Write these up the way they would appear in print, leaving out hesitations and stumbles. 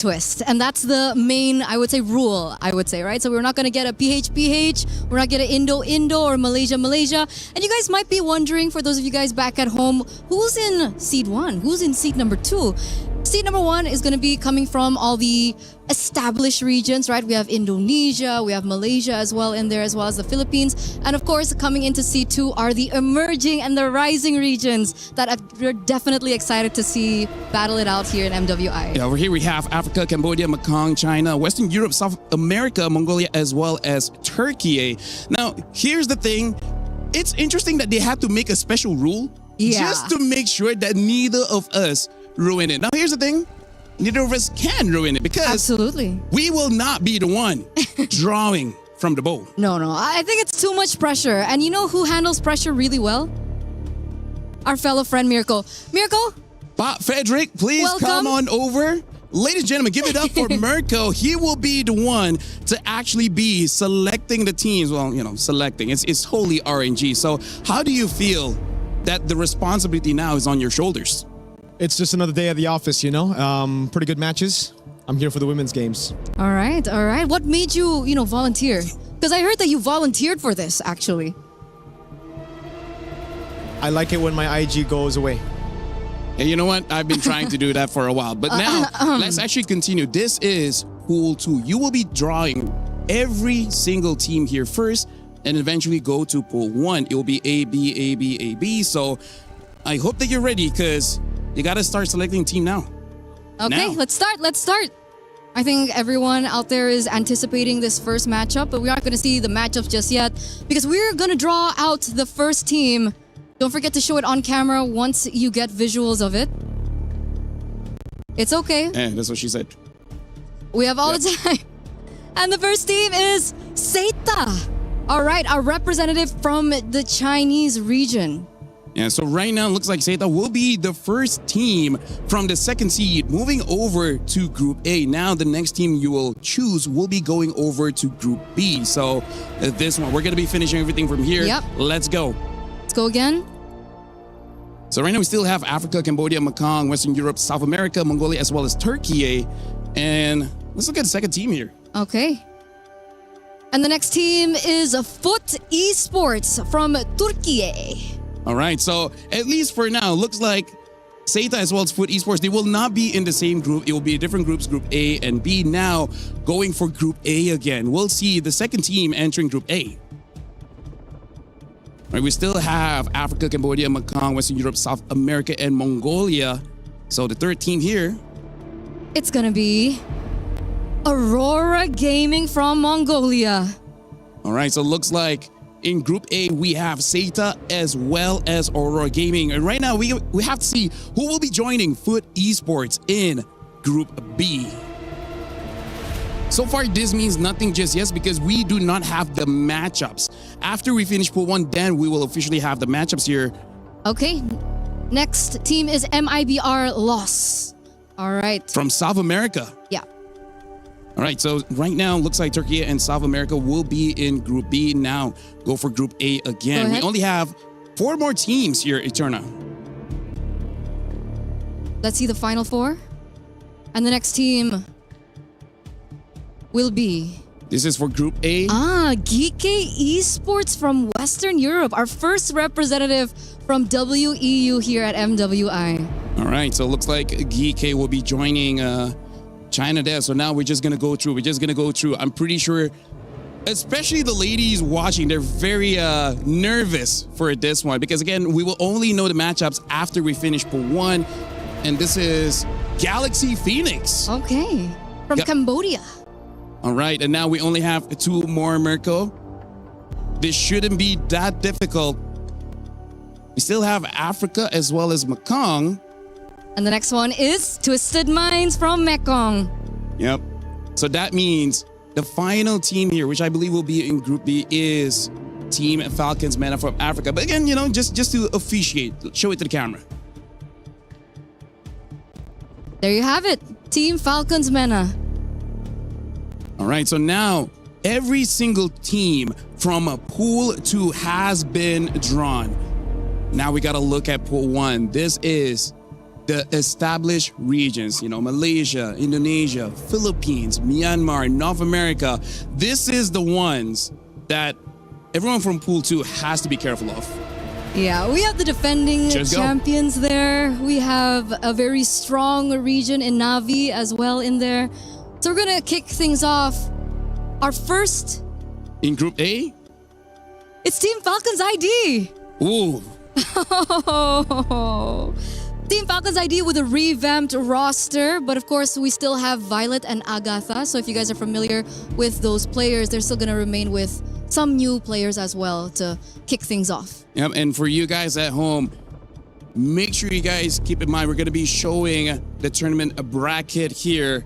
twist. And that's the main, I would say, rule, right? So we're not going to get a PH, we're not going to Indo or Malaysia. And you guys might be wondering, for those of you guys back at home, who's in seed 1? Who's in seed number 2? Seed number 1 is going to be coming from all the established regions, right? We have Indonesia, we have Malaysia as well in there, as well as the Philippines. And of course, coming into seed 2 are the emerging and the rising regions that we're definitely excited to see battle it out here in MWI. Yeah, over here we have Africa, Cambodia, Mekong, China, Western Europe, South America, Mongolia, as well as Turkey. Now, here's the thing. It's interesting that they had to make a special rule just to make sure that neither of us ruin it. Now, here's the thing. Neither of us can ruin it because absolutely, we will not be the one drawing from the bowl. No. I think it's too much pressure. And you know who handles pressure really well? Our fellow friend, Miracle. Miracle? Bob Frederick, please welcome. Come on over. Ladies and gentlemen, give it up for Mirko. He will be the one to actually be selecting the teams. Well, selecting. It's wholly RNG. So how do you feel that the responsibility now is on your shoulders? It's just another day at the office, pretty good matches. I'm here for the women's games. All right. What made you, volunteer? Because I heard that you volunteered for this, actually. I like it when my IG goes away. Yeah, you know what? I've been trying to do that for a while. But now, let's actually continue. This is Pool 2. You will be drawing every single team here first and eventually go to Pool 1. It will be A, B, A, B, A, B. So I hope that you're ready because you got to start selecting team now. Okay, let's start. I think everyone out there is anticipating this first matchup, but we aren't going to see the matchups just yet because we're going to draw out the first team. Don't forget to show it on camera once you get visuals of it. It's okay. That's what she said. We have all the time. And the first team is Seita. All right, our representative from the Chinese region. Yeah, so right now it looks like Seita will be the first team from the second seed moving over to Group A. Now the next team you will choose will be going over to Group B. So this one, we're going to be finishing everything from here. Yep. Let's go. Let's go again. So right now we still have Africa, Cambodia, Mekong, Western Europe, South America, Mongolia, as well as Turkey. And let's look at the second team here. Okay. And the next team is Foot Esports from Turkey. All right, so at least for now, looks like Seita as well as Foot Esports, they will not be in the same group. It will be different groups, Group A and B. Now going for Group A again. We'll see the second team entering Group A. All right, we still have Africa, Cambodia, Mekong, Western Europe, South America, and Mongolia. So the third team here. It's going to be Aurora Gaming from Mongolia. All right, so it looks like in Group A, we have Seita as well as Aurora Gaming. And right now, we have to see who will be joining Foot Esports in Group B. So far, this means nothing just yet because we do not have the matchups. After we finish Pool 1, then we will officially have the matchups here. Okay. Next team is MIBR Loss. All right. From South America. Yeah. All right, so right now, looks like Turkey and South America will be in Group B. Now, go for Group A again. We only have 4 more teams here, Eterna. Let's see the final 4. And the next team will be... This is for Group A. Geeke Esports from Western Europe. Our first representative from WEU here at MWI. All right, so it looks like Geeke will be joining... China there. So now we're just going to go through. I'm pretty sure, especially the ladies watching, they're very nervous for this one because, again, we will only know the matchups after we finish Pool 1. And this is Galaxy Phoenix. Okay. From Cambodia. All right. And now we only have 2 more, Mirko. This shouldn't be that difficult. We still have Africa as well as Mekong. And the next one is Twisted Minds from Mekong. Yep. So that means the final team here, which I believe will be in Group B, is Team Falcons Mena from Africa. But again, just to officiate, show it to the camera. There you have it. Team Falcons Mena. All right. So now every single team from Pool 2 has been drawn. Now we got to look at Pool 1. This is the established regions, Malaysia, Indonesia, Philippines, Myanmar, North America. This is the ones that everyone from Pool 2 has to be careful of. Yeah, we have the defending Just go. champions there. We have a very strong region in Navi as well in there. So we're gonna kick things off. Our first, In Group A, it's Team Falcons ID. ooh, Team Falcons ID with a revamped roster, but of course we still have Violet and Agatha. So if you guys are familiar with those players, they're still gonna remain with some new players as well to kick things off. Yep, and for you guys at home, make sure you guys keep in mind we're going to be showing the tournament bracket here.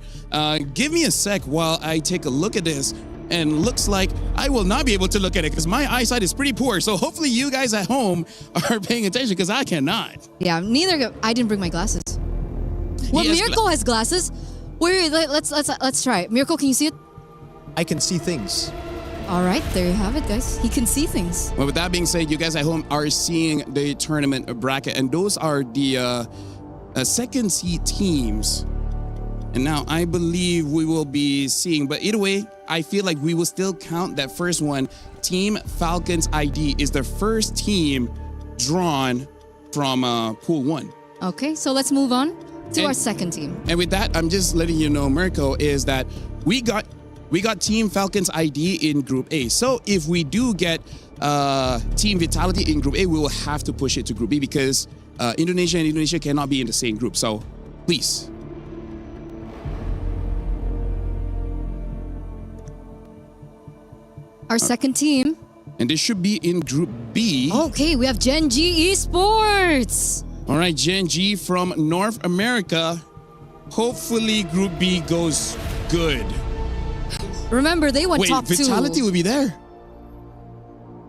Give me a sec while I take a look at this. And looks like I will not be able to look at it because my eyesight is pretty poor. So hopefully you guys at home are paying attention because I cannot. Yeah, I didn't bring my glasses. Well, Yes, Mirko has glasses. Wait, let's try it. Mirko, can you see it? I can see things. All right, there you have it, guys. He can see things. Well, with that being said, you guys at home are seeing the tournament bracket, and those are the second seed teams. And now I believe we will be seeing, but either way, I feel like we will still count that first one. Team Falcons ID is the first team drawn from Pool 1. Okay, so let's move on to our second team. And with that, I'm just letting you know, Mirko, is that we got Team Falcons ID in Group A. So if we do get Team Vitality in Group A, we will have to push it to Group B because Indonesia and Indonesia cannot be in the same group. So please. Our second team. And this should be in Group B. Okay, we have Gen G Esports. All right, Gen G from North America. Hopefully Group B goes good. Remember, they went Wait, top Vitality 2. will be there?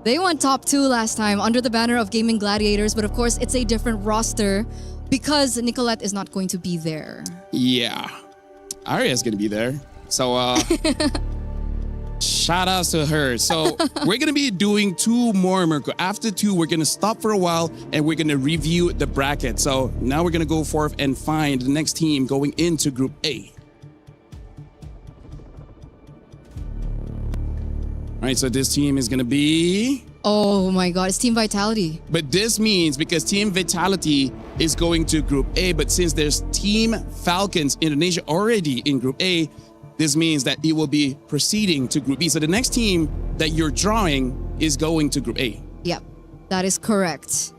They went top 2 last time under the banner of Gaming Gladiators, but of course, it's a different roster because Nicolette is not going to be there. Yeah. Aria's going to be there. So, shout outs to her. So we're going to be doing 2 more, Mirko. After 2, we're going to stop for a while and we're going to review the bracket. So now we're going to go forth and find the next team going into Group A. All right, so this team is going to be... Oh my god, it's Team Vitality. But this means because Team Vitality is going to Group A, but since there's Team Falcons Indonesia already in Group A, this means that it will be proceeding to Group B. So the next team that you're drawing is going to Group A. Yep, that is correct.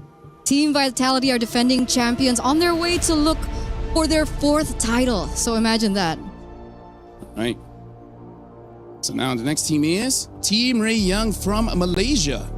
Team Vitality are defending champions on their way to look for their 4th title. So imagine that. All right. So now the next team is Team Ray Young from Malaysia.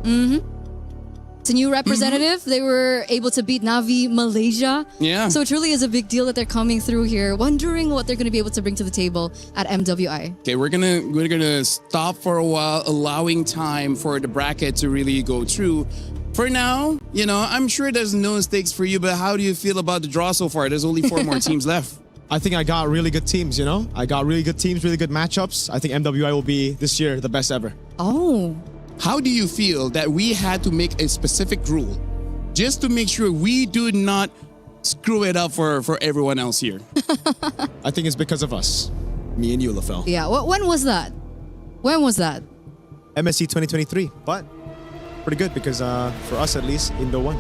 It's a new representative. They were able to beat Navi Malaysia. Yeah. So it truly is a big deal that they're coming through here, wondering what they're going to be able to bring to the table at MWI. Okay, we're gonna stop for a while, allowing time for the bracket to really go through. For now, I'm sure there's no stakes for you, but how do you feel about the draw so far? There's only 4 more teams left. I think I got really good teams, I got really good teams, really good matchups. I think MWI will be, this year, the best ever. Oh. How do you feel that we had to make a specific rule just to make sure we do not screw it up for everyone else here? I think it's because of us. Me and you, LaFell. Yeah, when was that? When was that? MSC 2023, but pretty good because for us at least, Indo won.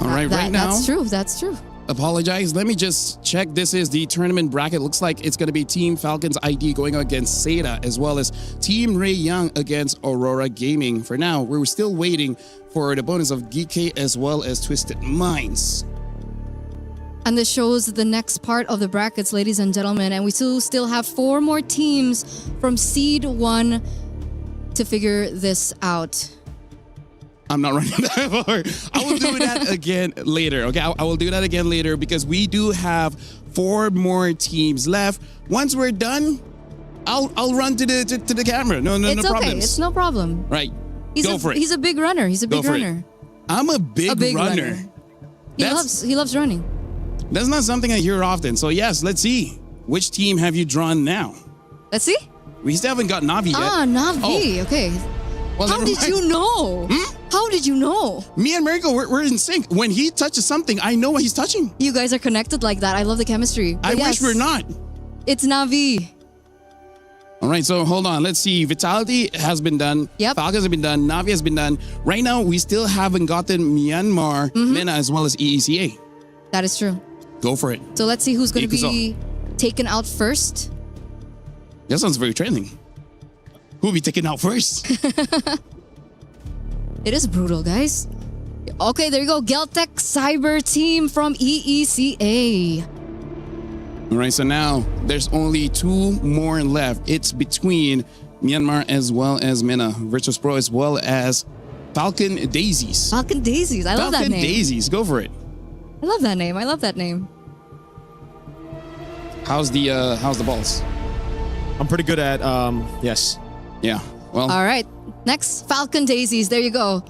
All right, right now. That's true. Apologize. Let me just check. This is the tournament bracket. Looks like it's going to be Team Falcons ID going against Seda, as well as Team Ray Young against Aurora Gaming. For now, we're still waiting for the bonus of GK as well as Twisted Minds. And this shows the next part of the brackets, ladies and gentlemen. And we still have 4 more teams from Seed 1 to figure this out. I'm not running that far. I will do that again later. Okay, I will do that again later because we do have 4 more teams left. Once we're done, I'll run to the camera. No It's okay. problems. It's no problem. Right. He's Go for it. He's a big runner. He's a big runner. I'm a big runner. He loves running. That's not something I hear often. So yes, let's see. Which team have you drawn now? Let's see. We still haven't got Navi yet. Ah, Navi. Oh. Okay. Well, How never did mind. you know? How did you know? Me and Miracle, we're in sync. When he touches something, I know what he's touching. You guys are connected like that. I love the chemistry. But I yes, wish we're not. It's Navi. All right, so hold on. Let's see. Vitality has been done. Yep. Falcons have been done. Navi has been done. Right now, we still haven't gotten Myanmar, MENA, as well as EECA. That is true. Go for it. So let's see who's going to Ikuzo. be taken out first. That sounds very trending. Who will be taken out first? It is brutal, guys. Okay, there you go. Geltec Cyber Team from EECA. All right, so now there's only two more left. It's between Myanmar as well as MENA, Virtus Pro as well as Falcon Daisies. Falcon Daisies. I love that Falcon name. Daisies, go for it. I love that name. I love that name. How's the balls? I'm pretty good at, yes. Yeah, well, All right. Next, Falcon Daisies. There you go.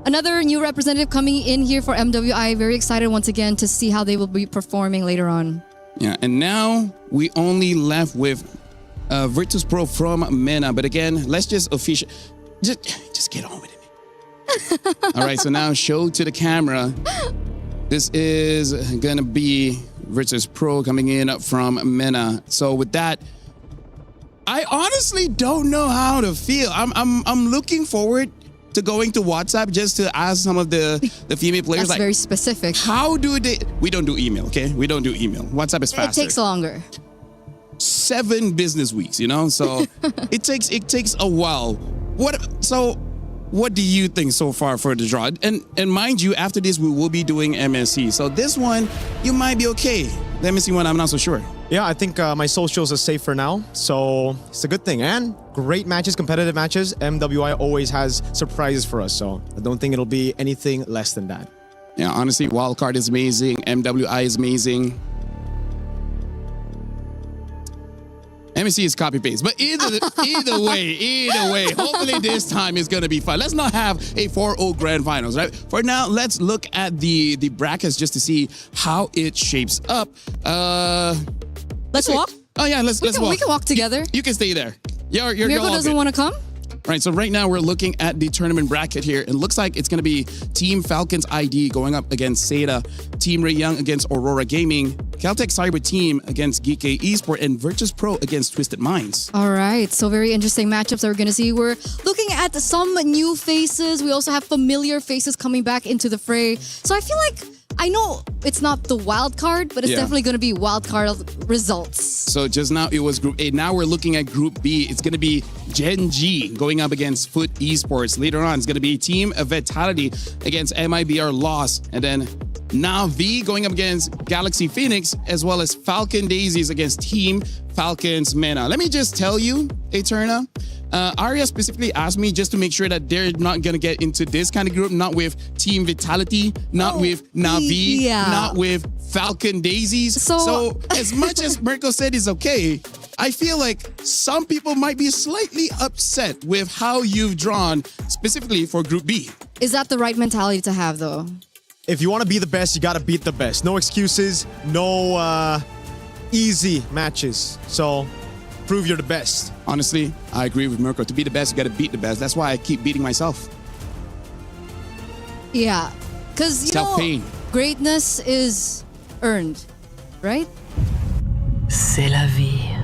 Another new representative coming in here for MWI. Very excited once again to see how they will be performing later on. yeah, and now we only left with Virtus Pro from MENA. But again, let's just just get on with it. All right, so now show to the camera. This is gonna be Virtus Pro coming in from MENA. So with that, I honestly don't know how to feel. I'm looking forward to going to WhatsApp just to ask some of the female players, That's like, very specific. how do they? We don't do email, okay? We don't do email. WhatsApp is It faster. takes longer. 7 business weeks, you know. So it takes a while. What do you think so far for the draw? And mind you, after this we will be doing MSC. So this one you might be okay. The MSC one I'm not so sure. Yeah, I think my socials are safe for now, so it's a good thing. And great matches, competitive matches. MWI always has surprises for us, so I don't think it'll be anything less than that. Yeah, honestly, Wildcard is amazing. MWI is amazing. MSC is copy paste, but either way, hopefully this time is gonna be fun. Let's not have a 4-0 grand finals, right? For now, let's look at the brackets just to see how it shapes up. Let's walk. Oh yeah, let's walk. We can walk together. You can stay there. You're Miracle all doesn't good. want to come? Right, so right now we're looking at the tournament bracket here. It looks like it's going to be Team Falcons ID going up against Seda, Team Ray Young against Aurora Gaming, Caltech Cyber Team against Geek Esport, and Virtus Pro against Twisted Minds. All right, so very interesting matchups that we're going to see. We're looking at some new faces. We also have familiar faces coming back into the fray. So I feel like, I know it's not the wild card, but it's Yeah. definitely going to be wild card results. So just now it was Group A. Now we're looking at Group B. It's going to be Gen G going up against Foot Esports. Later on, it's going to be Team Vitality against MIBR Lost. And then Navi going up against Galaxy Phoenix, as well as Falcon Daisies against Team Falcons MENA. Let me just tell you, Eterna, Arya specifically asked me just to make sure that they're not going to get into this kind of group, not with Team Vitality, not with Navi, yeah. not with Falcon Daisies. So as much as Mirko said is okay, I feel like some people might be slightly upset with how you've drawn specifically for Group B. Is that the right mentality to have, though? If you want to be the best, you got to beat the best. No excuses, no easy matches. So prove you're the best. Honestly, I agree with Mirko. To be the best, you got to beat the best. That's why I keep beating myself. Yeah, because, you know, Self-pain. greatness is earned, right? C'est la vie.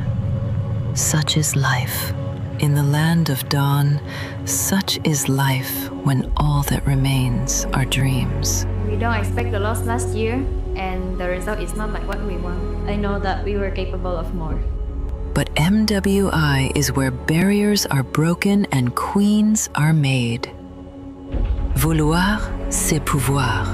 Such is life. In the land of dawn, such is life when all that remains are dreams. We don't expect the loss last year, and the result is not like what we want. I know that we were capable of more. But MWI is where barriers are broken and queens are made. Vouloir, c'est pouvoir.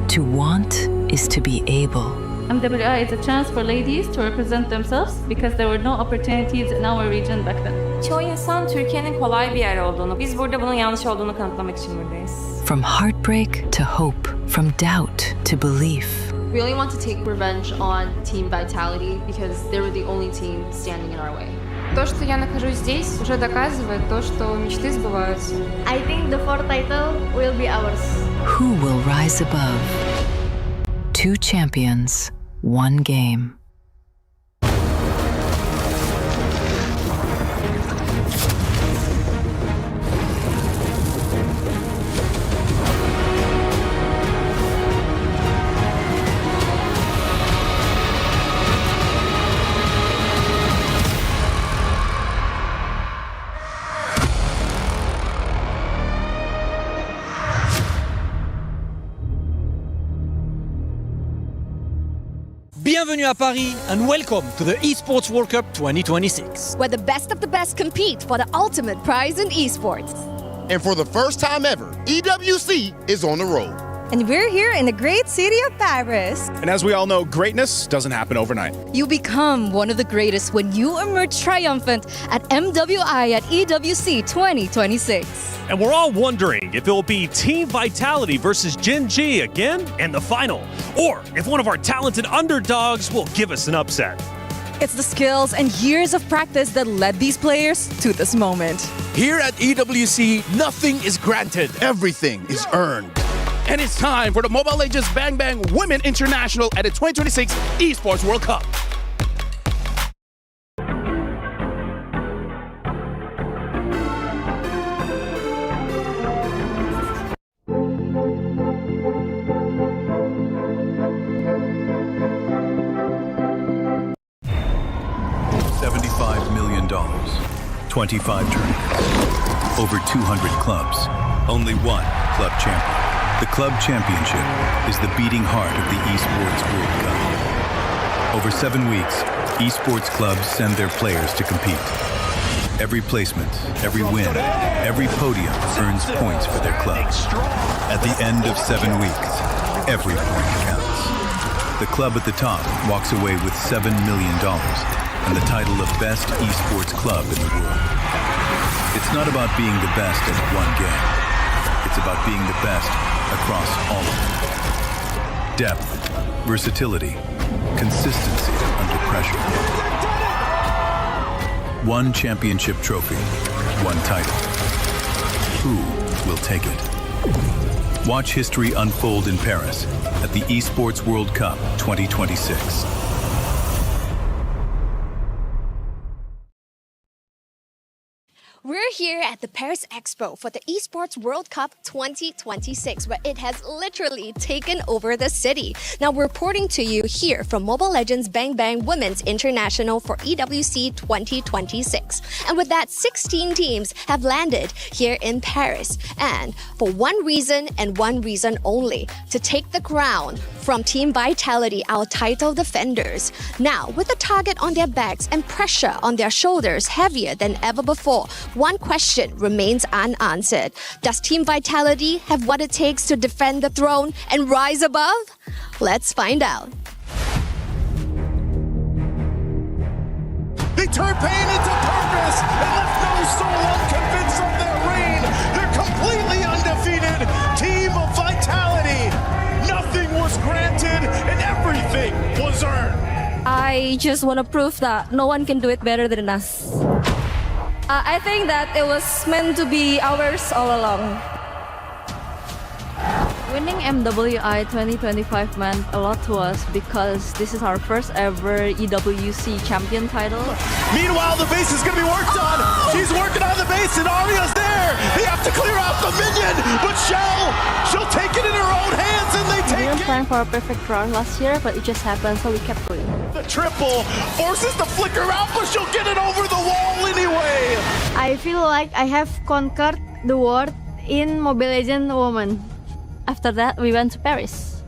To want is to be able. MWI is a chance for ladies to represent themselves because there were no opportunities in our region back then. Çoğu insan Türkiye'nin kolay bir yer olduğunu, biz burada bunun yanlış olduğunu kanıtlamak için buradayız. From heartbreak to hope, from doubt to belief. We really want to take revenge on Team Vitality because they were the only team standing in our way. То, что я нахожусь здесь, уже доказывает то, что мечты сбываются. I think the fourth title will be ours. Who will rise above? 2 champions, 1 game. Bienvenue à Paris and welcome to the Esports World Cup 2026. Where the best of the best compete for the ultimate prize in esports. And for the first time ever, EWC is on the road. And we're here in the great city of Paris. And as we all know, greatness doesn't happen overnight. You become one of the greatest when you emerge triumphant at MWI at EWC 2026. And we're all wondering if it will be Team Vitality versus Gen G again in the final, or if one of our talented underdogs will give us an upset. It's the skills and years of practice that led these players to this moment. Here at EWC, nothing is granted. Everything is earned. And it's time for the Mobile Legends Bang Bang Women International at the 2026 Esports World Cup. $75 million, 25 tournaments, over 200 clubs, only one club champion. The club championship is the beating heart of the Esports World Cup. Over 7 weeks, esports clubs send their players to compete. Every placement, every win, every podium earns points for their club. At the end of 7 weeks, every point counts. The club at the top walks away with $7 million and the title of Best Esports Club in the world. It's not about being the best at one game. It's about being the best across all of them. Depth, versatility, consistency under pressure. One championship trophy, one title. Who will take it? Watch history unfold in Paris at the Esports World Cup 2026. We're here at the Paris Expo for the Esports World Cup 2026, where it has literally taken over the city. Now, we're reporting to you here from Mobile Legends Bang Bang Women's International for EWC 2026. And with that, 16 teams have landed here in Paris. And for one reason and one reason only, to take the crown from Team Vitality, our title defenders. Now, with the target on their backs and pressure on their shoulders heavier than ever before, one question remains unanswered. Does Team Vitality have what it takes to defend the throne and rise above? Let's find out. They turned pain into purpose and left no soul unconvinced of their reign. They're completely undefeated. Team of Vitality. Nothing was granted and everything was earned. I just want to prove that no one can do it better than us. I think that it was meant to be ours all along. Winning MWI 2025 meant a lot to us because this is our first ever EWC champion title. Meanwhile, the base is going to be worked on. She's working on the base and Arya's there. They have to clear out the minion, but she'll take it in her own hands and they take it. We didn't plan for a perfect run last year, but it just happened, so we kept going. The triple forces the flicker out, but she'll get it over the wall anyway. I feel like I have conquered the world in Mobile Legends Women. After that, we went to Paris.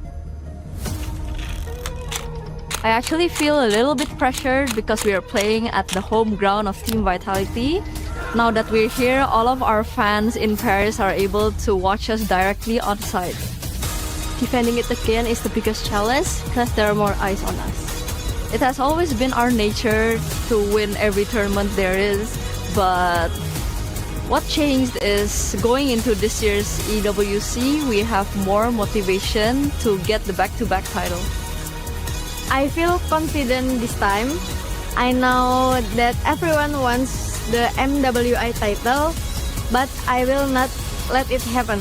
I actually feel a little bit pressured because we are playing at the home ground of Team Vitality. Now that we're here, all of our fans in Paris are able to watch us directly on site. Defending it again is the biggest challenge because there are more eyes on us. It has always been our nature to win every tournament there is, but what changed is going into this year's EWC, we have more motivation to get the back-to-back title. I feel confident this time. I know that everyone wants the MWI title, but I will not let it happen.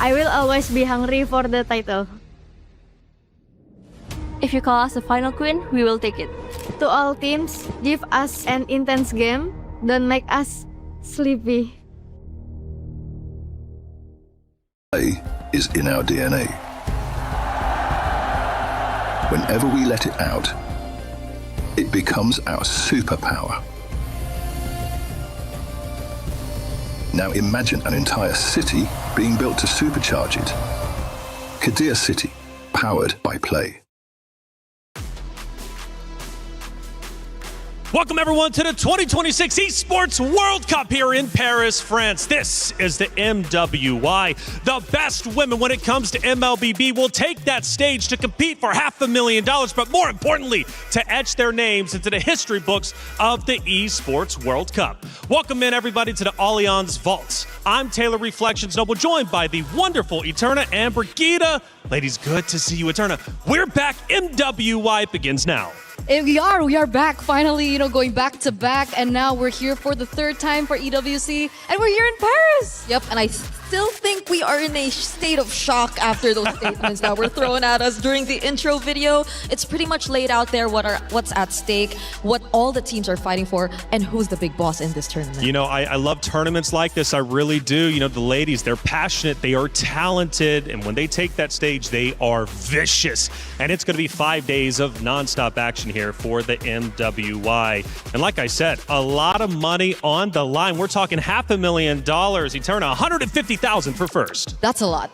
I will always be hungry for the title. If you call us the final queen, we will take it. To all teams, give us an intense game. Don't make us sleepy. Play is in our DNA. Whenever we let it out, it becomes our superpower. Now imagine an entire city being built to supercharge it. Kadir City, powered by play. Welcome, everyone, to the 2026 Esports World Cup here in Paris, France. This is the MWI. The best women when it comes to MLBB will take that stage to compete for $500,000, but more importantly, to etch their names into the history books of the Esports World Cup. Welcome in, everybody, to the Allianz Vaults. I'm Taylor Reflections Noble, joined by the wonderful Eterna and Brigida. Ladies, good to see you, Eterna. We're back. MWI begins now. And we are back finally, going back to back, and now we're here for the third time for EWC, and we're here in Paris. Yep, and I still think we are in a state of shock after those statements that were thrown at us during the intro video. It's pretty much laid out there what's at stake, what all the teams are fighting for, and who's the big boss in this tournament. I love tournaments like this. I really do. The ladies, they're passionate, they are talented, and when they take that stage, they are vicious. And it's going to be 5 days of nonstop action here for the MWI. And like I said, a lot of money on the line. We're talking $500,000. Eterna, $150,000 for first. That's a lot.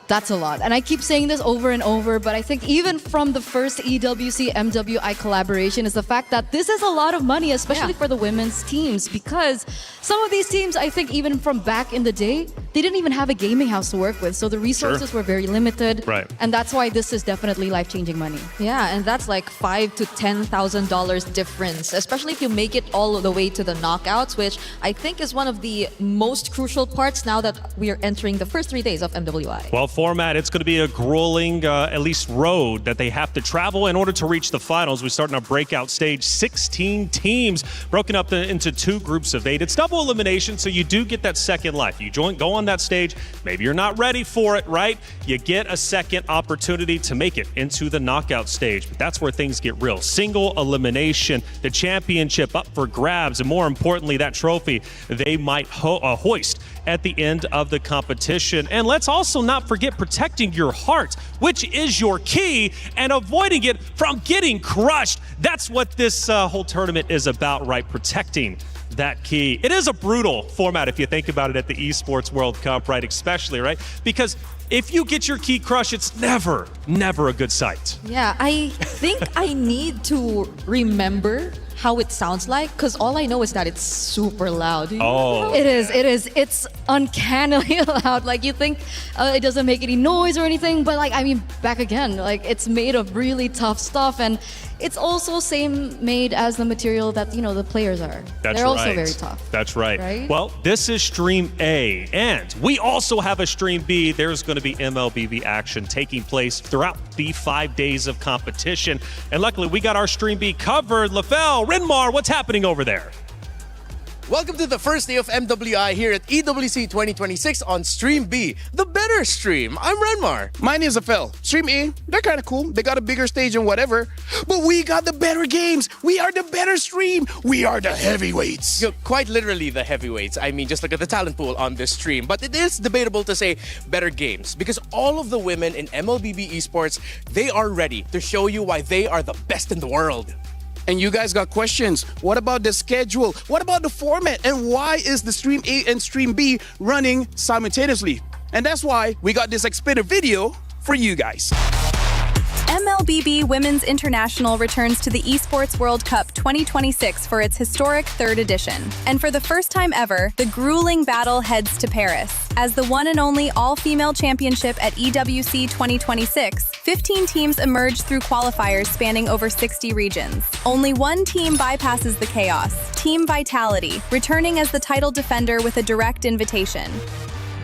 And I keep saying this over and over, but I think even from the first EWC MWI collaboration is the fact that this is a lot of money, especially for the women's teams, because some of these teams, I think even from back in the day, they didn't even have a gaming house to work with. So the resources were very limited. Right. And that's why this is definitely life-changing money. Yeah, and that's like $5,000 to $10,000 difference, especially if you make it all the way to the knockouts, which I think is one of the most crucial parts now that we are entering the first 3 days of MWI. Well, format, it's going to be a grueling, at least road that they have to travel in order to reach the finals. We start in a breakout stage, 16 teams broken up into 2 groups of 8. It's double elimination, so you do get that second life. You go on that stage, maybe you're not ready for it, right? You get a second opportunity to make it into the knockout stage, but that's where things get real. Single elimination, the championship up for grabs, and more importantly, that trophy they might hoist at the end of the competition. And let's also not forget protecting your heart, which is your key, and avoiding it from getting crushed. That's what this whole tournament is about, right? Protecting that key. It is a brutal format if you think about it at the Esports World Cup, right? Especially, right? Because if you get your key crushed, it's never a good sight. Yeah, I think I need to remember how it sounds like, because all I know is that it's super loud. It is. It's uncannily loud. Like, you think it doesn't make any noise or anything, but back again, it's made of really tough stuff, and it's also same made as the material that, the players are. They're also very tough. That's right. Right? Well, this is Stream A, and we also have a Stream B. There's going to be MLBB action taking place throughout the 5 days of competition. And luckily, we got our Stream B covered. Lafell, Renmar, what's happening over there? Welcome to the first day of MWI here at EWC26 on Stream B, the better stream. I'm Renmar. My name is Afel. Stream A, they're kind of cool. They got a bigger stage and whatever. But we got the better games. We are the better stream. We are the heavyweights. Quite literally the heavyweights. Just look at the talent pool on this stream. But it is debatable to say better games, because all of the women in MLBB esports, they are ready to show you why they are the best in the world. And you guys got questions. What about the schedule? What about the format? And why is the Stream A and Stream B running simultaneously? And that's why we got this explainer video for you guys. MLBB Women's International returns to the Esports World Cup 2026 for its historic 3rd edition. And for the first time ever, the grueling battle heads to Paris. As the one and only all-female championship at EWC 2026, 15 teams emerge through qualifiers spanning over 60 regions. Only one team bypasses the chaos, Team Vitality, returning as the title defender with a direct invitation.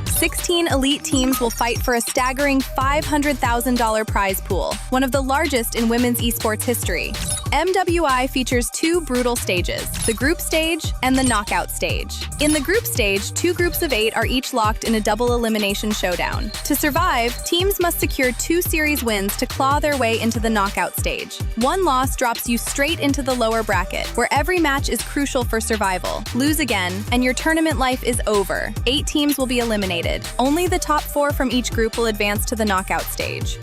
16 elite teams will fight for a staggering $500,000 prize pool, one of the largest in women's esports history. MWI features 2 brutal stages, the group stage and the knockout stage. In the group stage, 2 groups of 8 are each locked in a double elimination showdown. To survive, teams must secure 2 series wins to claw their way into the knockout stage. One loss drops you straight into the lower bracket, where every match is crucial for survival. Lose again, and your tournament life is over. 8 teams will be eliminated. Only the top 4 from each group will advance to the knockout stage.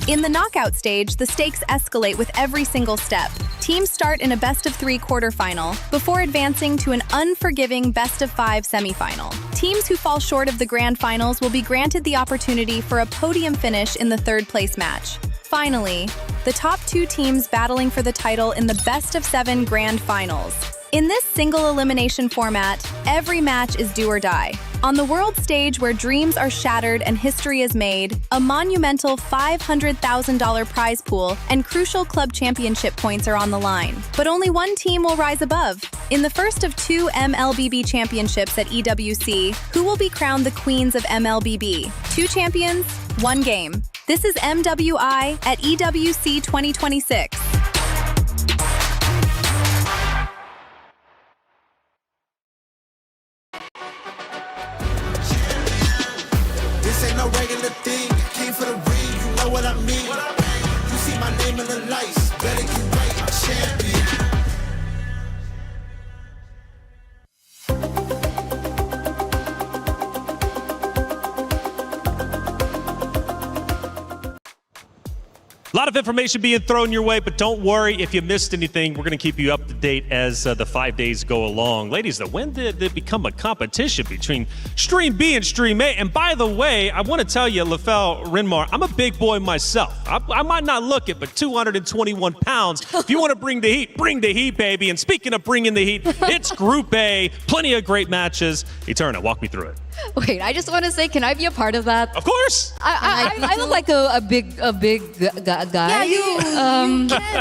In the knockout stage, the stakes escalate with every single step. Teams start in a best-of-3 quarterfinal before advancing to an unforgiving best-of-5 semifinal. Teams who fall short of the grand finals will be granted the opportunity for a podium finish in the 3rd-place match. Finally, the top 2 teams battling for the title in the best-of-7 grand finals. In this single elimination format, every match is do or die. On the world stage where dreams are shattered and history is made, a monumental $500,000 prize pool and crucial club championship points are on the line. But only one team will rise above. In the first of 2 MLBB championships at EWC, who will be crowned the queens of MLBB? 2 champions, 1 game. This is MWI at EWC26. This ain't no regular thing. I came for the ring, you know what I mean. You see my name in the lights, better get right, I'm champion. A lot of information being thrown your way, but don't worry if you missed anything. We're going to keep you up to date as the 5 days go along. Ladies, when did it become a competition between Stream B and Stream A? And by the way, I want to tell you, Lefel Renmar, I'm a big boy myself. I might not look it, but 221 pounds. If you want to bring the heat, baby. And speaking of bringing the heat, it's Group A. Plenty of great matches. Eterna, walk me through it. Wait, I just want to say, can I be a part of that? Of course. I look like a big guy. Yeah,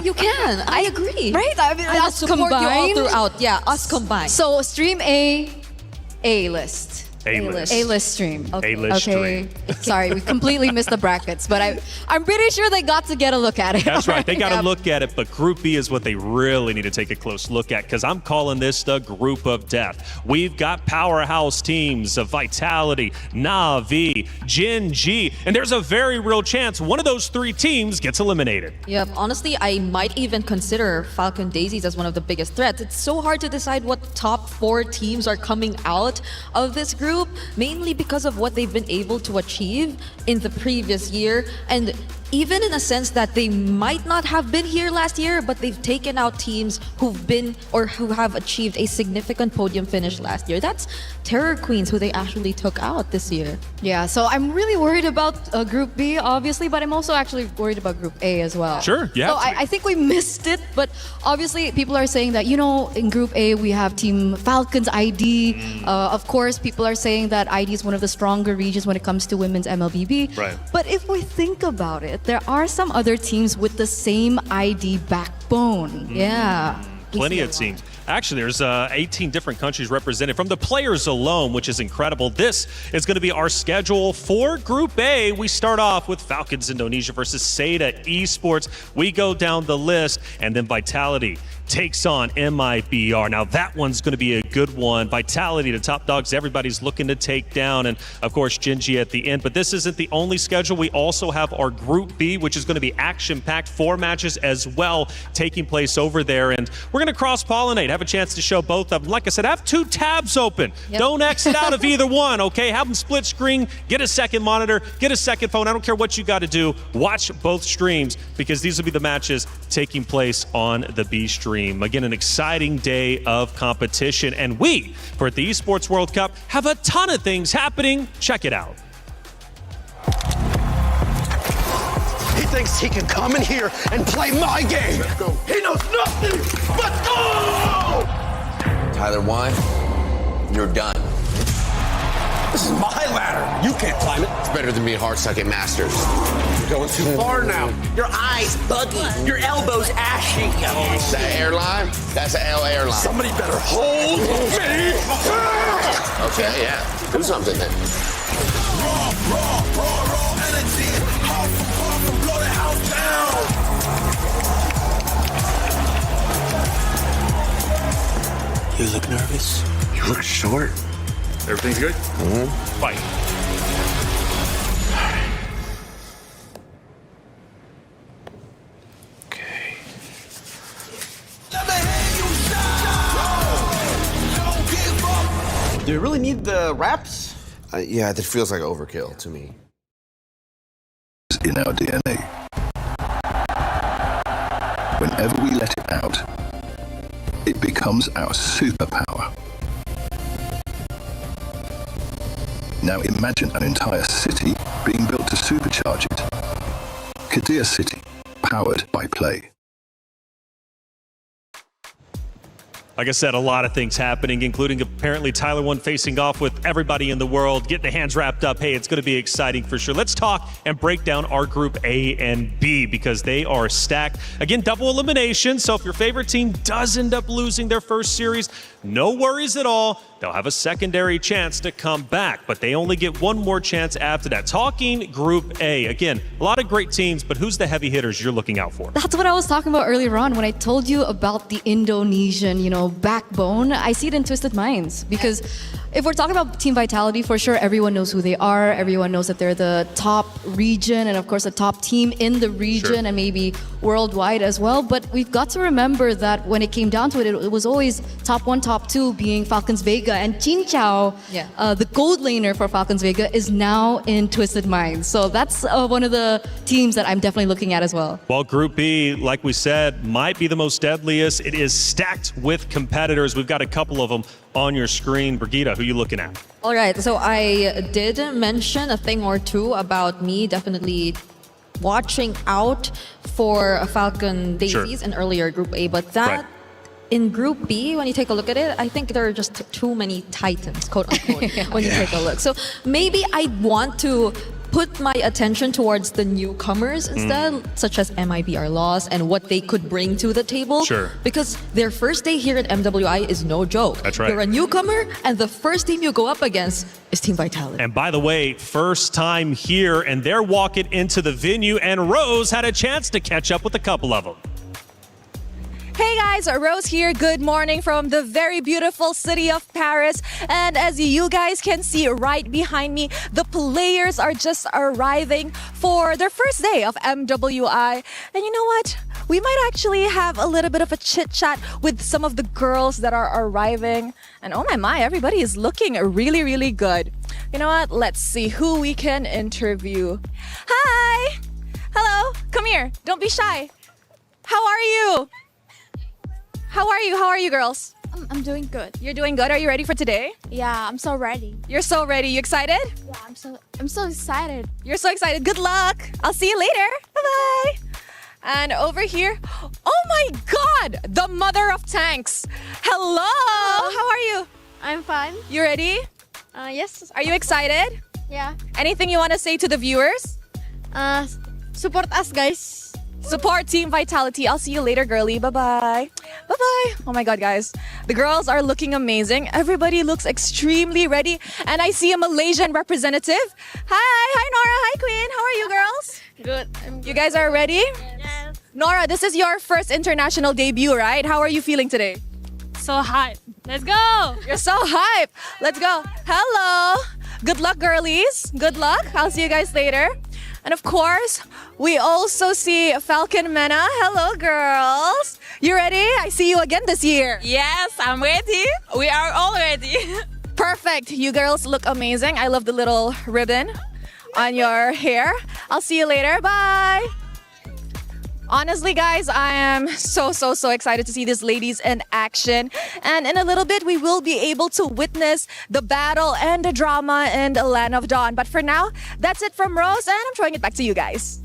you can. I agree. Right? I mean, I'll us support combined. you all throughout. Yeah, us combined. So Stream A-list. A-list stream. Okay. A-list stream. Sorry, we completely missed the brackets, but I'm pretty sure they got to get a look at it. That's right. They got to look at it, but Group B is what they really need to take a close look at, because I'm calling this the group of death. We've got powerhouse teams of Vitality, Na'Vi, Gen G, and there's a very real chance one of those 3 teams gets eliminated. Yep, honestly, I might even consider Falcon Daisies as one of the biggest threats. It's so hard to decide what top 4 teams are coming out of this group, mainly because of what they've been able to achieve in the previous year, and even in a sense that they might not have been here last year, but they've taken out teams who've been or who have achieved a significant podium finish last year. That's Terror Queens, who they actually took out this year. Yeah, so I'm really worried about Group B, obviously, but I'm also actually worried about Group A as well. Sure, yeah. So I think we missed it, but obviously people are saying that, in Group A we have Team Falcons ID. Of course, people are saying that ID is one of the stronger regions when it comes to women's MLBB. Right. But if we think about it, there are some other teams with the same ID backbone. Yeah. Plenty of teams. Actually, there's 18 different countries represented from the players alone, which is incredible. This is going to be our schedule for Group A. We start off with Falcons Indonesia versus Seda Esports. We go down the list, and then Vitality takes on MIBR. Now that one's going to be a good one. Vitality, the top dogs everybody's looking to take down, and of course Genji at the end. But this isn't the only schedule. We also have our Group B, which is going to be action-packed, 4 matches as well taking place over there, and we're going to cross-pollinate, have a chance to show both of them. Like I said, have 2 tabs open. Yep. Don't exit out of either one, okay? Have them split screen, get a second monitor, get a second phone. I don't care what you got to do. Watch both streams, because these will be the matches taking place on the B stream. Again, an exciting day of competition, and we, for the Esports World Cup, have a ton of things happening. Check it out. He thinks he can come in here and play my game. Let's go. He knows nothing. Let's go! Tyler Wine, you're done. This is my ladder. You can't climb it. It's better than being hard suck at Masters. You're going too far now. Your eyes buggy. Your elbows ashy. Is that airline? That's an L airline. Somebody better hold me. Okay, yeah. Do something then. Raw energy. Half and blow the house down. You look nervous. You look short. Everything's good? Mm-hmm. Fight. Okay. Do you really need the wraps? Yeah, that feels like overkill to me. In our DNA. Whenever we let it out, it becomes our superpower. Now imagine an entire city being built to supercharge it. Kadir City, powered by play. Like I said, a lot of things happening, including apparently Tyler 1 facing off with everybody in the world, getting the hands wrapped up. Hey, it's going to be exciting for sure. Let's talk and break down our Group A and B because they are stacked. Again, double elimination. So if your favorite team does end up losing their first series, no worries at all. They'll have a secondary chance to come back, but they only get one more chance after that. Talking Group A, again, a lot of great teams, but who's the heavy hitters you're looking out for? That's what I was talking about earlier on when I told you about the Indonesian, backbone. I see it in Twisted Minds because if we're talking about Team Vitality, for sure, everyone knows who they are. Everyone knows that they're the top region and, of course, the top team in the region and maybe worldwide as well. But we've got to remember that when it came down to it, it was always top 1, top 2 being Falcons Vega. And Chin Chao, the gold laner for Falcons Vega, is now in Twisted Minds. So that's one of the teams that I'm definitely looking at as well. Well, Group B, like we said, might be the most deadliest. It is stacked with competitors. We've got a couple of them on your screen. Brigitte, who are you looking at? All right, so I did mention a thing or two about me definitely watching out for Falcon Daisies in earlier Group A, but that in Group B, when you take a look at it, I think there are just too many titans, quote unquote, when you take a look. So maybe I want to put my attention towards the newcomers instead, such as MIBR Loss and what they could bring to the table. Sure. Because their first day here at MWI is no joke. That's right. You're a newcomer, and the first team you go up against is Team Vitality. And by the way, first time here, and they're walking into the venue, and Rose had a chance to catch up with a couple of them. Hey guys, Rose here. Good morning from the very beautiful city of Paris. And as you guys can see right behind me, the players are just arriving for their first day of MWI. And you know what? We might actually have a little bit of a chit chat with some of the girls that are arriving. And oh my, everybody is looking really, really good. You know what? Let's see who we can interview. Hi! Hello, come here. Don't be shy. How are you? How are you? How are you, girls? I'm doing good. You're doing good? Are you ready for today? Yeah, I'm so ready. You're so ready. You excited? Yeah, I'm so excited. You're so excited. Good luck. I'll see you later. Bye-bye. And over here, oh my God, the mother of tanks. Hello. How are you? I'm fine. You ready? Yes. Are you excited? Yeah. Anything you want to say to the viewers? Support us, guys. Support Team Vitality. I'll see you later, girly. Bye-bye. Bye-bye. Oh my God, guys. The girls are looking amazing. Everybody looks extremely ready. And I see a Malaysian representative. Hi, Nora. Hi, Queen. How are you, girls? Good. You guys are ready? Yes. Nora, this is your first international debut, right? How are you feeling today? So hype. Let's go. You're so hype. Let's go. Hello. Good luck, girlies. Good luck. I'll see you guys later. And of course, we also see Falcon Mena. Hello, girls. You ready? I see you again this year. Yes, I'm ready. We are all ready. Perfect. You girls look amazing. I love the little ribbon on your hair. I'll see you later. Bye. Honestly, guys, I am so excited to see these ladies in action. And in a little bit, we will be able to witness the battle and the drama in the Land of Dawn. But for now, that's it from Rose, and I'm throwing it back to you guys.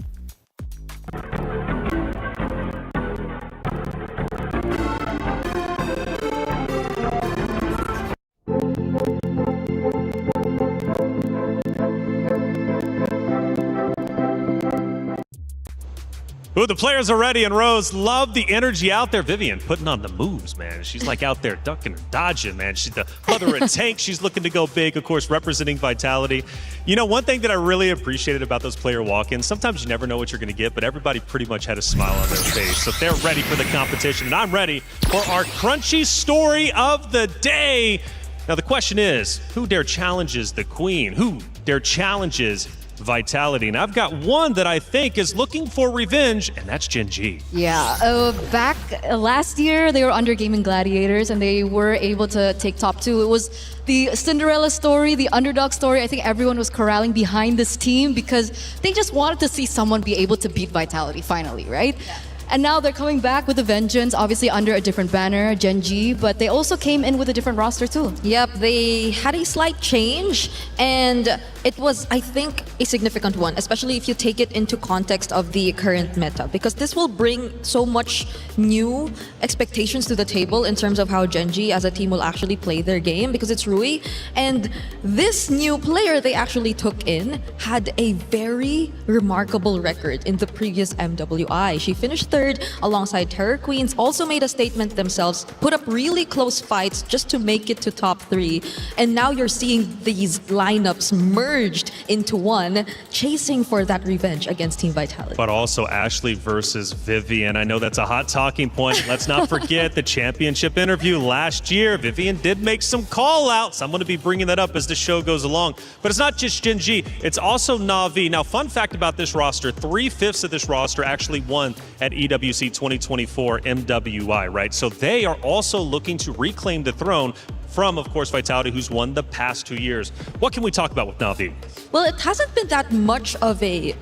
Ooh, the players are ready, and Rose, love the energy out there. Vivian putting on the moves, man. She's like out there ducking and dodging, man. She's the mother of tank. She's looking to go big, of course, representing Vitality. You know, one thing that I really appreciated about those player walk-ins, sometimes you never know what you're going to get, but everybody pretty much had a smile on their face. So they're ready for the competition, and I'm ready for our crunchy story of the day. Now, the question is, who dare challenges the queen? Who dare challenges Vitality? And I've got one that I think is looking for revenge, and that's Gen G. Yeah, back last year, they were under Gaming Gladiators, and they were able to take top 2. It was the Cinderella story, the underdog story. I think everyone was corralling behind this team because they just wanted to see someone be able to beat Vitality finally, right? Yeah. And now they're coming back with a vengeance, obviously under a different banner, Gen G, but they also came in with a different roster too. Yep, they had a slight change, and it was, I think, a significant one, especially if you take it into context of the current meta, because this will bring so much new expectations to the table in terms of how Gen G as a team will actually play their game, because it's Rui, and this new player they actually took in had a very remarkable record in the previous MWI. She finished third alongside Terror Queens, also made a statement themselves, put up really close fights just to make it to top 3. And now you're seeing these lineups merged into one, chasing for that revenge against Team Vitality. But also Ashley versus Vivian. I know that's a hot talking point. Let's not forget the championship interview last year. Vivian did make some call outs. I'm going to be bringing that up as the show goes along. But it's not just Gen G, it's also Na'Vi. Now, fun fact about this roster, 3/5 of this roster actually won at EWC26 MWI, right? So they are also looking to reclaim the throne from, of course, Vitality, who's won the past 2 years. What can we talk about with Na'Vi? Well, it hasn't been that much of a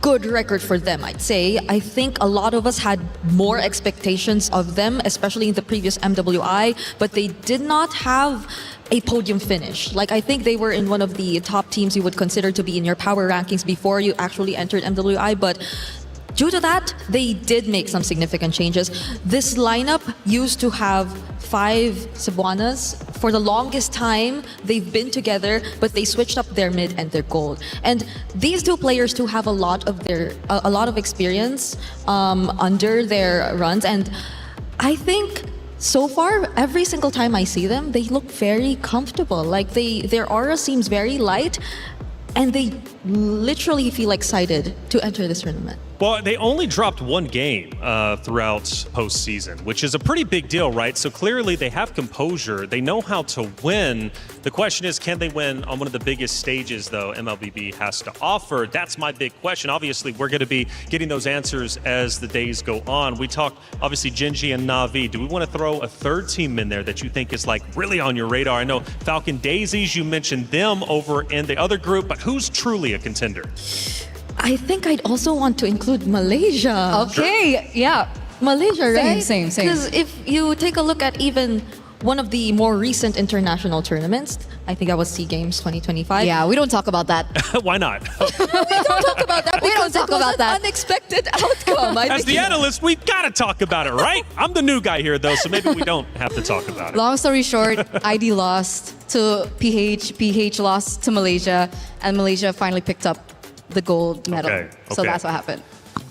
good record for them, I'd say. I think a lot of us had more expectations of them, especially in the previous MWI, but they did not have a podium finish. Like, I think they were in one of the top teams you would consider to be in your power rankings before you actually entered MWI, but due to that, they did make some significant changes. This lineup used to have 5 Cebuanas. For the longest time, they've been together, but they switched up their mid and their gold. And these two players too have a lot of experience under their runs. And I think so far, every single time I see them, they look very comfortable. Like their aura seems very light, and they literally feel excited to enter this tournament. Well, they only dropped 1 game throughout postseason, which is a pretty big deal, right? So clearly they have composure. They know how to win. The question is, can they win on one of the biggest stages, though, MLBB has to offer? That's my big question. Obviously, we're going to be getting those answers as the days go on. We talked, obviously, Gen G and Na'Vi. Do we want to throw a third team in there that you think is, like, really on your radar? I know Falcon Daisies, you mentioned them over in the other group, but who's truly a contender? I think I'd also want to include Malaysia. Okay, yeah. Malaysia, right? Same. Because if you take a look at even one of the more recent international tournaments, I think that was SEA Games 2025. Yeah, we don't talk about that. Why not? We don't talk about that because it was an unexpected outcome. As the analyst, we've got to talk about it, right? I'm the new guy here, though, so maybe we don't have to talk about it. Long story short, ID lost to PH lost to Malaysia, and Malaysia finally picked up the gold medal. Okay. So that's what happened.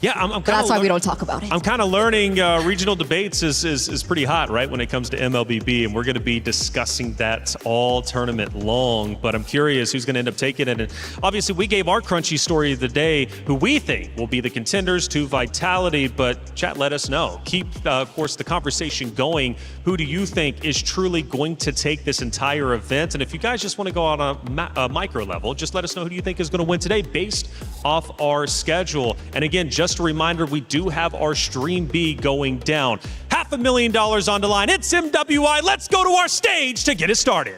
Yeah, I'm that's why we don't talk about it. I'm kind of learning regional debates is pretty hot, right, when it comes to MLBB, and we're going to be discussing that all tournament long. But I'm curious who's going to end up taking it. And obviously, we gave our crunchy story of the day, who we think will be the contenders to Vitality. But chat, let us know. Keep, of course, the conversation going. Who do you think is truly going to take this entire event? And if you guys just want to go on a micro level, just let us know who do you think is going to win today based off our schedule. And again, just a reminder, we do have our Stream B going down. $500,000 on the line. It's MWI. Let's go to our stage to get it started.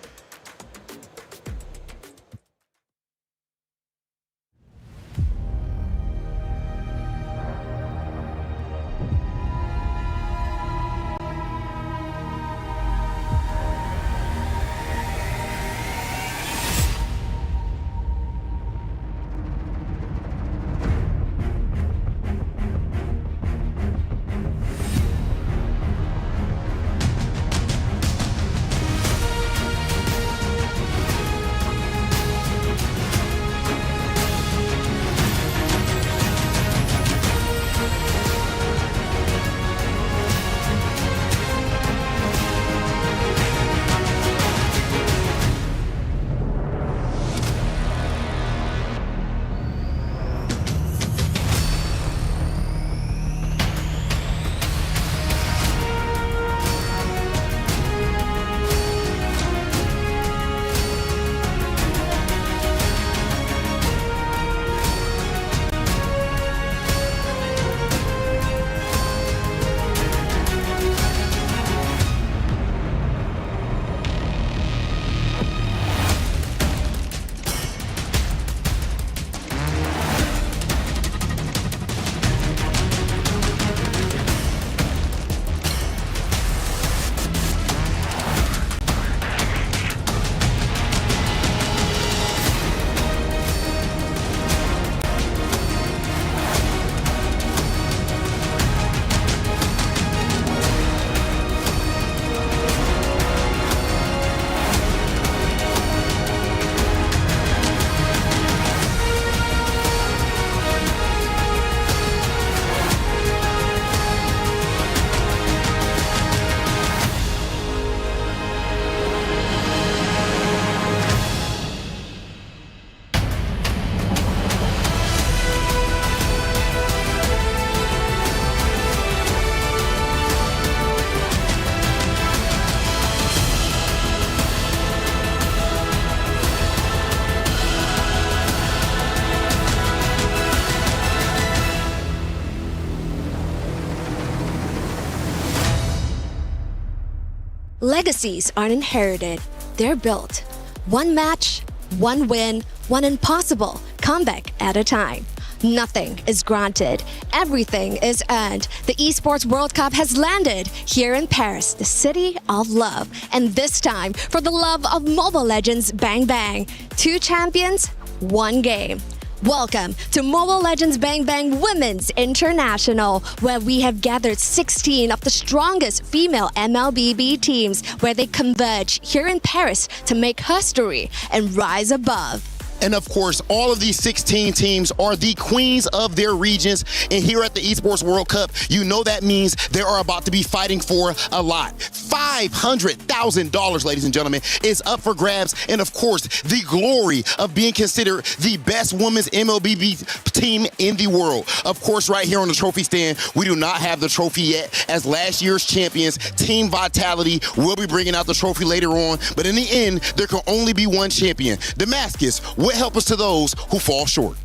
legacies aren't inherited, they're built. One match, one win, one impossible comeback at a time. Nothing is granted. Everything is earned. The Esports World Cup has landed here in Paris, the city of love. And this time, for the love of Mobile Legends Bang Bang. 2 champions, 1 game. Welcome to Mobile Legends Bang Bang Women's International, where we have gathered 16 of the strongest female MLBB teams, where they converge here in Paris to make history and rise above. And of course, all of these 16 teams are the queens of their regions. And here at the Esports World Cup, you know that means they are about to be fighting for a lot. $500,000, ladies and gentlemen, is up for grabs. And of course, the glory of being considered the best women's MLBB team in the world. Of course, right here on the trophy stand, we do not have the trophy yet, as last year's champions, Team Vitality, will be bringing out the trophy later on. But in the end, there can only be one champion. Damascus, what help us to those who fall short?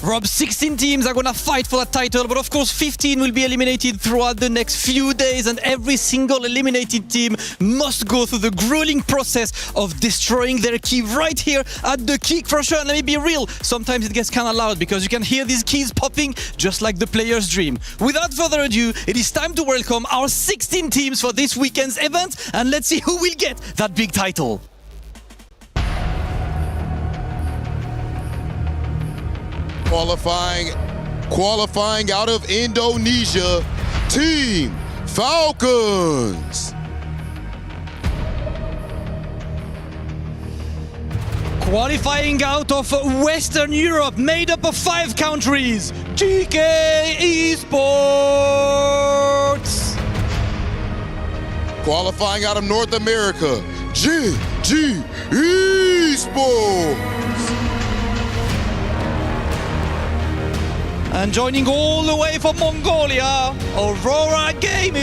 Rob, 16 teams are going to fight for that title, but of course 15 will be eliminated throughout the next few days, and every single eliminated team must go through the grueling process of destroying their key right here at the kick. For sure, and let me be real, sometimes it gets kind of loud because you can hear these keys popping just like the player's dream. Without further ado, it is time to welcome our 16 teams for this weekend's event, and let's see who will get that big title. Qualifying out of Indonesia, Team Falcons. Qualifying out of Western Europe, made up of 5 countries, GK Esports. Qualifying out of North America, GG Esports. And joining all the way from Mongolia, Aurora Gaming.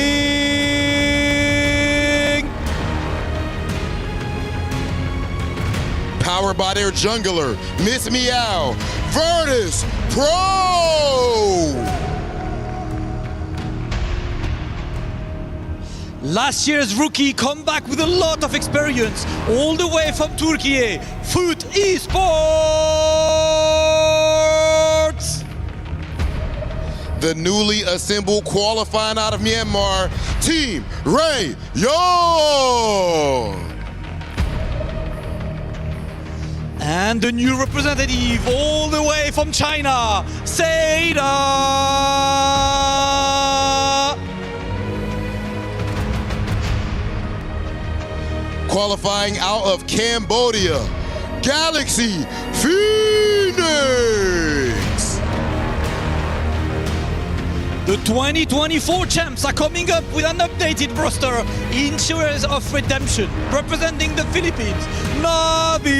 Powered by their jungler, Miss Meow, Virtus Pro. Last year's rookie come back with a lot of experience, all the way from Turkey, Foot Esports. The newly assembled qualifying out of Myanmar, Team Ray Young. And the new representative all the way from China, Seda. Qualifying out of Cambodia, Galaxy Phoenix. The 2024 champs are coming up with an updated roster, Insurers of Redemption, representing the Philippines, Navi.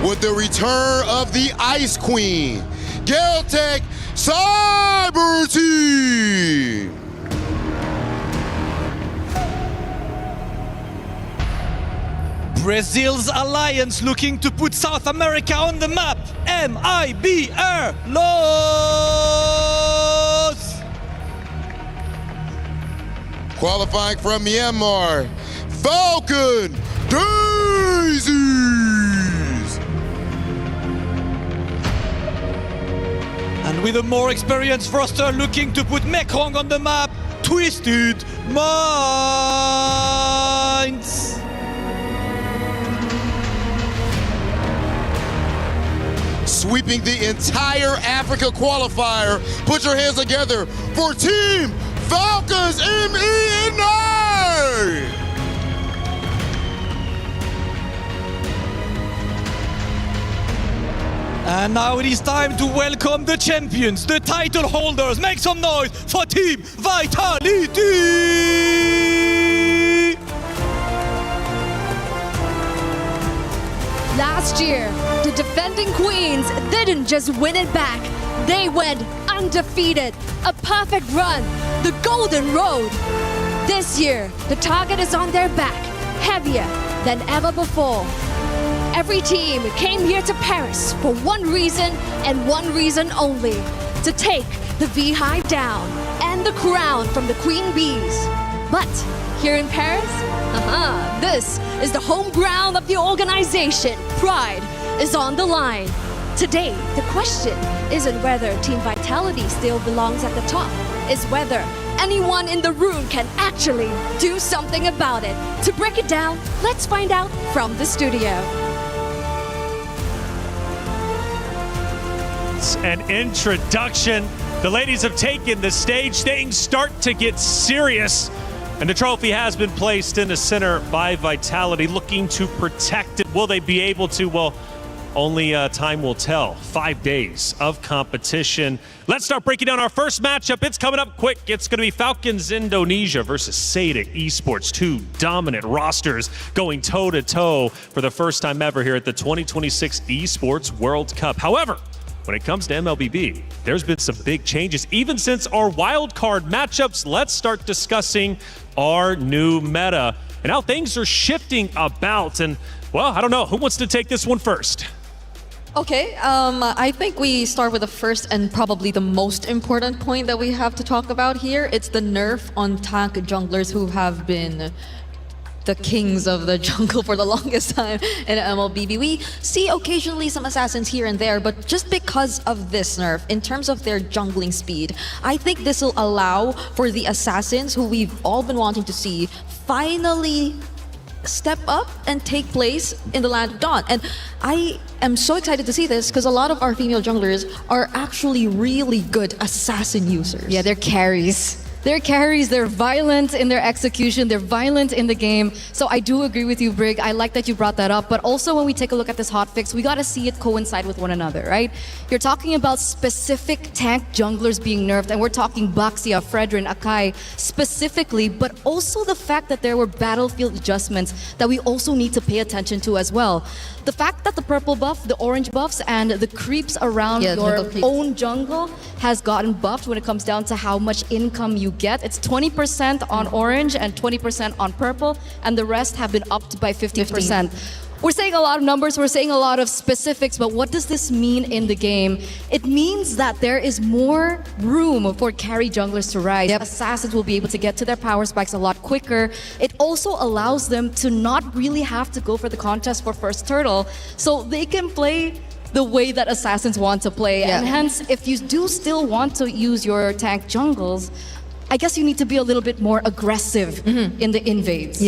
With the return of the Ice Queen, Galtech Cyber Team. Brazil's alliance looking to put South America on the map, MIBR Los. Qualifying from Myanmar, Falcon Daisies. And with a more experienced roster looking to put Mekong on the map, Twisted Minds. Sweeping the entire Africa qualifier. Put your hands together for Team Falcons MENA! And now it is time to welcome the champions, the title holders. Make some noise for Team Vitality! Last year, the defending queens didn't just win it back. They went undefeated. A perfect run. The golden road. This year, the target is on their back, heavier than ever before. Every team came here to Paris for one reason and one reason only: to take the V-High down, and the crown from the Queen Bees. But here in Paris, this is the home ground of the organization. Pride is on the line. Today, the question isn't whether Team Vitality still belongs at the top, it's whether anyone in the room can actually do something about it. To break it down, let's find out from the studio. An introduction. The ladies have taken the stage. Things start to get serious. And the trophy has been placed in the center by Vitality, looking to protect it. Will they be able to? Well, only time will tell. 5 days of competition. Let's start breaking down our first matchup. It's coming up quick. It's going to be Falcons Indonesia versus Seda Esports. Two dominant rosters going toe-to-toe for the first time ever here at the 2026 Esports World Cup. However, when it comes to MLBB, there's been some big changes. Even since our wild card matchups, let's start discussing our new meta and how things are shifting about. And, well, I don't know. Who wants to take this one first? Okay, I think we start with the first and probably the most important point that we have to talk about here. It's the nerf on tank junglers who have been the kings of the jungle for the longest time in MLBB. We see occasionally some assassins here and there, but just because of this nerf, in terms of their jungling speed, I think this will allow for the assassins who we've all been wanting to see finally step up and take place in the Land of Dawn. And I am so excited to see this because a lot of our female junglers are actually really good assassin users. Yeah, they're carries. They're carries, they're violent in their execution, they're violent in the game. So I do agree with you, Brig. I like that you brought that up. But also when we take a look at this hotfix, we gotta see it coincide with one another, right? You're talking about specific tank junglers being nerfed, and we're talking Baxia, Fredrin, Akai specifically, but also the fact that there were battlefield adjustments that we also need to pay attention to as well. The fact that the purple buff, the orange buffs, and the creeps around your own jungle has gotten buffed when it comes down to how much income you get. It's 20% on orange and 20% on purple, and the rest have been upped by 50%. We're saying a lot of numbers, we're saying a lot of specifics, but what does this mean in the game? It means that there is more room for carry junglers to rise. Assassins will be able to get to their power spikes a lot quicker. It also allows them to not really have to go for the contest for first turtle, so they can play the way that assassins want to play. And hence, if you do still want to use your tank jungles, I guess you need to be a little bit more aggressive in the invades.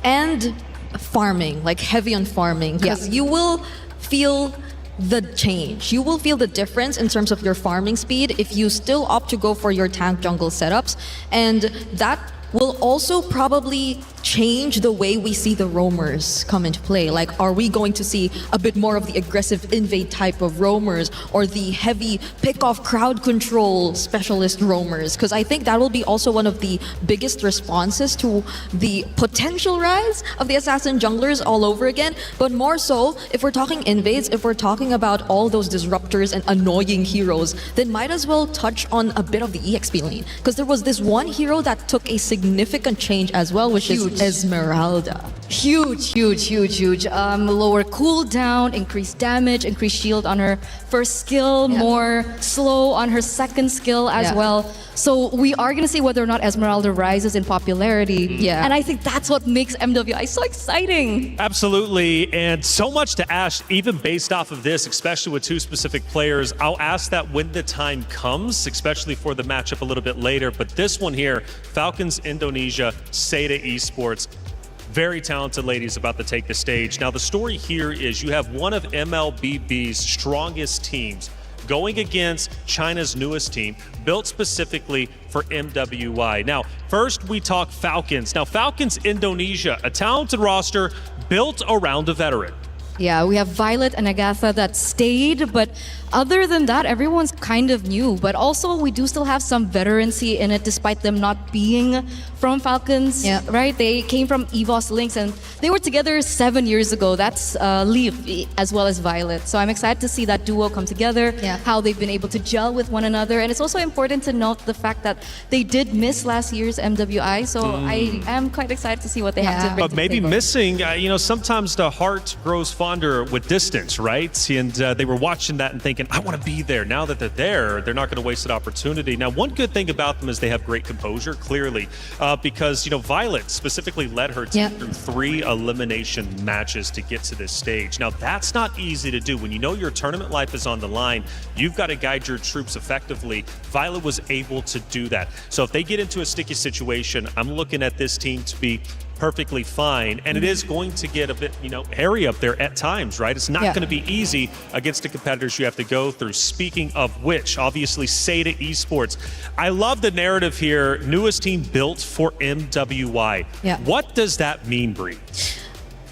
And farming, like heavy on farming, because you will feel the change. You will feel the difference in terms of your farming speed if you still opt to go for your tank jungle setups, and that will also probably change the way we see the roamers come into play. Like, are we going to see a bit more of the aggressive invade type of roamers or the heavy pick-off crowd control specialist roamers? Because I think that will be also one of the biggest responses to the potential rise of the assassin junglers all over again. But more so, if we're talking invades, if we're talking about all those disruptors and annoying heroes, then might as well touch on a bit of the EXP lane. Because there was this one hero that took a significant change as well, which is Esmeralda. Huge. Lower cooldown, increased damage, increased shield on her first skill, more slow on her second skill as well. So we are going to see whether or not Esmeralda rises in popularity. And I think that's what makes MWI so exciting. Absolutely, and so much to ask, even based off of this, especially with two specific players. I'll ask that when the time comes, especially for the matchup a little bit later. But this one here, Falcons Indonesia, Seda Esports. Very talented ladies about to take the stage. Now, the story here is you have one of MLBB's strongest teams going against China's newest team, built specifically for MWI. Now, first we talk Falcons. Now, Falcons Indonesia, a talented roster built around a veteran. Yeah, we have Violet and Agatha that stayed, but other than that, everyone's kind of new. But also, we do still have some veterancy in it, despite them not being from Falcons, right? They came from EVOS Lynx, and they were together 7 years ago. That's Leaf as well as Violet. So I'm excited to see that duo come together, how they've been able to gel with one another. And it's also important to note the fact that they did miss last year's MWI, so I am quite excited to see what they have to bring But maybe missing, you know, sometimes the heart grows fonder with distance, right? And they were watching that and thinking, thinking, I want to be there. Now that they're not going to waste an opportunity. Now, one good thing about them is they have great composure, clearly, because, Violet specifically led her team through 3 elimination matches to get to this stage. Now, that's not easy to do. When you know your tournament life is on the line, you've got to guide your troops effectively. Violet was able to do that. So if they get into a sticky situation, I'm looking at this team to be perfectly fine, and it is going to get a bit, hairy up there at times, right? It's not going to be easy against the competitors you have to go through. Speaking of which, obviously, Seda Esports. I love the narrative here. Newest team built for MWI. Yeah. What does that mean, Bree?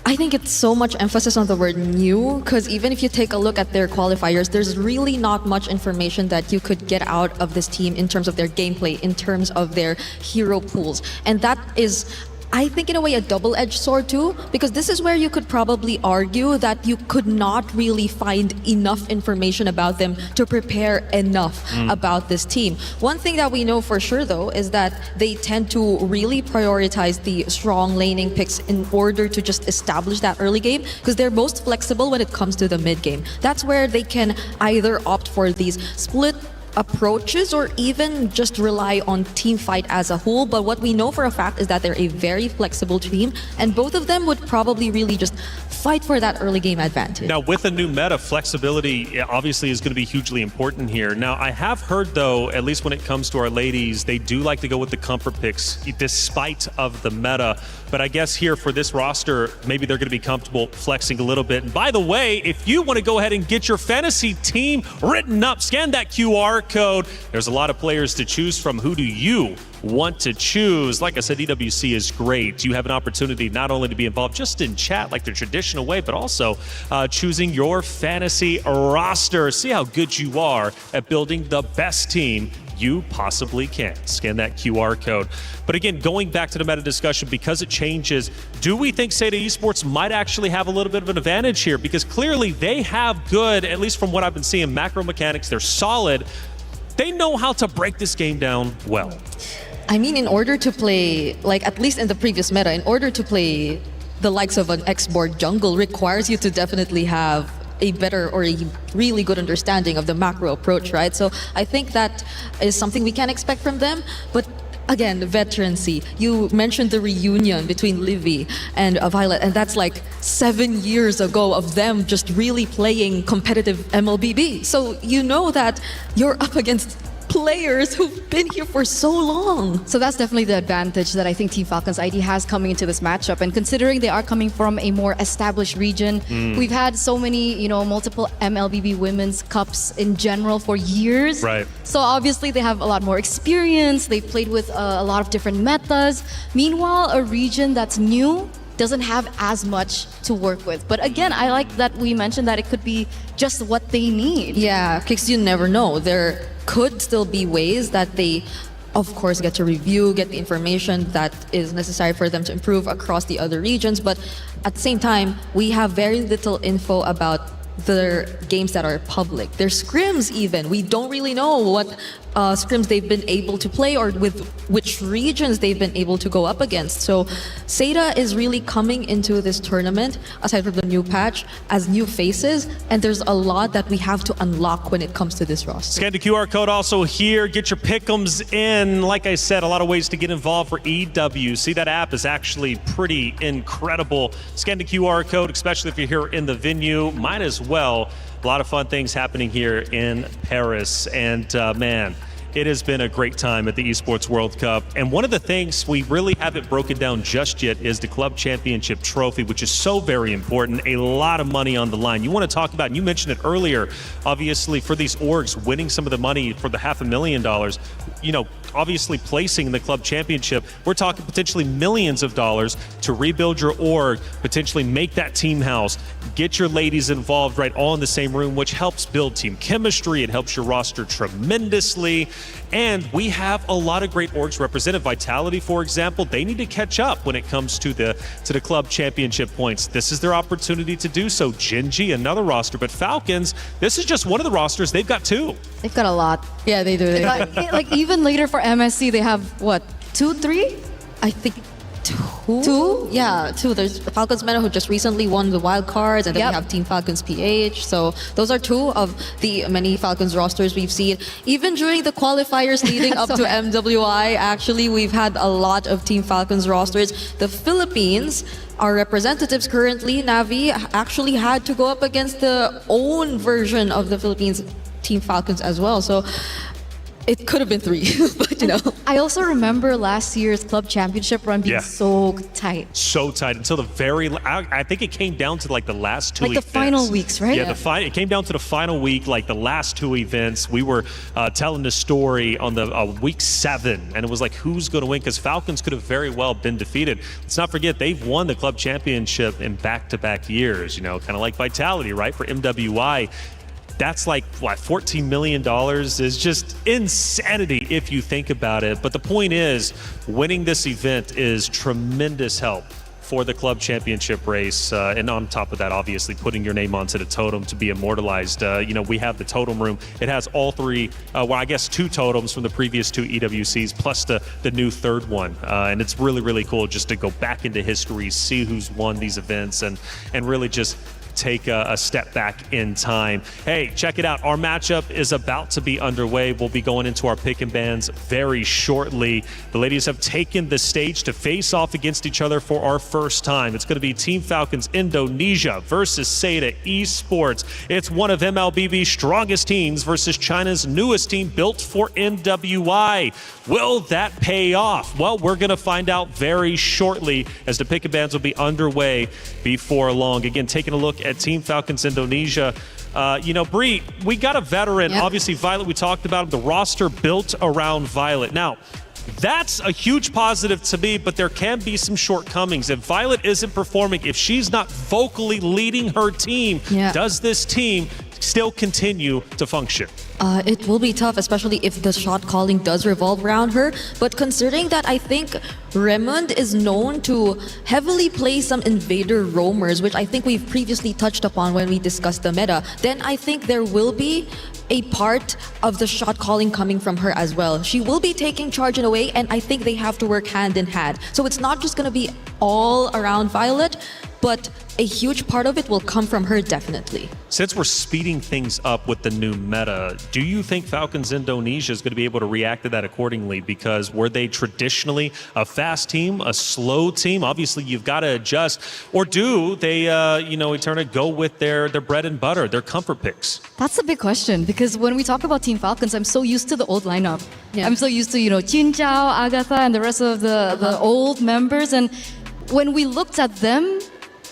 I think it's so much emphasis on the word new, because even if you take a look at their qualifiers, there's really not much information that you could get out of this team in terms of their gameplay, in terms of their hero pools. And that is, I think, in a way, a double-edged sword too, because this is where you could probably argue that you could not really find enough information about them to prepare enough about this team. One thing that we know for sure, though, is that they tend to really prioritize the strong laning picks in order to just establish that early game, because they're most flexible when it comes to the mid game. That's where they can either opt for these split approaches or even just rely on team fight as a whole. But what we know for a fact is that they're a very flexible team, and both of them would probably really just fight for that early game advantage. Now, with a new meta, flexibility obviously is going to be hugely important here. Now, I have heard, though, at least when it comes to our ladies, they do like to go with the comfort picks despite of the meta. But I guess here for this roster, maybe they're going to be comfortable flexing a little bit. And by the way, if you want to go ahead and get your fantasy team written up, scan that QR code. There's a lot of players to choose from. Who do you want to choose? Like I said, EWC is great. You have an opportunity not only to be involved just in chat like the traditional way, but also choosing your fantasy roster. See how good you are at building the best team you possibly can. Scan that QR code. But again, going back to the meta discussion, because it changes, do we think Seda Esports might actually have a little bit of an advantage here? Because clearly they have good, at least from what I've been seeing, macro mechanics. They're solid. They know how to break this game down well. I mean, in order to play, like at least in the previous meta, in order to play the likes of an X-board jungle requires you to definitely have a better or a really good understanding of the macro approach, right? So I think that is something we can expect from them. But again, the veterancy. You mentioned the reunion between Livy and Violet, and that's like 7 years ago of them just really playing competitive MLBB. So you know that you're up against players who've been here for so long. So that's definitely the advantage that I think Team Falcons ID has coming into this matchup. And considering they are coming from a more established region, we've had so many, multiple MLBB Women's Cups in general for years. Right. So obviously they have a lot more experience. They've played with a lot of different metas. Meanwhile, a region that's new doesn't have as much to work with. But again, I like that we mentioned that it could be just what they need. Yeah, because you never know. There could still be ways that they, of course, get to review, get the information that is necessary for them to improve across the other regions. But at the same time, we have very little info about their games that are public. Their scrims even. We don't really know what scrims they've been able to play or with which regions they've been able to go up against. So Seda is really coming into this tournament, aside from the new patch, as new faces, and there's a lot that we have to unlock when it comes to this roster. Scan the QR code also here. Get your pick'ems in. Like I said, a lot of ways to get involved for EWC. That app is actually pretty incredible. Scan the QR code, especially if you're here in the venue. Might as well. A lot of fun things happening here in Paris. And man, it has been a great time at the Esports World Cup. And one of the things we really haven't broken down just yet is the Club Championship Trophy, which is so very important. A lot of money on the line. You want to talk about, and you mentioned it earlier, obviously for these orgs winning some of the money for the $500,000, obviously placing in the Club Championship, we're talking potentially millions of dollars to rebuild your org, potentially make that team house, get your ladies involved right all in the same room, which helps build team chemistry. It helps your roster tremendously. And we have a lot of great orgs represented. Vitality, for example, they need to catch up when it comes to the Club Championship points. This is their opportunity to do so. Genji, another roster, but Falcons, this is just one of the rosters. They've got two. They've got a lot. Yeah, they do. Like even later for MSC, they have what, 2, 3? I think Two? Yeah, two. There's Falcons Meta, who just recently won the wild cards, and then we have Team Falcons PH. So those are two of the many Falcons rosters we've seen. Even during the qualifiers leading up to MWI, actually, we've had a lot of Team Falcons rosters. The Philippines, our representatives currently, Navi, actually had to go up against the own version of the Philippines Team Falcons as well. So it could have been three, but you know. I also remember last year's club championship run being so tight. So tight until the very. I think it came down to like the last two. Like the final weeks, right? Yeah, it came down to the final week, like the last two events. We were telling the story on the week 7, and it was like, who's going to win? Because Falcons could have very well been defeated. Let's not forget they've won the club championship in back-to-back years. You know, kind of like Vitality, right? For MWI. That's like, what, $14 million is just insanity if you think about it. But the point is, winning this event is tremendous help for the club championship race. And on top of that, obviously, putting your name onto the totem to be immortalized. You know, we have the totem room. It has all three, well, I guess 2 totems from the previous 2 EWCs, plus the new third one. And it's really, really cool just to go back into history, see who's won these events, and really just take a step back in time. Hey, check it out. Our matchup is about to be underway. We'll be going into our pick and bans very shortly. The ladies have taken the stage to face off against each other for our first time. It's going to be Team Falcons Indonesia versus Seda Esports. It's one of MLBB's strongest teams versus China's newest team built for MWI. Will that pay off? Well, we're going to find out very shortly as the pick and bans will be underway before long. Again, taking a look at Team Falcons Indonesia. You know, Bree, we got a veteran. Obviously, Violet, we talked about the roster built around Violet. Now, that's a huge positive to me, but there can be some shortcomings. If Violet isn't performing, if she's not vocally leading her team, does this team still continue to function? It will be tough, especially if the shot calling does revolve around her. But considering that I think Raymond is known to heavily play some invader roamers, which I think we've previously touched upon when we discussed the meta, then I think there will be a part of the shot calling coming from her as well. She will be taking charge in a way, and I think they have to work hand in hand. So it's not just going to be all around Violet, but a huge part of it will come from her, definitely. Since we're speeding things up with the new meta, do you think Falcons Indonesia is going to be able to react to that accordingly? Because were they traditionally a fast team, a slow team? Obviously, you've got to adjust. Or do they, Eterna, go with their bread and butter, their comfort picks? That's a big question, because when we talk about Team Falcons, I'm so used to the old lineup. I'm so used to, Chin Chao, Agatha, and the rest of the old members. And when we looked at them,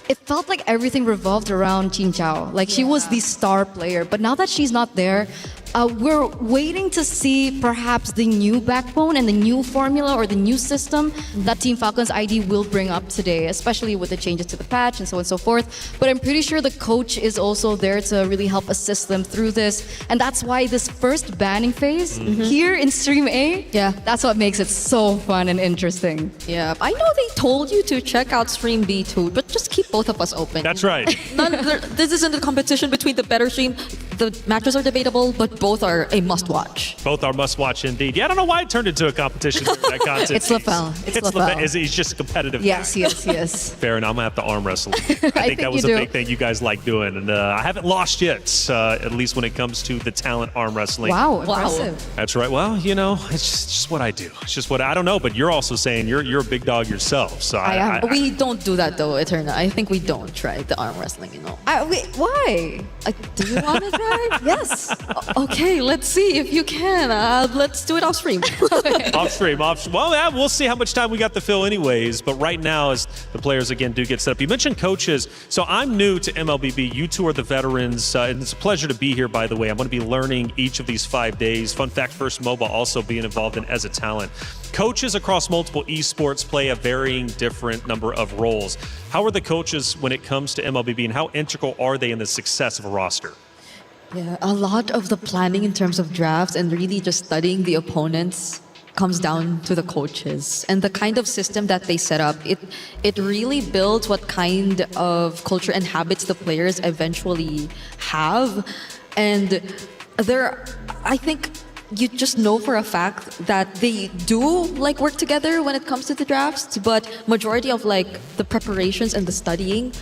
it felt like everything revolved around Chin Chao. Like she was the star player. But now that she's not there, we're waiting to see perhaps the new backbone and the new formula or the new system that Team Falcons ID will bring up today, especially with the changes to the patch and so on and so forth. But I'm pretty sure the coach is also there to really help assist them through this. And that's why this first banning phase here in Stream A, that's what makes it so fun and interesting. Yeah, I know they told you to check out Stream B too, but just keep both of us open. That's right. This isn't a competition between the better stream. The matches are debatable, but both are a must-watch. Both are must-watch indeed. Yeah, I don't know why it turned into a competition. That content. It's LaFell. It's LaFell. He's just a competitive Yes, guy. yes. Fair enough. I'm going to have to arm wrestle. I think that was a big thing you guys like doing. And I haven't lost yet, at least when it comes to the talent arm wrestling. Wow, impressive. That's right. Well, it's just what I do. It's just what I don't know, but you're also saying you're a big dog yourself. So I am. We don't do that though, Eterna. I think we don't try the arm wrestling, Wait, why? Do you want to try? Yes. Okay, let's see if you can. Let's do it off stream. Off stream. Well, yeah, we'll see how much time we got to fill anyways. But right now, as the players again do get set up, you mentioned coaches. So I'm new to MLBB. You two are the veterans. And it's a pleasure to be here, by the way. I'm going to be learning each of these 5 days. Fun fact, First Mobile also being involved in as a talent. Coaches across multiple esports play a varying different number of roles. How are the coaches when it comes to MLBB, and how integral are they in the success of a roster? Yeah, a lot of the planning in terms of drafts and really just studying the opponents comes down to the coaches and the kind of system that they set up. It really builds what kind of culture and habits the players eventually have. And I think you just know for a fact that they do like work together when it comes to the drafts, but majority of like the preparations and the studying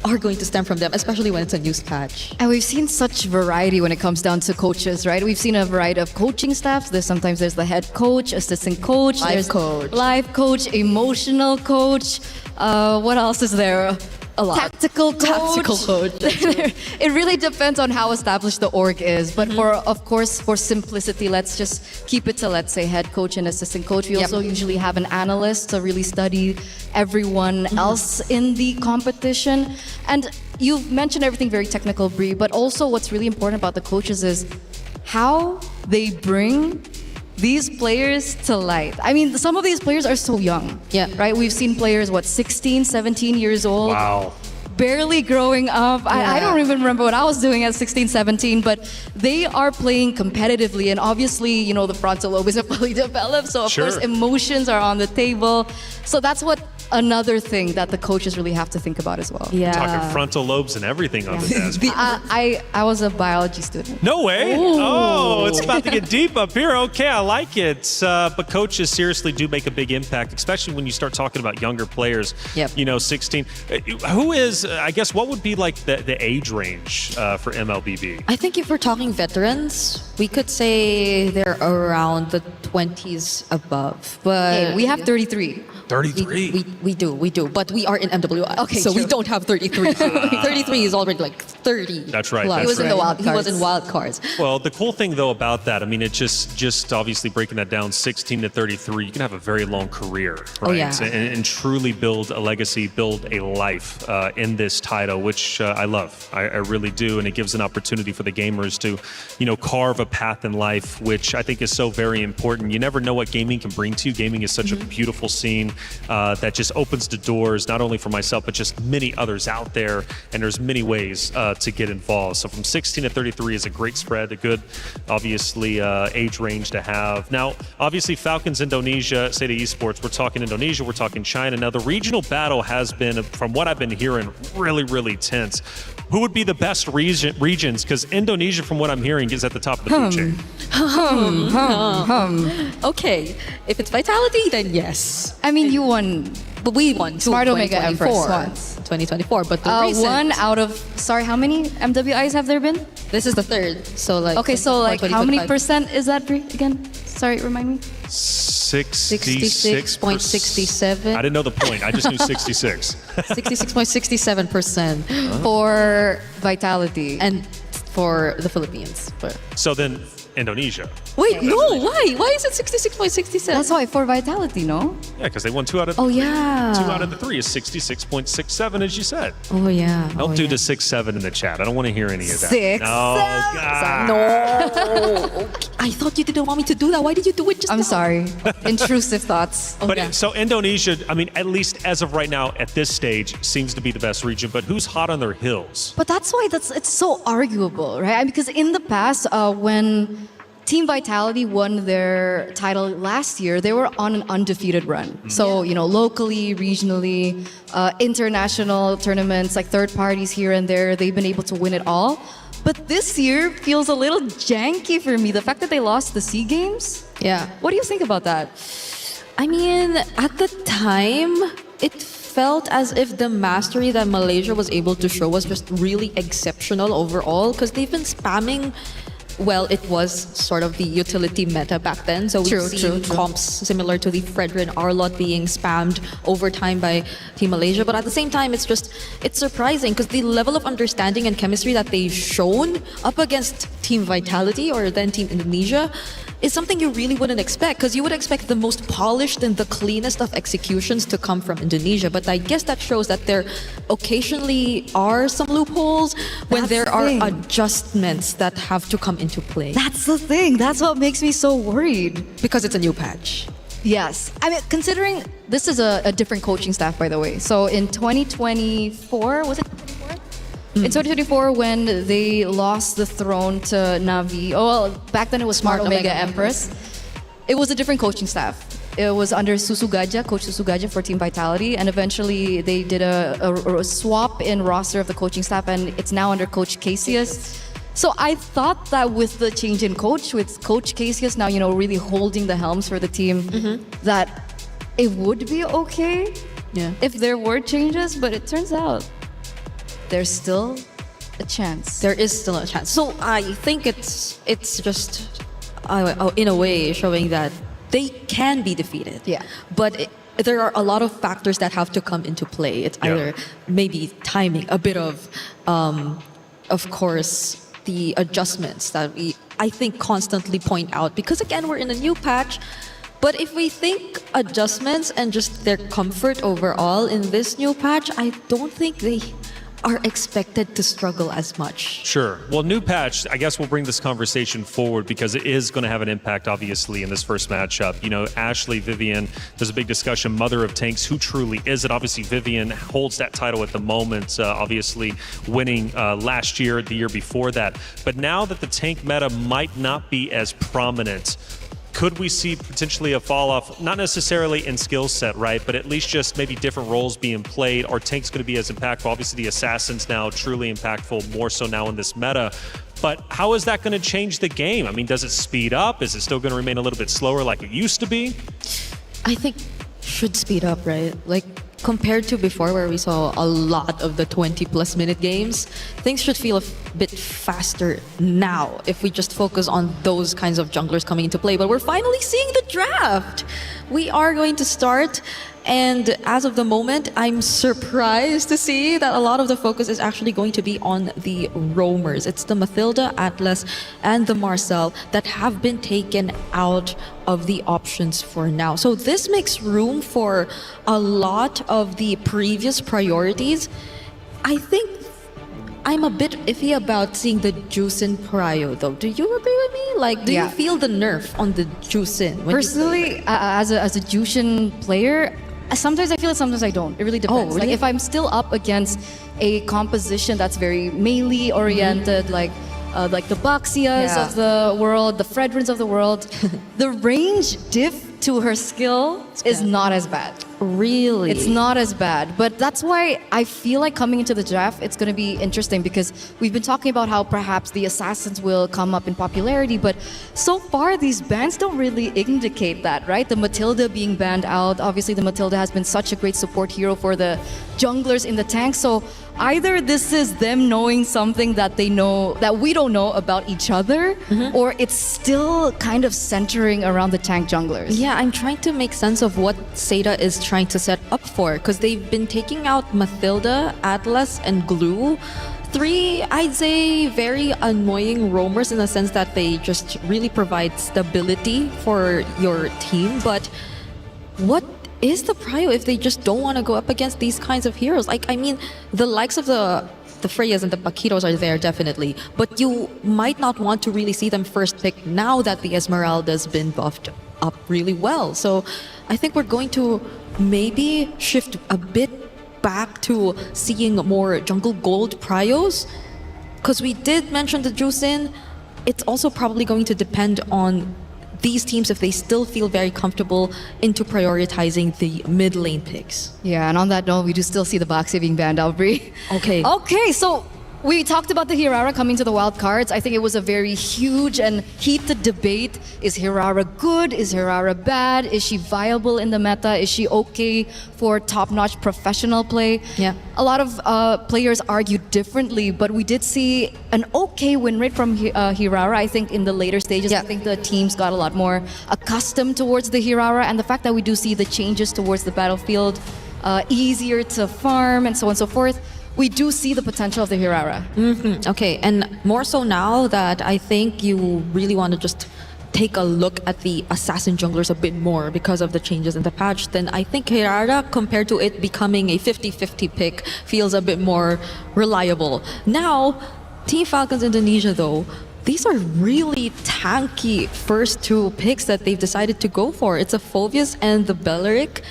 are going to stem from them, especially when it's a news patch. And we've seen such variety when it comes down to coaches, right? We've seen a variety of coaching staffs. Sometimes there's the head coach, assistant coach, Life coach. live coach, emotional coach. What else is there? A lot. Tactical coach. It really depends on how established the org is. But for simplicity, let's just keep it to, let's say, head coach and assistant coach. We also usually have an analyst to really study everyone else in the competition. And you've mentioned everything very technical, Brie, but also what's really important about the coaches is how they bring these players to light. I mean, some of these players are so young. Yeah. Right? We've seen players, 16, 17 years old. Wow. Barely growing up. I don't even remember what I was doing at 16, 17, but they are playing competitively. And obviously, the frontal lobe isn't fully developed. So, of course, emotions are on the table. So that's what another thing that the coaches really have to think about as well. We're talking frontal lobes and everything on the desk. I was a biology student. No way. Ooh. Oh, it's about to get deep up here. Okay, I like it. But coaches seriously do make a big impact, especially when you start talking about younger players. Yep. 16. Who is, I guess, what would be like the age range for MLBB? I think if we're talking veterans, we could say they're around the 20s above. But Hey, we have 33. 33. We do, but we are in MWI. Okay, so true. we don't have 33. 33 is already like 30. That's right. plus. He was in the wild He was cards. in wild cards. Well, the cool thing though about that, I mean, it just obviously breaking that down, 16 to 33, you can have a very long career, right? Oh, yeah. And truly build a legacy, build a life in this title, which I love. I really do, and it gives an opportunity for the gamers to, carve a path in life, which I think is so very important. You never know what gaming can bring to you. Gaming is such a beautiful scene that just opens the doors, not only for myself, but just many others out there. And there's many ways to get involved. So from 16 to 33 is a great spread, a good, obviously, age range to have. Now, obviously, Falcons Indonesia, State Esports, we're talking Indonesia, we're talking China. Now, the regional battle has been, from what I've been hearing, really, really tense. Who would be the best regions? Because Indonesia, from what I'm hearing, is at the top of the food chain. Okay, if it's Vitality, then yes. I mean, you won. But we won Smart Omega Empress 2024. once. 2024, but the recent, One out of, how many MWIs have there been? this is the third. So like Okay, so 24, how many 25. percent is that, Brie, again? Sorry, remind me. 66.67. I didn't know the point. I just knew 66. 66.67% For Vitality. and for the Philippines. So then Indonesia. Wait, no, why? Why is it 66.67? That's why, for Vitality, no? Yeah, because they won 2 out of Oh yeah. 2 out of the 3 is 66.67, as you said. Oh yeah. Don't do the 6-7 in the chat. I don't want to hear any of that. 6, No, 7. God. No. Okay. I thought you didn't want me to do that. Why did you do it just I'm now? sorry. Intrusive thoughts. But so Indonesia, I mean, at least as of right now, at this stage, seems to be the best region. But who's hot on their heels? But that's why it's so arguable, right? Because in the past, when Team Vitality won their title last year, they were on an undefeated run. So, locally, regionally, international tournaments, like third parties here and there, they've been able to win it all. But this year feels a little janky for me. The fact that they lost the SEA Games. Yeah. What do you think about that? I mean, at the time, it felt as if the mastery that Malaysia was able to show was just really exceptional overall, because they've been spamming. Well, it was sort of the utility meta back then. So we've seen comps similar to the Fredrin Arlot being spammed over time by Team Malaysia. But at the same time, it's surprising because the level of understanding and chemistry that they've shown up against Team Vitality or then Team Indonesia is something you really wouldn't expect, because you would expect the most polished and the cleanest of executions to come from Indonesia. But I guess that shows that there occasionally are some loopholes when there are adjustments that have to come into play. That's the thing. That's what makes me so worried. Because it's a new patch. Yes. I mean, considering this is a different coaching staff, by the way. So in 2024, was it 2024? In 2024, when they lost the throne to Navi, back then it was Smart Omega Empress. It was a different coaching staff. It was under Susu Gajah, Coach Susu Gajah for Team Vitality, and eventually they did a swap in roster of the coaching staff, and it's now under Coach Casius. So I thought that with the change in coach, with Coach Casius now, really holding the helms for the team, that it would be okay if there were changes, but it turns out there's still a chance. There is still a chance. So I think it's just in a way showing that they can be defeated. Yeah. But there are a lot of factors that have to come into play. It's either maybe timing, a bit of course, the adjustments that I think constantly point out, because again, we're in a new patch. But if we think adjustments and just their comfort overall in this new patch, I don't think they are expected to struggle as much. Sure. Well, new patch, I guess we'll bring this conversation forward because it is going to have an impact, obviously, in this first matchup. Ashley, Vivian, there's a big discussion, Mother of Tanks, who truly is it? Obviously, Vivian holds that title at the moment, obviously winning last year, the year before that. But now that the tank meta might not be as prominent, could we see potentially a fall off, not necessarily in skill set, right? But at least just maybe different roles being played. Are tanks going to be as impactful? Obviously, the assassins now truly impactful, more so now in this meta. But how is that going to change the game? I mean, does it speed up? Is it still going to remain a little bit slower like it used to be? I think should speed up, right? Like compared to before where we saw a lot of the 20+ minute games, things should feel a bit faster now if we just focus on those kinds of junglers coming into play. But we're finally seeing the draft. We are going to start, and as of the moment, I'm surprised to see that a lot of the focus is actually going to be on the roamers. It's the Mathilda, Atlas, and the Marcel that have been taken out of the options for now. So this makes room for a lot of the previous priorities. I think I'm a bit iffy about seeing the Juicin prio though. Do you agree with me? Like, do you feel the nerf on the Juicin? Personally, as a Jushin player, sometimes I feel it, sometimes I don't. It really depends. Really? Like if I'm still up against a composition that's very melee oriented, like the Baxias of the world, the Fredrins of the world, the range diff to her skill is not as bad. Really? It's not as bad. But that's why I feel like coming into the draft, it's going to be interesting because we've been talking about how perhaps the assassins will come up in popularity, but so far these bans don't really indicate that, right? The Matilda being banned out, obviously the Matilda has been such a great support hero for the junglers in the tank, so either this is them knowing something that they know that we don't know about each other, or it's still kind of centering around the tank junglers. Yeah, I'm trying to make sense of what Seda is trying to set up for, because they've been taking out Mathilda, Atlas, and Glue. 3, I'd say, very annoying roamers in the sense that they just really provide stability for your team. But what is the prio if they just don't want to go up against these kinds of heroes? Like, I mean, the likes of the Freyas and the Paquitos are there definitely, but you might not want to really see them first pick now that the Esmeralda's been buffed up really well. So I think we're going to maybe shift a bit back to seeing more jungle gold prios, because we did mention the Juicin. It's also probably going to depend on these teams if they still feel very comfortable into prioritizing the mid lane picks. Yeah, and on that note, we do still see the Baxi being banned out, Bri. Okay, so we talked about the Hirara coming to the wild cards. I think it was a very huge and heated debate. Is Hirara good? Is Hirara bad? Is she viable in the meta? Is she okay for top-notch professional play? Yeah. A lot of players argued differently, but we did see an okay win rate from Hirara. I think in the later stages, I think the teams got a lot more accustomed towards the Hirara, and the fact that we do see the changes towards the battlefield, easier to farm, and so on and so forth. We do see the potential of the Hirara. Okay, and more so now that I think you really want to just take a look at the assassin junglers a bit more because of the changes in the patch, then I think Hirara, compared to it becoming a 50-50 pick, feels a bit more reliable. Now, Team Falcons Indonesia though, these are really tanky first 2 picks that they've decided to go for. It's a Phoveus and the Belleric,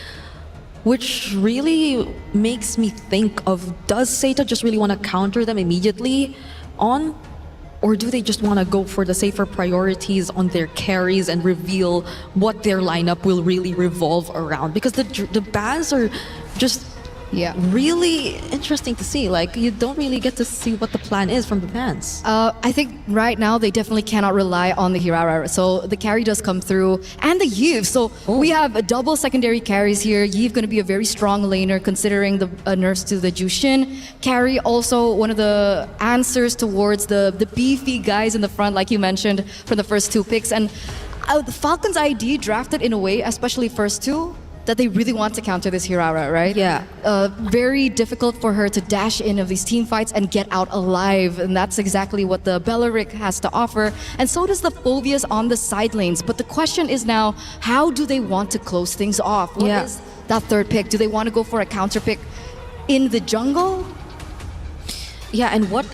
which really makes me think of, does Seta just really want to counter them immediately on, or do they just want to go for the safer priorities on their carries and reveal what their lineup will really revolve around? Because the bans are just Yeah. Really interesting to see. Like, you don't really get to see what the plan is from the fans. I think right now they definitely cannot rely on the Hirara. So the carry does come through, and the Yves. So we have a double secondary carries here. Yves going to be a very strong laner considering the nerfs to the Jushin. Carry also one of the answers towards the beefy guys in the front, like you mentioned, from the first two picks. And the Falcons ID drafted in a way, especially first two, that they really want to counter this Hirara, right? Yeah. Very difficult for her to dash in of these team fights and get out alive. And that's exactly what the Belleric has to offer. And so does the Phobias on the side lanes. But the question is now, how do they want to close things off? What is that third pick? Do they want to go for a counter pick in the jungle? Yeah, and what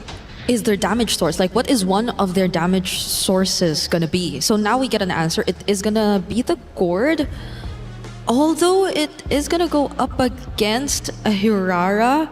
is their damage source? Like, what is one of their damage sources gonna be? So now we get an answer. It is gonna be the Gourd. Although it is gonna go up against a Hirara,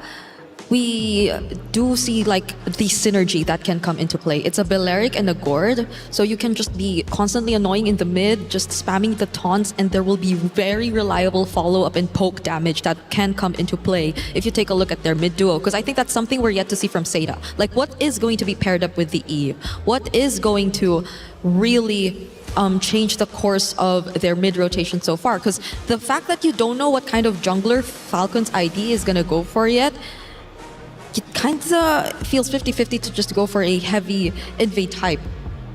we do see like the synergy that can come into play. It's a Belleric and a Gourd, so you can just be constantly annoying in the mid, just spamming the taunts, and there will be very reliable follow-up and poke damage that can come into play if you take a look at their mid duo, because I think that's something we're yet to see from Seda. Like, what is going to be paired up with the Eve? What is going to really change the course of their mid rotation so far? Because the fact that you don't know what kind of jungler Falcons ID is going to go for yet, it kind of feels 50-50 to just go for a heavy invade type.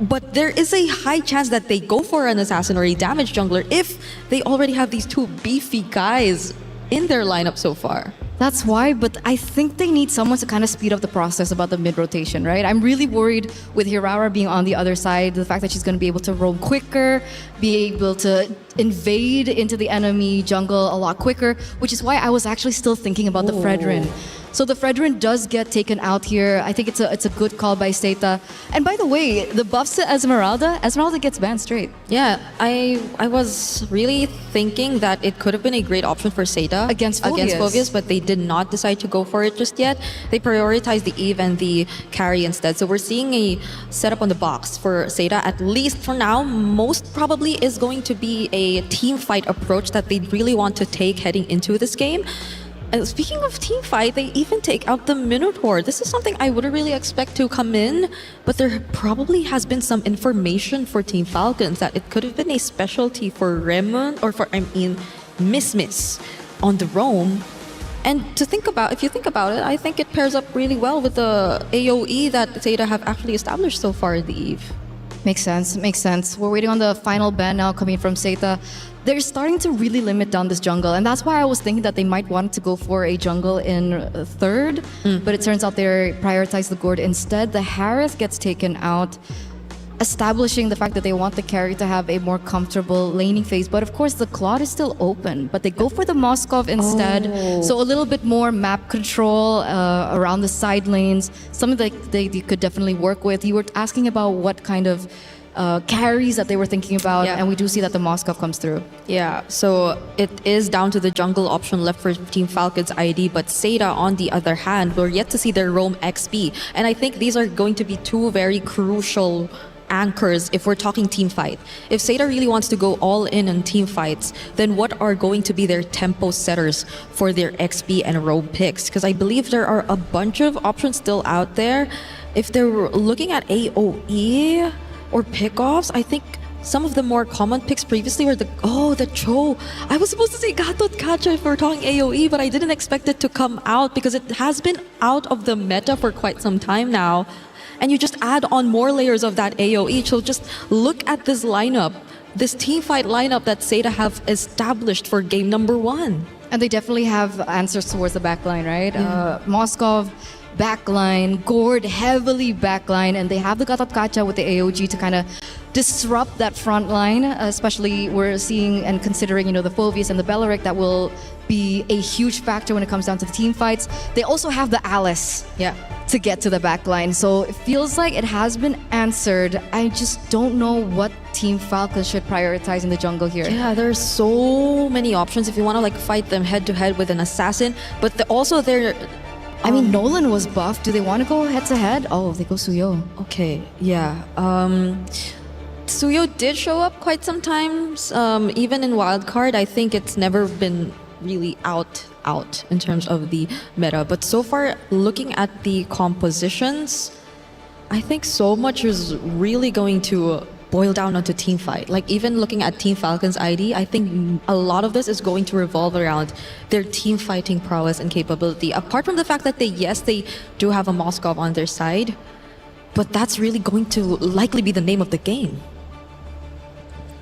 But there is a high chance that they go for an assassin or a damage jungler if they already have these two beefy guys in their lineup so far. That's why, but I think they need someone to kind of speed up the process about the mid-rotation, right? I'm really worried with Hirara being on the other side, the fact that she's going to be able to roam quicker, be able to invade into the enemy jungle a lot quicker, which is why I was actually still thinking about the Fredrin. So the Fredrin does get taken out here. I think it's a good call by Seta. And by the way, the buffs to Esmeralda gets banned straight. Yeah, I was really thinking that it could have been a great option for Seta against Phobias, but they did not decide to go for it just yet. They prioritized the Eve and the carry instead. So we're seeing a setup on the box for Seta, at least for now. Most probably is going to be a team fight approach that they really want to take heading into this game. And speaking of team fight, they even take out the Minotaur. This is something I wouldn't really expect to come in, but there probably has been some information for Team Falcons that it could have been a specialty for Remon, or for, Miss on the roam. And if you think about it, I think it pairs up really well with the AoE that Zeta have actually established so far in the Eve. Makes sense. We're waiting on the final ban now coming from Zeta. They're starting to really limit down this jungle, and that's why I was thinking that they might want to go for a jungle in third, but it turns out they prioritize the Gourd instead. The Harith gets taken out, establishing the fact that they want the carry to have a more comfortable laning phase. But of course, the Claude is still open, but they go for the Moskov instead. So a little bit more map control around the side lanes, something that they could definitely work with. You were asking about what kind of carries that they were thinking about, and we do see that the Moskov comes through. Yeah, so it is down to the jungle option left for Team Falcons ID, but Seda, on the other hand, we're yet to see their roam XP. And I think these are going to be two very crucial anchors if we're talking team fight. If Seda really wants to go all in on team fights, then what are going to be their tempo setters for their XP and roam picks? Because I believe there are a bunch of options still out there. If they're looking at AoE or pickoffs, I think some of the more common picks previously were the Cho. I was supposed to say Gatot Kacha if we're talking AoE, but I didn't expect it to come out because it has been out of the meta for quite some time now. And you just add on more layers of that AoE. So just look at this lineup, this team fight lineup that Seda have established for game number 1. And they definitely have answers towards the backline, right? Moskov, backline, Gourd, heavily backline, and they have the Gatot Kacha with the AOG to kind of disrupt that front line, especially we're seeing and considering, the Phobias and the Belleric that will be a huge factor when it comes down to the team fights. They also have the Alice to get to the backline. So it feels like it has been answered. I just don't know what Team Falcons should prioritize in the jungle here. Yeah, there's so many options if you want to fight them head to head with an assassin, but also they're Nolan was buffed. Do they want to go head to head? Oh, they go Suyo. Okay, yeah. Suyo did show up quite sometimes. Even in Wildcard, I think it's never been really out in terms of the meta. But so far, looking at the compositions, I think so much is really going to boil down onto team fight. Like even looking at Team Falcon's ID, I think a lot of this is going to revolve around their team fighting prowess and capability. Apart from the fact that they do have a Moskov on their side, but that's really going to likely be the name of the game.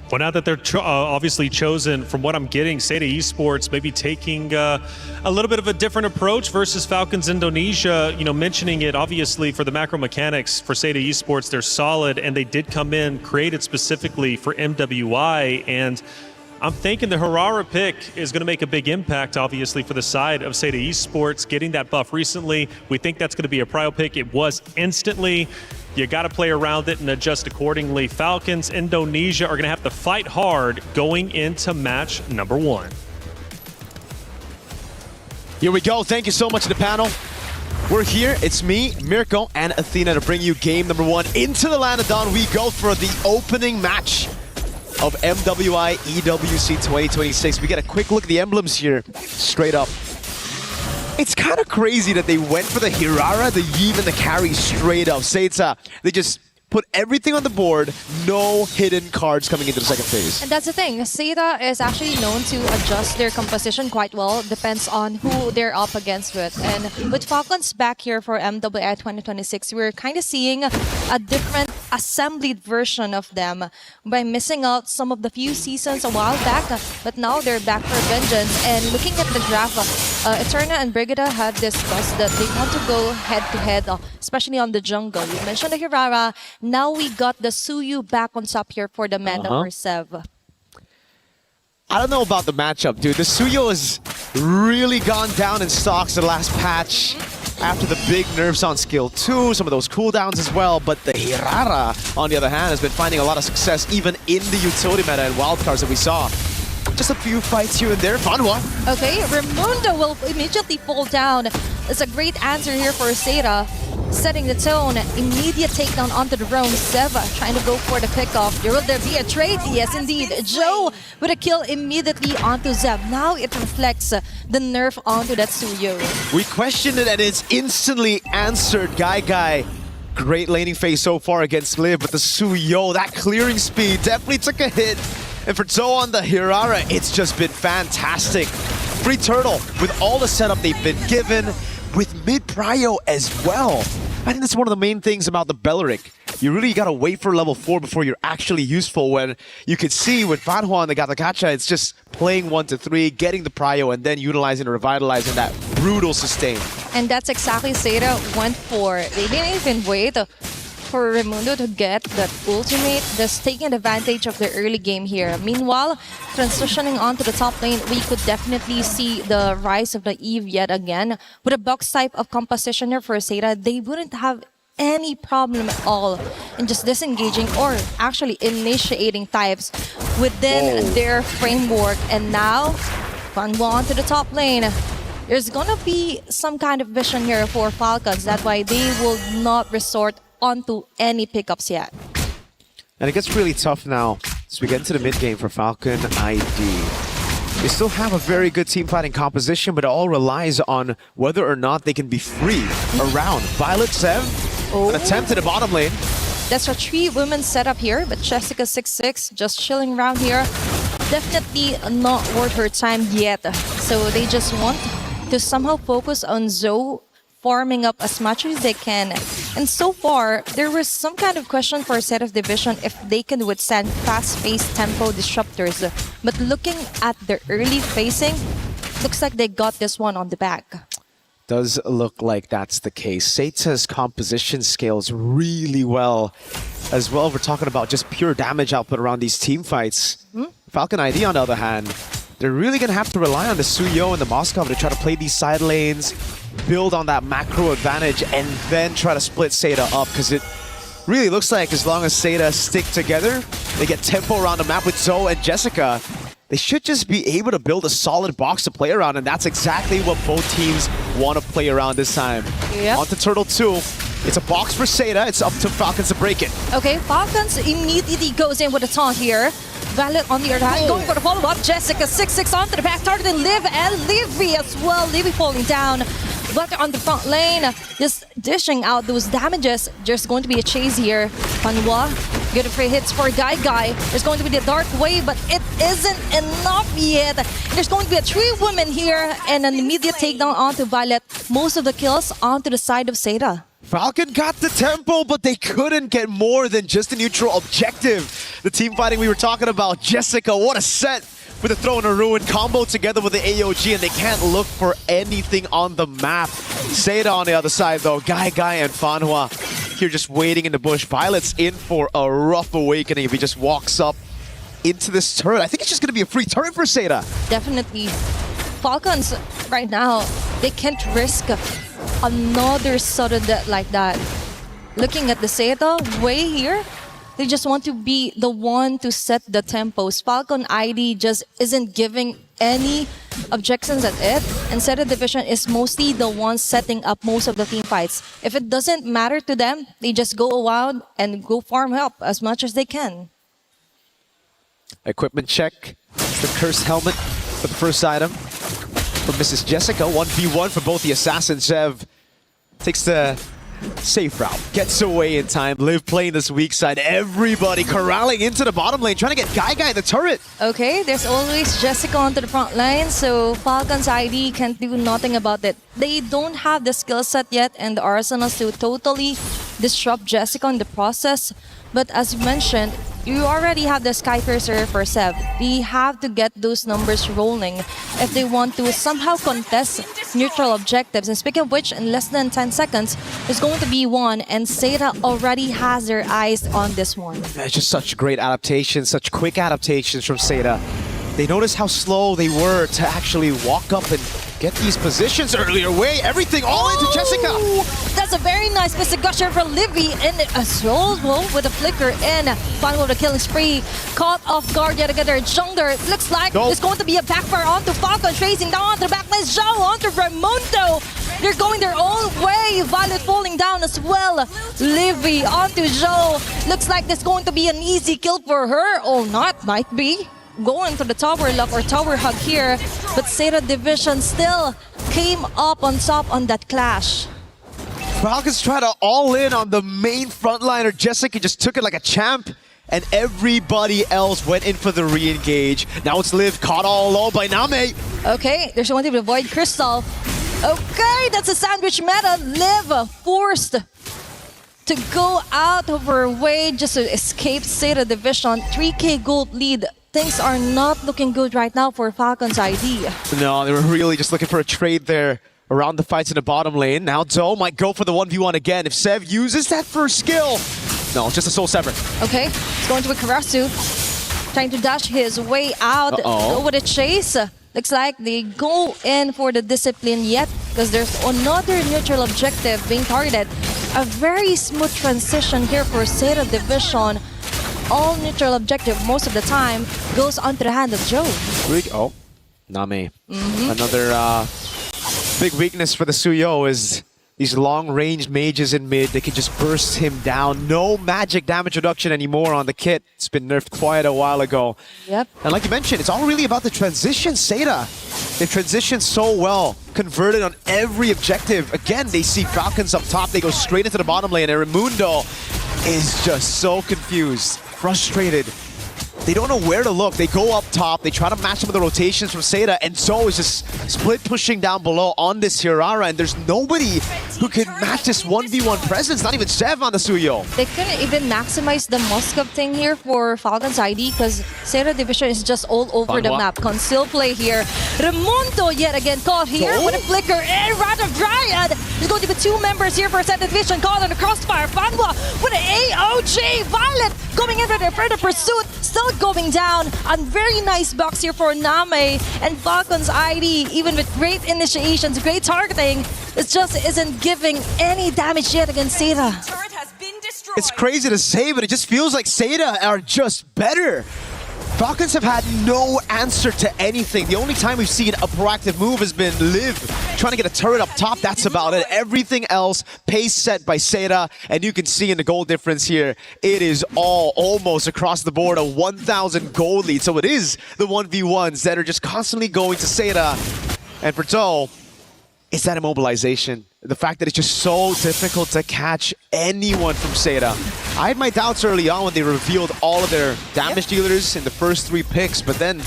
Well, now that they're obviously chosen, from what I'm getting, Seda Esports maybe taking a little bit of a different approach versus Falcons Indonesia. You know, mentioning it obviously for the macro mechanics for Seda Esports, they're solid, and they did come in created specifically for MWI. And I'm thinking the Hirara pick is going to make a big impact, obviously, for the side of Seda Esports. Getting that buff recently, we think that's going to be a prio pick. It was instantly. You got to play around it and adjust accordingly. Falcons Indonesia are going to have to fight hard going into match number 1. Here we go. Thank you so much to the panel. We're here. It's me, Mirko, and Athena to bring you game number 1. Into the land of Dawn we go for the opening match of MWI EWC 2026. We get a quick look at the emblems here, straight up. It's kind of crazy that they went for the Hirara, the Yeve, and the carry straight up. Seita, they just put everything on the board, no hidden cards coming into the second phase. And that's the thing, Seda is actually known to adjust their composition quite well, depends on who they're up against with. And with Falcons back here for MWI 2026, we're kind of seeing a different assembled version of them by missing out some of the few seasons a while back, but now they're back for vengeance. And looking at the draft, Eterna and Brigida had discussed that they want to go head-to-head, especially on the jungle. You mentioned the Hirara. Now we got the Suyu back on top here for the Manda or Sev. I don't know about the matchup, dude. The Suyo has really gone down in stocks the last patch after the big nerfs on skill 2, some of those cooldowns as well. But the Hirara, on the other hand, has been finding a lot of success even in the utility meta and wildcards that we saw. Just a few fights here and there. Fun one. Okay, Raimundo will immediately fall down. It's a great answer here for Seda. Setting the tone, immediate takedown onto the roam. Seva trying to go for the pickoff. Will there be a trade? Yes, indeed. Joe with a kill immediately onto Zeb. Now it reflects the nerf onto that Suyo. We questioned it and it's instantly answered. Guy. Great laning phase so far against Liv, but the Suyo, that clearing speed definitely took a hit. And for Zoe on the Hirara, it's just been fantastic. Free turtle with all the setup they've been given, with mid-prio as well. I think that's one of the main things about the Belleric. You really gotta wait for level 4 before you're actually useful, when you could see with Fanhuan, the Gatakacha, it's just playing 1 to 3, getting the prio, and then utilizing and revitalizing that brutal sustain. And that's exactly Seda went for. They didn't even wait for Raimundo to get that ultimate, just taking advantage of the early game here. Meanwhile, transitioning onto the top lane, we could definitely see the rise of the Eve yet again. With a box type of composition here for Seda, they wouldn't have any problem at all in just disengaging or actually initiating types within their framework. And now, Fanwo onto the top lane. There's gonna be some kind of vision here for Falcons. That's why they will not resort onto any pickups yet. And it gets really tough now as we get into the mid game for Falcon ID. They still have a very good team fighting composition, but it all relies on whether or not they can be free around Violet Sev. An attempt at the bottom lane. That's a 3-woman setup here, but Jessica 6'6" just chilling around here. Definitely not worth her time yet. So they just want to somehow focus on Zoe farming up as much as they can. And so far, there was some kind of question for a set of division if they can withstand fast-paced tempo disruptors. But looking at their early facing, looks like they got this one on the back. Does look like that's the case. Seita's composition scales really well as well. We're talking about just pure damage output around these team fights. Falcon ID, on the other hand, they're really going to have to rely on the Suyo and the Moskov to try to play these side lanes, build on that macro advantage, and then try to split Seda up, because it really looks like as long as Seda stick together, they get tempo around the map with Zoe and Jessica, they should just be able to build a solid box to play around, and that's exactly what both teams want to play around this time. Yep. On to Turtle 2. It's a box for Seda. It's up to Falcons to break it. Okay, Falcons immediately goes in with a taunt here. Violet on the other hand, going for the follow-up. Jessica 6-6 onto the back, targeting Liv and Livy as well. Livy falling down. But on the front lane, just dishing out those damages. There's going to be a chase here. Panwa, good free hits for Guy. There's going to be the dark wave, but it isn't enough yet. There's going to be a 3 women here and an immediate takedown onto Violet. Most of the kills onto the side of Seda. Falcon got the tempo, but they couldn't get more than just a neutral objective. The team fighting we were talking about, Jessica, what a set with a throw and a ruin combo together with the AOG, and they can't look for anything on the map. Seda on the other side though, Guy and Fanhua here just waiting in the bush. Violet's in for a rough awakening if he just walks up into this turret. I think it's just going to be a free turret for Seda. Definitely. Falcons right now, they can't risk another sudden death like that. Looking at the Seda way here, they just want to be the one to set the tempos. Falcon ID just isn't giving any objections at it, and Seda Division is mostly the one setting up most of the team fights. If it doesn't matter to them, they just go around and go farm help as much as they can. Equipment check. The cursed helmet for the first item from Mrs. Jessica. 1v1 for both the assassins. Zev takes the safe route, gets away in time. Liv playing this weak side. Everybody corralling into the bottom lane, trying to get Guy the turret. Okay, there's always Jessica onto the front line, so Falcons ID can't do nothing about it. They don't have the skill set yet and the arsenals to totally disrupt Jessica in the process. But as you mentioned, you already have the Skypiercer for Sev. They have to get those numbers rolling if they want to somehow contest neutral objectives. And speaking of which, in less than 10 seconds, there's going to be one, and Seda already has their eyes on this one. It's just such great adaptations, such quick adaptations from Seda. They noticed how slow they were to actually walk up and get these positions earlier. Everything all into Jessica. That's a very nice missing gusher for Livy in a slow with a flicker in. Final with a killing spree. Caught off guard yet again. Jungler. Looks like there's going to be a backfire onto Falcon. Chasing down onto the backlane. Zhao onto Raimundo. They're going their own way. Violet falling down as well. Livy onto Zhao. Looks like there's going to be an easy kill for her. Or not, might be. Going for the tower lock or tower hug here, but Seda Division still came up on top on that clash. Falcons try to all in on the main frontliner. Jessica just took it like a champ, and everybody else went in for the re-engage. Now it's Liv caught all alone by Name. Okay, there's one to avoid Crystal. Okay, that's a sandwich meta. Liv forced to go out of her way just to escape Seda Division. 3K gold lead. Things are not looking good right now for Falcons ID. No, they were really just looking for a trade there around the fights in the bottom lane. Now Doe might go for the 1v1 again. If Sev uses that first skill. No, just a Soul Sever. Okay, it's going to be Karasu. Trying to dash his way out. Go with a chase. Looks like they go in for the discipline yet because there's another neutral objective being targeted. A very smooth transition here for Seda Division. All neutral objective most of the time goes onto the hand of Joe. Oh, Name. Another big weakness for the Suyo is these long-range mages in mid. They can just burst him down. No magic damage reduction anymore on the kit. It's been nerfed quite a while ago. Yep. And like you mentioned, it's all really about the transition. Seda, they've transitioned so well, converted on every objective. Again, they see Falcons up top. They go straight into the bottom lane, and Raimundo is just so confused, frustrated. They don't know where to look. They go up top. They try to match some of the rotations from Seda, and Zoe is just split pushing down below on this Hirara, and there's nobody who can match this 1v1 presence, not even Sev on the Suyo. They couldn't even maximize the Moskov thing here for Falcons ID because Seda Division is just all over the map. Can still play here. Raimundo yet again caught here with a flicker and Wrath of Dryad. There's going to be 2 members here for Seda Division caught on the crossfire. Fanwa with an AOG. Violet going in for their further pursuit. Still going down. A very nice box here for Name and Falcons ID. Even with great initiations, great targeting, it just isn't giving any damage yet against Seda. It's crazy to say, but it just feels like Seda are just better. Falcons have had no answer to anything. The only time we've seen a proactive move has been Liv trying to get a turret up top. That's about it. Everything else, pace set by Seda. And you can see in the goal difference here, it is all almost across the board, a 1,000 goal lead. So it is the 1v1s that are just constantly going to Seda. And for Toe, it's that immobilization. The fact that it's just so difficult to catch anyone from Seda. I had my doubts early on when they revealed all of their damage dealers in the first 3 picks, but then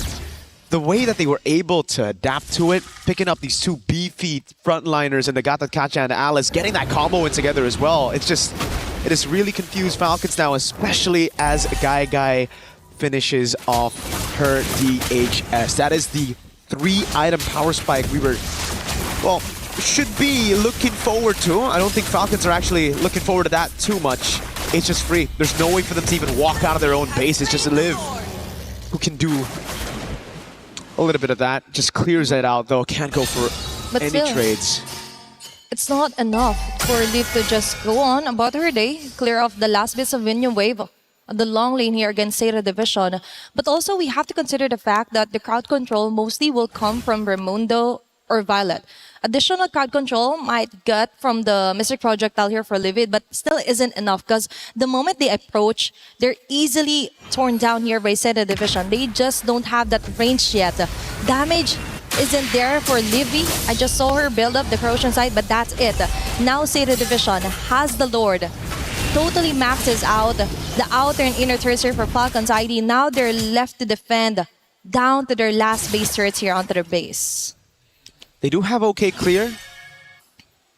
the way that they were able to adapt to it, picking up these 2 beefy frontliners and the Gatakacha and Alice, getting that combo in together as well. It has really confused Falcons now, especially as Guy finishes off her DHS. That is the 3-item power spike we were, well, should be looking forward to. I don't think Falcons are actually looking forward to that too much. It's just free. There's no way for them to even walk out of their own base. It's just Liv who can do a little bit of that. Just clears it out though. Can't go for any trades. It's not enough for Liv to just go on about her day, clear off the last bits of minion wave on the long lane here against Seda Division. But also we have to consider the fact that the crowd control mostly will come from Raimundo or Violet. Additional crowd control might get from the Mystic Projectile here for Livid, but still isn't enough because the moment they approach, they're easily torn down here by Seda Division. They just don't have that range yet. Damage isn't there for Livy. I just saw her build up the corrosion side, but that's it. Now Seda Division has the Lord. Totally maxes out the outer and inner turrets here for Falcons ID. Now they're left to defend down to their last base turrets here onto their base. They do have okay clear.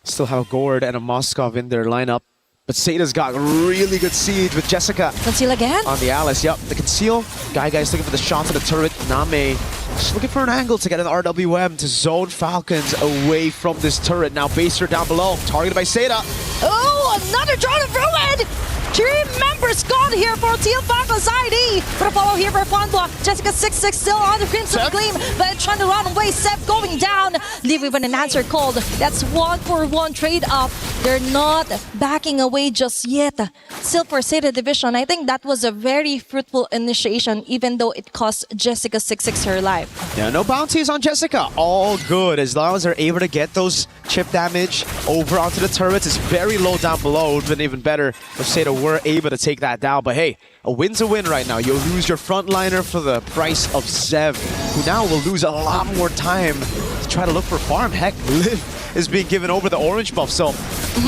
Still have a Gord and a Moskov in their lineup. But Seda's got really good siege with Jessica. Conceal again? On the Alice, yep. The conceal. Guy's looking for the shot to the turret. Name just looking for an angle to get an RWM to zone Falcons away from this turret. Now Baser down below. Targeted by Seda. Oh, another drone of ruin! 3 members gone here for Team Falcons ID. For the follow here for Fonblock. Jessica26 still on the Crimson Gleam, but trying to run away. Seth going down. Leave with an answer called. That's 1-for-1 trade up. They're not backing away just yet. Still for Seda Division, I think that was a very fruitful initiation, even though it cost Jessica26 her life. Yeah, no bounties on Jessica. All good as long as they're able to get those chip damage over onto the turrets. It's very low down below. It would have been even better if Seda were able to take that down. But hey, a win's a win right now. You'll lose your frontliner for the price of Zev, who now will lose a lot more time to try to look for farm. Heck, Liv is being given over the orange buff. So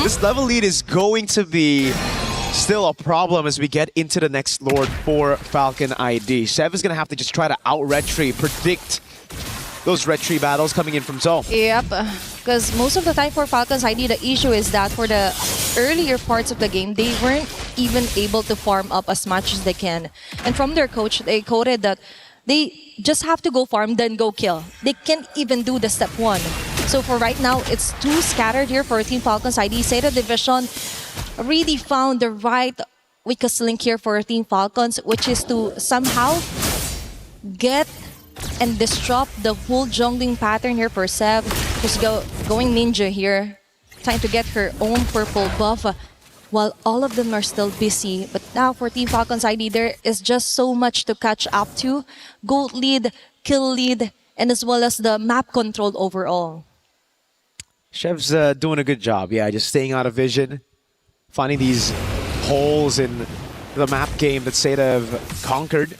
this level lead is going to be still a problem as we get into the next Lord for Falcon ID. Zev is going to have to just try to out-red tree, predict those red tree battles coming in from Zone. Yep, because most of the time for Falcons ID, the issue is that for the earlier parts of the game, they weren't even able to farm up as much as they can. And from their coach, they quoted that they just have to go farm, then go kill. They can't even do the step 1. So for right now, it's too scattered here for Team Falcons ID. Seda Division really found the right weakest link here for Team Falcons, which is to somehow get and disrupt the whole jungling pattern here for Seb. Just going ninja here, trying to get her own purple buff while all of them are still busy. But now for Team Falcons ID, there is just so much to catch up to. Gold lead, kill lead, and as well as the map control overall. Chev's doing a good job, yeah, just staying out of vision, finding these holes in the map game that Seda have conquered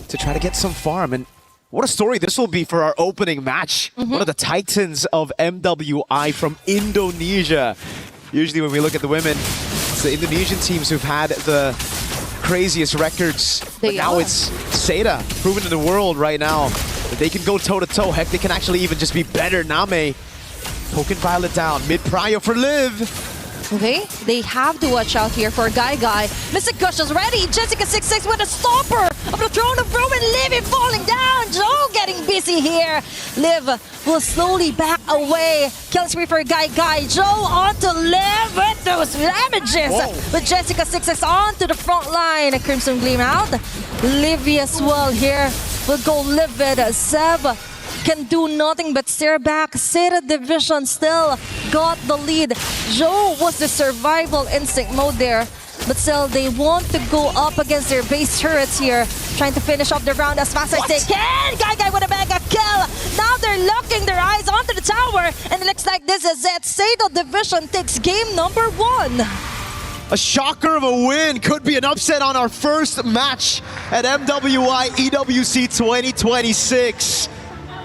to try to get some farm. And what a story this will be for our opening match. One of the titans of MWI from Indonesia. Usually when we look at the women, it's the Indonesian teams who've had the craziest records. But now it's Seda, proven to the world right now that they can go toe-to-toe. Heck, they can actually even just be better. Name poking Violet down. Mid-prio for Liv. Okay, they have to watch out here for Guy. Mystic Gush is ready. Jessica26 with a stopper of the Throne of Ruin. Liv falling down. Joe getting busy here. Liv will slowly back away. Kill spree for Guy. Joe onto Liv with those damages. With Jessica26 onto the front line. A Crimson Gleam out. Livy as well here will go livid. Seb can do nothing but stare back. Seda Division still got the lead. Joe was the survival instinct mode there, but still they want to go up against their base turrets here. trying to finish off the round as fast as they can. Guy with a mega kill. Now they're locking their eyes onto the tower, and it looks like this is it. Sado Division takes game number 1. A shocker of a win. Could be an upset on our first match at MWI EWC 2026.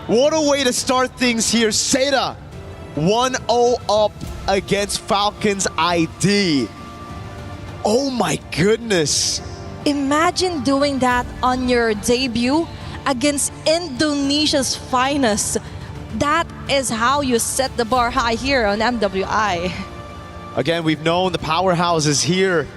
What a way to start things here. Seda 1-0 up against Falcons ID. Oh my goodness. Imagine doing that on your debut against Indonesia's finest. That is how you set the bar high here on MWI. Again, we've known the powerhouses here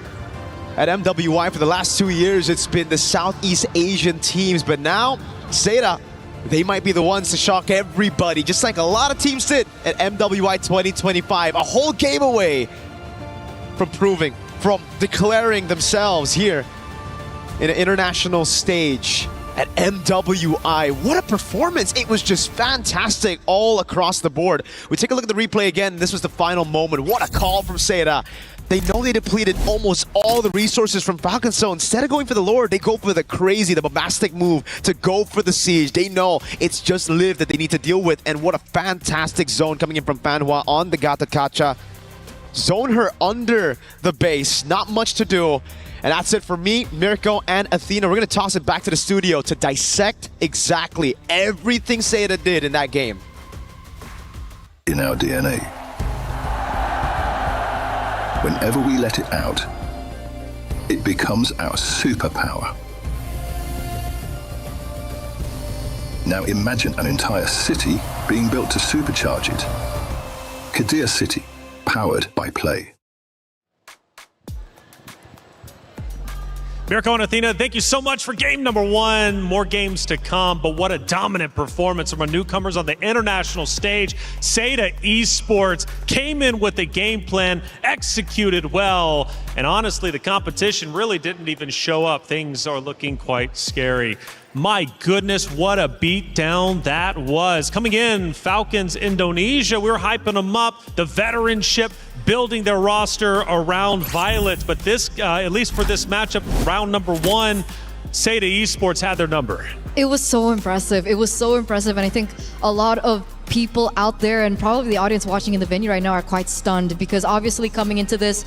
at MWI for the last 2 years. It's been the Southeast Asian teams, but now Seda, they might be the ones to shock everybody, just like a lot of teams did at MWI 2025. A whole game away from declaring themselves here in an international stage at MWI. What a performance. It was just fantastic all across the board. We take a look at the replay again. This was the final moment. What a call from Seda. They know they depleted almost all the resources from Falcons, so instead of going for the Lord, they go for the bombastic move to go for the siege. They know it's just Liv that they need to deal with, and what a fantastic zone coming in from Fanhua on the Gata Kacha. Zone her under the base, not much to do. And that's it for me, Mirko, and Athena. We're going to toss it back to the studio to dissect exactly everything Seda did in that game. In our DNA. Whenever we let it out, it becomes our superpower. Now imagine an entire city being built to supercharge it. Kadir City, powered by play. Mirko and Athena, thank you so much for game number 1. More games to come, but what a dominant performance from our newcomers on the international stage. Seda Esports came in with a game plan, executed well, and honestly, the competition really didn't even show up. Things are looking quite scary. My goodness, what a beatdown that was. Coming in, Falcons Indonesia, we were hyping them up. The veteranship, building their roster around Violet. But this, at least for this matchup, round number 1, Seda Esports had their number. It was so impressive. It was so impressive. And I think a lot of people out there and probably the audience watching in the venue right now are quite stunned because obviously coming into this,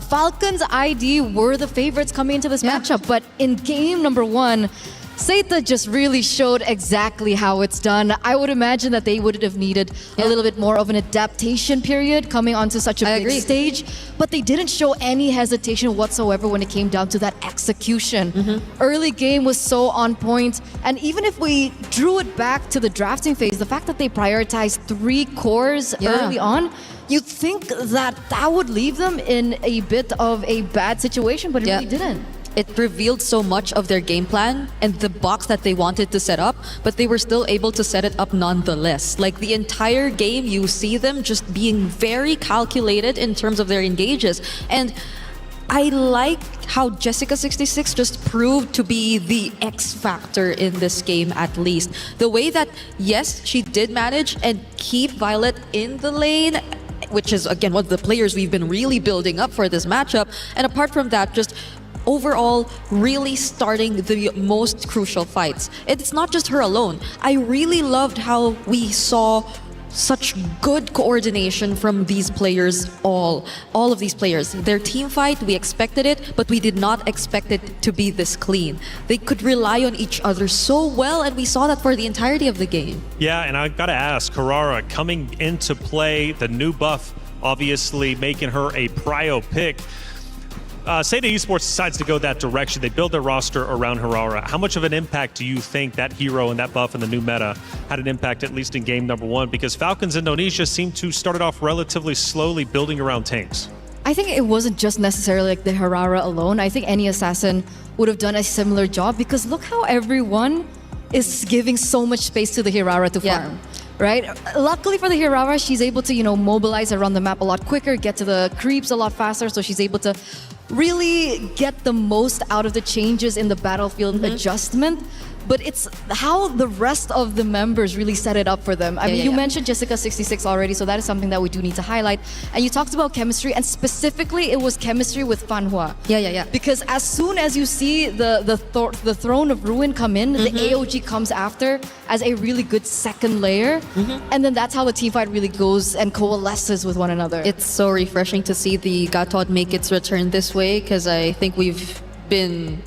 Falcons ID were the favorites coming into this matchup. But in game number 1, Seda just really showed exactly how it's done. I would imagine that they would have needed a little bit more of an adaptation period coming onto such a big stage, but they didn't show any hesitation whatsoever when it came down to that execution. Early game was so on point, and even if we drew it back to the drafting phase, the fact that they prioritized 3 cores early on, you'd think that that would leave them in a bit of a bad situation, but it really didn't. It revealed so much of their game plan and the box that they wanted to set up, but they were still able to set it up nonetheless. Like the entire game, you see them just being very calculated in terms of their engages. And I like how Jessica66 just proved to be the X factor in this game, at least. The way that, yes, she did manage and keep Violet in the lane, which is, again, one of the players we've been really building up for this matchup. And apart from that, just overall really starting the most crucial fights. It's not just her alone. I really loved how we saw such good coordination from these players, all of these players. Their team fight, we expected it, but we did not expect it to be this clean. They could rely on each other so well, and we saw that for the entirety of the game. Yeah, and I gotta ask, Carrara coming into play, the new buff obviously making her a prio pick. Seda Esports decides to go that direction. They build their roster around Harara. How much of an impact do you think that hero and that buff and the new meta had an impact, at least in game number 1? Because Falcons Indonesia seemed to start it off relatively slowly, building around tanks. I think it wasn't just necessarily like the Harara alone. I think any assassin would have done a similar job because look how everyone is giving so much space to the Harara to farm. Right? Luckily for the Harara, she's able to, mobilize around the map a lot quicker, get to the creeps a lot faster, so she's able to really get the most out of the changes in the battlefield adjustment. but it's how the rest of the members really set it up for them. I mean, you mentioned Jessica26 already, so that is something that we do need to highlight. And you talked about chemistry, and specifically it was chemistry with Fanhua. Yeah. Because as soon as you see the Throne of Ruin come in, the AOG comes after as a really good second layer, and then that's how the team fight really goes and coalesces with one another. It's so refreshing to see the Gatod make its return this way, because I think we've been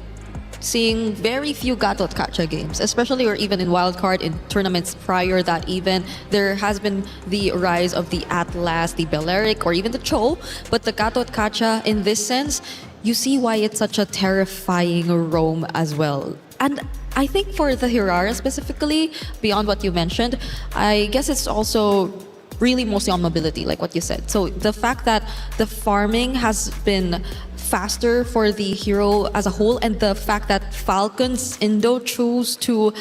seeing very few Gatot Kacha games, especially or even in wildcard in tournaments prior that even. There has been the rise of the Atlas, the Balearic, or even the Cho, but the Gatot Kacha in this sense, you see why it's such a terrifying roam as well. And I think for the Hirara specifically, beyond what you mentioned, I guess it's also really mostly on mobility, like what you said. So the fact that the farming has been faster for the hero as a whole, and the fact that Falcon's Indo choose to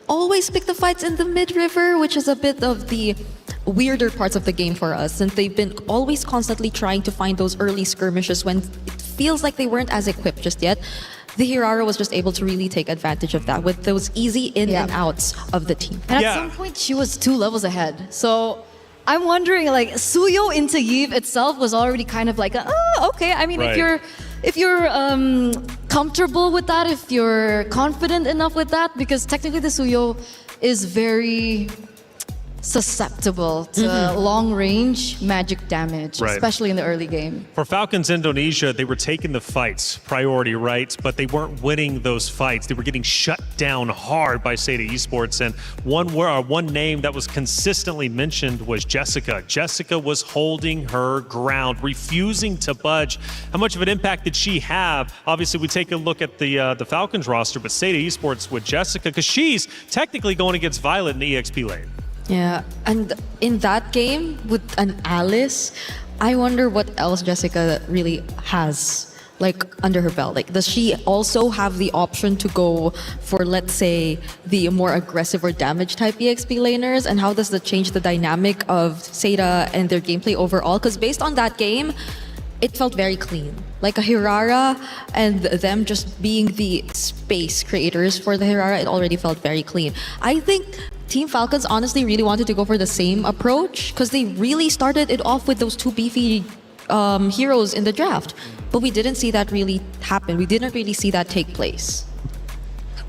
always pick the fights in the mid-river, which is a bit of the weirder parts of the game for us, since they've been always constantly trying to find those early skirmishes when it feels like they weren't as equipped just yet. The Hirara was just able to really take advantage of that with those easy in and outs of the team. And at some point, she was 2 levels ahead. So I'm wondering, like, Suyo into Yves itself was already kind of like, okay. I mean, if you're comfortable with that, if you're confident enough with that, because technically the Suyo is very susceptible to long-range magic damage, especially in the early game. For Falcons Indonesia, they were taking the fights, priority rights, but they weren't winning those fights. They were getting shut down hard by Seda Esports, and one name that was consistently mentioned was Jessica. Jessica was holding her ground, refusing to budge. How much of an impact did she have? Obviously, we take a look at the Falcons roster, but Seda Esports with Jessica, because she's technically going against Violet in the EXP lane. Yeah, and in that game with an Alice, I wonder what else Jessica really has like under her belt. Like, does she also have the option to go for, let's say, the more aggressive or damage type EXP laners? And how does that change the dynamic of Seda and their gameplay overall? Because based on that game, it felt very clean. Like a Hirara and them just being the space creators for the Hirara, it already felt very clean. I think Team Falcons honestly really wanted to go for the same approach, because they really started it off with those 2 beefy heroes in the draft. But we didn't see that really happen. We didn't really see that take place.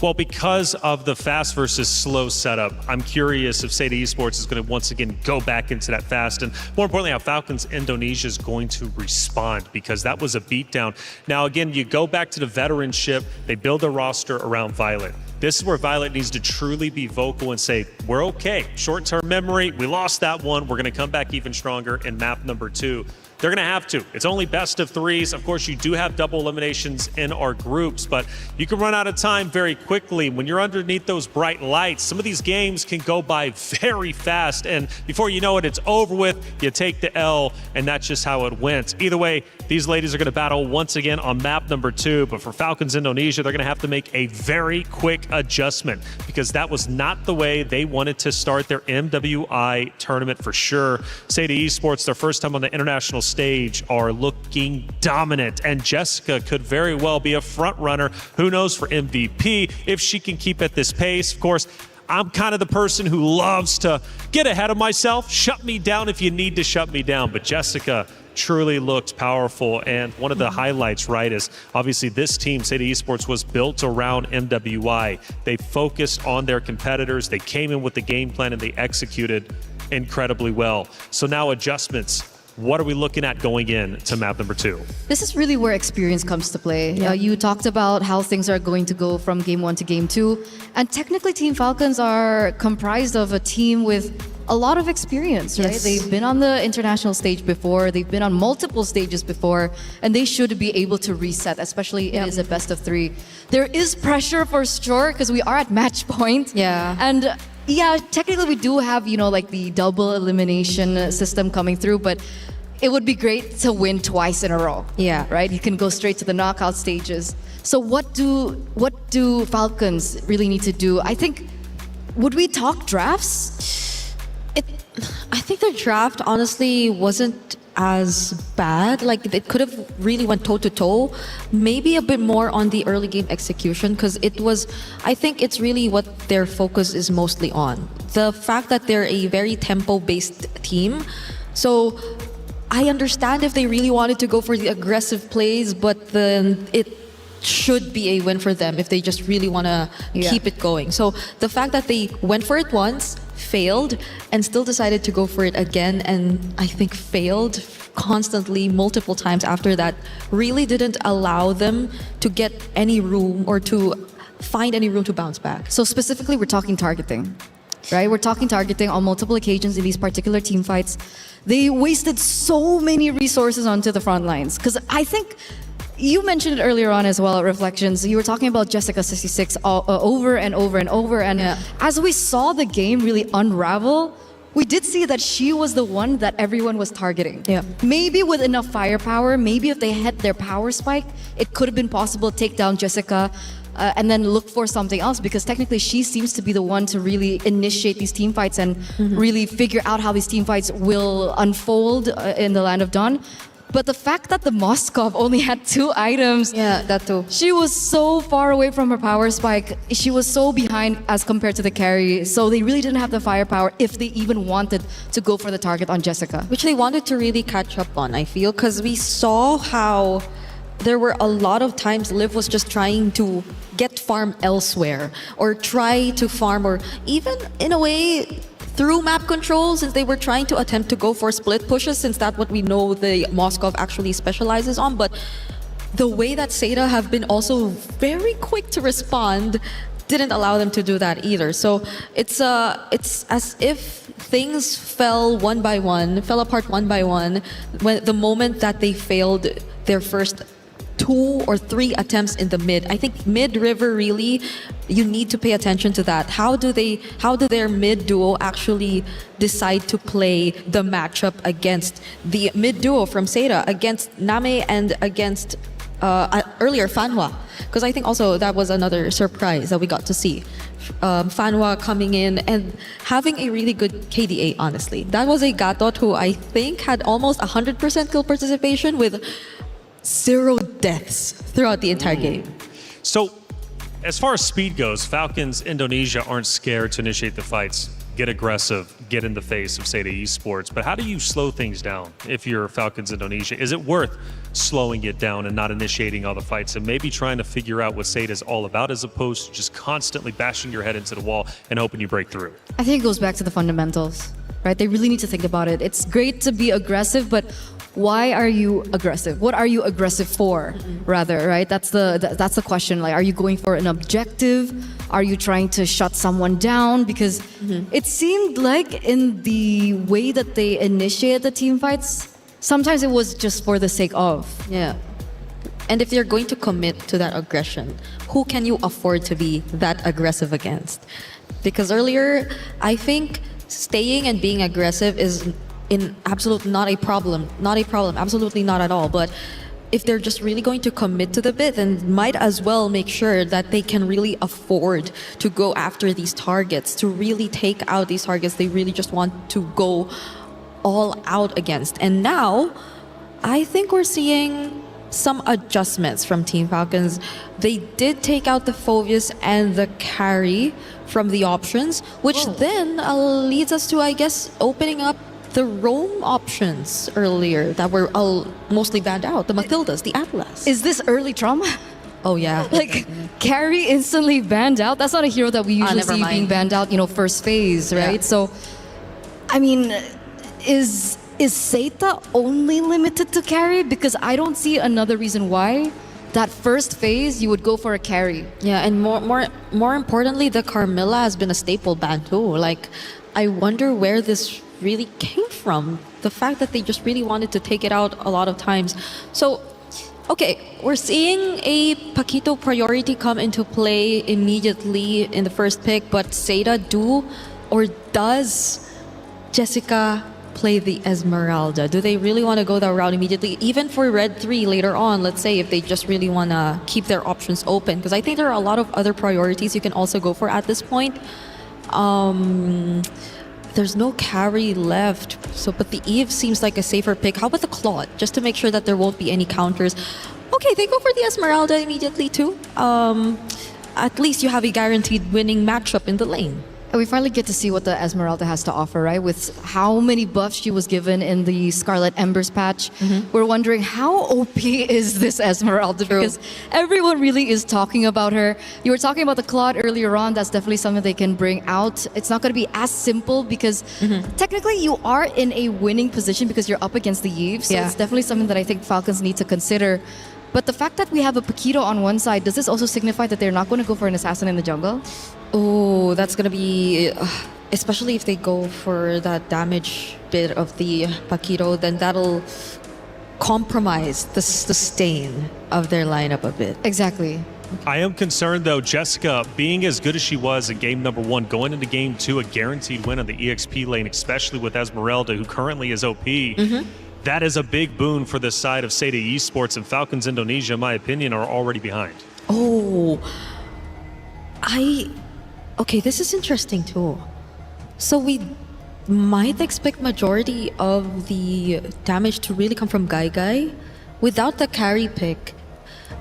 Well, because of the fast versus slow setup, I'm curious if Seda Esports is going to once again go back into that fast, and more importantly, how Falcons Indonesia is going to respond, because that was a beatdown. Now, again, you go back to the veteranship, they build a roster around Violet. This is where Violet needs to truly be vocal and say, we're okay. Short-term memory, we lost that one. We're going to come back even stronger in map number 2. They're going to have to. It's only best of 3s. Of course, you do have double eliminations in our groups, but you can run out of time very quickly. When you're underneath those bright lights, some of these games can go by very fast, and before you know it, it's over with. You take the L, and that's just how it went. Either way, these ladies are going to battle once again on map number 2, but for Falcons Indonesia, they're going to have to make a very quick adjustment, because that was not the way they wanted to start their MWI tournament for sure. Seda Esports, their first time on the international stage, are looking dominant, and Jessica could very well be a front runner. Who knows for MVP if she can keep at this pace. Of course, I'm kind of the person who loves to get ahead of myself. Shut me down if you need to shut me down, but Jessica truly looked powerful. And one of the highlights, right, is obviously this team, Seda Esports, was built around MWI. They focused on their competitors. They came in with the game plan and they executed incredibly well. So now adjustments. What are we looking at going in to map number 2? This is really where experience comes to play. You talked about how things are going to go from game 1 to game 2. And technically, Team Falcons are comprised of a team with a lot of experience, right? Yes. They've been on the international stage before. They've been on multiple stages before. And they should be able to reset, especially it is a best of 3. There is pressure for sure, because we are at match point. Yeah. And yeah, technically we do have, like the double elimination system coming through, but it would be great to win twice in a row. Yeah. Right? You can go straight to the knockout stages. So what do Falcons really need to do? I think, would we talk drafts? I think the draft honestly wasn't as bad. Like it could have really went toe to toe. Maybe a bit more on the early game execution, because it was, I think it's really what their focus is mostly on. The fact that they're a very tempo-based team. So I understand if they really wanted to go for the aggressive plays, but then it should be a win for them if they just really want to keep it going. So the fact that they went for it once, failed, and still decided to go for it again, and I think failed constantly multiple times after that, really didn't allow them to get any room or to find any room to bounce back. So specifically, we're talking targeting, right? We're talking targeting on multiple occasions in these particular team fights. They wasted so many resources onto the front lines, because I think you mentioned it earlier on as well at Reflections. You were talking about Jessica26 over and over and over. And as we saw the game really unravel, we did see that she was the one that everyone was targeting. Yeah. Maybe with enough firepower, maybe if they had their power spike, it could have been possible to take down Jessica and then look for something else, because technically she seems to be the one to really initiate these team fights and really figure out how these team fights will unfold in the Land of Dawn. But the fact that the Moskov only had 2 items, that too. She was so far away from her power spike. She was so behind as compared to the carry. So they really didn't have the firepower if they even wanted to go for the target on Jessica. Which they wanted to really catch up on, I feel, because we saw how there were a lot of times Liv was just trying to get farm elsewhere, or try to farm, or even in a way through map control, since they were trying to attempt to go for split pushes, since that's what we know the Moskov actually specializes on. But the way that Seda have been also very quick to respond didn't allow them to do that either. So it's as if things fell apart one by one, when the moment that they failed their first 2 or 3 attempts in the mid. I think mid-river, really, you need to pay attention to that. How do their mid duo actually decide to play the matchup against the mid duo from Seda, against Name and against earlier Fanhua? Because I think also that was another surprise that we got to see. Fanhua coming in and having a really good KDA, honestly. That was a Gatot who I think had almost 100% kill participation with 0 deaths throughout the entire game. So, as far as speed goes, Falcons Indonesia aren't scared to initiate the fights, get aggressive, get in the face of Seda Esports. But how do you slow things down if you're Falcons Indonesia? Is it worth slowing it down and not initiating all the fights and maybe trying to figure out what Seda is all about, as opposed to just constantly bashing your head into the wall and hoping you break through? I think it goes back to the fundamentals, right? They really need to think about it. It's great to be aggressive, but why are you aggressive? What are you aggressive for, rather, right? That's the question. Like, are you going for an objective? Are you trying to shut someone down? Because it seemed like in the way that they initiated the team fights, sometimes it was just for the sake of. Yeah. And if you're going to commit to that aggression, who can you afford to be that aggressive against? Because earlier, I think staying and being aggressive is not a problem, absolutely not at all. But if they're just really going to commit to the bit, then might as well make sure that they can really afford to go after these targets, to really take out these targets they really just want to go all out against. And now, I think we're seeing some adjustments from Team Falcons. They did take out the Phoveus and the carry from the options, which then leads us to, I guess, opening up the roam options earlier that were mostly banned out. The Mathildas, the Atlas. Is this early trauma? Oh yeah. Like, carry instantly banned out? That's not a hero that we usually see being banned out, first phase, right? Yeah. So, I mean, is Seita only limited to carry? Because I don't see another reason why that first phase you would go for a carry. Yeah, and more importantly, the Carmilla has been a staple ban too. Like, I wonder where this really came from. The fact that they just really wanted to take it out a lot of times. So, okay, we're seeing a Paquito priority come into play immediately in the first pick, but Seda does Jessica play the Esmeralda? Do they really want to go that route immediately? Even for Red 3 later on, let's say, if they just really want to keep their options open. Because I think there are a lot of other priorities you can also go for at this point. there's no carry left. So, but the Eve seems like a safer pick. How about the Claude? Just to make sure that there won't be any counters. Okay, they go for the Esmeralda immediately too. At least you have a guaranteed winning matchup in the lane. And we finally get to see what the Esmeralda has to offer, right? With how many buffs she was given in the Scarlet Embers patch. We're wondering how OP is this Esmeralda? Because everyone really is talking about her. You were talking about the Claude earlier on. That's definitely something they can bring out. It's not going to be as simple because technically you are in a winning position because you're up against the Eve. So it's definitely something that I think Falcons need to consider. But the fact that we have a Paquito on one side, does this also signify that they're not going to go for an assassin in the jungle? Oh, that's gonna be, especially if they go for that damage bit of the Paquito, then that'll compromise the sustain of their lineup a bit. Exactly. I am concerned though, Jessica, being as good as she was in game number 1, going into game 2, a guaranteed win on the EXP lane, especially with Esmeralda, who currently is OP. That is a big boon for this side of Seda Esports, and Falcons Indonesia, in my opinion, are already behind. Oh, okay, this is interesting too. So we might expect majority of the damage to really come from Guy without the carry pick.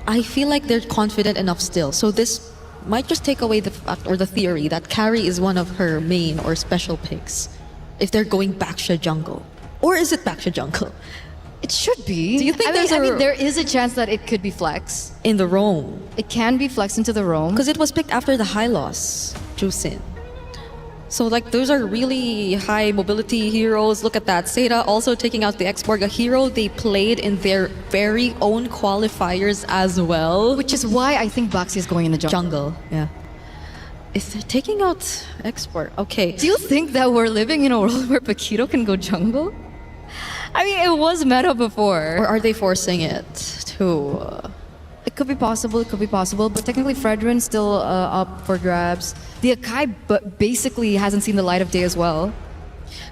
I feel like they're confident enough still. So this might just take away the fact or the theory that carry is one of her main or special picks if they're going Baksha jungle. Or is it Baksha jungle? It should be. Do you think I mean, there is a chance that it could be flex. In the roam. It can be flex into the roam. Because it was picked after the high loss, Jusin. So like those are really high mobility heroes. Look at that. Seda also taking out the Expo, a hero they played in their very own qualifiers as well. Which is why I think Baxi is going in the jungle. Yeah. If they're taking out Export, okay. Do you think that we're living in a world where Paquito can go jungle? I mean, it was meta before. Or are they forcing it to? It could be possible, but technically Fredrin's still up for grabs. The Akai basically hasn't seen the light of day as well.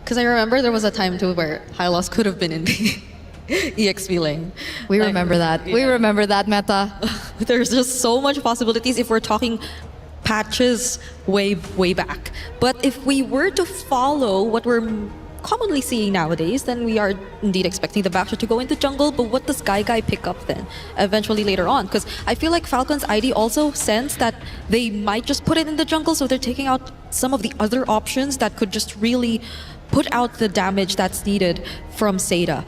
Because I remember there was a time too where high loss could have been in the EXP lane. We remember that. We remember that meta. There's just so much possibilities if we're talking patches way back. But if we were to follow what we're commonly seeing nowadays, then we are indeed expecting the Baksha to go into jungle. But what does Guy pick up then eventually later on? Because I feel like Falcons ID also sense that they might just put it in the jungle, so they're taking out some of the other options that could just really put out the damage that's needed from Seda.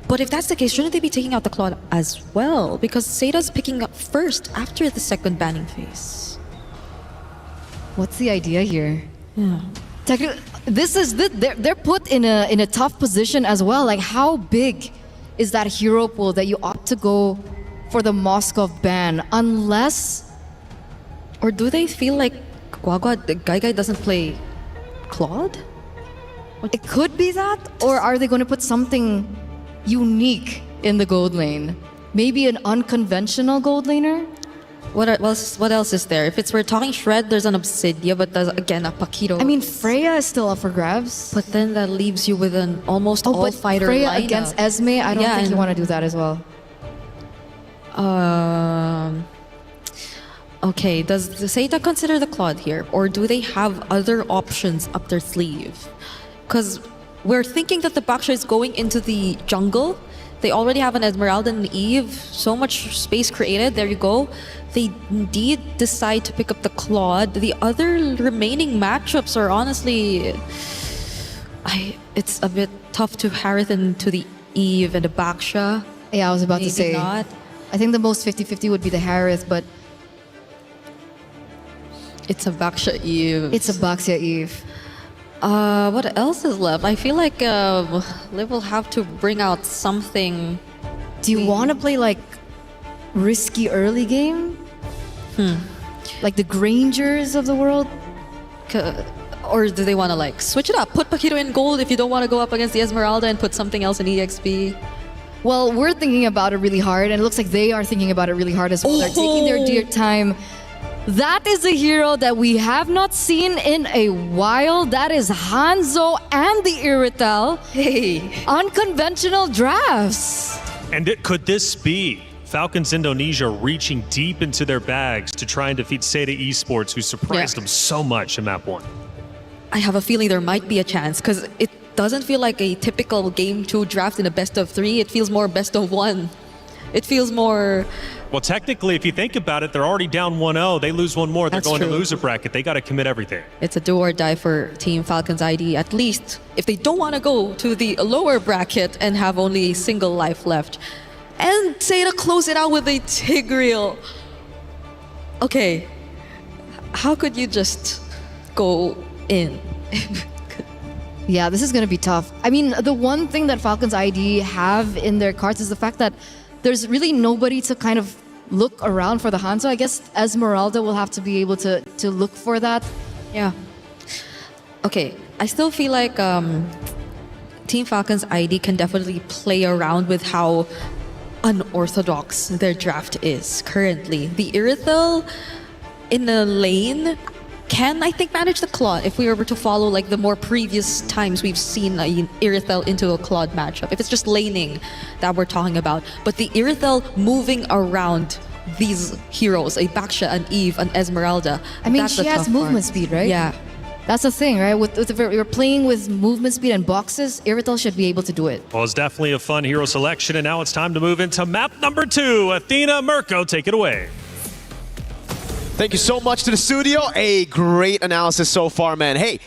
But if that's the case, shouldn't they be taking out the Claude as well? Because Seda's picking up first after the second banning phase. What's the idea here? Technically, they're put in a tough position as well. Like, how big is that hero pool that you opt to go for the Moskov ban? Unless, or do they feel like Guy doesn't play Claude? It could be that, or are they going to put something unique in the gold lane? Maybe an unconventional gold laner? What else is there? If we're talking Shred, there's an Obsidia, but there's again a Paquito. I mean, Freya is still up for grabs. But then that leaves you with an almost all-fighter Freya lineup. against Esme, I don't think you want to do that as well. Okay, does Seita consider the Claude here? Or do they have other options up their sleeve? Because we're thinking that the Baksha is going into the jungle. They already have an Esmeralda and Eve. So much space created. There you go. They indeed decide to pick up the Claude. The other remaining matchups are honestly... it's a bit tough to Harith into the Eve and the Baksha. Yeah, I was about to say. Not. I think the most 50-50 would be the Harith, but... It's a Baksha Eve. It's a Baksha Eve. What else is left? I feel like Liv will have to bring out something. Do you want to play like risky early game? Like the Grangers of the world? Or do they want to like switch it up? Put Paquito in gold if you don't want to go up against the Esmeralda and put something else in EXP? Well, we're thinking about it really hard, and it looks like they are thinking about it really hard as well. They're taking their dear time. That is a hero that we have not seen in a while. That is Hanzo and the Iritel. Hey. Unconventional drafts. And could this be Falcons Indonesia reaching deep into their bags to try and defeat Seda Esports, who surprised them so much in map 1? I have a feeling there might be a chance because it doesn't feel like a typical Game 2 draft in a best of 3. It feels more best of 1. It feels more... Well, technically, if you think about it, they're already down 1-0. They lose one more, they're That's going true. to lose a bracket. They got to commit everything. It's a do or die for Team Falcons ID, at least if they don't want to go to the lower bracket and have only a single life left. And say to close it out with a Tigreal. Okay, how could you just go in? Yeah, this is going to be tough. I mean, the one thing that Falcons ID have in their cards is the fact that there's really nobody to kind of look around for the Hanzo. I guess Esmeralda will have to be able to look for that. Yeah. Okay, I still feel like Team Falcons ID can definitely play around with how unorthodox their draft is currently. The Irithel in the lane can, I think, manage the Claude if we were to follow like the more previous times we've seen Irithel into a Claude matchup. If it's just laning that we're talking about. But the Irithel moving around these heroes, a Baksha, an Eve, an Esmeralda. I mean, that's she the has tough movement part. speed, right? Yeah. That's the thing, right? If you're playing with movement speed and boxes, Irithel should be able to do it. Well, it's definitely a fun hero selection, and now it's time to move into map number 2. Athena, Mirko, take it away. Thank you so much to the studio. A great analysis so far, man. Hey,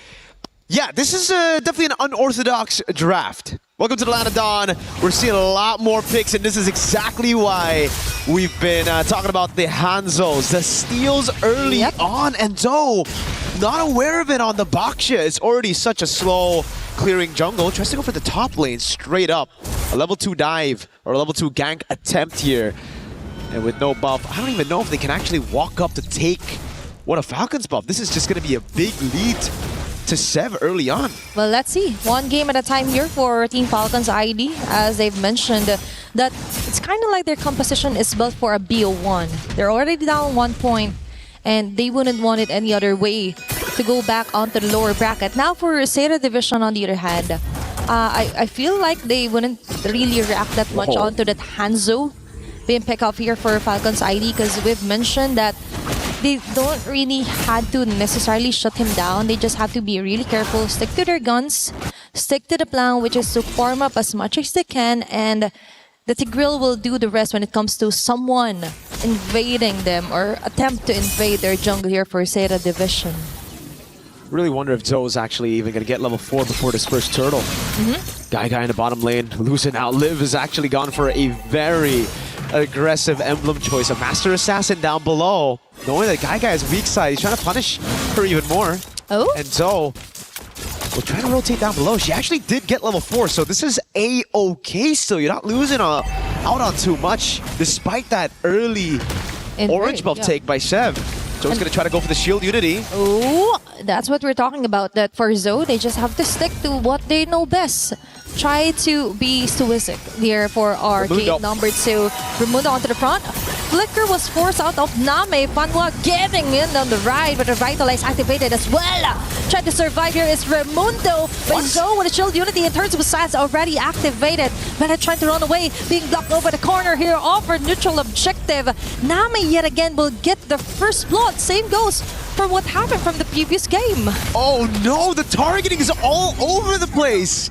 yeah, this is definitely an unorthodox draft. Welcome to the Land of Dawn. We're seeing a lot more picks, and this is exactly why we've been talking about the Hanzos, the steals early on, and Zoe, not aware of it on the Baksha. It's already such a slow clearing jungle. Tries to go for the top lane straight up. A level 2 dive or a level 2 gank attempt here. And with no buff, I don't even know if they can actually walk up to take what a Falcons buff. This is just going to be a big lead to Sev early on. Well, let's see. One game at a time here for Team Falcons ID. As they've mentioned, that it's kind of like their composition is built for a BO1. They're already down 1 point, and they wouldn't want it any other way to go back onto the lower bracket. Now for Sera Division, on the other hand, I feel like they wouldn't really react that much onto that Hanzo being picked up here for Falcons ID, because we've mentioned that they don't really have to necessarily shut him down. They just have to be really careful, stick to their guns, stick to the plan, which is to farm up as much as they can, and the Tigreal will do the rest when it comes to someone invading them or attempt to invade their jungle here for Sera Division. Really wonder if Zoe's actually even going to get level 4 before this first turtle. Guy in the bottom lane, losing out. Liv has actually gone for a very aggressive emblem choice. A Master Assassin down below. Knowing that Guy is weak side, he's trying to punish her even more. Oh. And Zoe will try to rotate down below. She actually did get level 4, so this is A-okay still. You're not losing out on too much, despite that early orange buff take by Sev. Zoe's going to try to go for the shield unity. Oh, that's what we're talking about. That for Zoe, they just have to stick to what they know best. Try to be Suizic here for our game number 2. Raimundo onto the front. Flicker was forced out of Name. Panwa getting in on the right, but the Vitalize activated as well. Trying to survive here is Raimundo. But Zoe with a shield unity in terms of size already activated. But trying to run away, being blocked over the corner here, offered neutral objective. Name yet again will get the first blood. Same goes from what happened from the previous game. Oh no, the targeting is all over the place.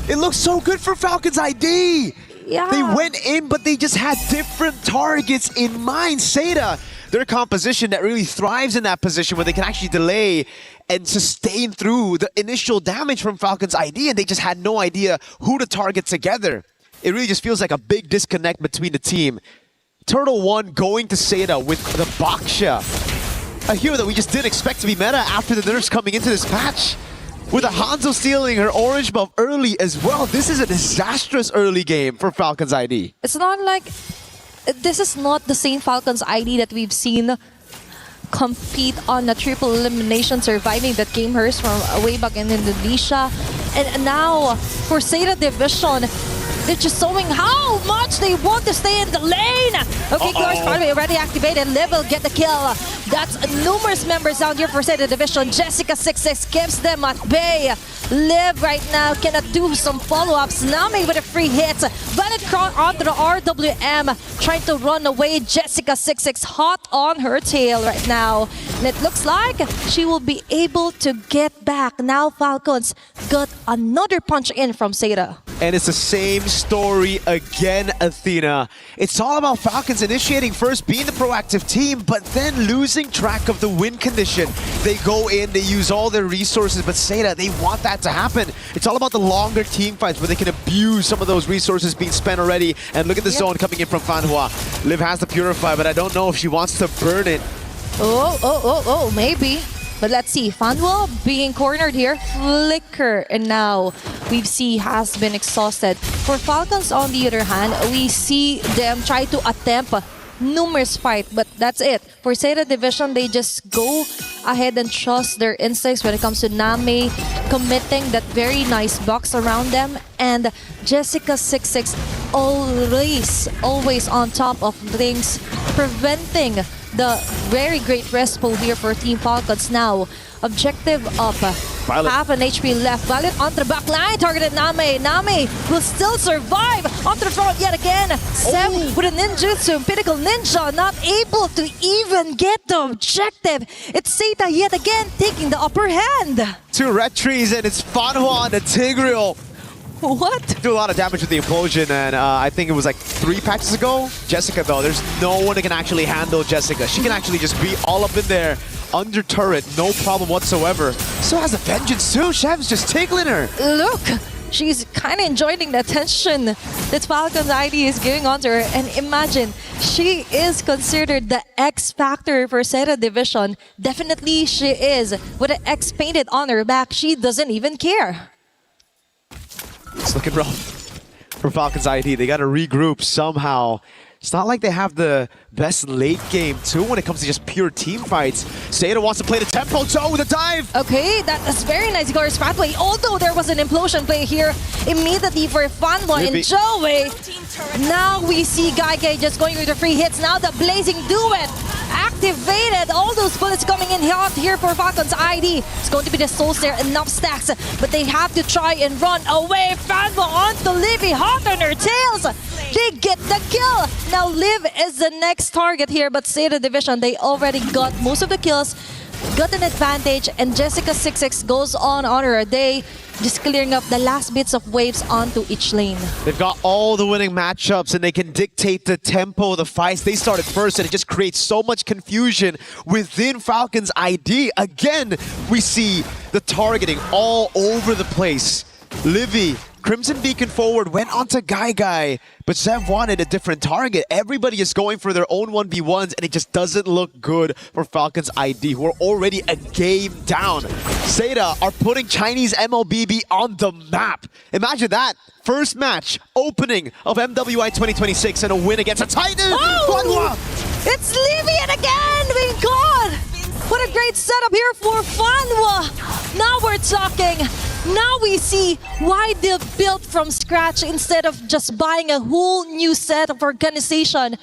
It looks so good for Falcons ID. Yeah. They went in, but they just had different targets in mind. Seda, their composition that really thrives in that position where they can actually delay and sustain through the initial damage from Falcons ID, and they just had no idea who to target together. It really just feels like a big disconnect between the team. Turtle 1 going to Seda with the Baksha. A hero that we just didn't expect to be meta after the nerfs coming into this patch. With a Hanzo stealing her orange buff early as well. This is a disastrous early game for Falcons ID. It's not like... This is not the same Falcons ID that we've seen compete on a triple elimination, surviving that game hers from way back in Indonesia. And now, for Sera Division, they're just showing how much they want to stay in the lane. Okay, Glorious Party already activated. Liv will get the kill. That's numerous members down here for Zeta Division. Jessica26 keeps them at bay. Liv right now cannot do some follow-ups. Nami with a free hit. Valid crown onto the RWM, trying to run away. Jessica26 hot on her tail right now. And it looks like she will be able to get back. Now Falcons got another punch in from Zeta. And it's the same story again, Athena. It's all about Falcons initiating first, being the proactive team, but then losing track of the win condition. They go in, they use all their resources, but Zeta, they want that to happen. It's all about the longer team fights where they can abuse some of those resources being spent already. And look at the zone coming in from Fanhua. Liv has the Purify, but I don't know if she wants to burn it. Oh, maybe. But let's see, Fanhua being cornered here, Flicker, and now we see has been exhausted. For Falcons, on the other hand, we see them try to attempt numerous fights, but that's it. For Zeta Division, they just go ahead and trust their instincts when it comes to Nami committing that very nice box around them, and Jessica26 always on top of things, preventing the very great respo here for Team Falcons. Now, objective up. Violet. Half an HP left. Violet onto the back line, targeted Nami. Nami will still survive. Onto the front yet again. Seb with a ninjutsu, Pinnacle Ninja, not able to even get the objective. It's Zeta yet again taking the upper hand. 2 red trees, and it's Fanhua on the Tigreal. What? Do a lot of damage with the implosion, and I think it was like 3 patches ago. Jessica, though, there's no one that can actually handle Jessica. She can actually just be all up in there, under turret, no problem whatsoever. So has a vengeance too. Shev's just tickling her. Look, she's kind of enjoying the attention that Falcon's ID is giving onto her. And imagine, she is considered the X factor for Zeta Division. Definitely she is. With an X painted on her back, she doesn't even care. It's looking rough for Falcons ID. They got to regroup somehow. It's not like they have the best late game too when it comes to just pure team fights. Zeta wants to play the tempo toe with a dive. Okay, that is very nice, Glorious Pathway. Although there was an implosion play here immediately for Fanboy and Joey. Now we see Gaige just going with the free hits. Now the Blazing Duet activated. All those bullets coming in hot here for Falcons ID. It's going to be the Soul Snare, enough stacks, but they have to try and run away. Fanboy onto Livy, hot on her tails. They get the kill. Now Liv is the next target here, but Zeta Division, they already got most of the kills, got an advantage, and Jessica26 goes on her day, just clearing up the last bits of waves onto each lane. They've got all the winning matchups, and they can dictate the tempo of the fights. They started first, and it just creates so much confusion within Falcons ID. Again, we see the targeting all over the place. Livy, Crimson Beacon forward, went onto Guy, but Zev wanted a different target. Everybody is going for their own 1v1s, and it just doesn't look good for Falcons ID, who are already a game down. Zeta are putting Chinese MLBB on the map. Imagine that. First match, opening of MWI 2026, and a win against a Titan! Oh! It's Livian again! My God! What a great setup here for Fanwa! Now we're talking. Now we see why they built from scratch instead of just buying a whole new set of organization.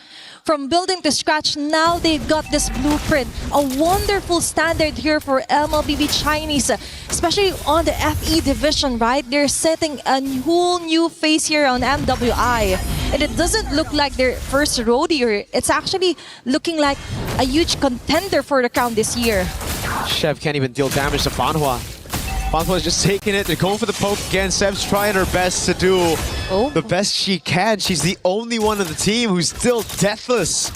From building to scratch, now they've got this blueprint. A wonderful standard here for MLBB Chinese, especially on the FE division, right? They're setting a whole new face here on MWI. And it doesn't look like their first rodeo. It's actually looking like a huge contender for the crown this year. Shev can't even deal damage to Fanhua. Fanhua's just taking it. They're going for the poke again. Sev's trying her best to do the best she can. She's the only one on the team who's still deathless.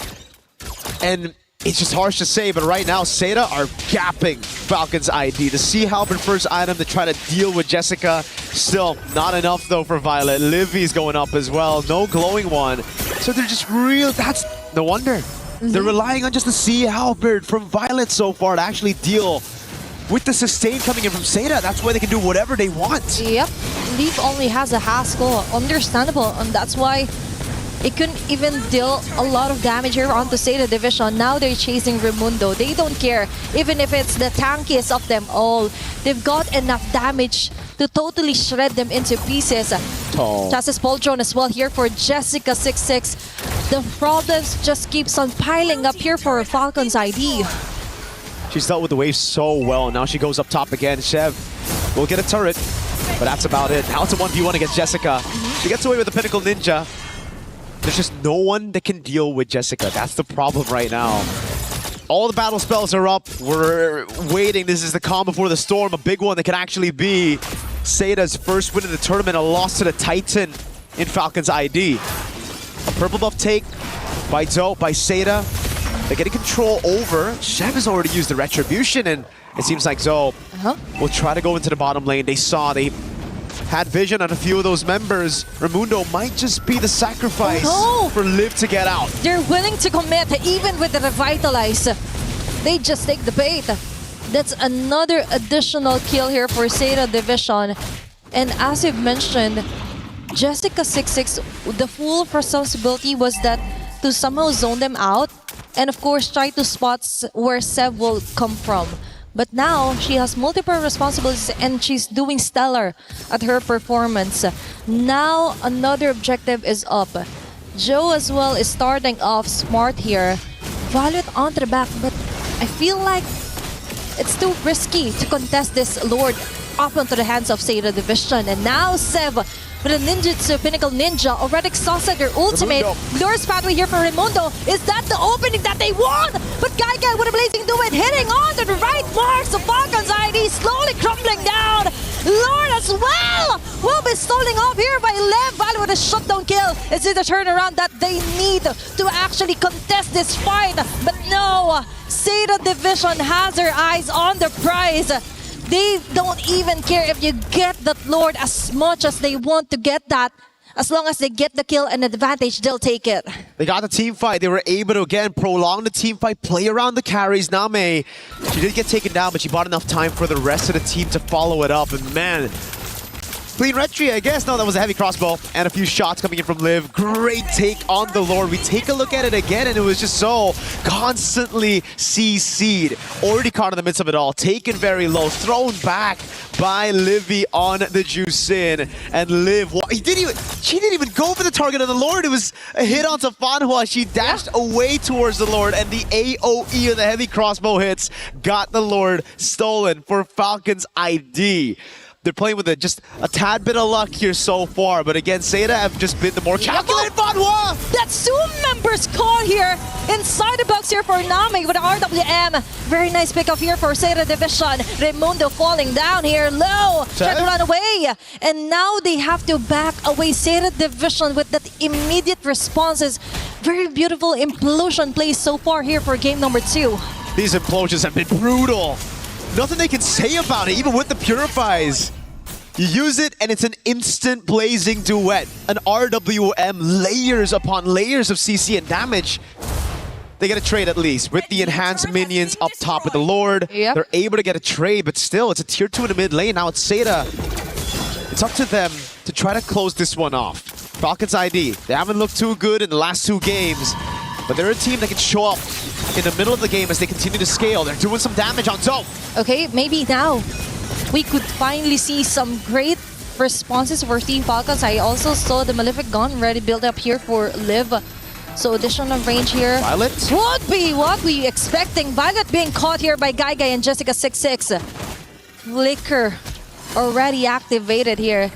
And it's just harsh to say, but right now, Zeta are gapping Falcons ID. The Sea Halberd first item to try to deal with Jessica. Still not enough though for Violet. Livy's going up as well. No glowing one. So they're just real. That's no wonder. They're relying on just the Sea Halberd from Violet so far to actually deal with the sustain coming in from Zeta. That's why they can do whatever they want. Yep. Leaf only has a Haskell. Understandable. And that's why it couldn't even deal a lot of damage here onto Zeta Division. Now they're chasing Raimundo. They don't care. Even if it's the tankiest of them all. They've got enough damage to totally shred them into pieces. Chassis Poldron as well here for Jessica26. The problems just keeps on piling up here for Falcons ID. She's dealt with the wave so well. Now she goes up top again. Chev will get a turret, but that's about it. Now it's a 1v1 against Jessica. She gets away with the Pinnacle Ninja. There's just no one that can deal with Jessica. That's the problem right now. All the battle spells are up. We're waiting. This is the calm before the storm. A big one that can actually be Seida's first win in the tournament. A loss to the Titan in Falcon's ID. A purple buff take by Zoe, by Seida. They're getting control over. Chev has already used the Retribution, and it seems like Zoe will try to go into the bottom lane. They had vision on a few of those members. Raimundo might just be the sacrifice for Liv to get out. They're willing to commit even with the Revitalize. They just take the bait. That's another additional kill here for Seida Division. And as you've mentioned, Jessica26, the full responsibility was that to somehow zone them out and of course try to spot where Sev will come from. But now she has multiple responsibilities and she's doing stellar at her performance. Now another objective is up. Joe as well is starting off smart here. Violet onto the back, but I feel like it's too risky to contest this Lord up onto the hands of Seida Division. And now Sev with a ninjutsu, Pinnacle Ninja, already exhausted their ultimate. Glorious pathway here for Raimundo. Is that the opening that they want? But Gaigai with a blazing duet hitting on to the right marks of Falcon's ID, slowly crumbling down. Lord as well will be stalling off here by Lev. Valley with a shutdown kill. Is it a turnaround that they need to actually contest this fight? But no, Seida Division has her eyes on the prize. They don't even care if you get that Lord as much as they want to get that. As long as they get the kill and advantage, they'll take it. They got the team fight. They were able to, again, prolong the team fight, play around the carries. Name, she did get taken down, but she bought enough time for the rest of the team to follow it up. And man, clean retry, I guess. No, that was a heavy crossbow and a few shots coming in from Liv. Great take on the Lord. We take a look at it again, and it was just so constantly CC'd. Already caught in the midst of it all. Taken very low, thrown back by Livy on the juice in. And Liv, she didn't even go for the target of the Lord. It was a hit onto Fanhua. She dashed away towards the Lord, and the AoE of the heavy crossbow hits got the Lord stolen for Falcon's ID. They're playing with just a tad bit of luck here so far, but again, Seida have just been the more calculated Fanhua! That's two members caught here inside the box here for Nami with the RWM. Very nice pickup here for Seida Division. Raimundo falling down here low. Trying to run away. And now they have to back away. Seida Division with that immediate responses. Very beautiful implosion plays so far here for game number 2. These implosions have been brutal. Nothing they can say about it, even with the Purifies. You use it and it's an instant blazing duet. An RWM, layers upon layers of CC and damage. They get a trade at least. With the enhanced minions up top with the Lord, they're able to get a trade, but still, it's a tier 2 in the mid lane. Now it's Seida. It's up to them to try to close this one off. Falcon's ID, they haven't looked too good in the last 2 games, but they're a team that can show up in the middle of the game as they continue to scale. They're doing some damage on Zoe. Okay, maybe now we could finally see some great responses for Team Falcons. I also saw the Malefic Gun ready build up here for Liv. So additional range here. Violet would be what we expecting. Violet being caught here by Gaigai and Jessica26. Flicker already activated here.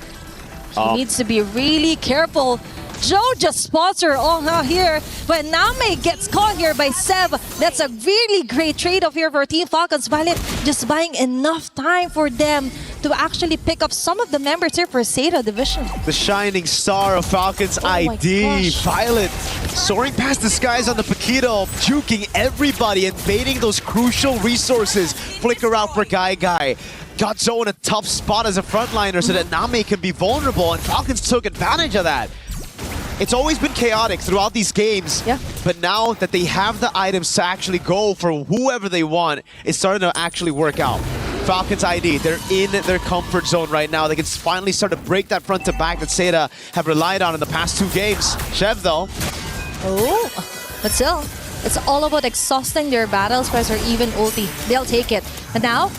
He needs to be really careful. Joe just spots her here, but Name gets caught here by Sev. That's a really great trade-off here for Team Falcons. Violet just buying enough time for them to actually pick up some of the members here for Seida Division. The shining star of Falcon's ID. Violet soaring past the skies on the Paquito, juking everybody and baiting those crucial resources. Flicker out for Gaigai. Got Zoe in a tough spot as a frontliner so that Name can be vulnerable, and Falcons took advantage of that. It's always been chaotic throughout these games, but now that they have the items to actually go for whoever they want, it's starting to actually work out. Falcons ID, they're in their comfort zone right now. They can finally start to break that front to back that Seida have relied on in the past 2 games. Chev, though. But still, it's all about exhausting their battles press or even ulti. They'll take it. But now,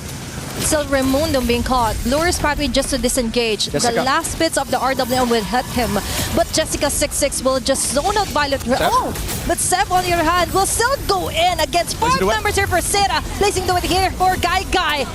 Still Raimundo being caught. Lures pathway just to disengage. Jessica. The last bits of the RWM will hit him. But Jessica26 will just zone out Violet. Oh! But Sev on the other hand will still go in against 5 members here for Seda. Placing the way here for Guy.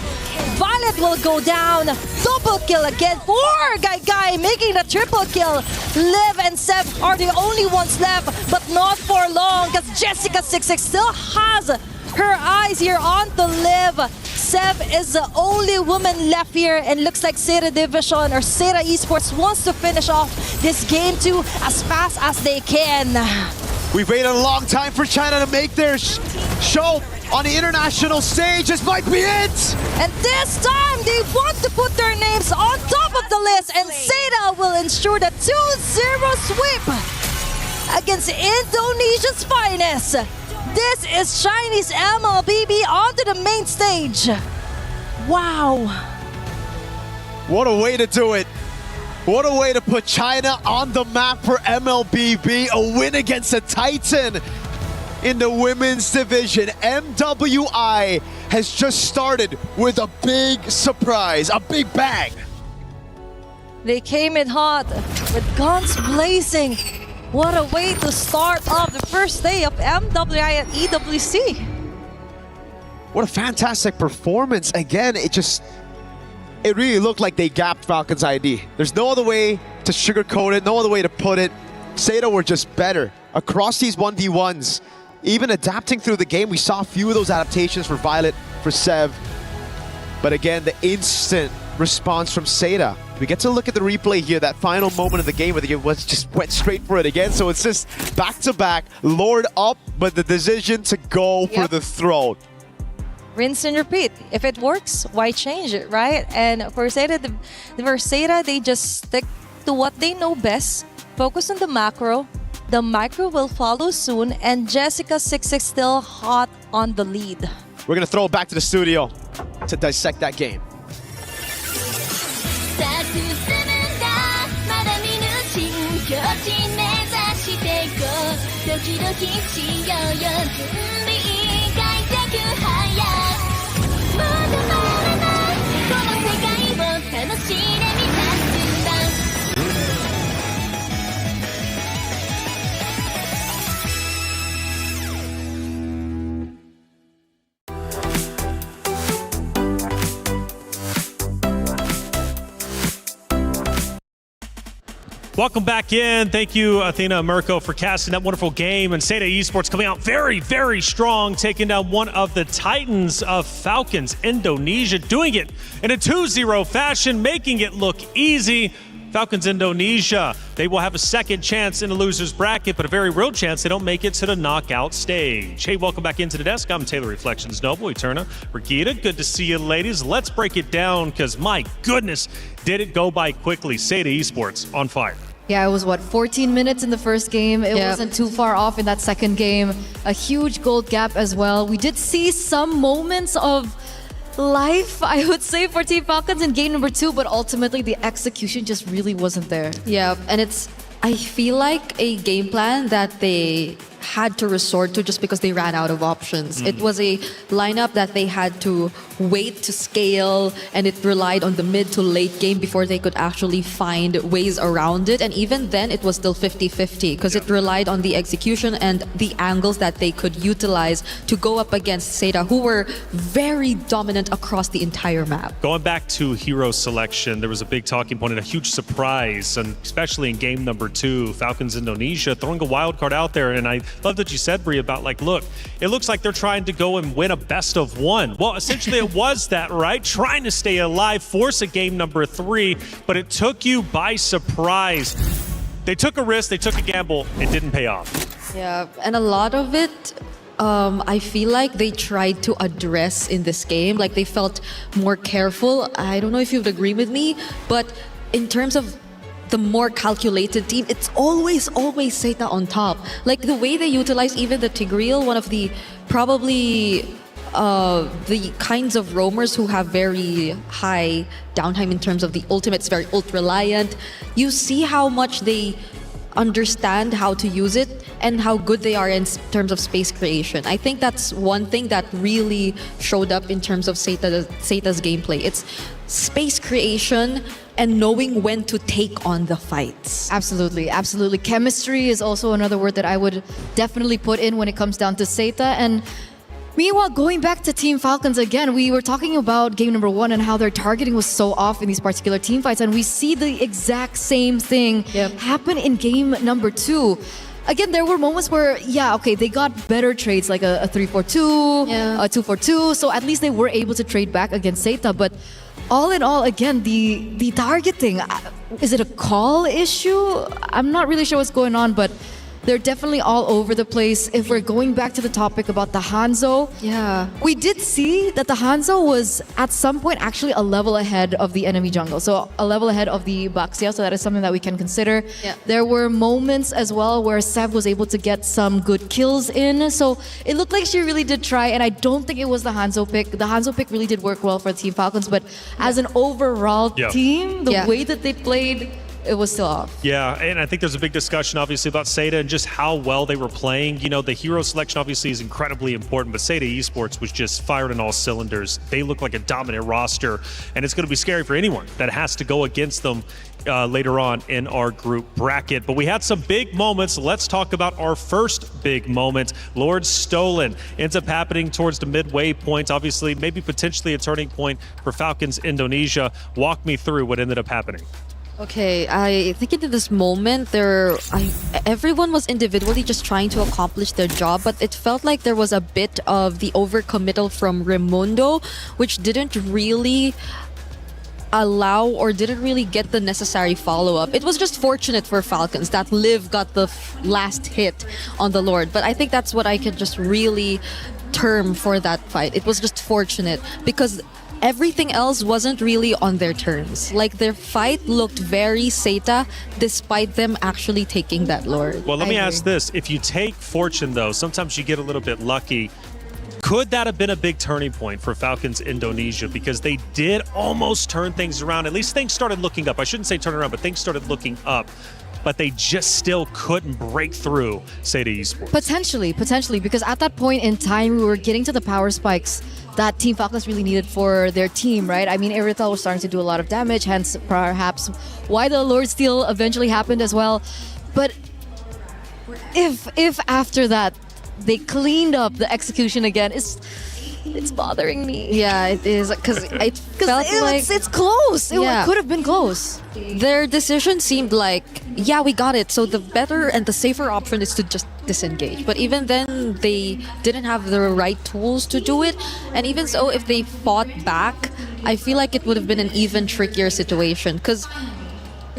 Violet will go down. Double kill again for Guy, making the triple kill. Liv and Sev are the only ones left, but not for long because Jessica26 still has her eyes here on the Liv. Sev is the only woman left here, and looks like Seda Division or Seda Esports wants to finish off this game 2 as fast as they can. We've waited a long time for China to make their show on the international stage. This might be it! And this time, they want to put their names on top of the list, and Seda will ensure the 2-0 sweep against Indonesia's finest. This is Chinese MLBB onto the main stage. Wow. What a way to do it. What a way to put China on the map for MLBB. A win against a Titan in the women's division. MWI has just started with a big surprise, a big bang. They came in hot with guns blazing. What a way to start off the first day of MWI at EWC. What a fantastic performance. Again, it really looked like they gapped Falcon's ID. There's no other way to sugarcoat it, no other way to put it. Seda were just better across these 1v1s. Even adapting through the game, we saw a few of those adaptations for Violet, for Sev. But again, the instant response from Seda. We get to look at the replay here, that final moment of the game where the game just went straight for it again. So it's just back-to-back, Lord up, but the decision to go for the throne. Rinse and repeat. If it works, why change it, right? And for Seda, they just stick to what they know best, focus on the macro. The micro will follow soon, and Jessica26 still hot on the lead. We're going to throw it back to the studio to dissect that game. Welcome back in. Thank you, Athena and Mirko, for casting that wonderful game. And Seda Esports coming out very, very strong, taking down one of the titans of Falcons, Indonesia, doing it in a 2-0 fashion, making it look easy. Falcons Indonesia, they will have a second chance in the loser's bracket, but a very real chance they don't make it to the knockout stage. Hey, welcome back into the desk. I'm Taylor Reflections Noble, Eterna, Brigida. Good to see you, ladies. Let's break it down, because my goodness, did it go by quickly. Seda Esports on fire. Yeah, it was 14 minutes in the first game. It wasn't too far off in that second game. A huge gold gap as well. We did see some moments of life, I would say, for Team Falcons in game number 2, but ultimately the execution just really wasn't there. Yeah, and I feel like a game plan that they had to resort to just because they ran out of options. It was a lineup that they had to wait to scale, and it relied on the mid to late game before they could actually find ways around it. And even then, it was still 50-50 because it relied on the execution and the angles that they could utilize to go up against Seda, who were very dominant across the entire map. Going back to hero selection, there was a big talking point and a huge surprise, and especially in game number 2, Falcons Indonesia throwing a wild card out there. And I love that you said, Bri, about like, look, it looks like they're trying to go and win a best of 1. Well, essentially it was that, right? Trying to stay alive, force a game number 3, but it took you by surprise. They took a risk, they took a gamble, it didn't pay off. Yeah, and a lot of it, I feel like they tried to address in this game. Like they felt more careful. I don't know if you would agree with me, but in terms of the more calculated team, it's always Seda on top. Like the way they utilize even the Tigreal, one of the probably the kinds of roamers who have very high downtime in terms of the ultimates, very ult reliant. You see how much they understand how to use it and how good they are in terms of space creation. I think that's one thing that really showed up in terms of Seita's gameplay. It's space creation and knowing when to take on the fights. Absolutely, absolutely. Chemistry is also another word that I would definitely put in when it comes down to Seita. And meanwhile, going back to Team Falcons again, we were talking about game number 1 and how their targeting was so off in these particular team fights, and we see the exact same thing happen in game number 2. Again, there were moments where, they got better trades, like a 3-4-2, a 2-4-2, so at least they were able to trade back against Seita. But all in all, again, the targeting, is it a call issue? I'm not really sure what's going on, but they're definitely all over the place. If we're going back to the topic about the Hanzo, we did see that the Hanzo was at some point actually a level ahead of the enemy jungle. So a level ahead of the Baxia, so that is something that we can consider. There were moments as well where Sev was able to get some good kills in. So it looked like she really did try, and I don't think it was the Hanzo pick. The Hanzo pick really did work well for Team Falcons, but as an overall team, the way that they played, it was still off. Yeah, and I think there's a big discussion obviously about Seita and just how well they were playing. You know, the hero selection obviously is incredibly important, but Seita Esports was just fired on all cylinders. They look like a dominant roster, and it's going to be scary for anyone that has to go against them later on in our group bracket. But we had some big moments. Let's talk about our first big moment. Lord Stolen ends up happening towards the midway point. Obviously, maybe potentially a turning point for Falcons Indonesia. Walk me through what ended up happening. Okay, I think in this moment, everyone was individually just trying to accomplish their job, but it felt like there was a bit of the overcommittal from Raimundo, which didn't really allow or didn't really get the necessary follow-up. It was just fortunate for Falcons that Liv got the last hit on the Lord, but I think that's what I could just really term for that fight. It was just fortunate because everything else wasn't really on their terms. Like, their fight looked very Seita despite them actually taking that Lord. Well, let me ask this. If you take fortune, though, sometimes you get a little bit lucky. Could that have been a big turning point for Falcons Indonesia? Because they did almost turn things around. At least things started looking up. I shouldn't say turn around, but things started looking up. But they just still couldn't break through Seita Esports. Potentially, because at that point in time, we were getting to the power spikes that Team Falcons really needed for their team, right? I mean, Irithel was starting to do a lot of damage, hence perhaps why the Lord Steal eventually happened as well. But if after that they cleaned up the execution again, it's bothering me. Yeah, it is, because it felt like it's close. It could have been close. Their decision seemed like, we got it, so the better and the safer option is to just disengage. But even then, they didn't have the right tools to do it. And even so, if they fought back, I feel like it would have been an even trickier situation, because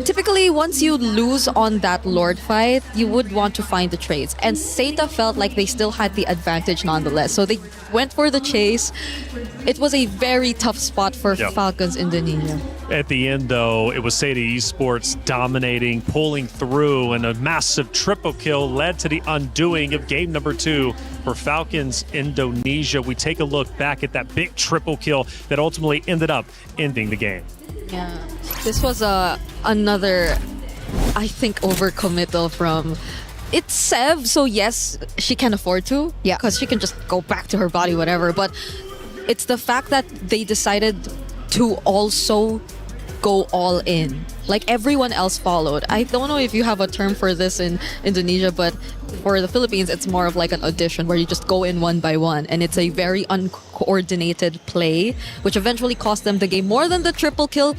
typically, once you lose on that Lord fight, you would want to find the trades. And Seita felt like they still had the advantage nonetheless. So they went for the chase. It was a very tough spot for Falcons Indonesia. At the end, though, it was Seita Esports dominating, pulling through, and a massive triple kill led to the undoing of game number 2 for Falcons Indonesia. We take a look back at that big triple kill that ultimately ended up ending the game. Yeah, this was another, I think, overcommittal from... It's Sev, so yes, she can afford to. Yeah. Because she can just go back to her body, whatever. But it's the fact that they decided to also go all in. Like, everyone else followed. I don't know if you have a term for this in Indonesia, but for the Philippines, it's more of like an audition where you just go in one by one, and it's a very uncoordinated play, which eventually cost them the game more than the triple kill,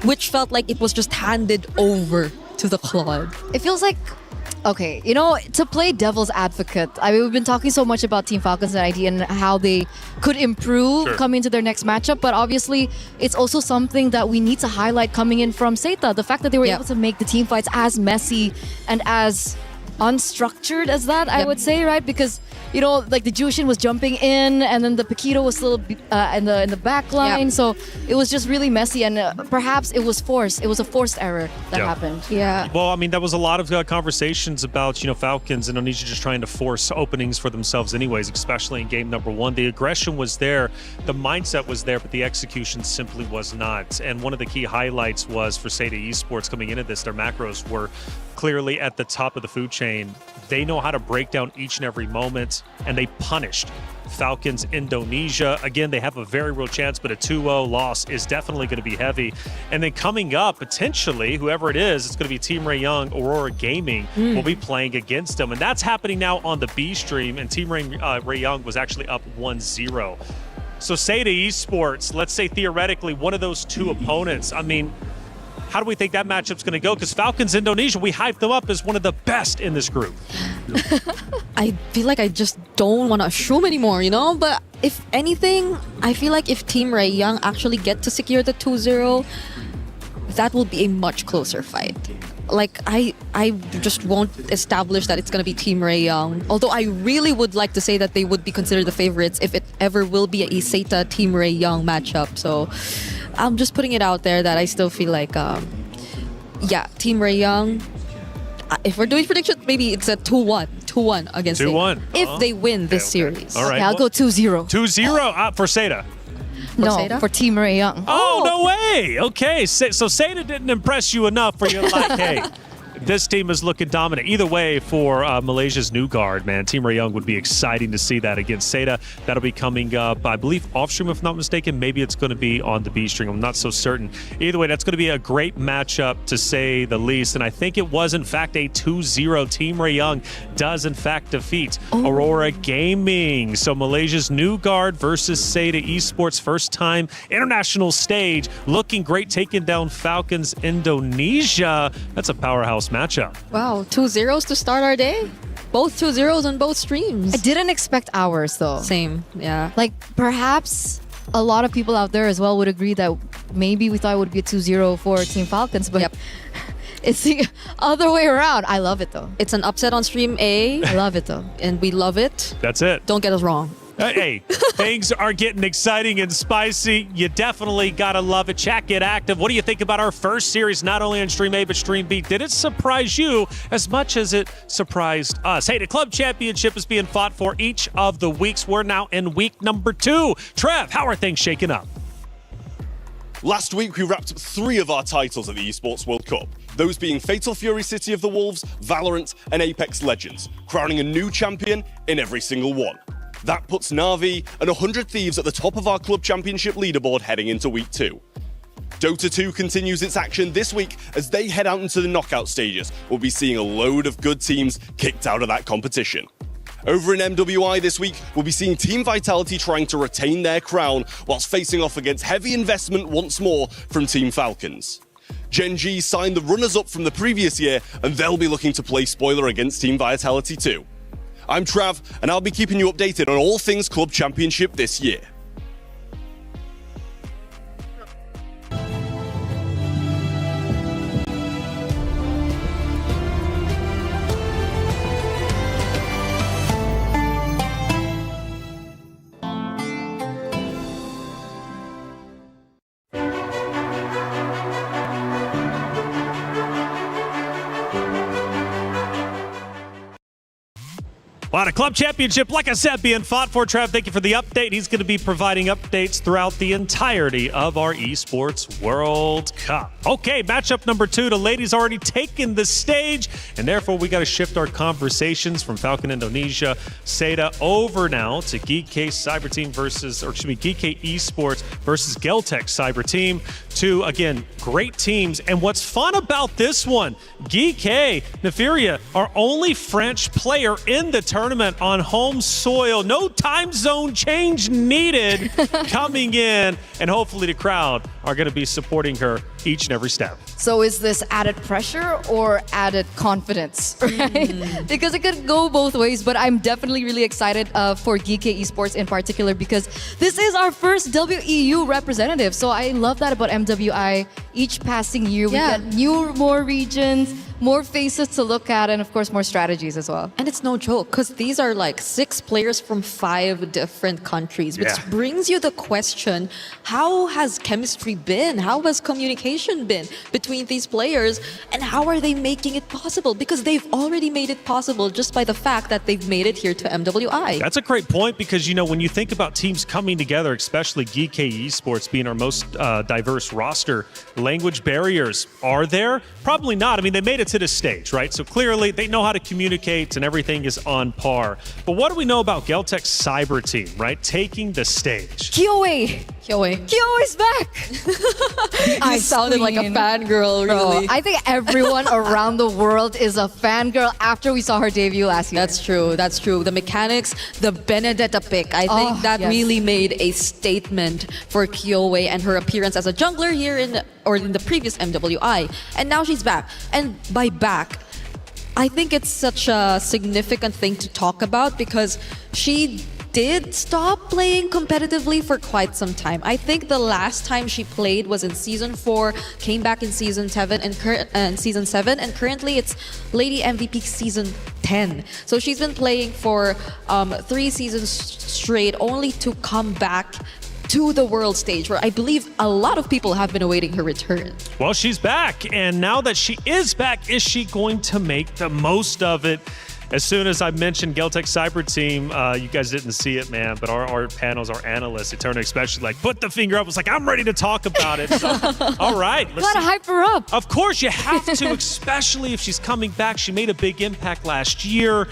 which felt like it was just handed over to the Claude. It feels like, okay, you know, to play devil's advocate, I mean, we've been talking so much about Team Falcons and ID and how they could improve coming into their next matchup, but obviously it's also something that we need to highlight coming in from Seita, the fact that they were able to make the team fights as messy and as unstructured as that, I would say, right? Because like the Jushin was jumping in, and then the Paquito was still in the back line. Yep. So it was just really messy, and perhaps it was forced. It was a forced error that happened. Yeah. Well, I mean, there was a lot of conversations about, Falcons, Indonesia just trying to force openings for themselves anyways, especially in game number one. The aggression was there, the mindset was there, but the execution simply was not. And one of the key highlights was for Seda Esports coming into this, their macros were clearly at the top of the food chain. They know how to break down each and every moment, and they punished Falcons Indonesia. Again, they have a very real chance, but a 2-0 loss is definitely going to be heavy. And then coming up, potentially, whoever it is, it's going to be Team Ray Young, Aurora Gaming will be playing against them. And that's happening now on the B stream, and Team Ray Young was actually up 1-0. So Seda Esports, let's say theoretically one of those two opponents, I mean, how do we think that matchup's going to go? Because Falcons Indonesia, we hyped them up as one of the best in this group. I feel like I just don't want to assume anymore, But if anything, I feel like if Team Ray Young actually get to secure the 2-0, that will be a much closer fight. Like, I just won't establish that it's going to be Team Ray Young. Although I really would like to say that they would be considered the favorites if it ever will be a Iseta Team Ray Young matchup. So I'm just putting it out there that I still feel like, Team Ray Young. If we're doing predictions, maybe it's a 2-1 against 2-1. if they win this series. All right. Okay, I'll go 2-0. 2-0 for Seda. No, for Team Ray Young. Oh, no way. Okay, so Seda didn't impress you enough for you like, hey, this team is looking dominant. Either way, for Malaysia's new guard, man, Team Ray Young would be exciting to see that against Seda. That'll be coming up, I believe, off stream, if not mistaken. Maybe it's going to be on the B stream. I'm not so certain. Either way, that's going to be a great matchup, to say the least. And I think it was, in fact, a 2-0. Team Ray Young does, in fact, defeat Aurora Gaming. So Malaysia's new guard versus Seda Esports, first time international stage. Looking great, taking down Falcons Indonesia. That's a powerhouse matchup. Wow, 2-0s to start our day. Both 2-0s on both streams. I didn't expect ours though. Same, yeah. Like, perhaps a lot of people out there as well would agree that maybe we thought it would be a 2-0 for Team Falcons, but it's the other way around. I love it though. It's an upset on stream A. I love it though. And we love it. That's it. Don't get us wrong. Hey, things are getting exciting and spicy. You definitely got to love it. Chat, get active. What do you think about our first series, not only on Stream A, but Stream B? Did it surprise you as much as it surprised us? Hey, the club championship is being fought for each of the weeks. We're now in week number 2. Trev, how are things shaking up? Last week, we wrapped up 3 of our titles at the Esports World Cup. Those being Fatal Fury City of the Wolves, Valorant, and Apex Legends, crowning a new champion in every single one. That puts Na'Vi and 100 Thieves at the top of our club championship leaderboard heading into week 2. Dota 2 continues its action this week as they head out into the knockout stages. We'll be seeing a load of good teams kicked out of that competition. Over in MWI this week, we'll be seeing Team Vitality trying to retain their crown whilst facing off against heavy investment once more from Team Falcons. Gen G signed the runners-up from the previous year, and they'll be looking to play spoiler against Team Vitality too. I'm Trav, and I'll be keeping you updated on all things Club Championship this year. Well, the club championship, like I said, being fought for. Trav, thank you for the update. He's going to be providing updates throughout the entirety of our Esports World Cup. Okay, matchup number 2. The ladies already taken the stage, and therefore we got to shift our conversations from Falcon Indonesia, Seda, over now to Geek Cyber Team Geek Esports versus Geltech Cyber Team. 2, again, great teams. And what's fun about this one, Geek Neferia, our only French player in the tournament on home soil. No time zone change needed coming in, and hopefully the crowd are going to be supporting her each and every step. So is this added pressure or added confidence, right? Because it could go both ways, but I'm definitely really excited for Geek Esports in particular because this is our first WEU representative. So I love that about MWI. Each passing year, we get more regions, more faces to look at, and of course, more strategies as well. And it's no joke because these are like 6 players from 5 different countries, which brings you the question, how has chemistry been? How has communication been between these players? And how are they making it possible? Because they've already made it possible just by the fact that they've made it here to MWI. That's a great point because, you know, when you think about teams coming together, especially GK Esports being our most diverse roster, language barriers, are there? Probably not. I mean, they made it to this stage, right? So clearly they know how to communicate and everything is on par. But what do we know about Geltec's cyber team, right? Taking the stage. Kyoe is back. You sounded like a fangirl, really. I think everyone around the world is a fangirl after we saw her debut last year. That's true. That's true. The mechanics, the Benedetta pick, I think that really made a statement for Kyoe and her appearance as a jungler here in the previous MWI. And now she's back. And by back, I think it's such a significant thing to talk about because she did stop playing competitively for quite some time. I think the last time she played was in Season 4, came back in Season 7, and Season 7, and currently it's Lady MVP Season 10. So she's been playing for 3 seasons straight, only to come back to the world stage, where I believe a lot of people have been awaiting her return. Well, she's back, and now that she is back, is she going to make the most of it? As soon as I mentioned Geltec Cyber Team, you guys didn't see it, man, but our panels, our analysts, Eterna especially, like, put the finger up. It's like, I'm ready to talk about it. So, all right. Gotta hype her up. Of course, you have to, especially if she's coming back. She made a big impact last year.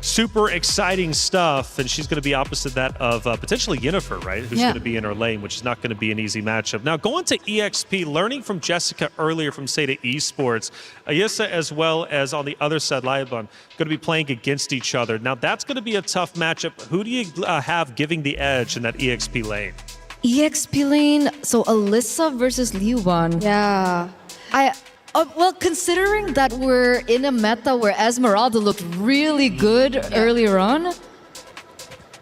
Super exciting stuff, and she's going to be opposite that of potentially Yennefer, right? Who's going to be in her lane, which is not going to be an easy matchup. Now, going to EXP, learning from Jessica earlier from Seta Esports, Ayissa as well as on the other side, Laibon, going to be playing against each other. Now, that's going to be a tough matchup. Who do you have giving the edge in that EXP lane? EXP lane, so Alyssa versus Liuban. Yeah. Well, considering that we're in a meta where Esmeralda looked really good earlier on,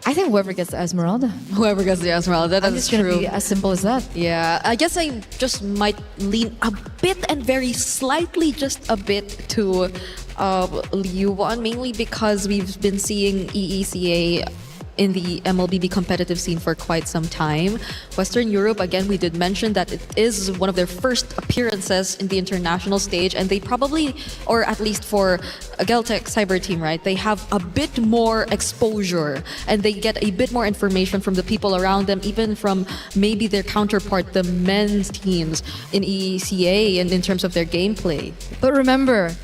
I think whoever gets the Esmeralda. Whoever gets the Esmeralda, that's true. true. Be as simple as that. Yeah, I guess I just might lean a bit and very slightly just a bit to Liuban, mainly because we've been seeing EECA in the MLBB competitive scene for quite some time. Western Europe, again, we did mention that it is one of their first appearances in the international stage, and they probably, or at least for a Geltec Cyber Team, right, they have a bit more exposure and they get a bit more information from the people around them, even from maybe their counterpart, the men's teams in EECA, and in terms of their gameplay. But remember,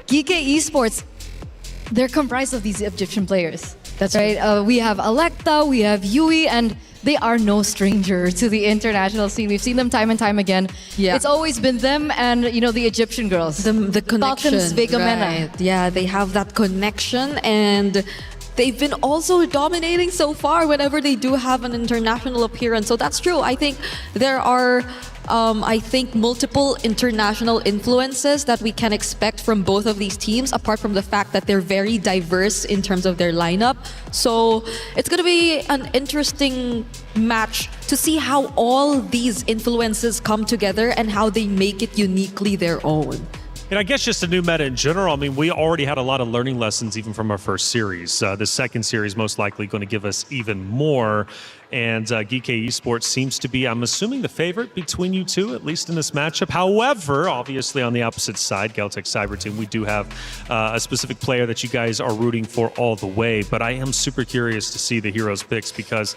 GK Esports, they're comprised of these Egyptian players. That's right. We have Electa, we have Yui, and they are no stranger to the international scene. We've seen them time and time again. Yeah. It's always been them and, you know, the Egyptian girls. The connection. Falcons, Vega Mena. Right. Yeah, they have that connection, and they've been also dominating so far whenever they do have an international appearance. So that's true. I think there are multiple international influences that we can expect from both of these teams, apart from the fact that they're very diverse in terms of their lineup. So it's going to be an interesting match to see how all these influences come together and how they make it uniquely their own. And I guess just a new meta in general. I mean, we already had a lot of learning lessons even from our first series. The second series most likely going to give us even more. And GK Esports seems to be, I'm assuming, the favorite between you two, at least in this matchup. However, obviously on the opposite side, Geltec Cyber Team, we do have a specific player that you guys are rooting for all the way. But I am super curious to see the heroes picks because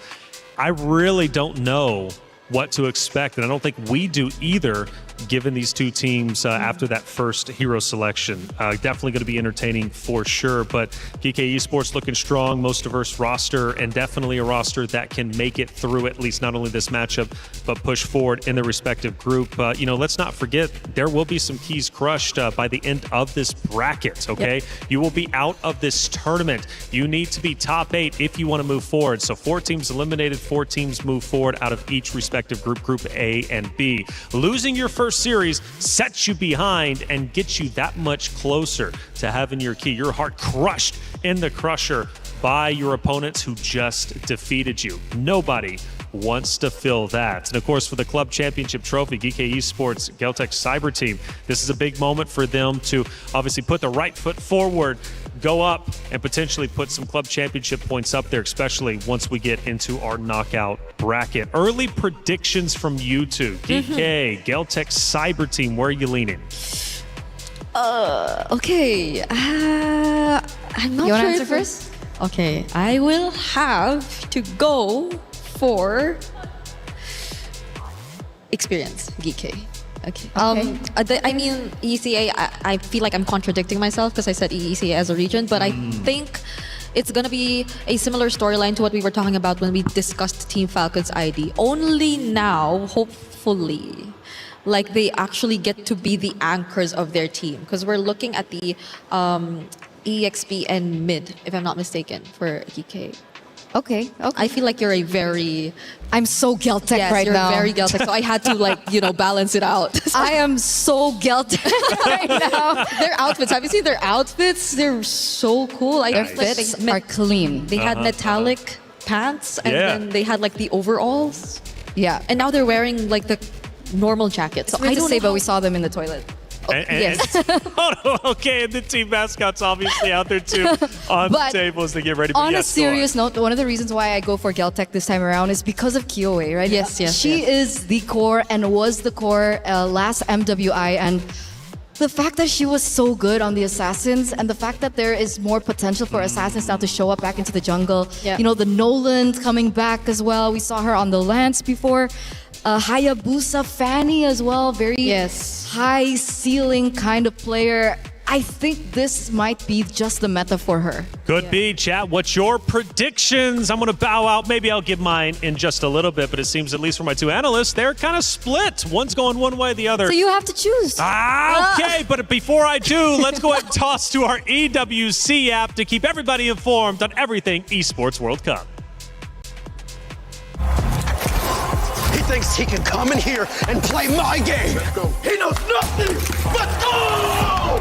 I really don't know what to expect. And I don't think we do either, given these two teams after that first hero selection. Definitely going to be entertaining for sure, but GK Esports looking strong, most diverse roster, and definitely a roster that can make it through at least not only this matchup, but push forward in the respective group. You know, let's not forget, there will be some keys crushed by the end of this bracket, okay? Yep. You will be out of this tournament. You need to be top 8 if you want to move forward. So 4 teams eliminated, 4 teams move forward out of each respective group, Group A and B. Losing your first series sets you behind and gets you that much closer to having your key, your heart crushed in the crusher by your opponents who just defeated you. Nobody wants to fill that. And of course, for the club championship trophy, GK Esports Geltec Cyber Team, this is a big moment for them to obviously put the right foot forward, go up, and potentially put some club championship points up there, especially once we get into our knockout bracket. Early predictions from you two. GK, Geltec Cyber Team, where are you leaning? Okay. I'm not You want sure to answer if- first? Okay, I will have to go for experience, GK. Okay. I mean, ECA, I feel like I'm contradicting myself because I said ECA as a region, but I think it's going to be a similar storyline to what we were talking about when we discussed Team Falcon's ID. Only now, hopefully, like they actually get to be the anchors of their team, because we're looking at the EXP and mid, if I'm not mistaken, for GK. Okay. I feel like you're a very... I'm so Geltec yes, right you're now. very Geltec, so I had to balance it out. I am so Geltec right now. Their outfits, have you seen their outfits? They're so cool. Their fits are clean. They had metallic pants, and Yeah. then they had like the overalls. Yeah. And now they're wearing like the normal jackets. It's weird to say, but we saw them in the toilet. Yes. Okay, and the team mascot's obviously out there too on the table as they get ready. But On a yes, go serious note, one of the reasons why I go for Geltec this time around is because of Kyoe, right? Yes. She is the core and was the core last MWI, and the fact that she was so good on the Assassins, and the fact that there is more potential for Assassins now to show up back into the jungle. Yeah. You know, the Noland coming back as well. We saw her on the Lance before. Hayabusa Fanny as well, very high ceiling kind of player. I think this might be just the meta for her. Could be, chat. What's your predictions? I'm going to bow out. Maybe I'll give mine in just a little bit, but it seems, at least for my two analysts, they're kind of split. One's going one way, the other. So you have to choose. Okay, but before I do, let's go ahead and toss to our EWC app to keep everybody informed on everything Esports World Cup. He thinks he can come in here and play my game. He knows nothing. Let's go!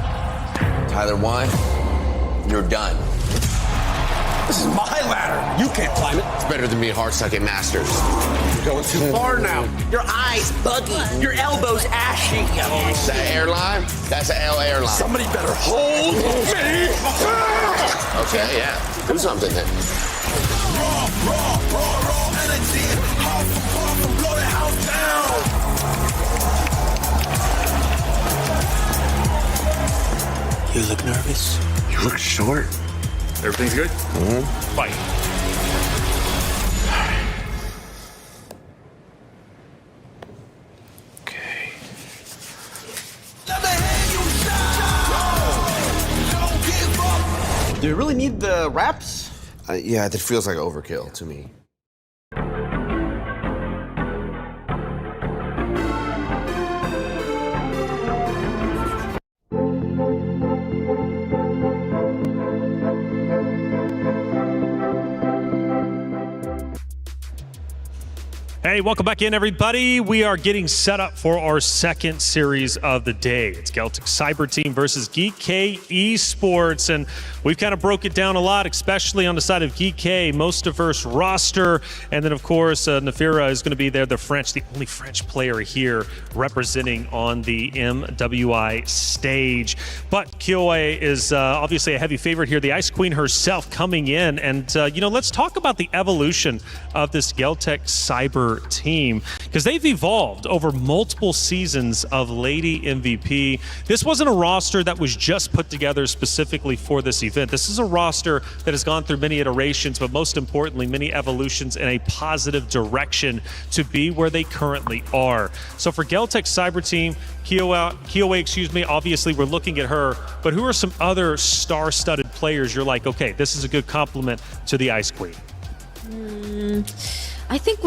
Tyler 1, you're done. This is my ladder. You can't climb it. It's better than being hard stuck at Masters. You're going too far now. Your eyes buggy. Your elbows ashy. Is that airline? That's an L airline. Somebody better hold me. Okay, yeah. Do something then. Raw energy. House from blow the house down. You look nervous. You look short. Everything's good? Fight. Okay. Do you really need the wraps? Yeah, that feels like overkill to me. Hey, welcome back in, everybody. We are getting set up for our second series of the day. It's Geltec Cyber Team versus GK Esports, and we've kind of broke it down a lot, especially on the side of GK, most diverse roster, and then of course Nafira is going to be there, the only French player here representing on the MWI stage. But Kyoe is obviously a heavy favorite here, the Ice Queen herself coming in, and let's talk about the evolution of this Geltec Cyber team, because they've evolved over multiple seasons of Lady MVP. This wasn't a roster that was just put together specifically for this event. This is a roster that has gone through many iterations, but most importantly, many evolutions in a positive direction to be where they currently are. So for Geltec Cyber Team, Kyoe, obviously we're looking at her, but who are some other star-studded players you're like, okay, this is a good compliment to the Ice Queen? I think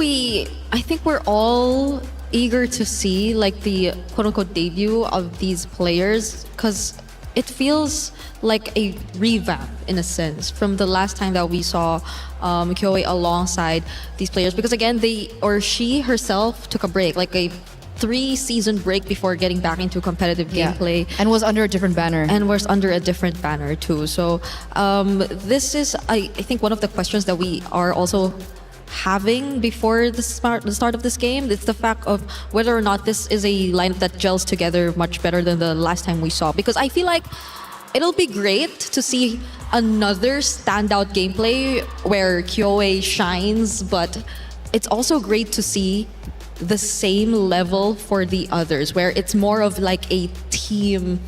we're all eager to see like the quote-unquote debut of these players, because it feels like a revamp in a sense from the last time that we saw Kyoe alongside these players, because again she herself took a break, like a 3-season break before getting back into competitive gameplay, and was under a different banner. And was under a different banner too. So this is I think one of the questions that we are also having before the start of this game. It's the fact of whether or not this is a lineup that gels together much better than the last time we saw. Because I feel like it'll be great to see another standout gameplay where Kyoe shines, but it's also great to see the same level for the others, where it's more of like a team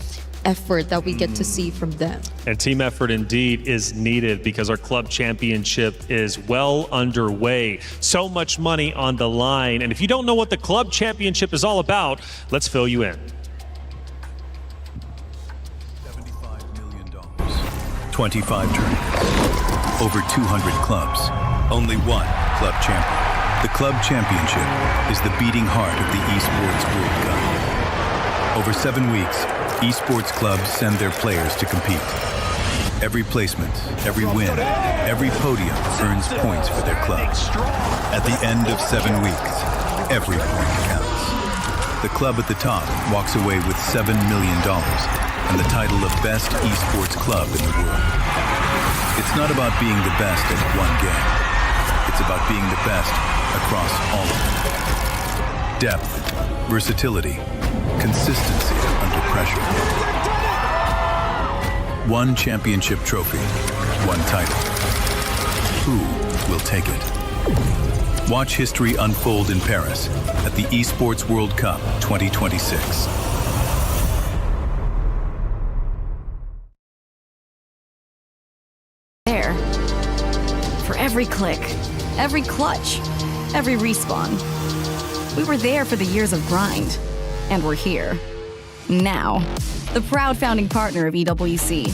effort that we get to see from them. And team effort indeed is needed because our club championship is well underway. So much money on the line. And if you don't know what the club championship is all about, let's fill you in. 25 tournaments, over 200 clubs, only one club champion. The club championship is the beating heart of the Esports World Cup. Over 7 weeks, esports clubs send their players to compete. Every placement, every win, every podium earns points for their club. At the end of 7 weeks, every point counts. The club at the top walks away with $7 million and the title of Best Esports Club in the world. It's not about being the best at one game. It's about being the best across all of them. Depth, versatility, consistency under pressure. One championship trophy, one title. Who will take it? Watch history unfold in Paris at the Esports World Cup 2026. There. For every click, every clutch, every respawn. We were there for the years of grind, and we're here. Now, the proud founding partner of EWC,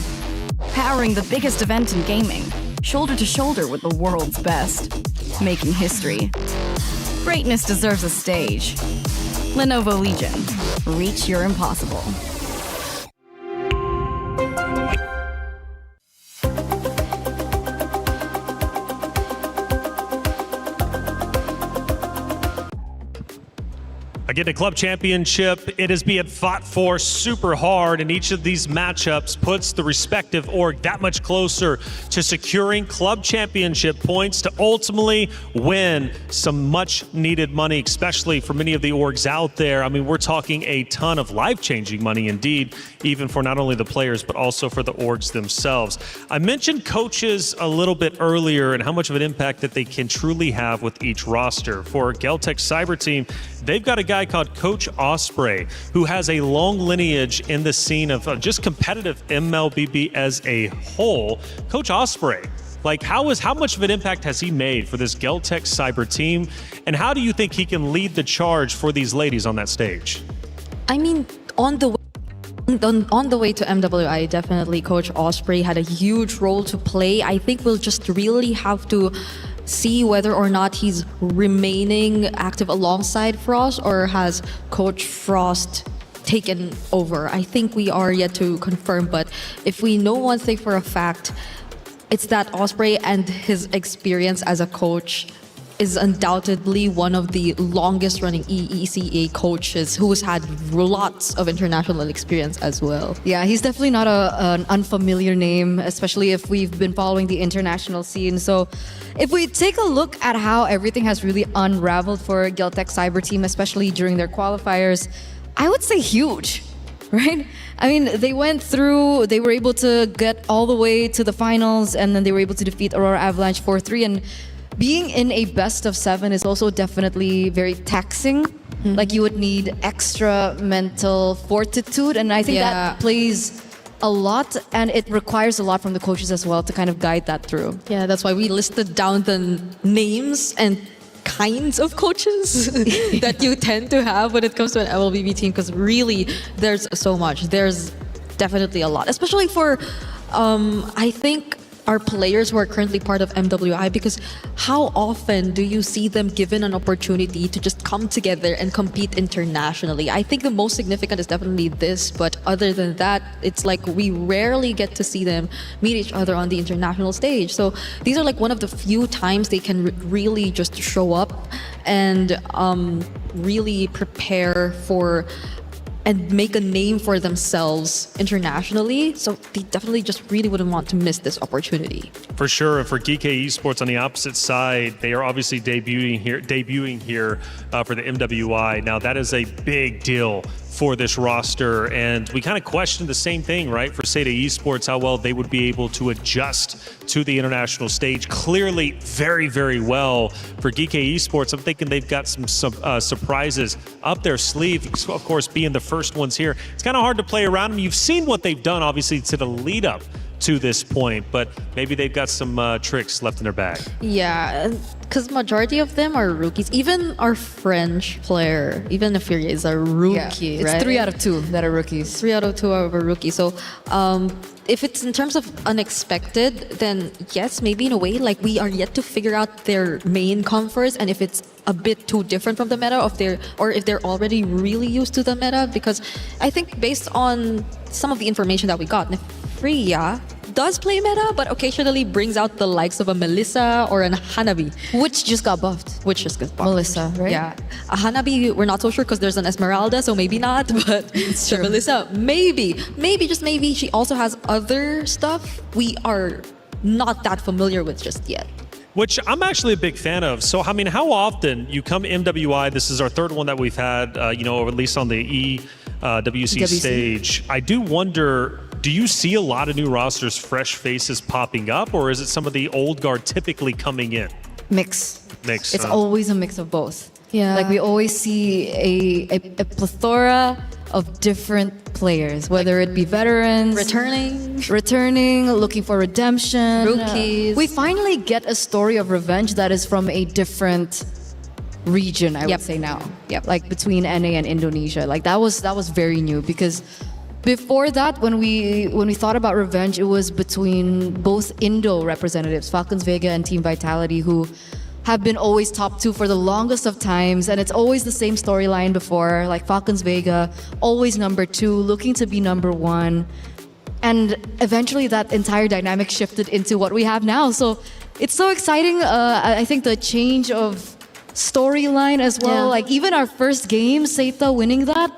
powering the biggest event in gaming, shoulder to shoulder with the world's best, making history. Greatness deserves a stage. Lenovo Legion, reach your impossible. Again, the club championship, it is being fought for super hard, and each of these matchups puts the respective org that much closer to securing club championship points to ultimately win some much needed money, especially for many of the orgs out there. I mean, we're talking a ton of life-changing money indeed, even for not only the players, but also for the orgs themselves. I mentioned coaches a little bit earlier and how much of an impact that they can truly have with each roster. For Geltec Cyber Team, they've got a guy called Coach Osprey, who has a long lineage in the scene of just competitive MLBB as a whole. Coach Osprey, like how much of an impact has he made for this Geltec Cyber Team, and how do you think he can lead the charge for these ladies on that stage? I mean, on the way to MWI, definitely Coach Osprey had a huge role to play. I think we'll just really have to see whether or not he's remaining active alongside Frost, or has Coach Frost taken over. I think we are yet to confirm, but if we know one thing for a fact, it's that Osprey and his experience as a coach is undoubtedly one of the longest running EECA coaches who's had lots of international experience as well. Yeah, he's definitely not an unfamiliar name, especially if we've been following the international scene. So if we take a look at how everything has really unraveled for Geltec Cyber Team, especially during their qualifiers, I would say huge, right? I mean, they were able to get all the way to the finals, and then they were able to defeat Aurora Avalanche 4-3. And being in a best of 7 is also definitely very taxing. Like, you would need extra mental fortitude, and I think that plays a lot, and it requires a lot from the coaches as well to kind of guide that through. Yeah, that's why we listed down the names and kinds of coaches that you tend to have when it comes to an MLBB team, because really there's so much. There's definitely a lot, especially for I think our players who are currently part of MWI, because how often do you see them given an opportunity to just come together and compete internationally? I think the most significant is definitely this, but other than that, it's like we rarely get to see them meet each other on the international stage. So these are like one of the few times they can really just show up and really prepare for and make a name for themselves internationally. So they definitely just really wouldn't want to miss this opportunity. For sure. And for GK Esports on the opposite side, they are obviously debuting here for the MWI. Now, that is a big deal for this roster. And we kind of questioned the same thing, right? For Seda Esports, how well they would be able to adjust to the international stage. Clearly, very, very well. For GK Esports, I'm thinking they've got some surprises up their sleeve. Of course, being the first ones here, it's kind of hard to play around them. You've seen what they've done, obviously, to the lead up to this point, but maybe they've got some tricks left in their bag. Yeah, because majority of them are rookies. Even our French player, even Fury is a rookie, It's right? 3 out of 2 that are rookies. 3 out of 2 are a rookie. So if it's in terms of unexpected, then yes, maybe in a way, like we are yet to figure out their main comforts and if it's a bit too different from the meta, or if they're already really used to the meta. Because I think based on some of the information that we got, Freya does play meta, but occasionally brings out the likes of a Melissa or an Hanabi. Which just got buffed. Melissa, right? Yeah. A Hanabi, we're not so sure because there's an Esmeralda, so maybe not, but the Melissa, maybe, just maybe. She also has other stuff we are not that familiar with just yet. Which I'm actually a big fan of. So, I mean, how often you come MWI, this is our third one that we've had, or at least on the EWC stage. I do wonder, do you see a lot of new rosters, fresh faces popping up, or is it some of the old guard typically coming in? Mix. It's huh? always a mix of both. Yeah. Like we always see a plethora of different players, whether it be veterans, returning, looking for redemption, rookies. We finally get a story of revenge that is from a different region, I would say now. Yep. Like between NA and Indonesia. Like that was very new, because before that, when we thought about revenge, it was between both Indo representatives, Falcons Vega and Team Vitality, who have been always top 2 for the longest of times, and it's always the same storyline before, like Falcons Vega, always number 2, looking to be number 1. And eventually that entire dynamic shifted into what we have now. So it's so exciting. I think the change of storyline as well, like even our first game, Seita winning that,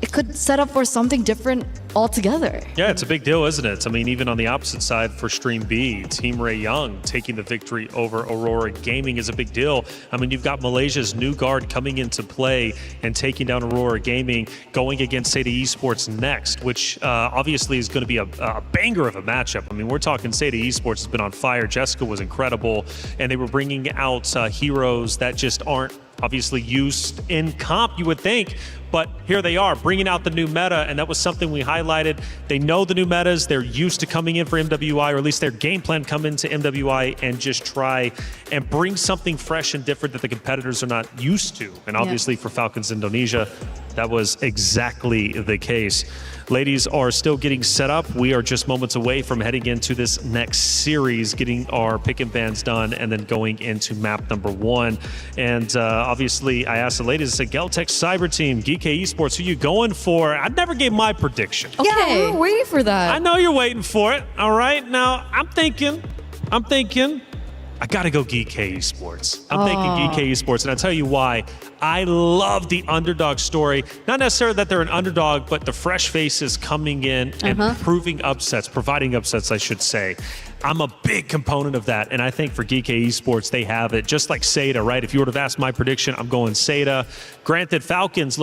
it could set up for something different altogether. Yeah, it's a big deal, isn't it? I mean, even on the opposite side for Stream B, Team Ray Young taking the victory over Aurora Gaming is a big deal. I mean, you've got Malaysia's new guard coming into play and taking down Aurora Gaming, going against Seda Esports next, which obviously is going to be a banger of a matchup. I mean, we're talking Seda Esports has been on fire. Jessica was incredible, and they were bringing out heroes that just aren't obviously used in comp, you would think, but here they are bringing out the new meta, and that was something we highlighted. They know the new metas, they're used to coming in for MWI, or at least their game plan come into MWI and just try and bring something fresh and different that the competitors are not used to. And obviously for Falcons Indonesia, that was exactly the case. Ladies are still getting set up. We are just moments away from heading into this next series, getting our pick and bans done, and then going into map number 1. And obviously, I asked the ladies, I said, Geltech Cyber Team, GK Esports, who you going for? I never gave my prediction. Okay. Yeah, we're waiting for that. I know you're waiting for it. All right. Now, I'm thinking, I gotta go GK Esports. I'm thinking GK Esports, and I'll tell you why. I love the underdog story. Not necessarily that they're an underdog, but the fresh faces coming in and providing upsets, I should say. I'm a big component of that, and I think for GK Esports, they have it. Just like Seda, right? If you would have asked my prediction, I'm going Seda. Granted, Falcons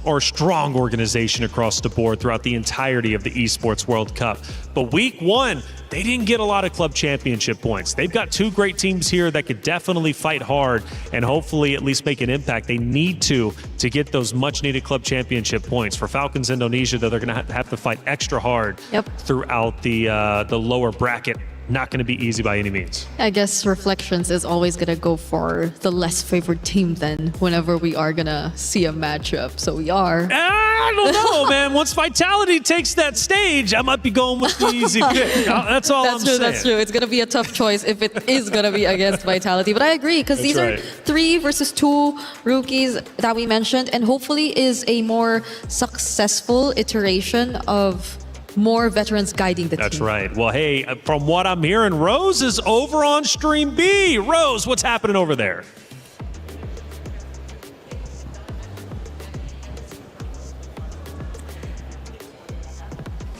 are a strong organization across the board throughout the entirety of the Esports World Cup. But week 1, they didn't get a lot of club championship points. They've got 2 great teams here that could definitely fight hard and hopefully at least make an impact. They need to get those much-needed club championship points. For Falcons Indonesia, though, they're going to have to fight extra hard throughout the lower bracket. Not going to be easy by any means. I guess Reflections is always going to go for the less favored team then whenever we are going to see a matchup. So we are. I don't know, man. Once Vitality takes that stage, I might be going with the easy pick. That's all I'm saying. That's true. It's going to be a tough choice if it is going to be against Vitality. But I agree, because these are 3 versus 2 rookies that we mentioned, and hopefully is a more successful iteration of more veterans guiding the team. That's right. Well, hey, from what I'm hearing, Rose is over on Stream B. Rose, what's happening over there?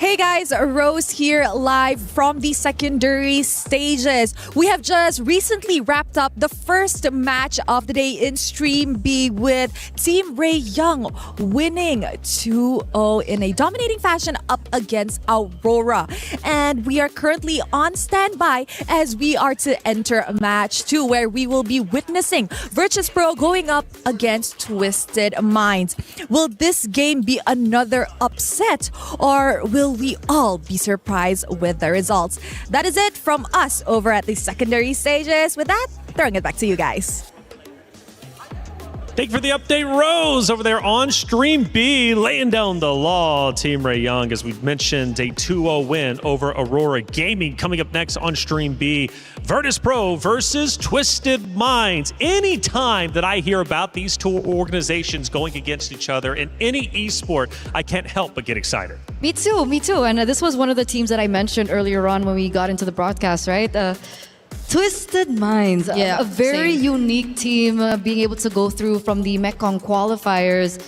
Hey guys, Rose here live from the secondary stages. We have just recently wrapped up the first match of the day in Stream B with Team Ray Young winning 2-0 in a dominating fashion up against Aurora. And we are currently on standby as we are to enter match 2 where we will be witnessing Virtus Pro going up against Twisted Minds. Will this game be another upset or will we all be surprised with the results? That is it from us over at the secondary stages. With that, throwing it back to you guys. Thank you for the update, Rose, over there on Stream B, laying down the law. Team Ray Young, as we've mentioned, a 2-0 win over Aurora Gaming. Coming up next on Stream B, Virtus Pro versus Twisted Minds. Anytime that I hear about these two organizations going against each other in any esport, I can't help but get excited. Me too. And this was one of the teams that I mentioned earlier on when we got into the broadcast, right? Twisted Minds, a very unique team, being able to go through from the Mekong qualifiers.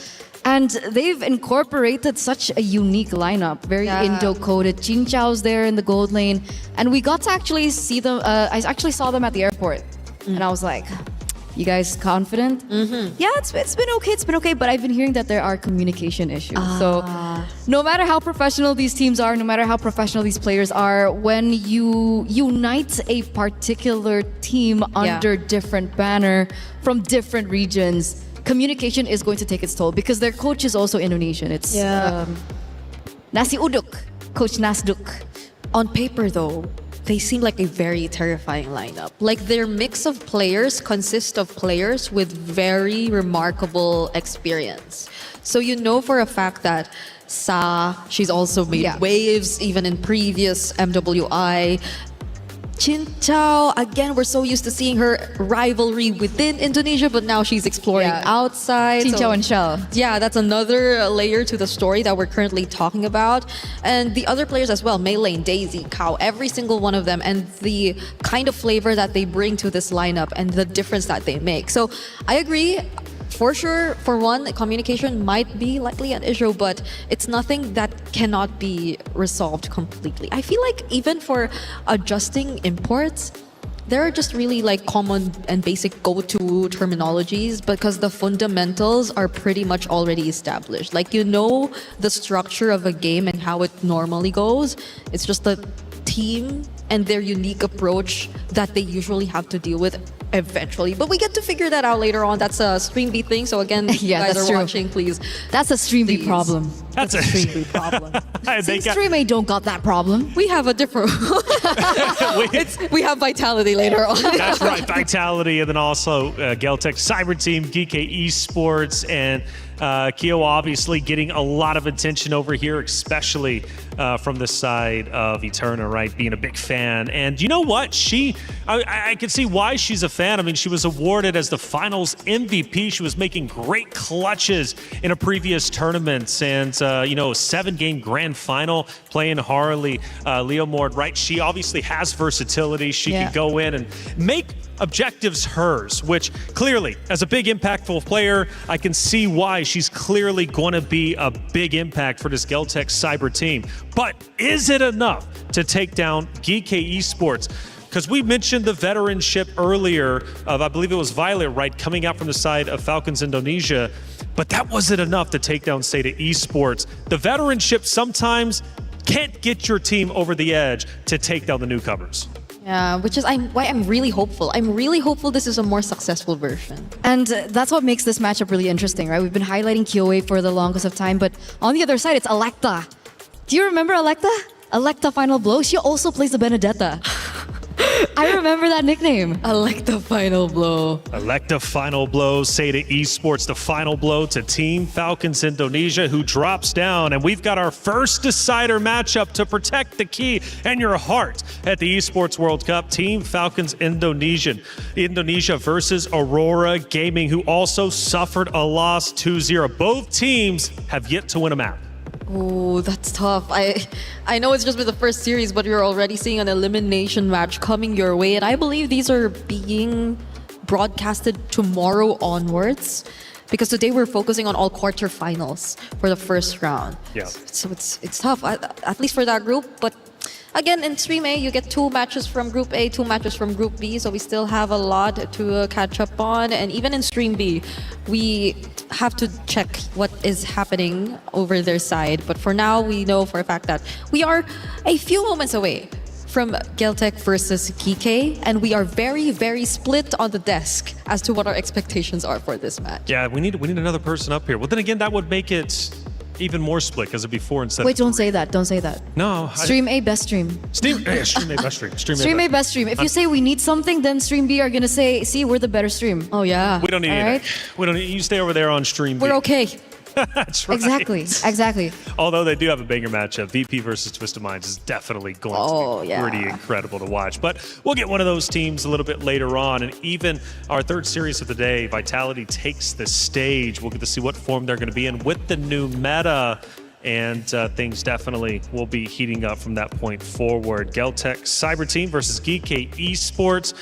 And they've incorporated such a unique lineup, very Indo-coded. Chin Chao's there in the gold lane. And we got to actually see them, I actually saw them at the airport. And I was like, you guys confident? Yeah, it's been okay, but I've been hearing that there are communication issues. So no matter how professional these teams are, no matter how professional these players are, when you unite a particular team under different banner from different regions, communication is going to take its toll because their coach is also Indonesian. It's Nasi Uduk, Coach Nasduk. On paper though, they seem like a very terrifying lineup. Like their mix of players consists of players with very remarkable experience. So you know for a fact that she's also made waves even in previous MWI. Chin Chao, again, we're so used to seeing her rivalry within Indonesia, but now she's exploring outside. Chin Chao and Shell. Yeah, that's another layer to the story that we're currently talking about. And the other players as well, Mei Lane, Daisy, Kao, every single one of them, and the kind of flavor that they bring to this lineup and the difference that they make. So I agree. For sure, for one, communication might be likely an issue, but it's nothing that cannot be resolved completely. I feel like even for adjusting imports, there are just really like common and basic go-to terminologies because the fundamentals are pretty much already established. Like you know the structure of a game and how it normally goes. It's just the team and their unique approach that they usually have to deal with eventually. But we get to figure that out later on. That's a Stream B thing. So again, you guys are watching, please. That's a Stream B problem. That's a Stream B problem. Stream A don't got that problem. We have a different... we have Vitality later on. That's right, Vitality, and then also Geltech Cyber Team, GK Esports, and Kyo obviously getting a lot of attention over here, especially from the side of Eterna, right? Being a big fan. And you know what? I can see why she's a fan. I mean, she was awarded as the finals MVP. She was making great clutches in a previous tournament. And, 7-game grand final playing Harley, Leomord, right? She obviously has versatility. She can go in and make objectives hers, which clearly, as a big impactful player, I can see why she's clearly going to be a big impact for this Geltech Cyber team. But is it enough to take down GK Esports? Because we mentioned the veteranship earlier of, I believe it was Violet, right, coming out from the side of Falcons Indonesia, but that wasn't enough to take down Sata Esports. The veteranship sometimes can't get your team over the edge to take down the newcomers. Yeah, which is why I'm really hopeful. I'm really hopeful this is a more successful version. And that's what makes this matchup really interesting, right? We've been highlighting Kyoe for the longest of time, but on the other side, it's Electa. Do you remember Electa? Electa Final Blow? She also plays the Benedetta. I remember that nickname. Electa Final Blow. Electa Final Blow, Sata Esports, the final blow to Team Falcons Indonesia, who drops down. And we've got our first decider matchup to protect the key and your heart at the Esports World Cup. Team Falcons Indonesia versus Aurora Gaming, who also suffered a loss 2-0. Both teams have yet to win a map. Oh, that's tough. I know it's just been the first series, but you're already seeing an elimination match coming your way. And I believe these are being broadcasted tomorrow onwards. because today we're focusing on all quarterfinals for the first round. Yeah. So it's tough, at least for that group. But again, in Stream A, you get 2 matches from Group A, 2 matches from Group B. So we still have a lot to catch up on. And even in Stream B, we have to check what is happening over their side. But for now, we know for a fact that we are a few moments away from Geltec versus GK, and we are very, very split on the desk as to what our expectations are for this match. Yeah, we need another person up here. Well, then again, that would make it even more split because it'd be 4 instead Wait, of don't say that. Don't say that. No. Stream A, best stream. Stream A, best stream. Stream A, best stream. If you say we need something, then Stream B are going to say, see, we're the better stream. Oh, yeah. We don't need All it. right? We don't need. You stay over there on Stream B. We're okay. That's right. Exactly. Although they do have a banger matchup, VP versus Twisted Minds is definitely going to be pretty incredible to watch. But we'll get one of those teams a little bit later on. And even our third series of the day, Vitality takes the stage. We'll get to see what form they're going to be in with the new meta. And things definitely will be heating up from that point forward. Geltec Cyber Team versus GK Esports.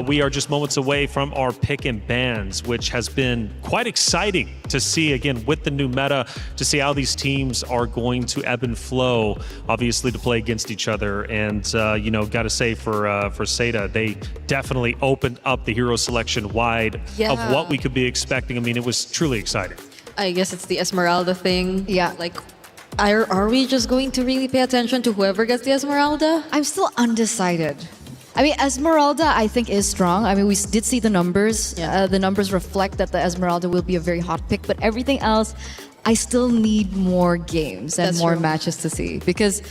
We are just moments away from our pick and bans, which has been quite exciting to see, again, with the new meta, to see how these teams are going to ebb and flow, obviously, to play against each other. And, got to say for Seda, they definitely opened up the hero selection wide of what we could be expecting. I mean, it was truly exciting. I guess it's the Esmeralda thing. Yeah. Like, are we just going to really pay attention to whoever gets the Esmeralda? I'm still undecided. I mean, Esmeralda, I think, is strong. I mean, we did see the numbers. Yeah. The numbers reflect that the Esmeralda will be a very hot pick. But everything else, I still need more games and more matches to see. Because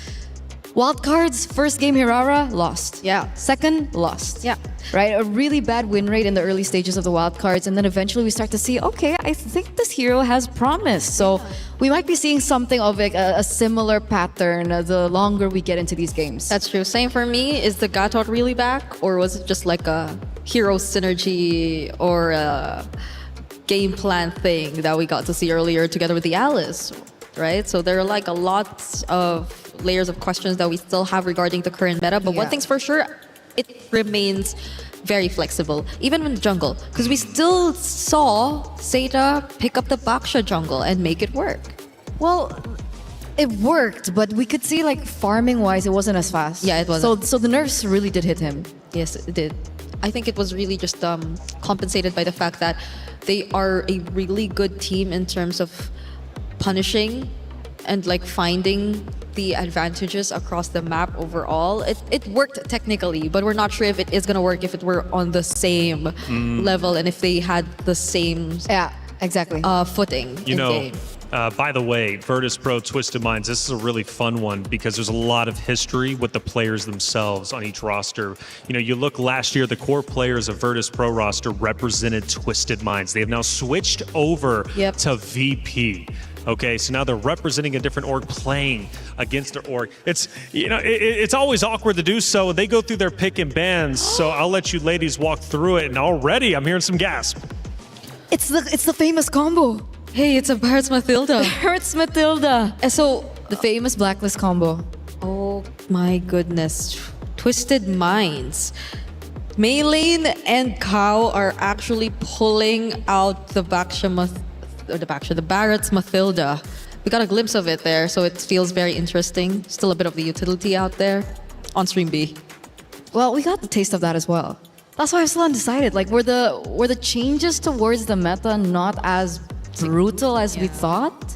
wildcards, first game Hirara, lost. Yeah. Second, lost. Yeah. Right? A really bad win rate in the early stages of the wildcards. And then eventually we start to see, okay, I think this hero has promise. So we might be seeing something of a similar pattern the longer we get into these games. That's true. Same for me. Is the Gatot really back? Or was it just like a hero synergy or a game plan thing that we got to see earlier together with the Alice? Right? So there are like a lot of layers of questions that we still have regarding the current meta. But one thing's for sure, it remains very flexible, even in the jungle. Because we still saw Seda pick up the Baksha jungle and make it work. Well, it worked, but we could see like farming-wise, it wasn't as fast. Yeah, it wasn't. So the nerfs really did hit him. Yes, it did. I think it was really just compensated by the fact that they are a really good team in terms of punishing and like finding the advantages across the map overall. It worked technically, but we're not sure if it is going to work if it were on the same level and if they had the same footing in game. By the way, Virtus Pro Twisted Minds, this is a really fun one because there's a lot of history with the players themselves on each roster. You look last year, the core players of Virtus Pro roster represented Twisted Minds. They have now switched over to VP. Okay, so now they're representing a different org, playing against their org. It's always awkward to do so. They go through their pick and bans, so I'll let you ladies walk through it. And already, I'm hearing some gasp. It's the famous combo. Hey, it's a Barrett's Mathilda. Barrett's Mathilda. And so the famous Blacklist combo. Oh my goodness, Twisted Minds. Maylane and Kao are actually pulling out the the Barrett's Mathilda. We got a glimpse of it there, so it feels very interesting. Still a bit of the utility out there on Stream B. Well, we got the taste of that as well. That's why I'm still undecided. Like, were the changes towards the meta not as brutal as we thought?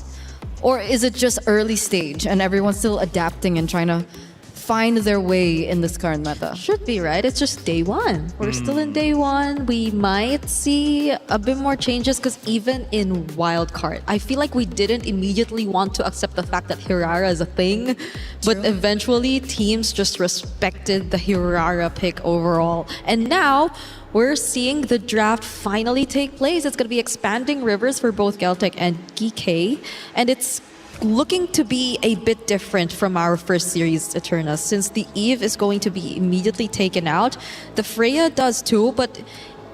Or is it just early stage and everyone's still adapting and trying to find their way in this current meta? Should be, right? It's just day one. We're still in day one. We might see a bit more changes because even in wildcard, I feel like we didn't immediately want to accept the fact that Hirara is a thing. But eventually, teams just respected the Hirara pick overall. And now, we're seeing the draft finally take place. It's going to be expanding rivers for both Geltec and GK. And it's looking to be a bit different from our first series, Eterna, since the Eve is going to be immediately taken out. The Freya does too, but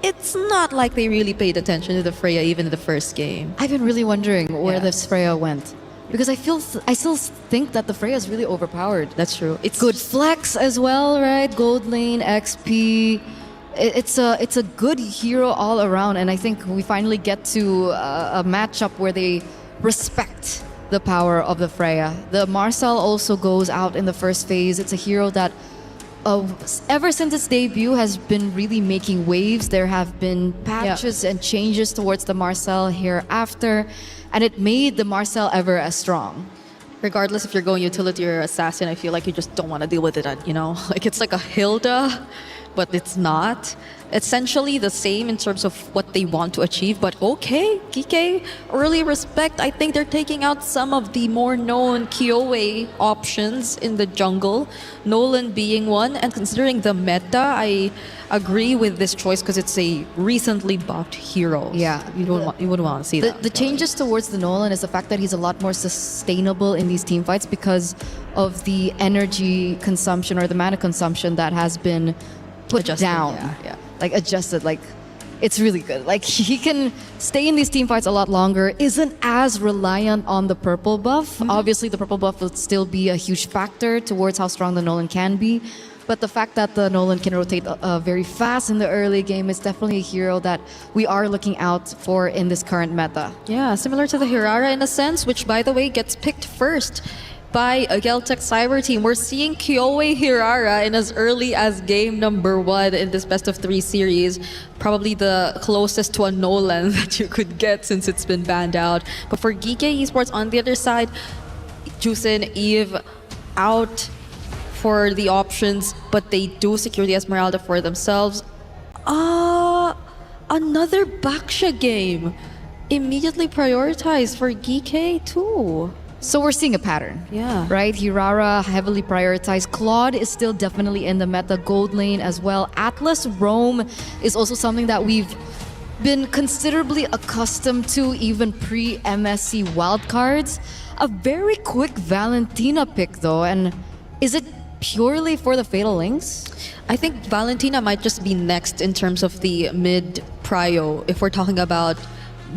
it's not like they really paid attention to the Freya even in the first game. I've been really wondering where this Freya went. Because I still think that the Freya is really overpowered. That's true. It's good flex as well, right? Gold lane, XP. it's a good hero all around, and I think we finally get to a matchup where they respect the power of the Freya. The Marcel also goes out in the first phase. It's a hero that ever since its debut has been really making waves. There have been patches and changes towards the Marcel hereafter, and it made the Marcel ever as strong. Regardless if you're going utility or assassin, I feel like you just don't want to deal with it, you know? Like it's like a Hilda, but it's not. Essentially the same in terms of what they want to achieve, but okay, Kike, early respect. I think they're taking out some of the more known Kyoei options in the jungle, Nolan being one, and considering the meta, I agree with this choice because it's a recently buffed hero. Yeah. You wouldn't want to see that. The changes towards the Nolan is the fact that he's a lot more sustainable in these team fights because of the energy consumption or the mana consumption that has been put Adjusted, down. yeah. Like adjusted, like it's really good. Like he can stay in these team fights a lot longer, isn't as reliant on the purple buff. Obviously the purple buff will still be a huge factor towards how strong the Nolan can be. But the fact that the Nolan can rotate very fast in the early game is definitely a hero that we are looking out for in this current meta. Yeah, similar to the Hirara in a sense, which by the way gets picked first by a Geltec Cyber team. We're seeing Kyoei Hirara in as early as game number 1 in this best of 3 series. Probably the closest to a Nolan that you could get since it's been banned out. But for Geekei Esports on the other side, Jusin, Eve out for the options, but they do secure the Esmeralda for themselves. Another Baksha game. Immediately prioritized for Geekei too. So we're seeing a pattern. Yeah. Right? Hirara heavily prioritized. Claude is still definitely in the meta. Gold lane as well. Atlas Roam is also something that we've been considerably accustomed to even pre-MSC wildcards. A very quick Valentina pick though, and is it purely for the Fatal Links? I think Valentina might just be next in terms of the mid prio if we're talking about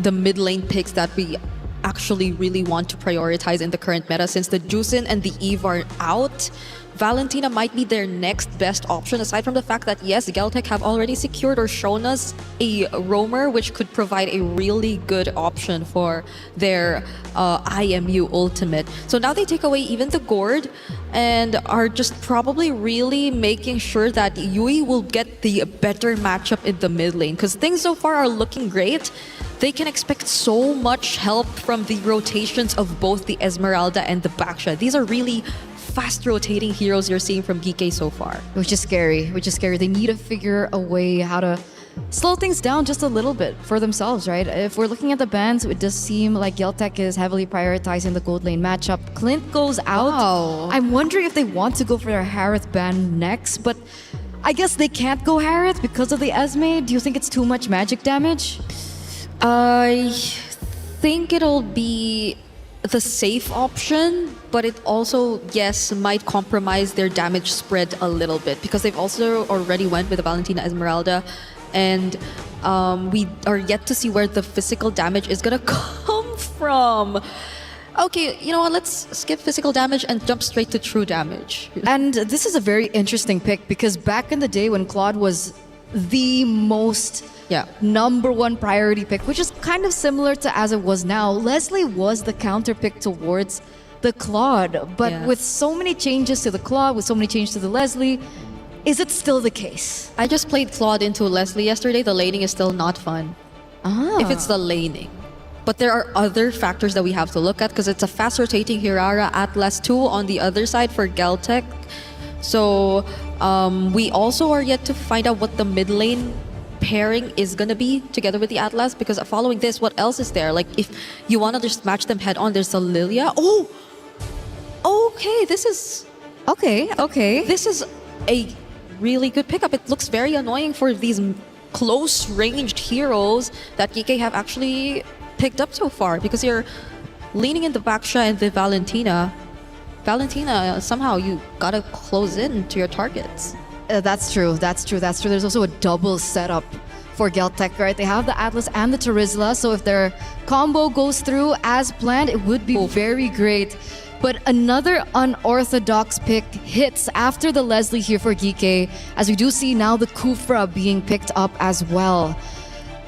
the mid lane picks that we actually really want to prioritize in the current meta. Since the Jusin and the Eve are out, Valentina might be their next best option, aside from the fact that yes, Geltec have already secured or shown us a roamer which could provide a really good option for their IMU ultimate. So now they take away even the Gourd and are just probably really making sure that Yui will get the better matchup in the mid lane, because things so far are looking great. They can expect so much help from the rotations of both the Esmeralda and the Baksha. These are really fast rotating heroes you're seeing from Geekei so far. Which is scary. They need to figure a way how to slow things down just a little bit for themselves, right? If we're looking at the bans, it does seem like Geltec is heavily prioritizing the gold lane matchup. Clint goes out. Wow. I'm wondering if they want to go for their Harith ban next, but I guess they can't go Harith because of the Esme. Do you think it's too much magic damage? I think it'll be the safe option, but it also, yes, might compromise their damage spread a little bit because they've also already went with the Valentina Esmeralda, and we are yet to see where the physical damage is gonna come from. Okay, you know what, let's skip physical damage and jump straight to true damage. And this is a very interesting pick because back in the day when Claude was the most number 1 priority pick, which is kind of similar to as it was now, Leslie was the counter pick towards the Claude. But with so many changes to the Claude, with so many changes to the Leslie, is it still the case? I just played Claude into Leslie yesterday. The laning is still not fun. If it's the laning. But there are other factors that we have to look at because it's a fast rotating Hirara Atlas 2 on the other side for Geltec. So we also are yet to find out what the mid lane pairing is gonna be together with the Atlas, because following this, what else is there? Like if you want to just match them head on, there's a Lilia. Oh, okay, this is okay. This is a really good pickup. It looks very annoying for these close ranged heroes that Geekei have actually picked up so far, because you're leaning in the Baksha and the Valentina, somehow you gotta close in to your targets. That's true. There's also a double setup for Geltec, right? They have the Atlas and the Terizla, so if their combo goes through as planned, it would be very great But another unorthodox pick hits after the Leslie here for Geeke, as we do see now the Kufra being picked up as well.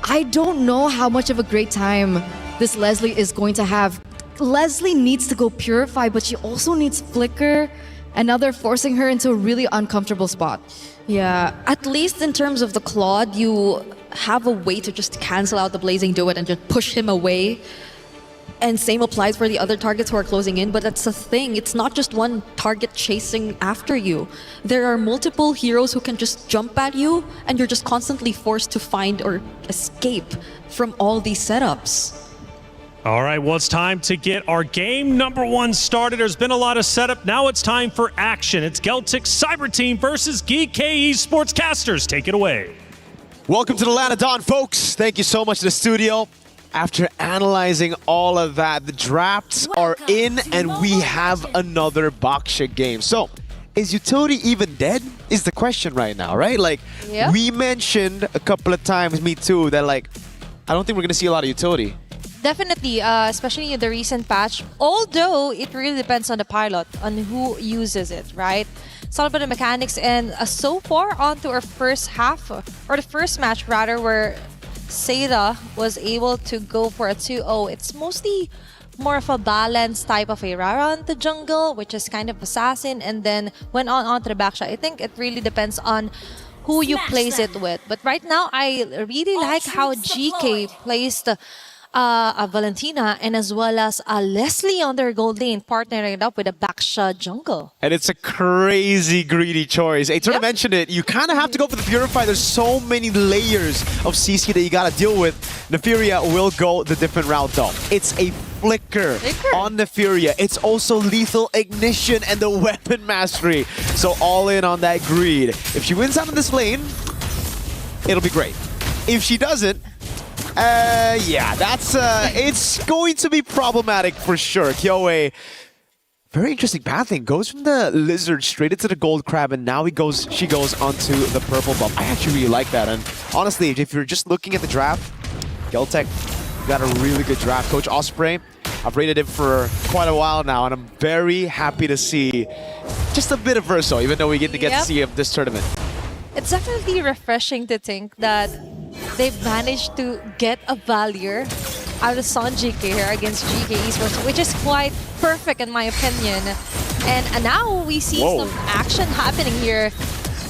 I don't know how much of a great time this Leslie is going to have. Leslie needs to go Purify, but she also needs Flicker, and now they're forcing her into a really uncomfortable spot. Yeah, at least in terms of the Claude, you have a way to just cancel out the Blazing Duet and just push him away. And same applies for the other targets who are closing in, but that's the thing. It's not just one target chasing after you. There are multiple heroes who can just jump at you, and you're just constantly forced to find or escape from all these setups. All right, well, it's time to get our game number 1 started. There's been a lot of setup. Now it's time for action. It's Geltic's Cyber Team versus Geeke Esports. Casters, take it away. Welcome to the Land of Dawn, folks. Thank you so much to the studio. After analyzing all of that, the drafts are in and we have another Baksha game. So, is utility even dead? Is the question right now, right? Like, Yep. we mentioned a couple of times, me too, that like, I don't think we're going to see a lot of utility. Definitely, especially in the recent patch. Although it really depends on the pilot, on who uses it, right? It's all about the mechanics, and so far on to our first half, or the first match rather, where Seda was able to go for a 2-0. It's mostly more of a balanced type of a Rara on the jungle, which is kind of assassin, and then went on to the backshot. I think it really depends on who you place it with. But right now, I really like how GK placed Valentina and as well as Leslie on their gold lane, partnering it up with a Baksha jungle. And it's a crazy greedy choice. Hey, Turner mentioned it. You kind of have to go for the Purify. There's so many layers of CC that you got to deal with. Nefiria will go the different route though. It's a flicker on Nefiria. It's also lethal ignition and the weapon mastery. So all in on that greed. If she wins out of this lane, it'll be great. If she doesn't, yeah, that's it's going to be problematic for sure. Kyoe, very interesting pathing. Goes from the lizard straight into the gold crab, and now she goes onto the purple buff. I actually really like that. And honestly, if you're just looking at the draft, Geltec got a really good draft. Coach Osprey, I've rated him for quite a while now, and I'm very happy to see just a bit of Verso, even though we get to see him this tournament. It's definitely refreshing to think that they've managed to get a Valier out of Son GK here against GK Esports, which is quite perfect in my opinion. And now we see some action happening here.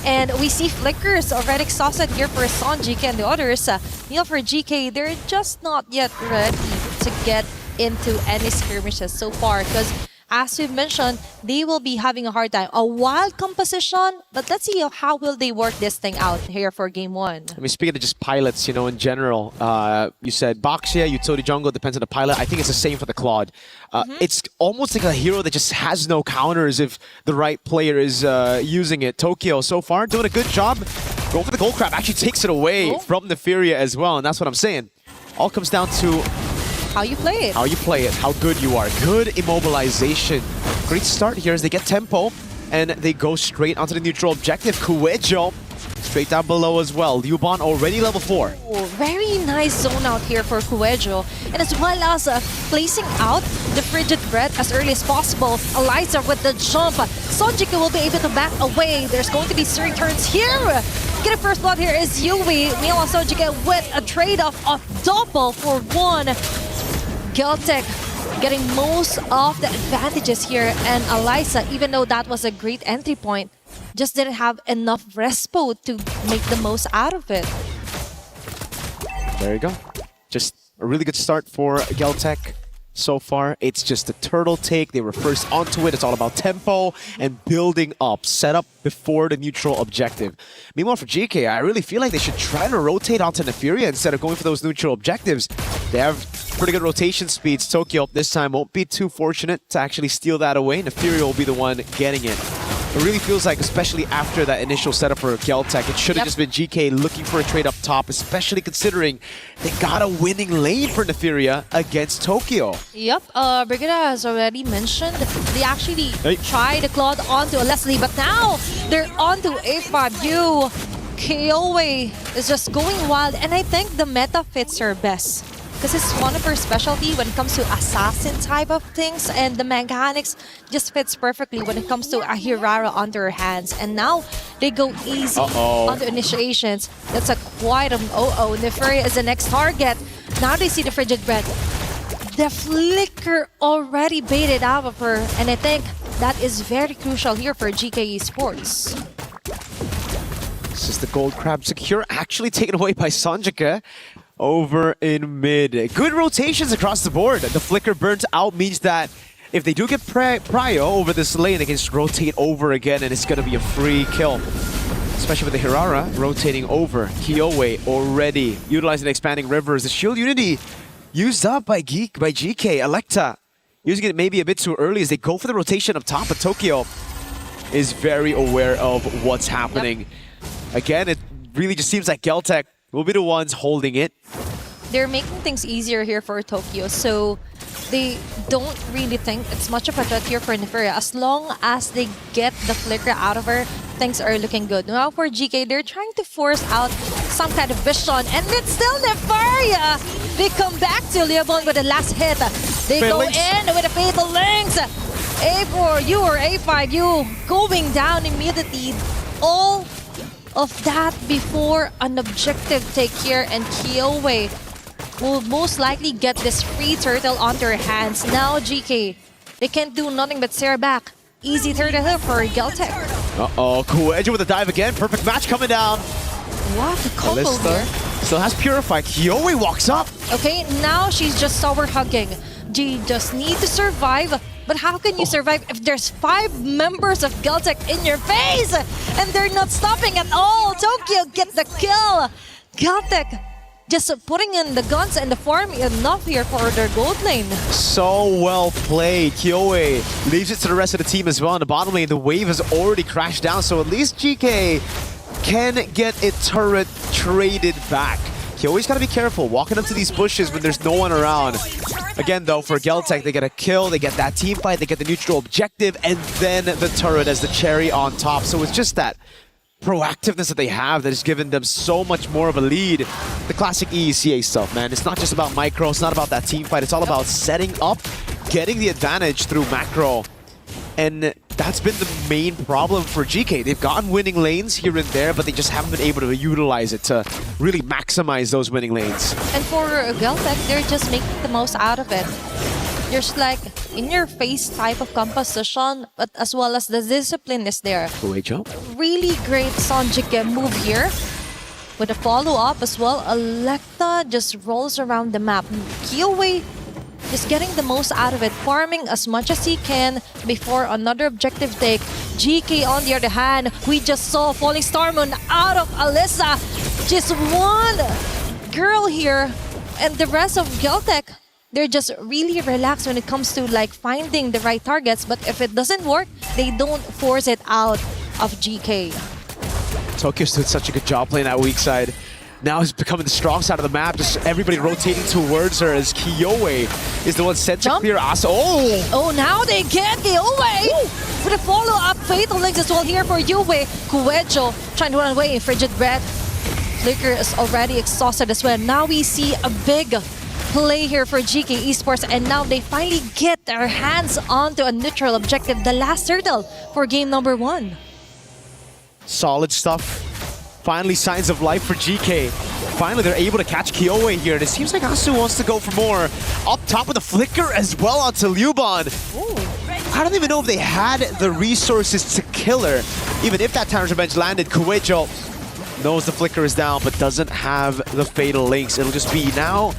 And we see Flickers already exhausted here for Son GK and the others. Neil for GK, they're just not yet ready to get into any skirmishes so far, because as we've mentioned, they will be having a hard time. A wild composition, but let's see how will they work this thing out here for game 1. I mean, speaking of just pilots, you know, in general, you said Baksha, utility jungle, depends on the pilot. I think it's the same for the Claude. It's almost like a hero that just has no counters if the right player is using it. Tokyo, so far, doing a good job. Going for the gold crab, actually takes it away from Nefiria as well, and that's what I'm saying. All comes down to how you play it. How you play it, how good you are. Good immobilization. Great start here as they get tempo and they go straight onto the neutral objective. Kuejo straight down below as well. Liuban already level 4. Oh, very nice zone out here for Kuejo. And as well as placing out the Frigid Bread as early as possible. Eliza with the jump. Sonjika will be able to back away. There's going to be steering turns here. Get a first blood here is Yui. Meanwhile, Sonjika with a trade-off of double for 1. Geltec getting most of the advantages here, and Eliza, even though that was a great entry point, just didn't have enough respo to make the most out of it. There you go. Just a really good start for Geltec so far. It's just a turtle take. They were first onto it. It's all about tempo and building up. Set up before the neutral objective. Meanwhile, for GK, I really feel like they should try to rotate onto Nefiria instead of going for those neutral objectives. They have pretty good rotation speeds. Tokyo this time won't be too fortunate to actually steal that away. Nefiria will be the one getting it. It really feels like, especially after that initial setup for Geltec, it should have just been GK looking for a trade up top, especially considering they got a winning lane for Nefiria against Tokyo. Yep, Brigida has already mentioned they actually tried the Claude onto a Leslie, but now they're onto A5U. Kyoe is just going wild, and I think the meta fits her best. because it's one of her specialty when it comes to assassin type of things, and the mechanics just fits perfectly when it comes to a Hirara under her hands. And now they go easy on the initiations. That's a quite an Neferia is the next target. Now they see the frigid bread. The flicker already baited out of her, and I think that is very crucial here for GK Esports. This is the gold crab secure, actually taken away by Sanjika over in mid. Good rotations across the board. The flicker burnt out means that if they do get prio over this lane, they can just rotate over again, and it's going to be a free kill. Especially with the Hirara rotating over. Kiowe already utilizing expanding rivers. The shield unity used up by GK. Electa using it maybe a bit too early as they go for the rotation up top, but Tokyo is very aware of what's happening. Again, it really just seems like Geltec will be the ones holding it. They're making things easier here for Tokyo, so they don't really think it's much of a threat here for Neferia. As long as they get the flicker out of her, things are looking good. Now for GK, they're trying to force out some kind of vision, and it's still Neferia! They come back to Leobon with the last hit. They go in with a Fatal Links. A4, you or A5, you going down immediately. All of that before an objective take here, and Kiowe will most likely get this free turtle on their hands. Now GK, they can't do nothing but stare back. Easy turtle hit for Geltec. Cool Edge with a dive again. Perfect match coming down. What a combo here. Still has Purify. Kiowe walks up. Okay, now she's just sour hugging. She just need to survive. But how can you survive if there's 5 members of Geltec in your face and they're not stopping at all? Tokyo gets the kill. Geltec just putting in the guns and the farm enough here for their gold lane. So well played. Kiowe leaves it to the rest of the team as well. In the bottom lane, the wave has already crashed down, so at least GK can get a turret traded back. Kiowe's got to be careful walking up to these bushes when there's no one around. Again, though, for Geltec, they get a kill, they get that team fight, they get the neutral objective, and then the turret as the cherry on top. So it's just that proactiveness that they have that has given them so much more of a lead. The classic EECA stuff, man. It's not just about micro, it's not about that team fight, it's all about setting up, getting the advantage through macro. And that's been the main problem for GK. They've gotten winning lanes here and there, but they just haven't been able to utilize it to really maximize those winning lanes. And for Geltec, they're just making the most out of it. There's like in-your-face type of composition, but as well as the discipline is there. Great jump. Really great Sanjika move here. With a follow-up as well, Electa just rolls around the map. Kiowe just getting the most out of it, farming as much as he can before another objective take. GK on the other hand, we just saw Falling Star Moon out of Alyssa. Just one girl here, and the rest of Geltec, they're just really relaxed when it comes to like finding the right targets, but if it doesn't work, they don't force it out of GK. Tokyo's did such a good job playing that weak side. Now is becoming the strong side of the map. Just everybody rotating towards her as Kiowe is the one sent to clear Asa. Oh, now they get Kiowe! With a follow-up Fatal Links as well here for Yue. Kuejo trying to run away. Frigid Bread. Flicker is already exhausted as well. Now we see a big play here for GK Esports, and now they finally get their hands onto a neutral objective, the last turtle for game number 1. Solid stuff. Finally, signs of life for GK. Finally, they're able to catch Kiowe here, and it seems like Asu wants to go for more. Up top with a flicker as well onto Liuban. I don't even know if they had the resources to kill her. Even if that Tyrant's Revenge landed, Kuejo knows the flicker is down, but doesn't have the Fatal Links. It'll just be now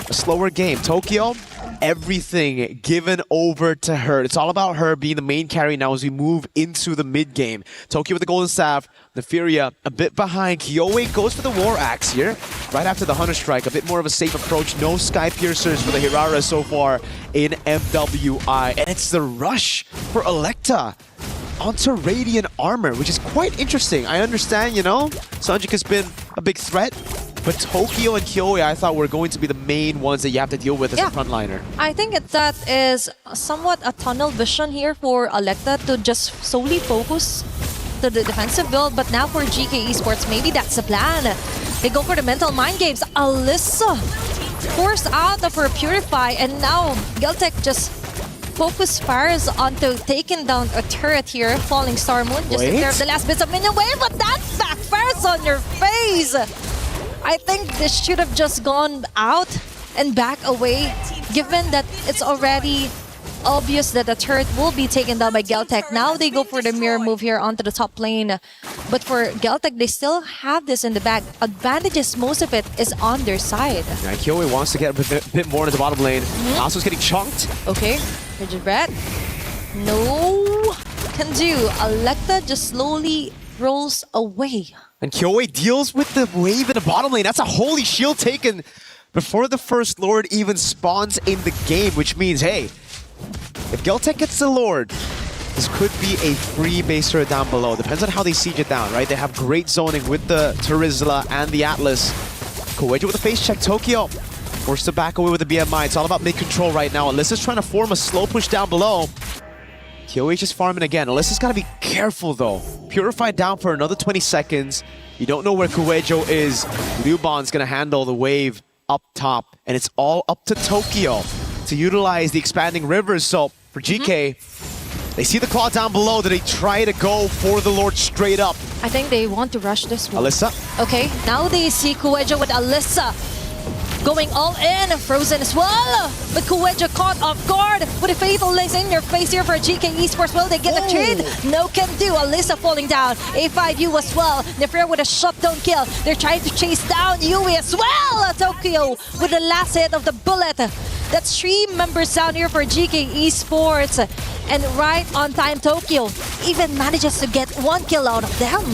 a slower game. Tokyo, everything given over to her. It's all about her being the main carry now as we move into the mid game. Tokyo with the Golden Staff, Neferia a bit behind. Kiowe goes for the War Axe here, right after the Hunter Strike. A bit more of a safe approach. No Sky Piercers for the Hirara so far in MWI. And it's the rush for Electa onto Radiant Armor, which is quite interesting. I understand, you know, Sanjika's been a big threat, but Tokyo and Kiowe, I thought, were going to be the main ones that you have to deal with as a frontliner. I think that is somewhat a tunnel vision here for Electa to just solely focus to the defensive build, but now for GK Esports, maybe that's the plan. They go for the mental mind games. Alyssa forced out of her Purify, and now Geltec just focus fires onto taking down a turret here. Falling Star Moon just to clear the last bits of minion wave, but that backfires on your face. I think this should have just gone out and back away, given that it's already obvious that the turret will be taken down by Geltec. Now they go for the mirror move here onto the top lane. But for Geltec, they still have this in the bag. Advantages, most of it is on their side. Yeah, Kyoe wants to get a bit more into the bottom lane. Asu's getting chunked. Okay, Rigid Red. No can do. Electa just slowly rolls away. And Kyoe deals with the wave in the bottom lane. That's a holy shield taken before the first Lord even spawns in the game, which means, hey, if Geltec gets the Lord, this could be a free base turret down below. Depends on how they siege it down, right? They have great zoning with the Terizla and the Atlas. Kowejo with a face check. Tokyo forced to back away with the BMI. It's all about mid-control right now. Alyssa's trying to form a slow push down below. Kyoe just farming again. Alyssa's got to be careful, though. Purified down for another 20 seconds. You don't know where Kowejo is. Liuban's going to handle the wave up top. And it's all up to Tokyo to utilize the expanding rivers. So for GK, they see the claw down below. Do they try to go for the Lord straight up? I think they want to rush this one. Alyssa. Okay, now they see Kowejo with Alyssa going all in, frozen as well. But Kowejo caught off guard with a fatal lace in your face here for GK Esports. Will they get the trade? No can do. Alyssa falling down. A5U as well. Nefrir with a shutdown kill. They're trying to chase down Yui as well. Tokyo with the last hit of the bullet. That's 3 members down here for GK Esports. And right on time, Tokyo even manages to get 1 kill out of them.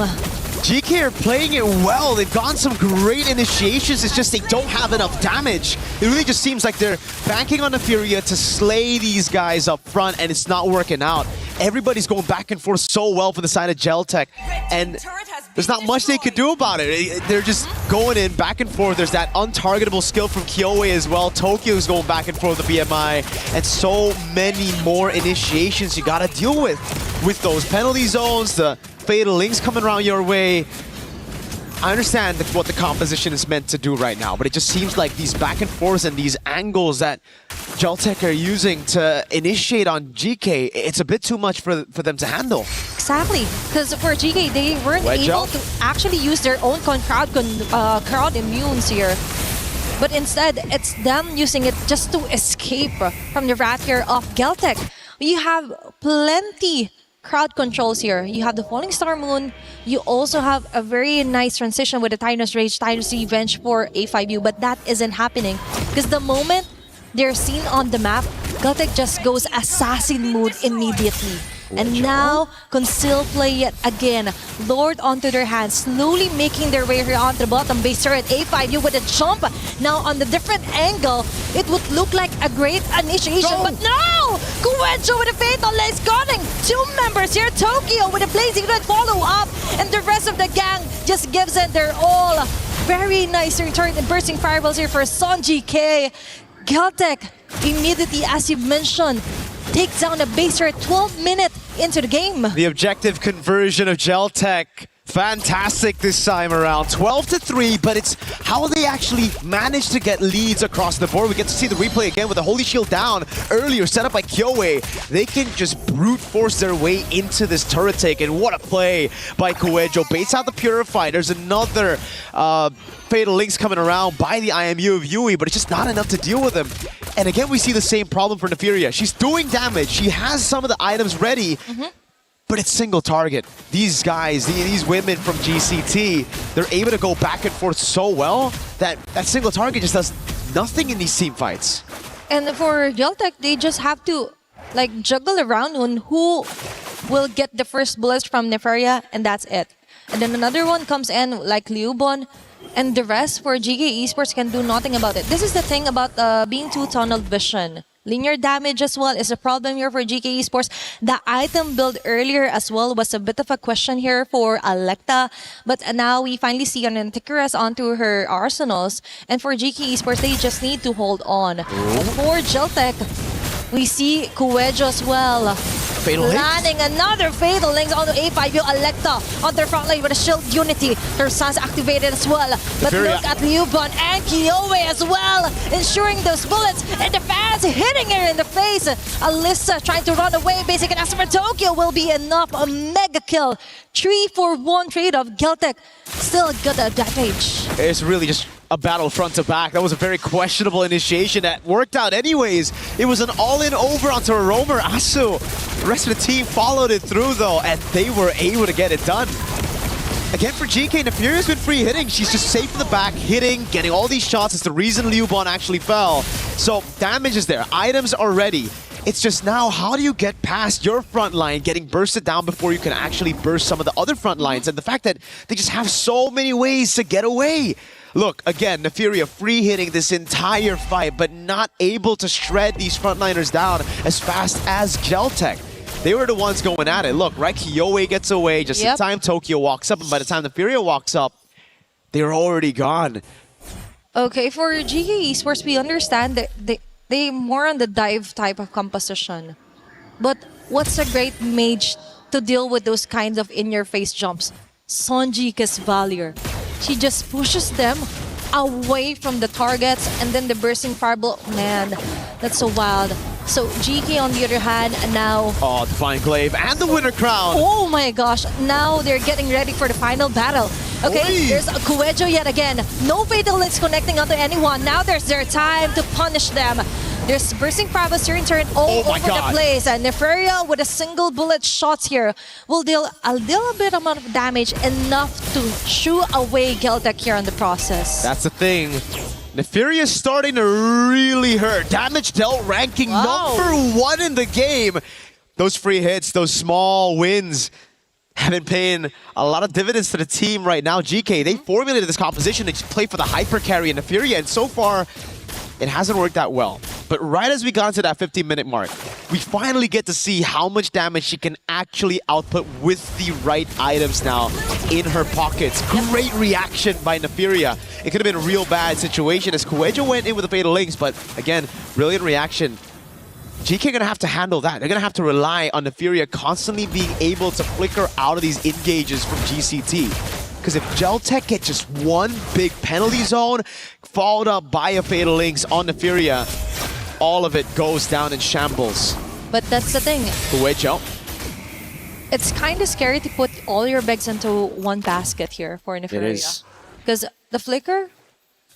GK are playing it well. They've gotten some great initiations. It's just they don't have enough damage. It really just seems like they're banking on the Furia to slay these guys up front, and it's not working out. Everybody's going back and forth so well for the side of Geltec, and there's not much they could do about it. They're just going in back and forth. There's that untargetable skill from Kyoe as well. Tokyo's going back and forth with the BMI, and so many more initiations you gotta deal with those penalty zones, the fatal links coming around your way. I understand what the composition is meant to do right now, but it just seems like these back and forths and these angles that Geltec are using to initiate on GK, it's a bit too much for them to handle. Exactly, because for GK, they weren't able to actually use their own crowd immunes here. But instead, it's them using it just to escape from the wrath here of Geltec. You have plenty crowd controls here. You have the Falling Star Moon. You also have a very nice transition with the Titan's Rage, Titan's Revenge for A5U, but that isn't happening because the moment they're seen on the map, Geltec just goes assassin mode immediately. And now, conceal play yet again. Lord onto their hands, slowly making their way here onto the bottom base turret. A5U with a jump. Now on the different angle, it would look like a great initiation. But no! Kowejo with a fatal lace gunning. 2 members here. Tokyo with a blazing red follow-up. And the rest of the gang just gives it their all. Very nice return and bursting fireballs here for Son GK. Geltec, immediately, as you mentioned, takes down a base turret 12 minutes into the game. The objective conversion of Geltec, fantastic this time around. 12-3, but it's how they actually managed to get leads across the board. We get to see the replay again with the Holy Shield down earlier, set up by Kyoe. They can just brute force their way into this turret take, and what a play by Kowejo. Baits out the Purify. There's another fatal links coming around by the IMU of Yui, but it's just not enough to deal with him. And again, we see the same problem for Nefiria. She's doing damage. She has some of the items ready, but it's single target. These guys, these women from GCT, they're able to go back and forth so well that that single target just does nothing in these team fights. And for Geltec, they just have to like juggle around on who will get the first bullets from Nefaria, and that's it. And then another one comes in like Liubon, and the rest for GK Esports can do nothing about it. This is the thing about being too tunnel vision. Linear damage as well is a problem here for GK Esports. The item build earlier as well was a bit of a question here for Electa. But now we finally see an Antikythera onto her arsenals. And for GK Esports, they just need to hold on. And for Geltec, we see Kowejo as well. Fatal Links. Landing another Fatal Links onto A5U. Electa on their front line with a Shield Unity. Their Suns activated as well. But look at Liuban and Kiowe as well, ensuring those bullets and the fans hitting her in the face. Alyssa trying to run away. Basic and Asper Tokyo will be enough. A mega kill. 3-for-1 trade of Geltec. Still good damage. It's really just a battle front to back. That was a very questionable initiation that worked out anyways. It was an all-in over onto Romer Asu. The rest of the team followed it through though, and they were able to get it done. Again for GK, Neferia's been free hitting. She's just safe in the back, hitting, getting all these shots. It's the reason Liuban actually fell. So damage is there. Items are ready. It's just now, how do you get past your front line, getting bursted down before you can actually burst some of the other front lines? And the fact that they just have so many ways to get away. Look, again, Neferia free hitting this entire fight, but not able to shred these frontliners down as fast as Geltec. They were the ones going at it. Look, right? Kiowe gets away just in time. Tokyo walks up, and by the time Neferia walks up, they're already gone. Okay, for GK Esports, we understand that they more on the dive type of composition. But what's a great mage to deal with those kinds of in-your-face jumps? Sonjika's Valier. She just pushes them away from the targets, and then the bursting fireball. Man, that's so wild. So GK on the other hand, now... Oh, Divine Glaive and the winner crown! Oh my gosh, now they're getting ready for the final battle. Okay, there's a Kuejo yet again. No Fatal Links connecting onto anyone. Now there's their time to punish them. There's bursting fireball turn all over the place. And Neferia with a single bullet shots here will deal a little bit amount of damage, enough to shoo away Geltec here on the process. That's the thing. Neferia's starting to really hurt. Damage dealt ranking #1 in the game. Those free hits, those small wins have been paying a lot of dividends to the team right now. GK, they formulated this composition to play for the hyper carry in Neferia, and so far, it hasn't worked that well. But right as we got into that 15-minute mark, we finally get to see how much damage she can actually output with the right items now in her pockets. Great reaction by Neferia. It could have been a real bad situation as Kuejo went in with the Fatal Links, but again, brilliant reaction. GK are going to have to handle that. They're going to have to rely on Neferia constantly being able to flicker out of these engages from GCT. Because if Geltec get just one big penalty zone, followed up by a Fatal Links on Neferia, all of it goes down in shambles. But that's the thing. Kuejo. It's kind of scary to put all your bags into one basket here for Neferia. It is. Because the flicker,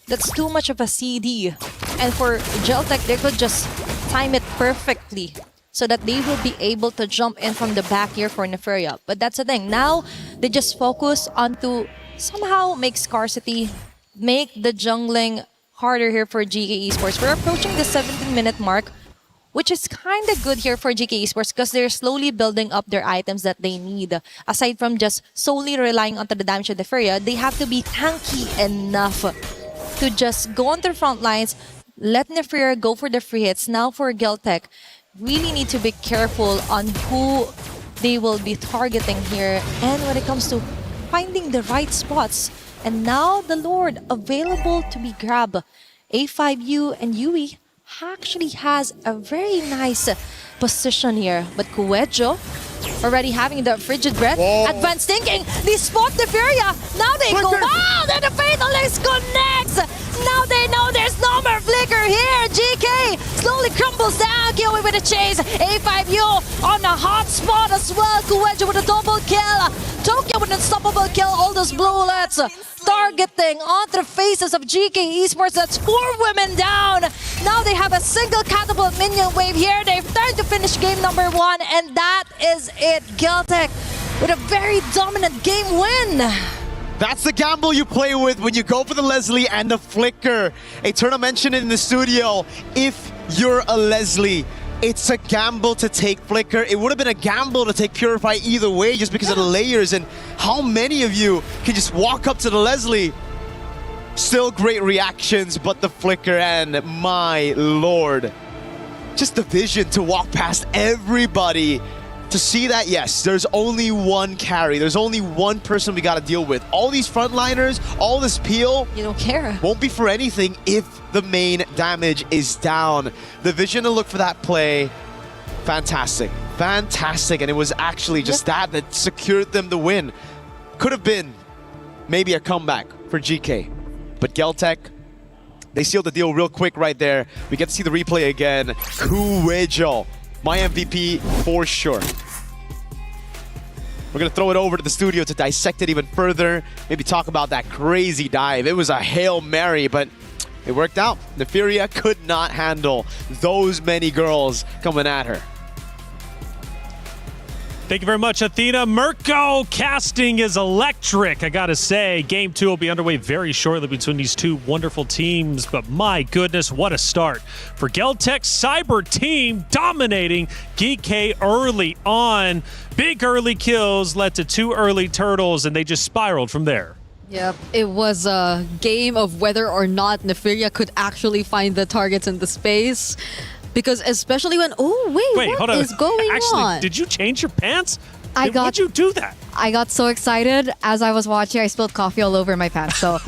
that's too much of a CD. And for Geltec, they could just time it perfectly so that they will be able to jump in from the back here for Neferia. But that's the thing. Now, they just focus on to somehow make scarcity, make the jungling harder here for GK Esports. We're approaching the 17-minute mark, which is kind of good here for GK Esports because they're slowly building up their items that they need. Aside from just solely relying on the damage of Neferia, they have to be tanky enough to just go on their front lines, let Neferia go for the free hits. Now for Geltec, really need to be careful on who they will be targeting here. And when it comes to finding the right spots, and now the Lord available to be grabbed. A5U and Yui actually has a very nice position here. But Kuejo already having the frigid breath. Advanced thinking. They spot Neferia. Now they go. Wow! Then the Fatal Links connects. Now they know there's no more flicker here. GK slowly crumbles down. Kiwi with a chase. A5U on a hot spot as well. Kuejo with a double kill. Tokyo with an unstoppable kill. All those bullets targeting onto the faces of GK Esports. That's 4 women down. Now they have a single catapult minion wave here. They've turned to finish game number 1, and that is it. Geltec with a very dominant game win. That's the gamble you play with when you go for the Leslie and the flicker. Eterna mentioned it in the studio. If you're a Leslie, it's a gamble to take flicker. It would have been a gamble to take Purify either way just because of the layers and how many of you can just walk up to the Leslie. Still great reactions, but the flicker, and my lord. Just the vision to walk past everybody. To see that, yes, there's only one carry. There's only one person we got to deal with. All these frontliners, all this peel, you don't care. Won't be for anything if the main damage is down. The vision to look for that play, fantastic. fantastic, and it was actually just that secured them the win. Could have been maybe a comeback for GK, but Geltec, they sealed the deal real quick right there. We get to see the replay again. Kuwejo, my MVP for sure. We're gonna throw it over to the studio to dissect it even further, maybe talk about that crazy dive. It was a Hail Mary, but it worked out. Neferia could not handle those many girls coming at her. Thank you very much, Athena. Mirko casting is electric, I gotta say. Game 2 will be underway very shortly between these two wonderful teams, but my goodness, what a start for Geltec Cyber team, dominating GK early on. Big early kills led to 2 early turtles, and they just spiraled from there. Yep, it was a game of whether or not Neferia could actually find the targets in the space. Because especially when, what hold on. is going Actually, on? did you change your pants? Why'd you do that? I got so excited as I was watching. I spilled coffee all over my pants. So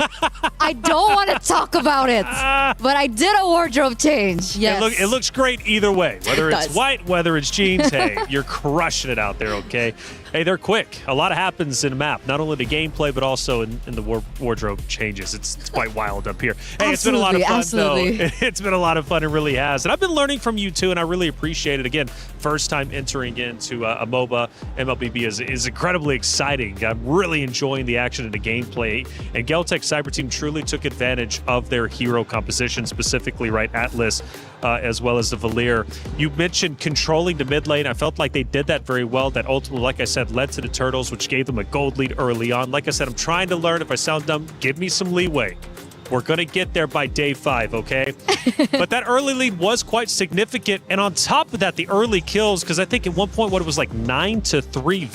I don't want to talk about it. But I did a wardrobe change. Yes. It looks great either way. Whether It it's does. white, whether it's jeans, hey, you're crushing it out there, okay? Hey, they're quick. A lot happens in a map. Not only the gameplay, but also in the wardrobe changes. It's quite wild up here. Hey, it's been a lot of fun, though. It's been a lot of fun. It really has. And I've been learning from you, too, and I really appreciate it. Again, first time entering into a MOBA. MLBB is incredibly exciting. I'm really enjoying the action and the gameplay. And Geltec Cyber Team truly took advantage of their hero composition, specifically, right, Atlas, as well as the Valir. You mentioned controlling the mid lane. I felt like they did that very well. That ultimately, like I said, led to the Turtles, which gave them a gold lead early on. Like I said, I'm trying to learn. If I sound dumb, give me some leeway. We're going to get there by day 5, okay? But that early lead was quite significant. And on top of that, the early kills, because I think at one point, it was like 9-3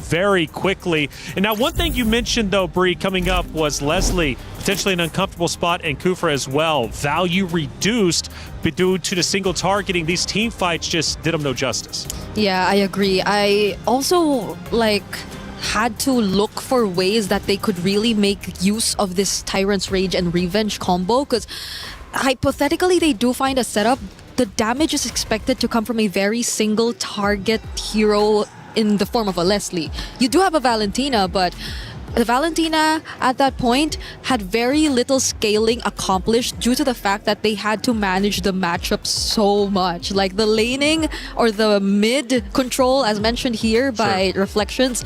very quickly. And now one thing you mentioned, though, Bree, coming up was Leslie, potentially an uncomfortable spot, and Kufra as well. Value reduced due to the single targeting. These team fights just did them no justice. Yeah, I agree. I also, had to look for ways that they could really make use of this Tyrant's Rage and Revenge combo, because hypothetically they do find a setup. The damage is expected to come from a very single target hero in the form of a Leslie. You do have a Valentina, but the Valentina at that point had very little scaling accomplished due to the fact that they had to manage the matchup so much. Like the laning or the mid control, as mentioned here by Reflections,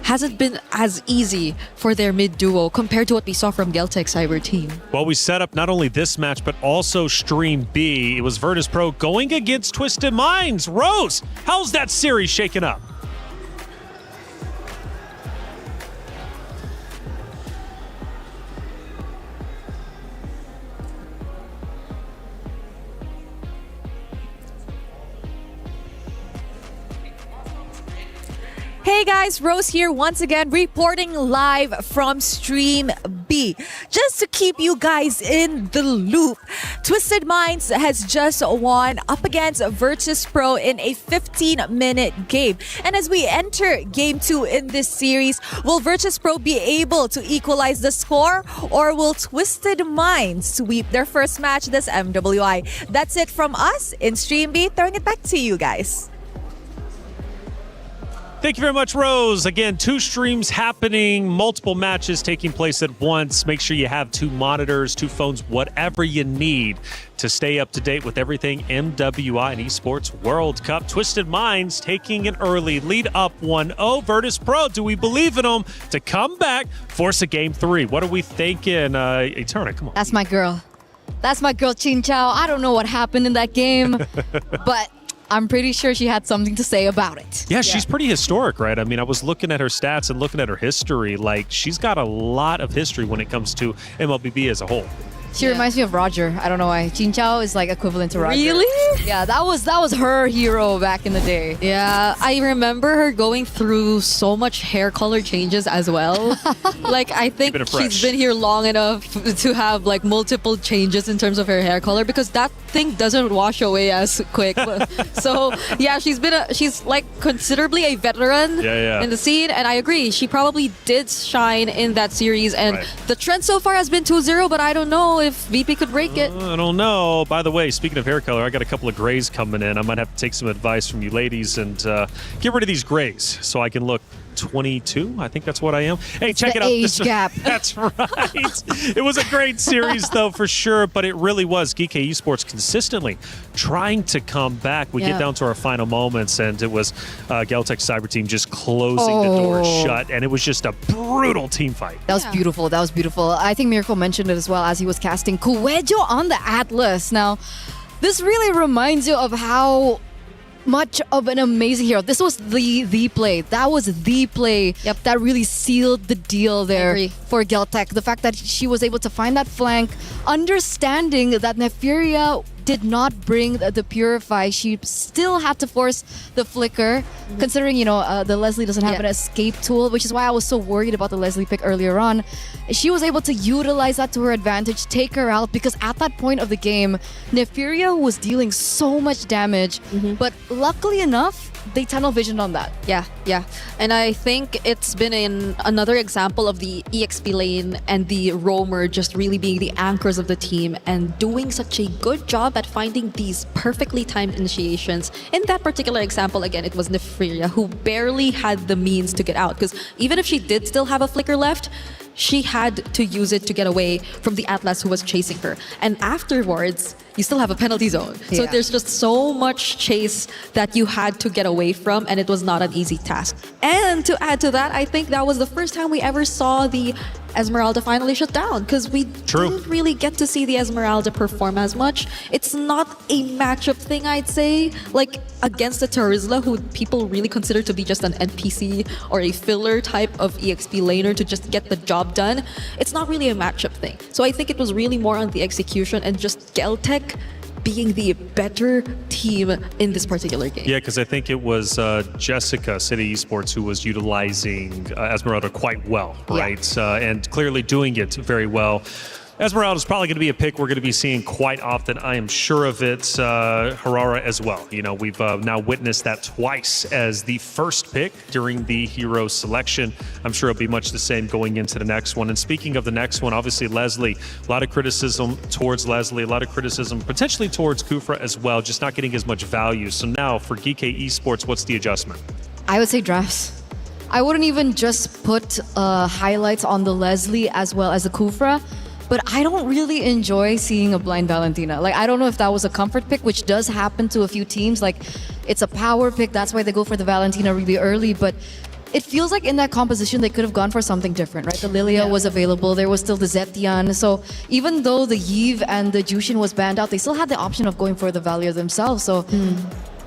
hasn't been as easy for their mid duo compared to what we saw from Geltec Cyber Team. Well, we set up not only this match, but also Stream B. It was Virtus Pro going against Twisted Minds. Rose, how's that series shaking up? Hey guys, Rose here once again, reporting live from Stream B. Just to keep you guys in the loop, Twisted Minds has just won up against Virtus Pro in a 15-minute game. And as we enter Game 2 in this series, will Virtus Pro be able to equalize the score, or will Twisted Minds sweep their first match this MWI? That's it from us in Stream B. Throwing it back to you guys. Thank you very much, Rose. Again, 2 streams happening, multiple matches taking place at once. Make sure you have 2 monitors, 2 phones, whatever you need to stay up to date with everything MWI and Esports World Cup. Twisted Minds taking an early lead up 1-0. Virtus Pro, do we believe in them to come back, force a Game 3? What are we thinking? Eterna, come on. That's my girl. That's my girl, Chin Chao. I don't know what happened in that game, but I'm pretty sure she had something to say about it. Yeah, she's pretty historic, right? I mean, I was looking at her stats and looking at her history. Like, she's got a lot of history when it comes to MLBB as a whole. She reminds me of Roger. I don't know why. Jin Chao is like equivalent to Roger. Really? Yeah, that was her hero back in the day. Yeah, I remember her going through so much hair color changes as well. Like, I think she's been here long enough to have like multiple changes in terms of her hair color, because that thing doesn't wash away as quick. So yeah, she's like considerably a veteran in the scene, and I agree, she probably did shine in that series, and the trend so far has been 2-0, but I don't know if VP could break it. I don't know. By the way, speaking of hair color, I got a couple of couple of grays coming in. I might have to take some advice from you ladies and get rid of these grays so I can look 22. I think that's what I am. Hey, check it out. Age gap. That's right. It was a great series, though, for sure. But it really was. GK Esports consistently trying to come back. We get down to our final moments, and it was Galtech Cyber Team just closing the door shut. And it was just a brutal team fight. That was beautiful. That was beautiful. I think Miracle mentioned it as well as he was casting Cuejo on the Atlas. Now, this really reminds you of how much of an amazing hero. This was the play. That was the play that really sealed the deal there for Galtech. The fact that she was able to find that flank, understanding that Nefiria did not bring the Purify. She still had to force the Flicker, considering, the Leslie doesn't have an escape tool, which is why I was so worried about the Leslie pick earlier on. She was able to utilize that to her advantage, take her out, because at that point of the game, Nefiria was dealing so much damage, but luckily enough, they tunnel visioned on that. Yeah. And I think it's been another example of the EXP lane and the roamer just really being the anchors of the team and doing such a good job at finding these perfectly timed initiations. In that particular example, again, it was Nefiria who barely had the means to get out, because even if she did still have a flicker left, she had to use it to get away from the Atlas who was chasing her. And afterwards, you still have a penalty zone. So there's just so much chase that you had to get away from, and it was not an easy task. And to add to that, I think that was the first time we ever saw the Esmeralda finally shut down, because we didn't really get to see the Esmeralda perform as much. It's not a matchup thing, I'd say, like against the Terizla, who people really consider to be just an NPC or a filler type of EXP laner to just get the job done. It's not really a matchup thing. So I think it was really more on the execution and just Galtech being the better team in this particular game. Yeah, because I think it was Jessica, City Esports, who was utilizing Esmeralda quite well, right? And clearly doing it very well. Esmeralda is probably going to be a pick we're going to be seeing quite often. I am sure of it. Harara as well. We've now witnessed that twice as the first pick during the hero selection. I'm sure it'll be much the same going into the next one. And speaking of the next one, obviously Leslie, a lot of criticism towards Leslie, a lot of criticism potentially towards Kufra as well, just not getting as much value. So now for GK Esports, what's the adjustment? I would say drafts. I wouldn't even just put highlights on the Leslie as well as the Kufra. But I don't really enjoy seeing a blind Valentina. Like, I don't know if that was a comfort pick, which does happen to a few teams. Like, it's a power pick. That's why they go for the Valentina really early. But it feels like in that composition, they could have gone for something different, right? The Lilia was available. There was still the Zetian. So even though the Yves and the Jushin was banned out, they still had the option of going for the Valia themselves. So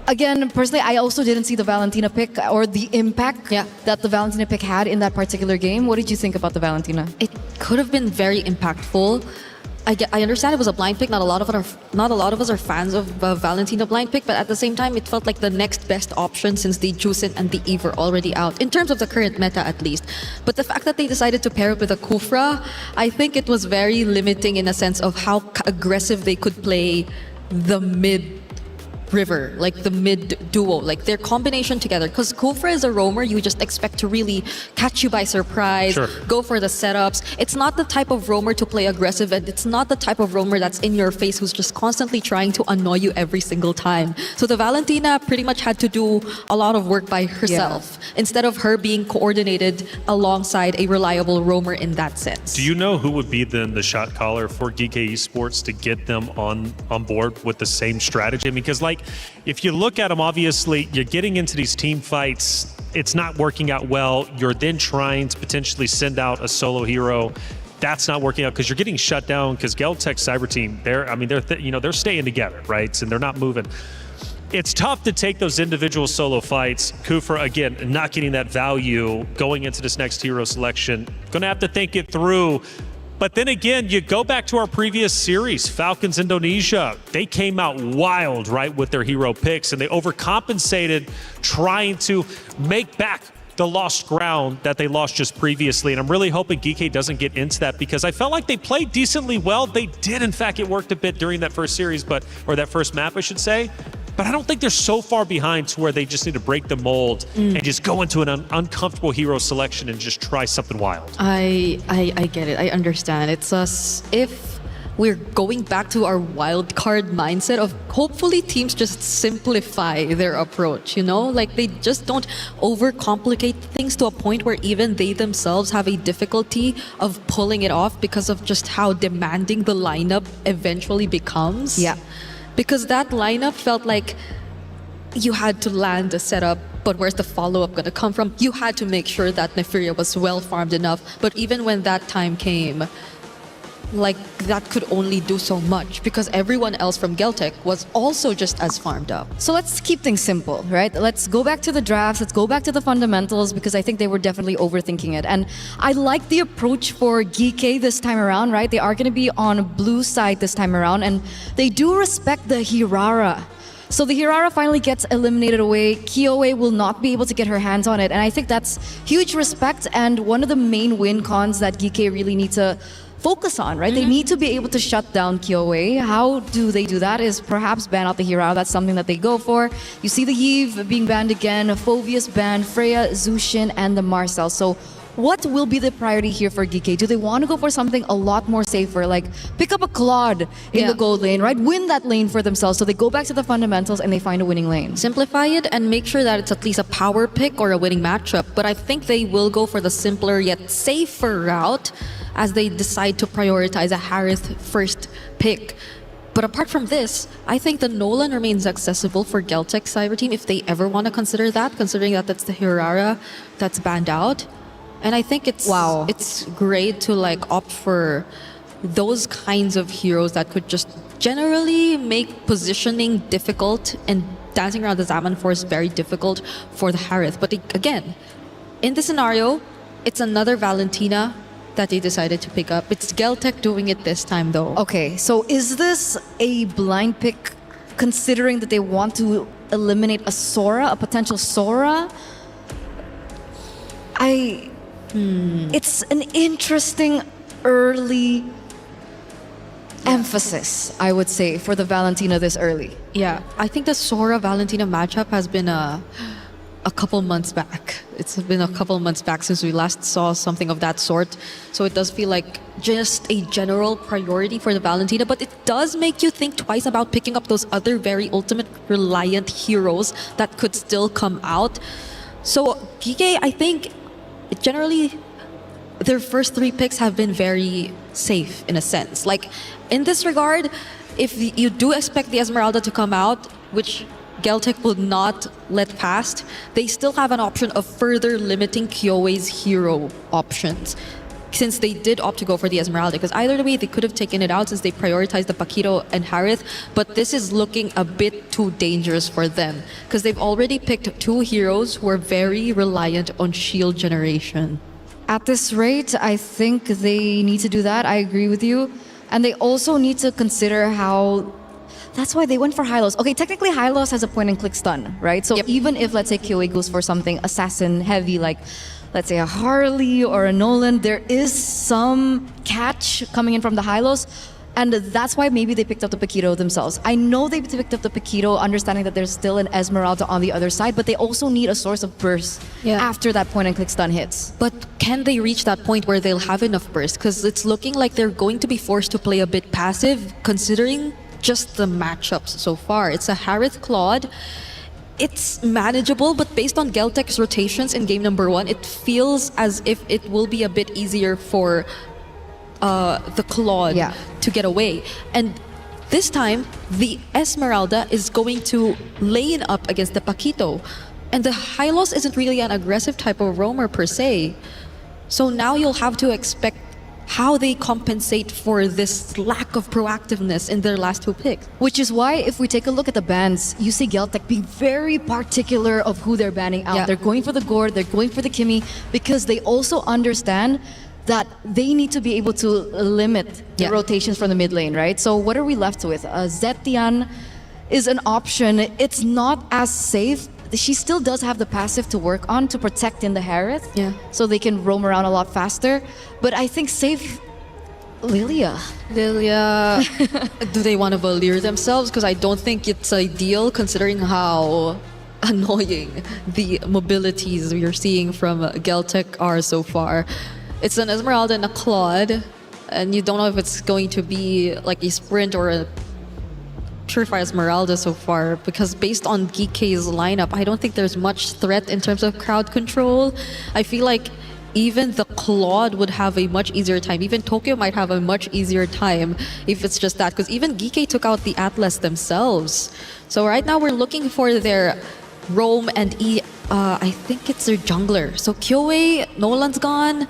again, personally, I also didn't see the Valentina pick or the impact that the Valentina pick had in that particular game. What did you think about the Valentina? It could have been very impactful. I understand it was a blind pick. Not a lot of us are fans of Valentina blind pick, but at the same time, it felt like the next best option since the Juicin and the Eve were already out, in terms of the current meta at least. But the fact that they decided to pair it with a Kufra, I think it was very limiting in a sense of how aggressive they could play the mid river, like the mid duo, like their combination together. Because Kufra is a roamer, you just expect to really catch you by surprise, go for the setups. It's not the type of roamer to play aggressive, and it's not the type of roamer that's in your face who's just constantly trying to annoy you every single time. So the Valentina pretty much had to do a lot of work by herself instead of her being coordinated alongside a reliable roamer in that sense. Do you know who would be then the shot caller for GK Esports to get them on board with the same strategy? I mean, because if you look at them, obviously you're getting into these team fights, it's not working out well. You're then trying to potentially send out a solo hero. That's not working out because you're getting shut down, because Galtech Cyber Team, they're staying together, right? And they're not moving. It's tough to take those individual solo fights. Kufra, again, not getting that value going into this next hero selection. Gonna have to think it through. But then again, you go back to our previous series, Falcons Indonesia. They came out wild, right, with their hero picks, and they overcompensated trying to make back the lost ground that they lost just previously. And I'm really hoping GK doesn't get into that, because I felt like they played decently well. They did, in fact, it worked a bit during that first series, or that first map, I should say. But I don't think they're so far behind to where they just need to break the mold and just go into an uncomfortable hero selection and just try something wild. I get it. I understand. It's us. If we're going back to our wild card mindset of hopefully teams just simplify their approach, you know? Like they just don't overcomplicate things to a point where even they themselves have a difficulty of pulling it off because of just how demanding the lineup eventually becomes. Yeah. Because that lineup felt like you had to land a setup, but where's the follow-up going to come from? You had to make sure that Neferia was well farmed enough. But even when that time came, like that could only do so much because everyone else from Geltec was also just as farmed up. So let's keep things simple, right? Let's go back to the drafts. Let's go back to the fundamentals because I think they were definitely overthinking it. And I like the approach for Geekei this time around, right? They are going to be on blue side this time around, and they do respect the Hirara. So the Hirara finally gets eliminated away. Kyoe will not be able to get her hands on it. And I think that's huge respect and one of the main win cons that Geekei really need to focus on, right? They need to be able to shut down Kyoe. How do they do that is perhaps ban out the Hirara. That's something that they go for. You see the Yves being banned again, Phoveus banned, Freya, Zushin, and the Marcel. So what will be the priority here for Geekei? Do they want to go for something a lot more safer, like pick up a Claude in the gold lane, right? Win that lane for themselves. So they go back to the fundamentals and they find a winning lane. Simplify it and make sure that it's at least a power pick or a winning matchup. But I think they will go for the simpler yet safer route as they decide to prioritize a Harith first pick. But apart from this, I think the Nolan remains accessible for Geltec Cyber Team if they ever want to consider that, considering that that's the Hirara that's banned out. And I think it's great to like opt for those kinds of heroes that could just generally make positioning difficult and dancing around the Zaman Force very difficult for the Harith. But again, in this scenario, it's another Valentina that they decided to pick up. It's Geltec doing it this time though. Okay, so is this a blind pick considering that they want to eliminate a Sora, a potential Sora? It's an interesting early emphasis, I would say, for the Valentina this early. Yeah, I think the Sora Valentina matchup has been a couple months back. It's been a couple months back since we last saw something of that sort. So it does feel like just a general priority for the Valentina, but it does make you think twice about picking up those other very ultimate reliant heroes that could still come out. So Geekei, I think generally their first three picks have been very safe in a sense. Like in this regard, if you do expect the Esmeralda to come out, which Geltec will not let past, they still have an option of further limiting Kyoe's hero options, since they did opt to go for the Esmeralda, because either way they could have taken it out since they prioritized the Paquito and Harith, but this is looking a bit too dangerous for them because they've already picked two heroes who are very reliant on shield generation. At this rate, I think they need to do that. I agree with you. And they also need to consider how... That's why they went for Hylos. Okay, technically Hylos has a point and click stun, right? So even if, let's say, Kyoe goes for something assassin heavy, like let's say a Harley or a Nolan, there is some catch coming in from the Hylos. And that's why maybe they picked up the Paquito themselves. I know they picked up the Paquito, understanding that there's still an Esmeralda on the other side, but they also need a source of burst after that point and click stun hits. But can they reach that point where they'll have enough burst? Because it's looking like they're going to be forced to play a bit passive, considering just the matchups so far. It's a Harith Claude. It's manageable, but based on Geltec's rotations in game number 1, it feels as if it will be a bit easier for the Claude to get away. And this time, the Esmeralda is going to lane up against the Paquito. And the Hylos isn't really an aggressive type of roamer per se. So now you'll have to expect how they compensate for this lack of proactiveness in their last two picks. Which is why, if we take a look at the bans, you see Geltec being very particular of who they're banning out. They're going for the Gord, they're going for the Kimi, because they also understand that they need to be able to limit the rotations from the mid lane, right? So what are we left with? Zetian is an option. It's not as safe. She still does have the passive to work on to protect in the Harith, so they can roam around a lot faster. But I think safe Lilia. Do they want to Valir themselves? Because I don't think it's ideal considering how annoying the mobilities we're seeing from Geltec are so far. It's an Esmeralda and a Claude. and you don't know if it's going to be like a sprint or a Purify Esmeralda so far, because based on GK's lineup, I don't think there's much threat in terms of crowd control. I feel like even the Claude would have a much easier time. Even Tokyo might have a much easier time if it's just that, because even GK took out the Atlas themselves. So right now we're looking for their Roam and I think it's their jungler. So Kyoei, Nolan's gone.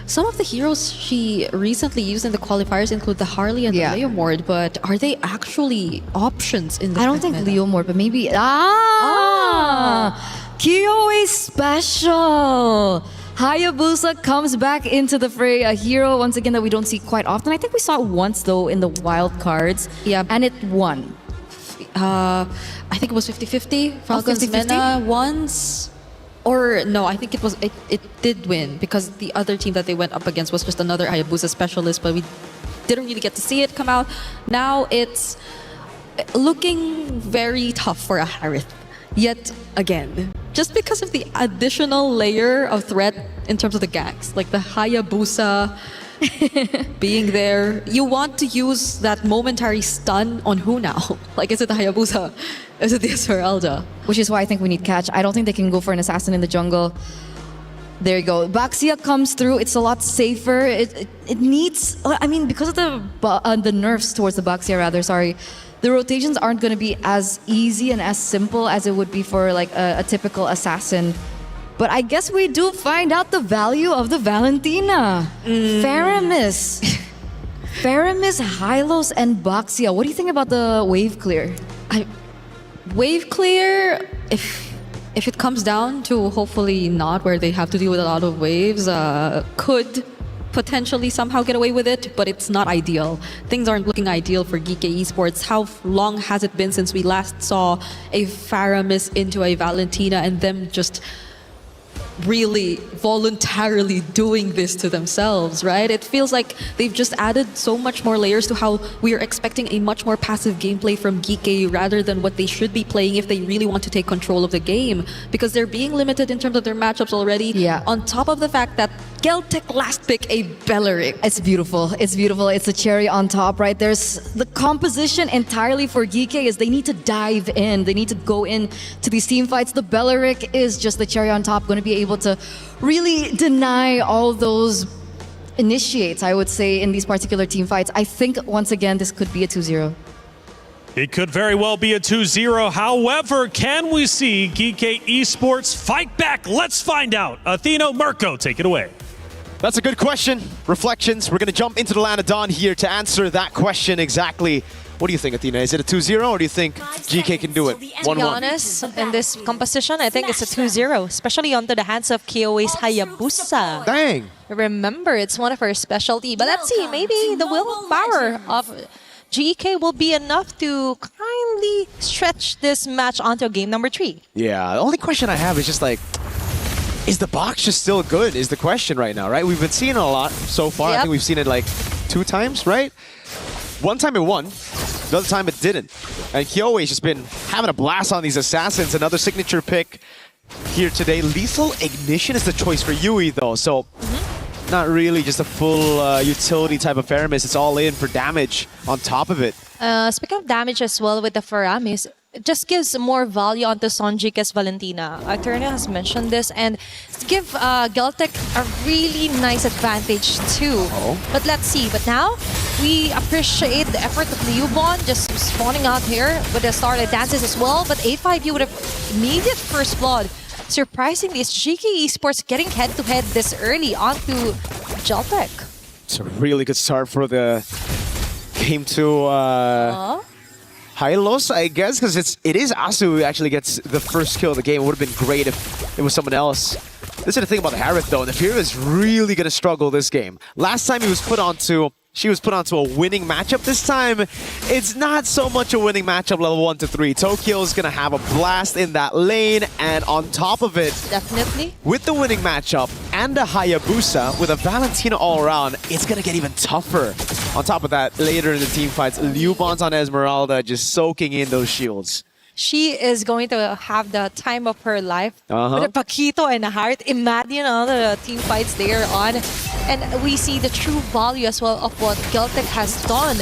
Some of the heroes she recently used in the qualifiers include the Harley and the Leomord, but are they actually options in the I don't think Leomord, but maybe... Kyoei special! Hayabusa comes back into the fray, a hero once again that we don't see quite often. I think we saw it once though in the wild cards. Yeah. And it won. I think it was 50-50. Falcon's 50-50? Mena once. Or no, I think it did win because the other team that they went up against was just another Hayabusa specialist, but we didn't really get to see it come out. Now it's looking very tough for a Harith. Yet again, just because of the additional layer of threat in terms of the ganks, like the Hayabusa being there, you want to use that momentary stun on who now? Like, is it the Hayabusa? Is it the Esmeralda? Which is why I think we need catch. I don't think they can go for an assassin in the jungle. There you go. Baxia comes through. It's a lot safer. It needs... I mean, because of the nerfs towards the Baxia, rather, sorry, the rotations aren't going to be as easy and as simple as it would be for like a typical assassin. But I guess we do find out the value of the Valentina. Faramis. Faramis, Hylos, and Baxia. What do you think about the wave clear? Wave clear, if it comes down to hopefully not where they have to deal with a lot of waves, could potentially somehow get away with it, but it's not ideal. Things aren't looking ideal for GK Esports. How long has it been since we last saw a Faramis into a Valentina and them just really voluntarily doing this to themselves, right? It feels like they've just added so much more layers to how we are expecting a much more passive gameplay from GK rather than what they should be playing if they really want to take control of the game, because they're being limited in terms of their matchups already. Yeah. On top of the fact that Geltec last pick a Belleric. It's beautiful. It's beautiful. It's a cherry on top, right? There's the composition entirely for GK is they need to dive in. They need to go in to these team fights. The Belleric is just the cherry on top, going to be able to really deny all those initiates, I would say, in these particular team fights. I think, once again, this could be a 2-0. It could very well be a 2-0. However, can we see GK Esports fight back? Let's find out. Atheno, Mirko, take it away. That's a good question. Reflections. We're going to jump into the land of Dawn here to answer that question exactly. What do you think, Athena? Is it a 2-0 or do you think GK can do it 1-1? To be honest, in this composition, I think it's a 2-0, especially onto the hands of Kyoei's Hayabusa. Dang. Remember, it's one of her specialty. But let's see, maybe the willpower of GK will be enough to kindly stretch this match onto game number 3. Yeah, the only question I have is just like, is the box just still good is the question right now, right? We've been seeing it a lot so far. I think we've seen it like 2 times, right? One time it won, the other time it didn't. And Kyoei's just been having a blast on these assassins. Another signature pick here today. Lethal Ignition is the choice for Yui though, so not really just a full utility type of Faramis. It's all in for damage on top of it. Speaking of damage as well with the Faramis, it just gives more value onto Sonjika's Valentina. Turner has mentioned this, and give Geltec a really nice advantage too. But let's see. But now, we appreciate the effort of Liubon just spawning out here with the started dances as well. But 8-5U would have immediate first blood. Surprisingly, is GK Esports getting head-to-head this early onto Geltec. It's a really good start for the game to Hylos, I guess, because it is Asu who actually gets the first kill of the game. It would have been great if it was someone else. This is the thing about the Harith though. Nefira is really going to struggle this game. Last time she was put onto a winning matchup. This time, it's not so much a winning matchup level 1 to 3. Tokyo's gonna have a blast in that lane, and on top of it, definitely with the winning matchup and a Hayabusa with a Valentina all around, it's gonna get even tougher. On top of that, later in the team fights, Liubon's on Esmeralda just soaking in those shields. she is going to have the time of her life. Uh-huh. With a Paquito and a Heart, imagine all the team fights they are on. And we see the true value as well of what Geltec has done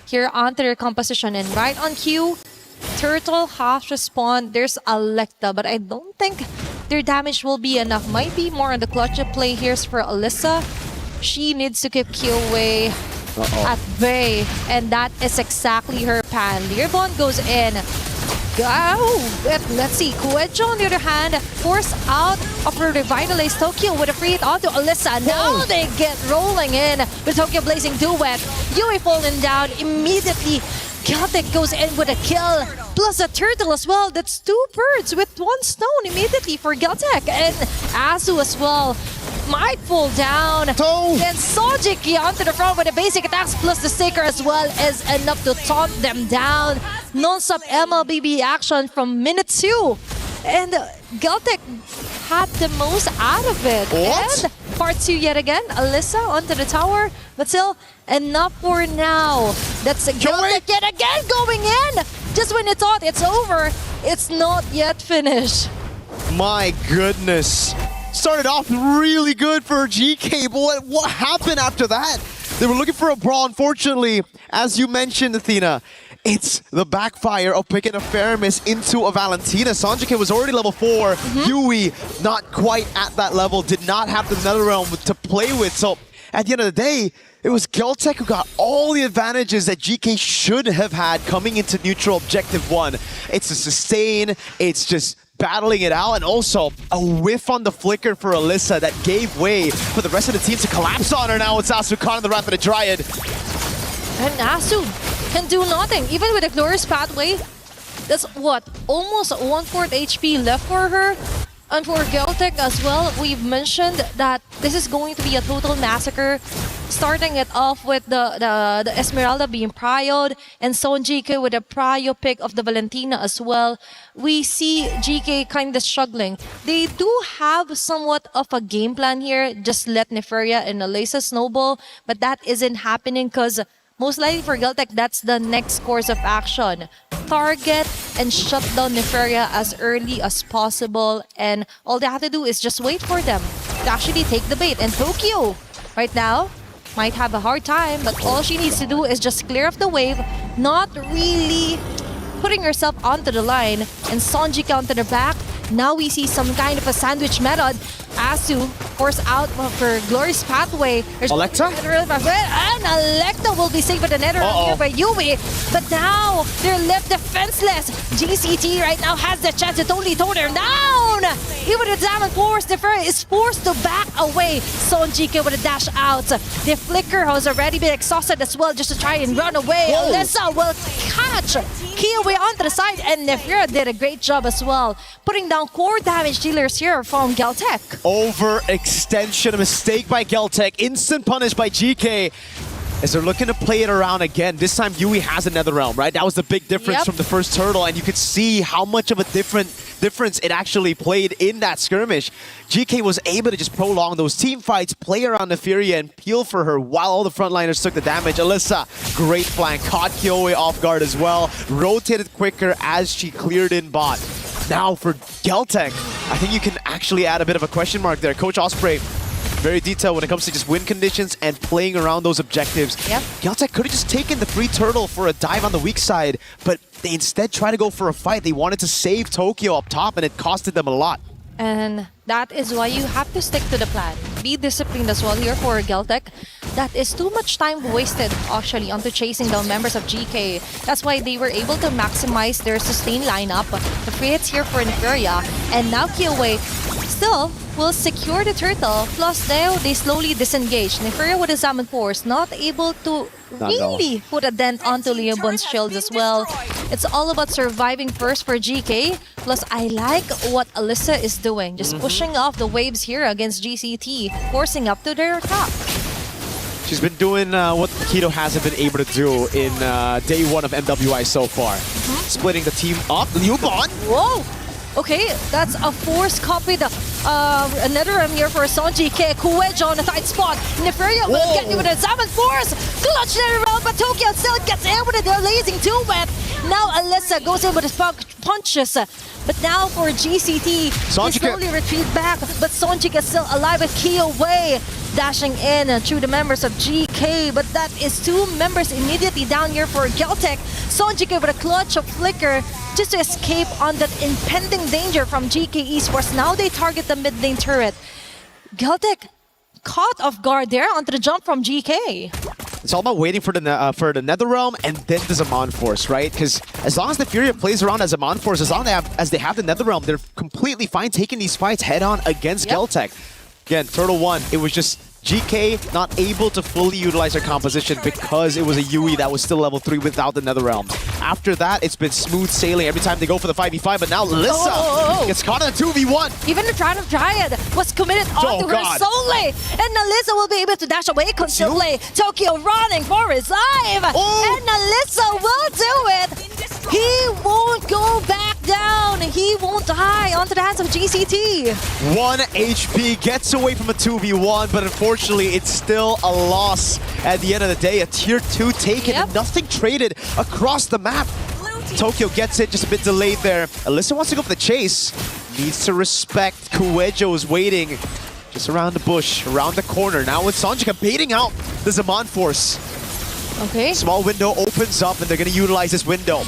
here onto their composition. And right on cue, Turtle has respawned. There's Alecta, but I don't think their damage will be enough. Might be more on the clutch of play here for Alyssa. She needs to keep Killway at bay, and that is exactly her plan. Learbond goes in. Let's see. Kuejo, on the other hand, forced out of her revitalized Tokyo with a free hit onto Alyssa. Now they get rolling in with Tokyo Blazing Duet. Yui falling down immediately. Geltec goes in with a kill, plus a turtle as well. That's 2 birds with 1 stone immediately for Geltec. And Asu as well might fall down. Then Sojiki onto the front with the basic attacks, plus the sticker as well is enough to taunt them down. Non-stop MLBB action from minute 2. And Geltec had the most out of it. What? And part 2 yet again. Alyssa onto the tower, but still enough for now. That's Geltec yet again going in. Just when you thought it's over, it's not yet finished. My goodness. Started off really good for GK, but what happened after that? They were looking for a brawl. Unfortunately, as you mentioned, Athena, it's the backfire of picking a Faramis into a Valentina. Sanjike was already level 4. Yui, not quite at that level, did not have the Netherrealm to play with. So at the end of the day, it was Geltec who got all the advantages that GK should have had coming into neutral objective 1. It's a sustain, it's just battling it out, and also a whiff on the flicker for Alyssa that gave way for the rest of the team to collapse on her. Now it's Asu Khan and the Rapid Dryad. And Asu can do nothing, even with a glorious pathway. That's what, almost 1/4 HP left for her. And for Geltec as well, we've mentioned that this is going to be a total massacre. Starting it off with the Esmeralda being prioed, and Sonjike with a prio pick of the Valentina as well. We see GK kind of struggling. They do have somewhat of a game plan here. Just let Neferia and Alyssa snowball, but that isn't happening because most likely for Geltec, that's the next course of action. Target and shut down Neferia as early as possible, and all they have to do is just wait for them to actually take the bait. And Tokyo, right now, might have a hard time, but all she needs to do is just clear off the wave, not really putting herself onto the line, and Sonjika onto the back. Now we see some kind of a sandwich method. Asu forced out of her glorious pathway. Alecta? And Alecta will be saved with the nether here by Yui. But now they're left defenseless. GCT right now has the chance to totally tone her down. Even the Diamond Force, Neferia is forced to back away. Sonjika with a dash out. The Flicker has already been exhausted as well just to try and run away. Alyssa will catch Kiyowe onto the side, and Neferia did a great job as well, putting down core damage dealers here from Geltec. Overextension, a mistake by Geltec, instant punish by GK. As they're looking to play it around again. This time Yui has a Netherrealm, right? That was the big difference from the first turtle, and you could see how much of a difference it actually played in that skirmish. GK was able to just prolong those team fights, play around Neferia and peel for her while all the frontliners took the damage. Alyssa, great flank, caught Kyoe off guard as well, rotated quicker as she cleared in bot. Now for Geltec, I think you can actually add a bit of a question mark there. Coach Osprey, very detailed when it comes to just win conditions and playing around those objectives. Geltec could have just taken the free turtle for a dive on the weak side, but they instead tried to go for a fight. They wanted to save Tokyo up top, and it costed them a lot. And that is why you have to stick to the plan. Be disciplined as well here for Geltec. That is too much time wasted actually onto chasing down members of GK. That's why they were able to maximize their sustain lineup. The free hits here for Neferia, and now Kyoe still will secure the turtle. Plus now they slowly disengage. Neferia with a Salmon Force not able to really put a dent onto Leobon's shields as well. It's all about surviving first for GK. Plus I like what Alyssa is doing. Just pushing off the waves here against GCT, forcing up to their top. She's been doing what Keto hasn't been able to do in day 1 of MWI so far. Splitting the team up. Leobon! Whoa! Okay, that's a forced copy. Another here for Sonji K. Kuejo on the tight spot. Neferia will get you with a Salmon Force. Clutch there around, but Tokyo still gets in with it. They're lasing to it. Now Alyssa goes in with a punches. But now for GCT, he slowly retreat back, but Sonjika is still alive with Kyo Wei dashing in through the members of GK, but that is 2 members immediately down here for Geltec. Sonjika with a clutch of flicker just to escape on that impending danger from GK Esports. Now they target the mid lane turret. Geltec caught off guard there onto the jump from GK. It's all about waiting for the Netherrealm and then the Zaman Force, right? Because as long as the Furia plays around as Zaman Force, as long as they have the Netherrealm, they're completely fine taking these fights head-on against Geltec. Again, Turtle 1, it was just GK not able to fully utilize their composition because it was a Yui that was still level 3 without the Netherrealm. After that, it's been smooth sailing every time they go for the 5v5, but now Lissa gets caught in a 2v1. Even the Triad of Dryad was committed onto her solely, and Alyssa will be able to dash away constantly. Tokyo running for his life, and Alyssa will do it. He won't go back down. He won't die onto the hands of GCT. 1 HP gets away from a 2v1, but unfortunately, it's still a loss at the end of the day. A tier 2 taken and nothing traded across the map. Tokyo gets it, just a bit delayed there. Alyssa wants to go for the chase. Needs to respect. Kuejo is waiting just around the bush, around the corner. Now with Sonjika baiting out the Zaman Force. Okay. Small window opens up and they're going to utilize this window.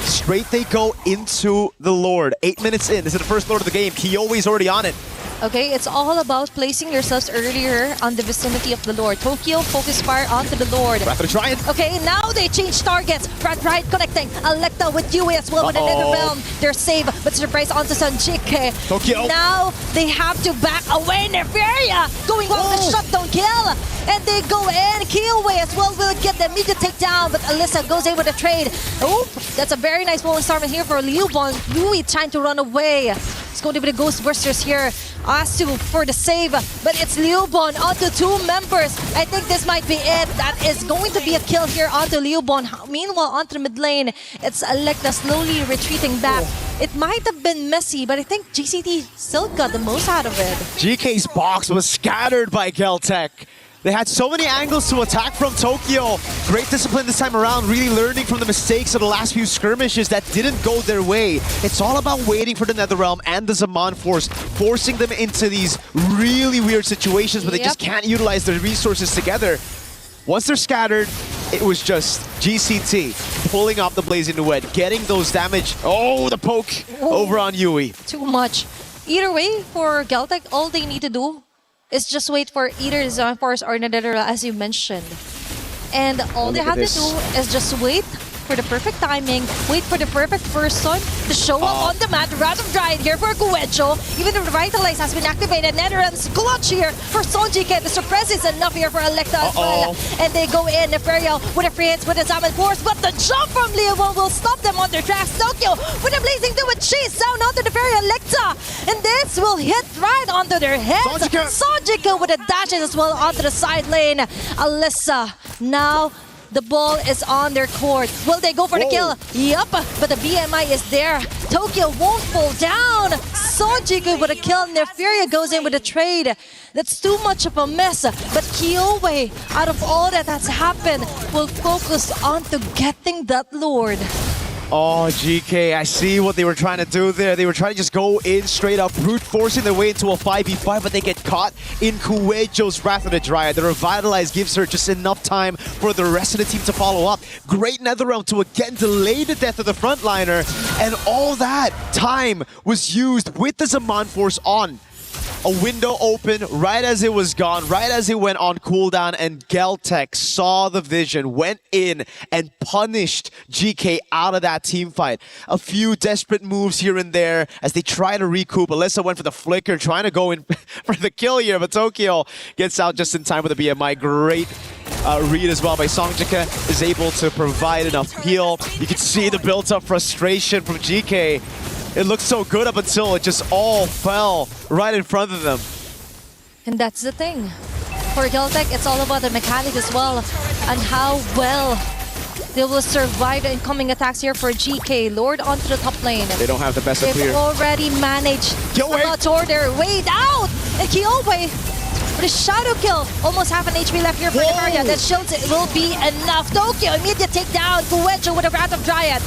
Straight they go into the Lord. 8 minutes in. This is the first Lord of the game. Kyowe's already on it. Okay, it's all about placing yourselves earlier on the vicinity of the Lord. Tokyo, focus fire onto the Lord. Rapid try it. Okay, now they change targets. Right connecting. Electa with Yui as well with the Netherrealm. They're safe, but surprise onto Sanjike. Tokyo. Now they have to back away. Nefaria going well with the shutdown kill. And they go in. Kyowe as well will get the immediate takedown, but Alyssa goes in with a trade. Oh, that's a very nice rolling storm here for Liubon. Yui trying to run away. It's going to be the Ghostbusters here. Asu for the save, but it's Liubon onto 2 members. I think this might be it. That is going to be a kill here onto Liubon. Meanwhile, onto the mid lane, it's Electa slowly retreating back. It might have been messy, but I think GCT still got the most out of it. GK's box was scattered by Geltec. They had so many angles to attack from Tokyo. Great discipline this time around, really learning from the mistakes of the last few skirmishes that didn't go their way. It's all about waiting for the Netherrealm and the Zaman Force, forcing them into these really weird situations where they just can't utilize their resources together. Once they're scattered, it was just GCT pulling off the Blazing Duet, getting those damage. Oh, the poke over on Yui. Too much. Either way, for Geltec, all they need to do is just wait for either the Zaman Force or Netherrealm, as you mentioned. And all they have to do is just wait for the perfect timing, wait for the perfect person to show up on the mat. Wrath of Dryad here for Kuejo. Even the Revitalize has been activated. Netherrealm's clutch here for Sonjike. The suppress is enough here for Electa as well. And they go in, Nefaria with a free hits with the Zaman Force, but the jump from Leo will stop them on their tracks. Tokyo with a Blazing Duet chase down onto Nefaria Electa. And this will hit right onto their heads. Sonjike with a dashes as well onto the side lane. Alyssa now the ball is on their court. Will they go for the kill? Yup, but the BMI is there. Tokyo won't fall down. Sonjika with a kill. Nefaria goes in with a trade. That's too much of a mess. But Kyowe, out of all that has happened, will focus on to getting that Lord. Oh, GK, I see what they were trying to do there. They were trying to just go in straight up, brute forcing their way into a 5v5, but they get caught in Kuejo's Wrath of the Dryad. The Revitalize gives her just enough time for the rest of the team to follow up. Great Netherrealm to again delay the death of the frontliner, and all that time was used with the Zaman Force on. A window open right as it was gone, right as it went on cooldown, and Geltec saw the vision, went in and punished GK out of that team fight. A few desperate moves here and there as they try to recoup. Alyssa went for the flicker, trying to go in for the kill here, but Tokyo gets out just in time with the BMI. Great read as well by Sonjika, is able to provide enough heal. You can see the built-up frustration from GK. It looked so good up until it just all fell right in front of them. And that's the thing. For Geltec, it's all about the mechanics as well and how well they will survive the incoming attacks here for GK. Lord onto the top lane. They don't have the best of clear. They've already managed to tore their way down. And Kyowe with a shadow kill. Almost half an HP left here for Nefaria. That shield will be enough. Tokyo, immediate takedown. Kuejo with a Wrath of Dryad.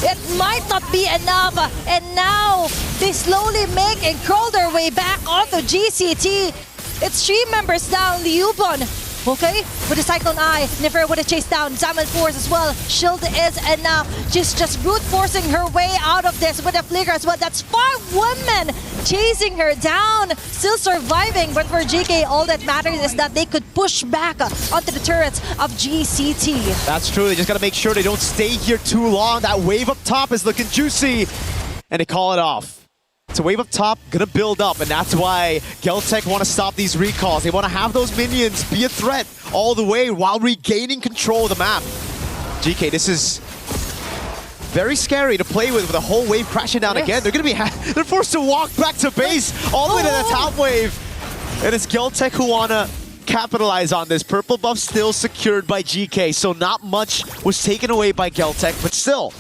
it might not be enough. And now they slowly make and crawl their way back onto GCT. It's 3 members down, Liubon. Okay, with the Cyclone Eye, Nefer with a chase down, Zaman Force as well. Shield is enough. She's just brute forcing her way out of this with a flicker as well. That's 5 women chasing her down, still surviving. But for GK, all that matters is that they could push back onto the turrets of GCT. That's true. They just got to make sure they don't stay here too long. That wave up top is looking juicy. And they call it off. It's a wave up top, gonna build up, and that's why Geltec want to stop these recalls. They want to have those minions be a threat all the way while regaining control of the map. GK, this is very scary to play with a whole wave crashing down again. They're gonna be they're forced to walk back to base all the way to the top wave. And it's Geltec who wanna capitalize on this. Purple buff still secured by GK, so not much was taken away by Geltec, but still.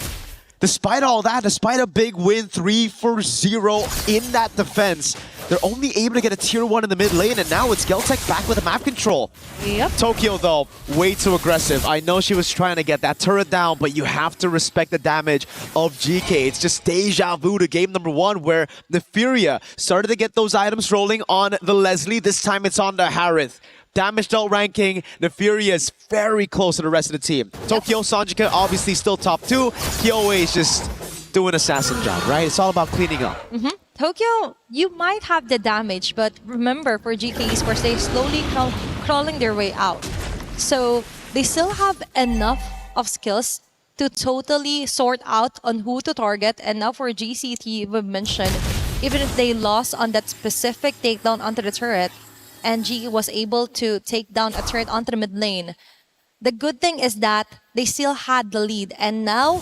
Despite all that, despite a big win, 3-0 in that defense, they're only able to get a tier 1 in the mid lane, and now it's Geltec back with the map control. Yep. Tokyo, though, way too aggressive. I know she was trying to get that turret down, but you have to respect the damage of GK. It's just deja vu to game number 1, where Neferia started to get those items rolling on the Leslie. This time it's on the Harith. Damage outranking, Neferia is very close to the rest of the team. Tokyo, Sanjika, obviously still top 2. Kyoe is just doing assassin job, right? It's all about cleaning up. Tokyo, you might have the damage, but remember for GK Esports, they're slowly crawling their way out. So they still have enough of skills to totally sort out on who to target. And now for GCT, we've mentioned, even if they lost on that specific takedown onto the turret, and G was able to take down a turret onto the mid lane. The good thing is that they still had the lead, and now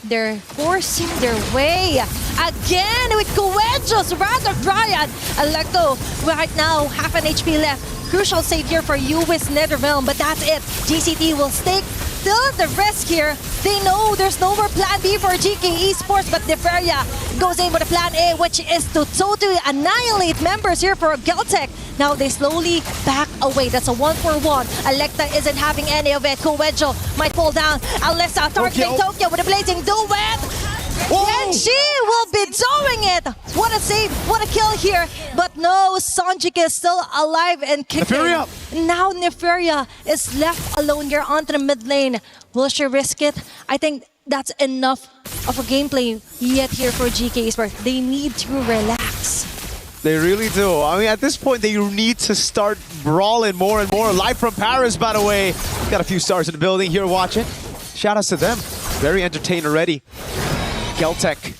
they're forcing their way again with Coedjo's Rather Dryad. Electo right now, half an HP left. Crucial save here for US Netherrealm, but that's it. GCT will stake still at the risk here. They know there's no more plan B for GK Esports, but Neferia goes in with a plan A, which is to totally annihilate members here for Geltec. Now they slowly back away. That's a 1-for-1. Electa isn't having any of it. Coedjo might fall down. Alyssa targeting Tokyo with a blazing duet. And she will be doing it! What a save, what a kill here. But no, Sanjik is still alive and kicking. Neferia. Now Neferia is left alone here onto the mid lane. Will she risk it? I think that's enough of a gameplay yet here for GK Esports. They need to relax. They really do. I mean, at this point, they need to start brawling more and more. Live from Paris, by the way. Got a few stars in the building here watching. Shout outs to them. Very entertained already. Geltec,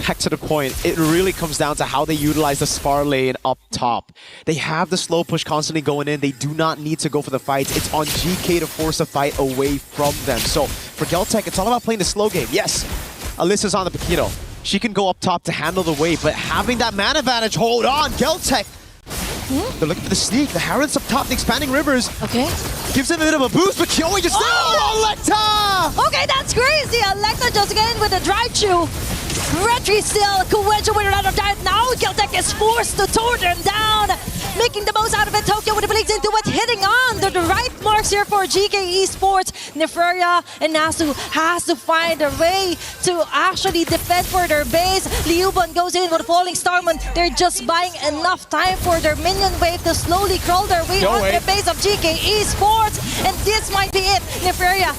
back to the point, it really comes down to how they utilize the spar lane up top. They have the slow push constantly going in. They do not need to go for the fights. It's on GK to force a fight away from them. So for Geltec, it's all about playing the slow game. Yes, Alyssa's on the Paquito. She can go up top to handle the wave, but having that man advantage, hold on, Geltec. They're looking for the sneak. The Harrods up top, the expanding rivers. Okay. Gives them a bit of a boost, but Kyoe just Electa! Okay, that's crazy. Electa just again with a drive through. Retry still. Coedjo with another dive. Now Geltec is forced to tore them down. Making the most out of it. Tokyo with the blades into it. Hitting on the right marks here for GK Esports. Neferia and Nasu has to find a way to actually defend for their base. Liuban goes in with a falling Starman. They're just buying enough time for their minion wave to slowly crawl their way onto the base of GK Esports. And this might be it. Neferia,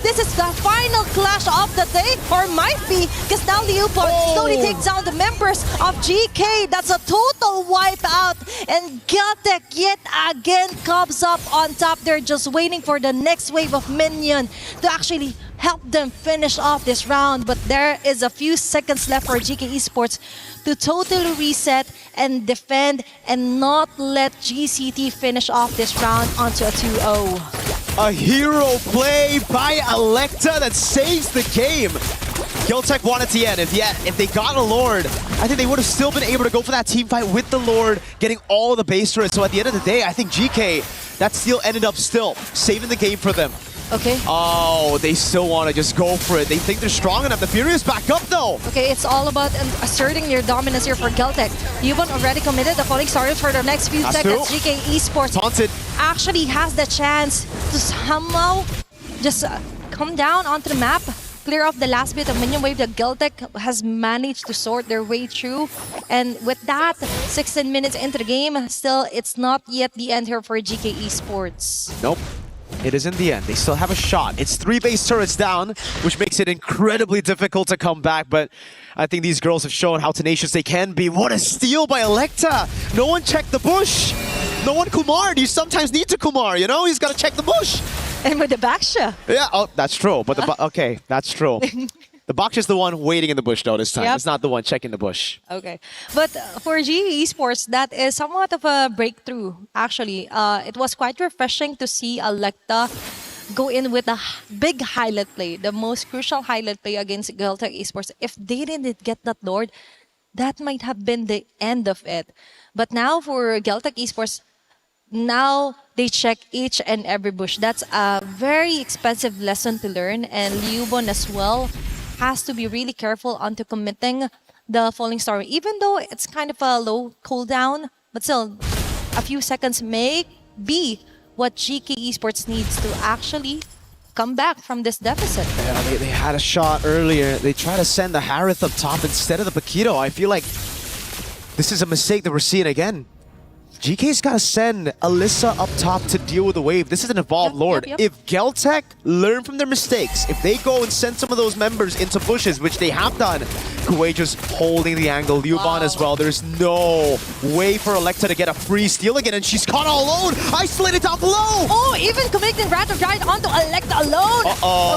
this is the final clash of the day, or might be, because now Liuban slowly takes down the members of GK. That's a total wipeout. And Geltec yet again comes up on top. They're just waiting for the next wave of minion to actually help them finish off this round. But there is a few seconds left for GK Esports to totally reset and defend and not let GCT finish off this round onto a 2-0. A hero play by Electa that saves the game. Geltec wanted to end. If they got a Lord, I think they would have still been able to go for that team fight with the Lord, getting all of the base turrets. So at the end of the day, I think GK, that steal ended up still saving the game for them. Okay. Oh, they still want to just go for it. They think they're strong enough. The Furious back up though. Okay, it's all about asserting your dominance here for Geltec. Yuban already committed the falling stars for the next few seconds. GK Esports Taunted. actually has the chance to somehow just come down onto the map clear off the last bit of minion wave that Geltec has managed to sort their way through. And with that, 16 minutes into the game, still, it's not yet the end here for GK Esports. Nope. It isn't the end. They still have a shot. It's 3 base turrets down, which makes it incredibly difficult to come back. But I think these girls have shown how tenacious they can be. What a steal by Electa! No one checked the bush. No one Kumar'd. You sometimes need to Kumar, you know? He's got to check the bush. And with the Baksha. Yeah, oh, that's true. But okay, that's true. The Baksha is the one waiting in the bush, though, this time. Yep. It's not the one checking the bush. Okay. But for GE Esports, that is somewhat of a breakthrough, actually. It was quite refreshing to see Electa go in with a big highlight play, the most crucial highlight play against Geltec Esports. If they didn't get that Lord, that might have been the end of it. But now for Geltec Esports, now they check each and every bush. That's a very expensive lesson to learn. And Liubon as well has to be really careful onto committing the Falling Star. Even though it's kind of a low cooldown, but still, a few seconds may be what GK Esports needs to actually come back from this deficit. Yeah, they had a shot earlier. They tried to send the Harith up top instead of the Paquito. I feel like this is a mistake that we're seeing again. GK's got to send Alyssa up top to deal with the wave. This is an evolved Lord. If Geltec learn from their mistakes, if they go and send some of those members into bushes, which they have done, Kuwait just holding the angle. Liuban as well. There's no way for Electa to get a free steal again, and she's caught all alone. Isolated down below. Oh, even committing Rat of Giant onto Electa alone.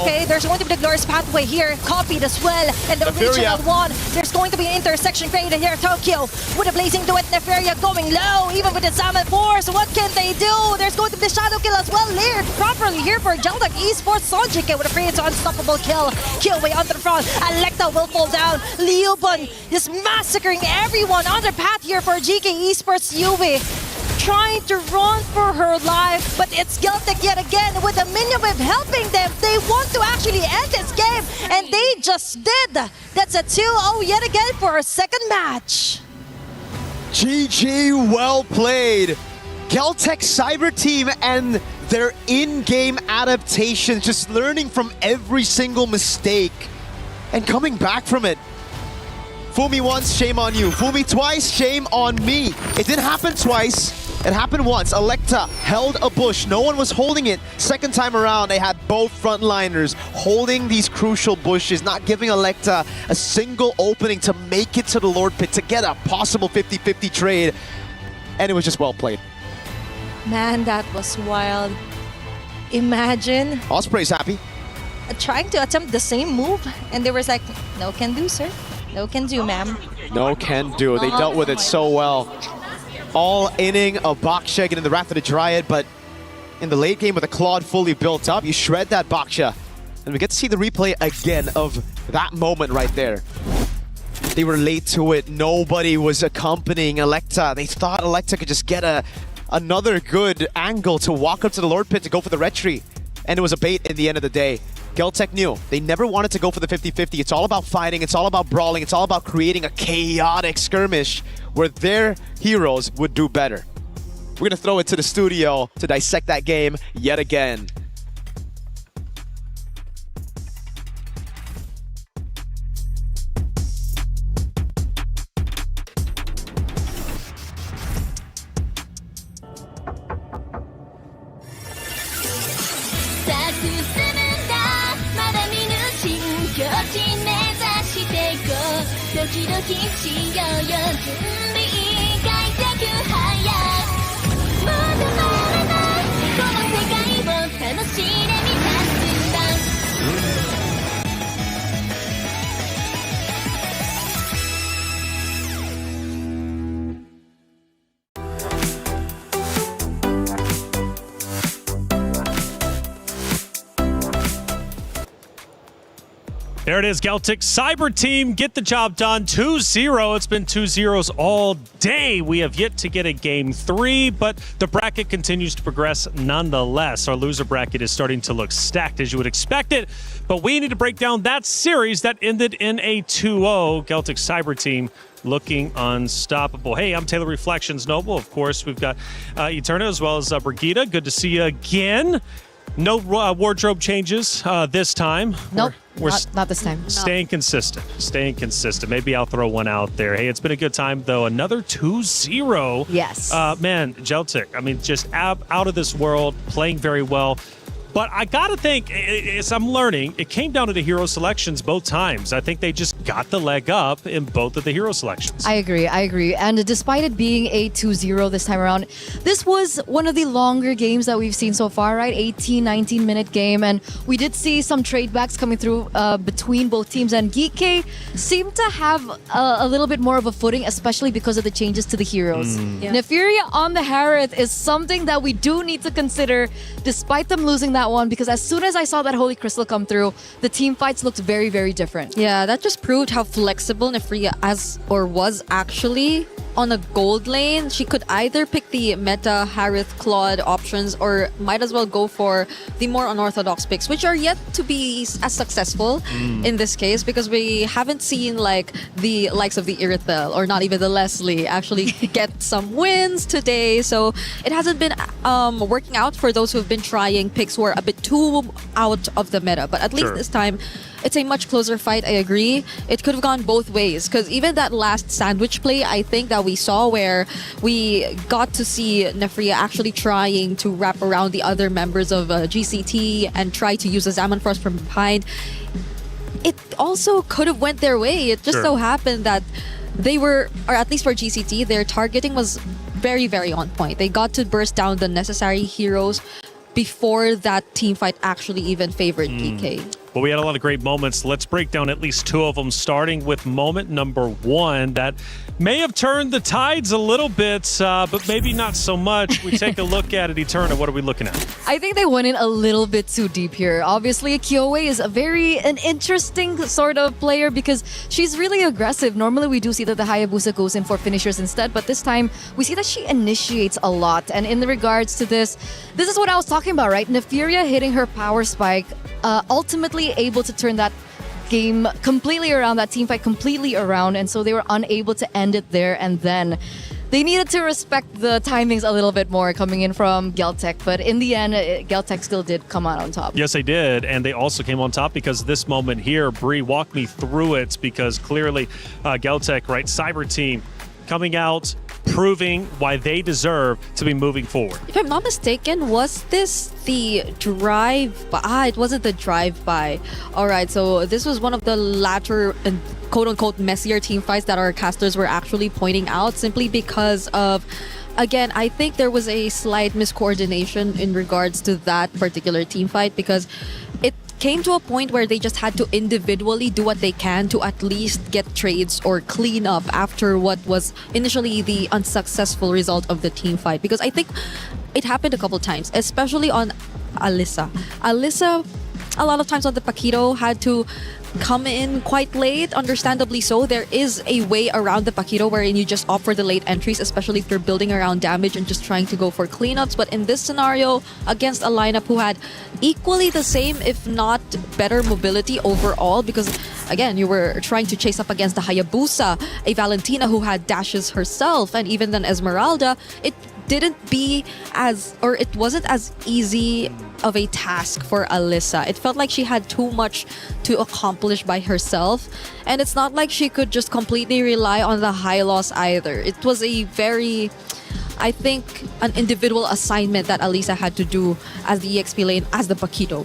Okay, there's going to be the Glorious Pathway here, copied as well. And the original one, there's going to be an intersection created here. Tokyo with a Blazing Duet, Neferia going low, even with the Salmon Force. What can they do? There's going to be the Shadow Kill as well, layered properly here for Geltec Esports. Sonjike with a free, it's unstoppable kill. Kill way onto the front. Electa will fall down. Liubon is massacring everyone on their path here for GK Esports. Yui trying to run for her life, but it's Geltec yet again with the minion wave helping them. They want to actually end this game, and they just did. That's a 2-0 yet again for our second match. GG, well played. Geltec Cyber Team and their in-game adaptations, just learning from every single mistake and coming back from it. Fool me once, shame on you. Fool me twice, shame on me. It didn't happen twice. It happened once. Electa held a bush. No one was holding it. Second time around, they had both frontliners holding these crucial bushes, not giving Electa a single opening to make it to the Lord Pit, to get a possible 50-50 trade. And it was just well played. Man, that was wild. Imagine Osprey's happy. Trying to attempt the same move, and they were like, no can do, sir. No can do, ma'am. No can do. They dealt with it so well. All inning of Baksha getting the Wrath of the Dryad, but in the late game with the Claude fully built up, you shred that Baksha. And we get to see the replay again of that moment right there. They were late to it. Nobody was accompanying Electa. They thought Electa could just get another good angle to walk up to the Lord Pit to go for the retreat. And it was a bait in the end of the day. Geltec knew they never wanted to go for the 50-50. It's all about fighting, it's all about brawling, it's all about creating a chaotic skirmish where their heroes would do better. We're gonna throw it to the studio to dissect that game yet again. There it is, Geltec Cyber Team get the job done. 2-0. It's been 2-0s all day. We have yet to get a game 3, but the bracket continues to progress nonetheless. Our loser bracket is starting to look stacked as you would expect it, but we need to break down that series that ended in a 2-0. Geltec Cyber Team looking unstoppable. Hey, I'm Taylor Reflections Noble. Of course, we've got Eterna as well as Brigitte. Good to see you again. No wardrobe changes this time. Nope. Not this time. Staying consistent. Maybe I'll throw one out there. Hey, it's been a good time, though. Another 2-0. Yes. Man, Geltic, I mean, just out of this world, playing very well. But I got to think, as I'm learning, it came down to the hero selections both times. I think they just got the leg up in both of the hero selections. I agree. And despite it being a 2-0 this time around, this was one of the longer games that we've seen so far, right? 18, 19-minute game. And we did see some trade backs coming through between both teams. And Geek seemed to have a little bit more of a footing, especially because of the changes to the heroes. Nefuria on the Harith is something that we do need to consider, despite them losing that one, because as soon as I saw that Holy Crystal come through, the team fights looked very, very different. Yeah, that just proved how flexible Nefuria was actually on a gold lane. She could either pick the meta Harith Claude options or might as well go for the more unorthodox picks, which are yet to be as successful in this case, because we haven't seen like the likes of the Irithel or not even the Leslie actually get some wins today. So it hasn't been working out for those who have been trying picks who are a bit too out of the meta. But at least this time, it's a much closer fight, I agree. It could have gone both ways, because even that last sandwich play, I think that we saw where we got to see Nefuria actually trying to wrap around the other members of GCT and try to use a Zaman Frost from behind. It also could have went their way. It just so happened that they were, or at least for GCT, their targeting was very, very on point. They got to burst down the necessary heroes before that team fight actually even favored PK. Well, we had a lot of great moments. Let's break down at least two of them, starting with moment number one that may have turned the tides a little bit, but maybe not so much. We take a look at it, Eterna. What are we looking at? I think they went in a little bit too deep here. Obviously, Kyoe is an interesting sort of player because she's really aggressive. Normally, we do see that the Hayabusa goes in for finishers instead, but this time, we see that she initiates a lot. And in regards to this is what I was talking about, right? Nefuria hitting her power spike, ultimately able to turn that game completely around, that team fight completely around, and so they were unable to end it there. And then they needed to respect the timings a little bit more coming in from Geltec, but in the end, Geltec still did come out on top. Yes, they did, and they also came on top because this moment here, Bree, walk me through it, because clearly Geltec, right, Cyber Team coming out, proving why they deserve to be moving forward. If I'm not mistaken, was this the drive-by? It wasn't the drive-by. All right, so this was one of the latter and quote-unquote messier team fights that our casters were actually pointing out, simply because of, again, I think there was a slight miscoordination in regards to that particular team fight, because it came to a point where they just had to individually do what they can to at least get trades or clean up after what was initially the unsuccessful result of the team fight. Because I think it happened a couple times, especially on Alyssa. Alyssa, a lot of times on the Paquito, had to come in quite late, understandably so. There is a way around the Paquito wherein you just opt for the late entries, especially if you're building around damage and just trying to go for cleanups. But in this scenario, against a lineup who had equally the same, if not better mobility overall, because again, you were trying to chase up against the Hayabusa, a Valentina who had dashes herself, and even then Esmeralda, it wasn't as easy of a task for Alyssa. It felt like she had too much to accomplish by herself, and it's not like she could just completely rely on the high loss either. It was a very, I think, an individual assignment that Alyssa had to do as the EXP lane, as the Paquito.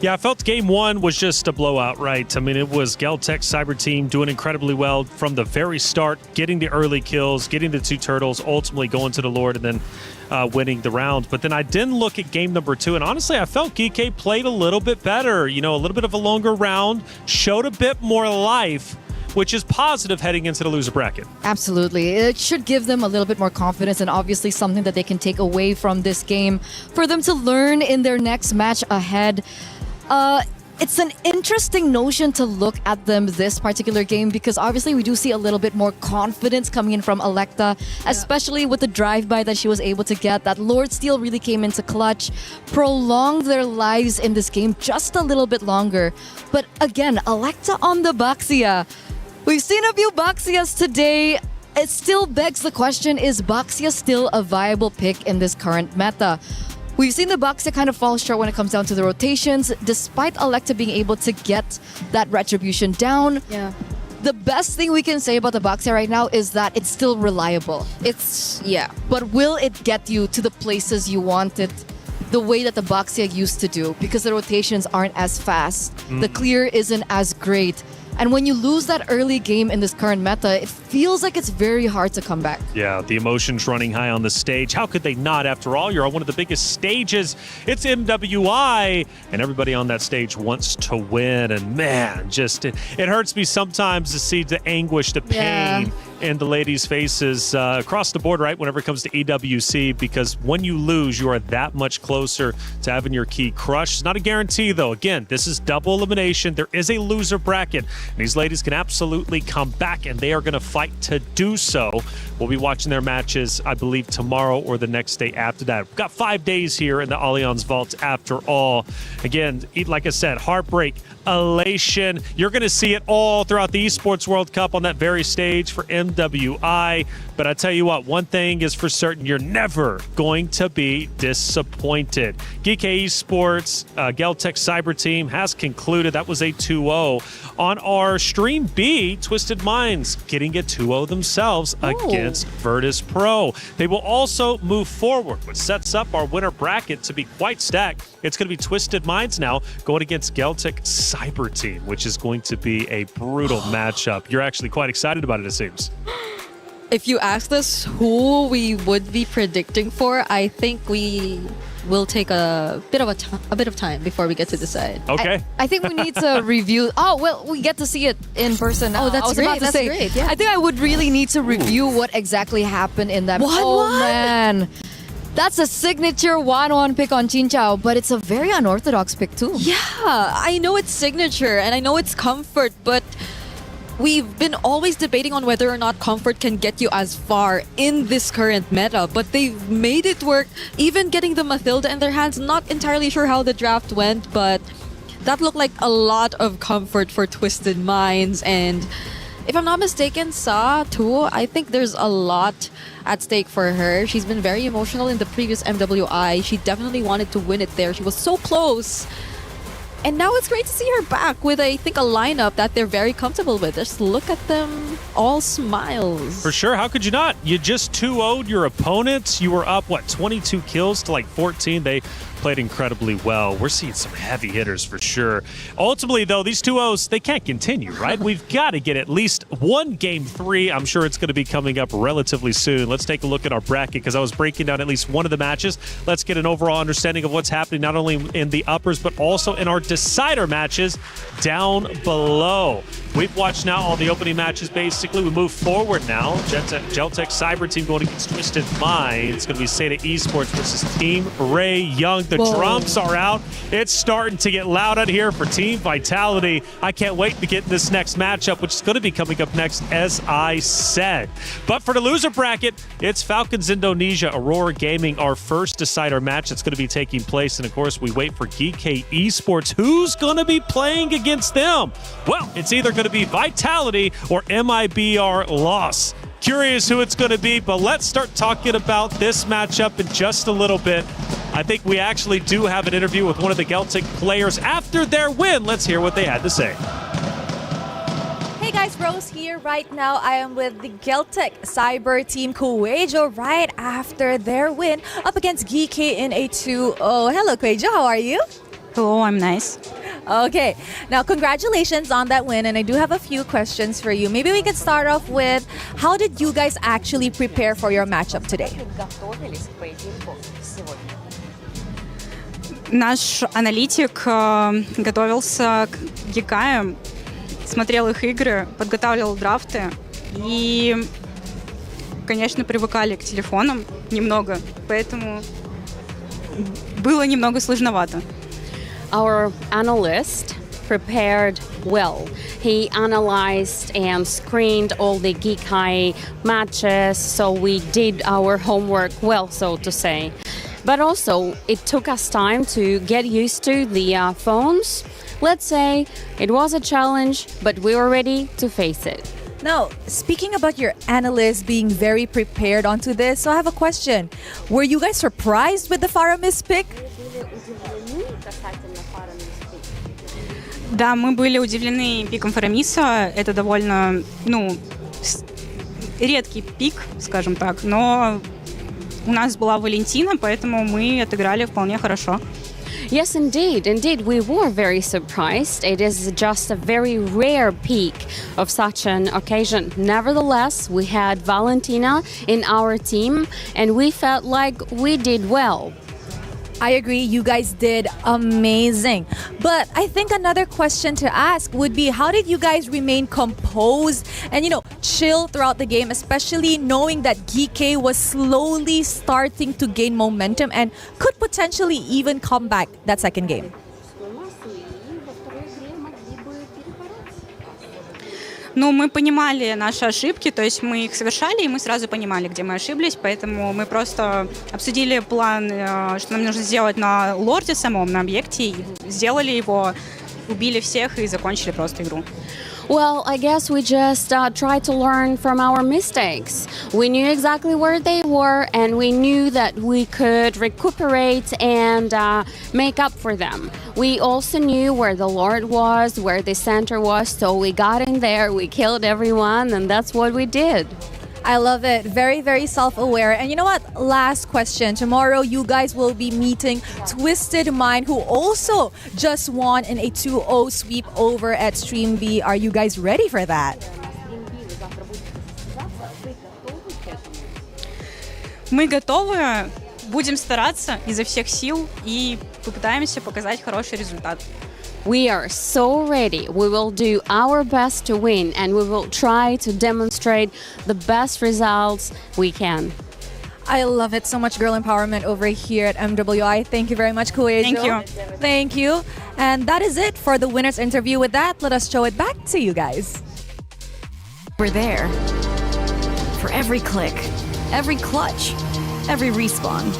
Yeah, I felt game one was just a blowout, right? I mean, it was Geltec Cyber Team doing incredibly well from the very start, getting the early kills, getting the two turtles, ultimately going to the Lord, and then winning the round. But then I didn't look at game number two, and honestly, I felt Geek played a little bit better. You know, a little bit of a longer round, showed a bit more life, which is positive heading into the loser bracket. Absolutely. It should give them a little bit more confidence, and obviously something that they can take away from this game for them to learn in their next match ahead. It's an interesting notion to look at them this particular game, because obviously we do see a little bit more confidence coming in from Electa, especially with the drive-by that she was able to get. That Lord Steal really came into clutch, prolonged their lives in this game just a little bit longer. But again, Electa on the Baxia. We've seen a few Baxias today. It still begs the question, is Baxia still a viable pick in this current meta? We've seen the Bucks kind of fall short when it comes down to the rotations, despite Electa being able to get that retribution down. Yeah. The best thing we can say about the Bucks right now is that it's still reliable. But will it get you to the places you want it the way that the Bucks used to do? Because the rotations aren't as fast. The clear isn't as great. And when you lose that early game in this current meta, it feels like it's very hard to come back. Yeah, the emotions running high on the stage. How could they not? After all, you're on one of the biggest stages. It's MWI, and everybody on that stage wants to win. And man, just it hurts me sometimes to see the anguish, the pain in the ladies' faces across the board, right, whenever it comes to EWC, because when you lose, you are that much closer to having your key crushed. It's not a guarantee, though. Again, this is double elimination. There is a loser bracket. And these ladies can absolutely come back, and they are going to fight to do so. We'll be watching their matches, I believe, tomorrow or the next day after that. We've got 5 days here in the Allianz Vault after all. Again, like I said, heartbreak, elation. You're going to see it all throughout the Esports World Cup on that very stage for MWI. But I tell you what, one thing is for certain, you're never going to be disappointed. GK Esports, Geltec Cyber Team has concluded. That was a 2-0. On our Stream B, Twisted Minds getting a 2-0 themselves against Virtus Pro. They will also move forward, which sets up our winner bracket to be quite stacked. It's going to be Twisted Minds now going against Geltec Cyber Team, which is going to be a brutal matchup. You're actually quite excited about it, it seems. If you asked us who we would be predicting for, I think we will take a bit of time before we get to decide. Okay. I think we need to review. Oh, well, we get to see it in person now. Oh, that's I was great. about to That's say, great. Yeah. I think I would really need to review what exactly happened in that. 1-1? Man. That's a signature 1-1 pick on Chinchao, but it's a very unorthodox pick too. Yeah, I know it's signature and I know it's comfort, but we've been always debating on whether or not comfort can get you as far in this current meta, but they've made it work. Even getting the Mathilda in their hands, not entirely sure how the draft went, but that looked like a lot of comfort for Twisted Minds. And if I'm not mistaken, Sa too, I think there's a lot at stake for her. She's been very emotional in the previous MWI. She definitely wanted to win it there. She was so close. And now it's great to see her back with, I think, a lineup that they're very comfortable with. Just look at them, all smiles. For sure. How could you not? You just 2-0'd your opponents. You were up, 22 kills to 14. They played incredibly well. We're seeing some heavy hitters for sure. Ultimately, though, these 2-0s, they can't continue, right? We've got to get at least one Game 3. I'm sure it's going to be coming up relatively soon. Let's take a look at our bracket because I was breaking down at least one of the matches. Let's get an overall understanding of what's happening not only in the uppers, but also in our decider matches down below. We've watched now all the opening matches, basically. We move forward now. Geltec Cyber Team going against Twisted Minds. It's going to be Seda Esports versus Team Ray Young. The drums are out. It's starting to get loud out here for Team Vitality. I can't wait to get this next matchup, which is going to be coming up next, as I said. But for the loser bracket, it's Falcons Indonesia, Aurora Gaming, our first decider match that's going to be taking place. And of course, we wait for GK Esports. Who's going to be playing against them? Well, it's either going to be Vitality or MIBR Loss. Curious who it's going to be, but let's start talking about this matchup in just a little bit. I think we actually do have an interview with one of the Geltec players after their win. Let's hear what they had to say. Hey guys, Rose here. Right now I am with the Geltec Cyber Team Kuwejo right after their win up against GK in a 2-0. Hello Kuwejo, how are you? Hello, I'm nice. Okay, now congratulations on that win, and I do have a few questions for you. Maybe we could start off with, how did you guys actually prepare for your matchup today? Наш аналитик готовился к ЕКАям, смотрел их игры, подготавливал драфты и, конечно, привыкали к телефонам немного, поэтому было немного сложновато. Our analyst prepared well. He analyzed and screened all the Geekai matches, so we did our homework well, so to say. But also, it took us time to get used to the phones. Let's say it was a challenge, but we were ready to face it. Now, speaking about your analysts being very prepared onto this, so I have a question. Were you guys surprised with the Faramis pick? Да, мы были удивлены пиком Фарамиса. Это довольно, редкий пик, скажем так. Но у нас была Валентина, поэтому мы отыграли вполне хорошо. Yes, indeed. Indeed, we were very surprised. It is just a very rare peak of such an occasion. Nevertheless, we had Valentina in our team, and we felt like we did well. I agree, you guys did amazing. But I think another question to ask would be, how did you guys remain composed and, chill throughout the game, especially knowing that GK was slowly starting to gain momentum and could potentially even come back that second game? Мы понимали наши ошибки, то есть мы их совершали, и мы сразу понимали, где мы ошиблись, поэтому мы просто обсудили план, что нам нужно сделать на лорде самом, на объекте, и сделали его, убили всех и закончили просто игру. Well, I guess we just tried to learn from our mistakes. We knew exactly where they were, and we knew that we could recuperate and make up for them. We also knew where the Lord was, where the center was, so we got in there, we killed everyone, and that's what we did. I love it. Very, very self-aware. And you know what? Last question. Tomorrow, you guys will be meeting Twisted Mind, who also just won in a 2-0 sweep over at Stream B. Are you guys ready for that? Мы готовы, будем стараться изо всех сил и попытаемся показать хороший результат. We are so ready. We will do our best to win, and we will try to demonstrate the best results we can. I love it. So much girl empowerment over here at MWI. Thank you very much, Kuejo. Thank you. Thank you. And that is it for the winner's interview. With that, let us show it back to you guys. We're there. For every click, every clutch, every respawn.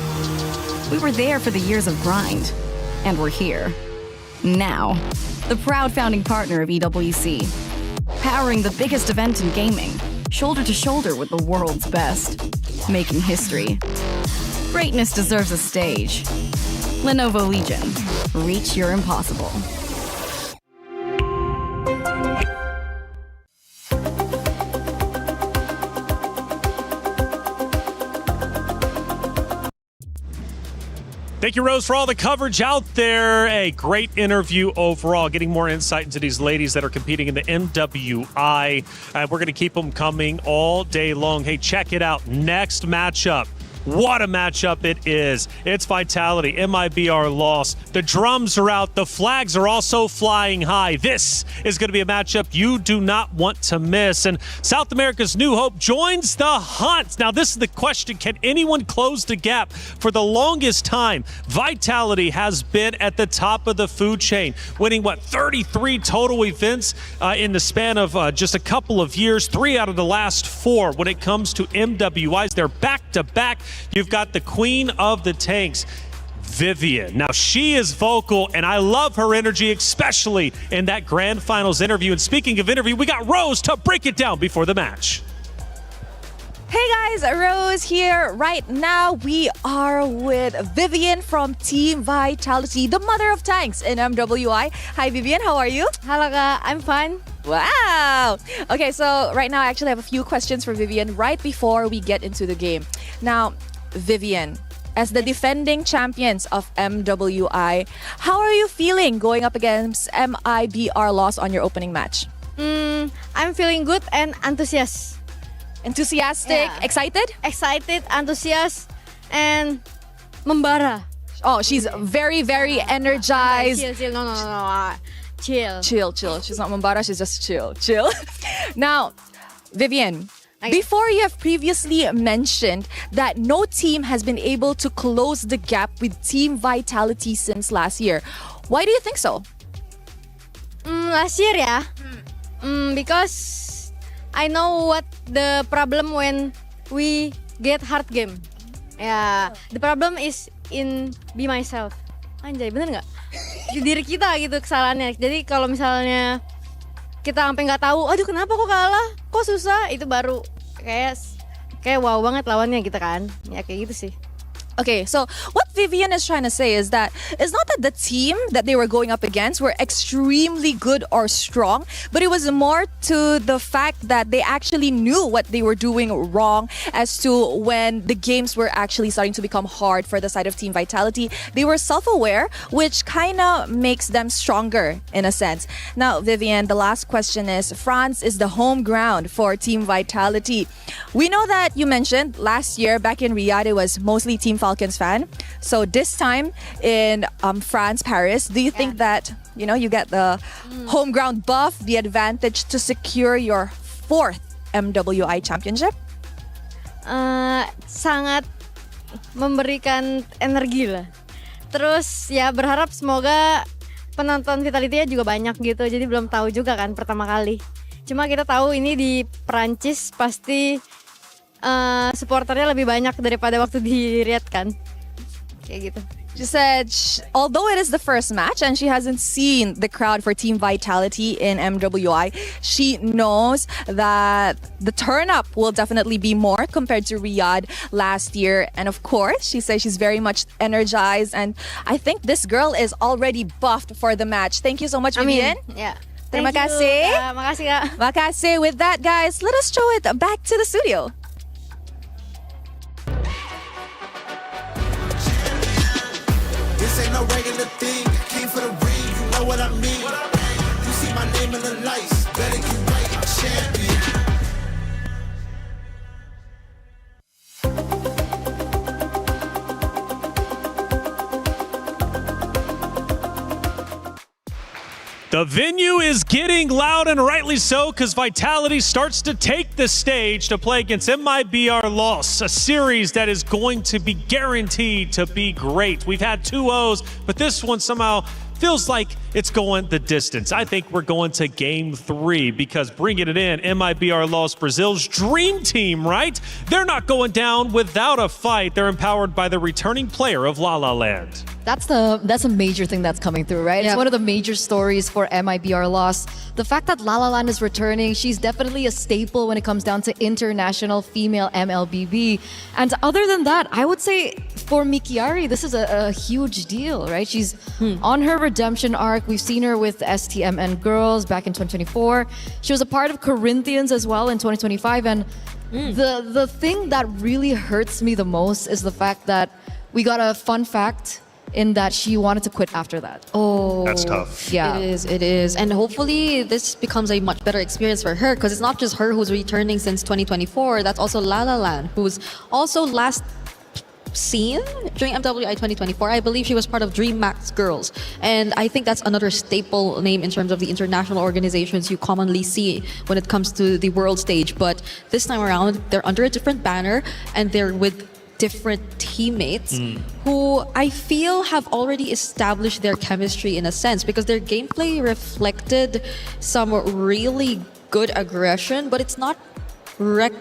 We were there for the years of grind, and we're here. Now, the proud founding partner of EWC, powering the biggest event in gaming, shoulder to shoulder with the world's best, making history. Greatness deserves a stage. Lenovo Legion, reach your impossible. Thank you, Rose, for all the coverage out there. A great interview overall, getting more insight into these ladies that are competing in the MWI. We're going to keep them coming all day long. Hey, check it out. Next matchup. What a matchup it is. It's Vitality, MIBR loss. The drums are out. The flags are also flying high. This is going to be a matchup you do not want to miss. And South America's New Hope joins the hunt. Now, this is the question. Can anyone close the gap? For the longest time, Vitality has been at the top of the food chain, winning, 33 total events in the span of just a couple of years, 3 out of the last 4. When it comes to MWIs, they're back-to-back. You've got the queen of the tanks, Vivian. Now, she is vocal, and I love her energy, especially in that grand finals interview. And speaking of interview, we got Rose to break it down before the match. Hey guys, Rose here. Right now, we are with Vivian from Team Vitality, the mother of tanks in MWI. Hi, Vivian. How are you? Hello, I'm fine. Wow. Okay, so right now I actually have a few questions for Vivian right before we get into the game. Now, Vivian, as the defending champions of MWI, how are you feeling going up against MIBR loss on your opening match? I'm feeling good and enthusiastic. Enthusiastic, excited? Excited, enthusiastic, and membara. Oh, she's very, very energized. Chill. No. Chill. Chill. She's not membara, she's just chill. Now, Vivian, before you have previously mentioned that no team has been able to close the gap with Team Vitality since last year. Why do you think so? Last year, yeah. Because I know what the problem when we get hard game. Yeah, the problem is in be myself. Anjay, bener nggak? Di diri kita gitu kesalahannya. Jadi kalau misalnya kita sampai nggak tahu, aduh kenapa kok kalah, kok susah, itu baru kayak wow banget lawannya gitu kan, ya kayak gitu sih. Okay, so what Vivian is trying to say is that it's not that the team that they were going up against were extremely good or strong, but it was more to the fact that they actually knew what they were doing wrong as to when the games were actually starting to become hard for the side of Team Vitality. They were self-aware, which kind of makes them stronger in a sense. Now, Vivian, the last question is, France is the home ground for Team Vitality. We know that you mentioned last year back in Riyadh, it was mostly Team Falcons fan. So this time in France, Paris, do you think that you get the home ground buff, the advantage to secure your 4th MWI championship? Sangat memberikan energi lah. Terus ya berharap semoga penonton Vitality-nya juga banyak gitu. Jadi belum tahu juga kan pertama kali. Cuma kita tahu ini di Perancis pasti supporternya lebih banyak daripada waktu di Riyadh kan. Kayak gitu. She said, although it is the first match and she hasn't seen the crowd for Team Vitality in MWI, she knows that the turn up will definitely be more compared to Riyadh last year. And of course, she says she's very much energized. And I think this girl is already buffed for the match. Thank you so much, Vivian. Yeah. Terima kasih. Makasih Kak. Makasih. With that, guys, let us throw it back to the studio. This ain't no regular thing. Came for the ring, you know what I mean. You see my name in the lights, better get right, I'm champion. The venue is getting loud, and rightly so, because Vitality starts to take the stage to play against MIBR Loss, a series that is going to be guaranteed to be great. We've had 2-0s, but this one somehow feels like it's going the distance. I think we're going to game 3 because bringing it in, MIBR Loss, Brazil's dream team, right? They're not going down without a fight. They're empowered by the returning player of La La Land. That's a major thing that's coming through, right? Yeah. It's one of the major stories for MIBR Loss. The fact that La La Land is returning, she's definitely a staple when it comes down to international female MLBB. And other than that, I would say for Mikiari, this is a huge deal, right? She's on her redemption arc. We've seen her with STMN Girls back in 2024. She was a part of Corinthians as well in 2025. And the thing that really hurts me the most is the fact that we got a fun fact in that she wanted to quit after that. Oh, that's tough. Yeah, it is. And hopefully this becomes a much better experience for her, because it's not just her who's returning since 2024. That's also La La Land, who's also last seen during MWI 2024. I believe she was part of Dream Max Girls, and I think that's another staple name in terms of the international organizations you commonly see when it comes to the world stage. But this time around, they're under a different banner and they're with different teammates who I feel have already established their chemistry in a sense, because their gameplay reflected some really good aggression, but it's not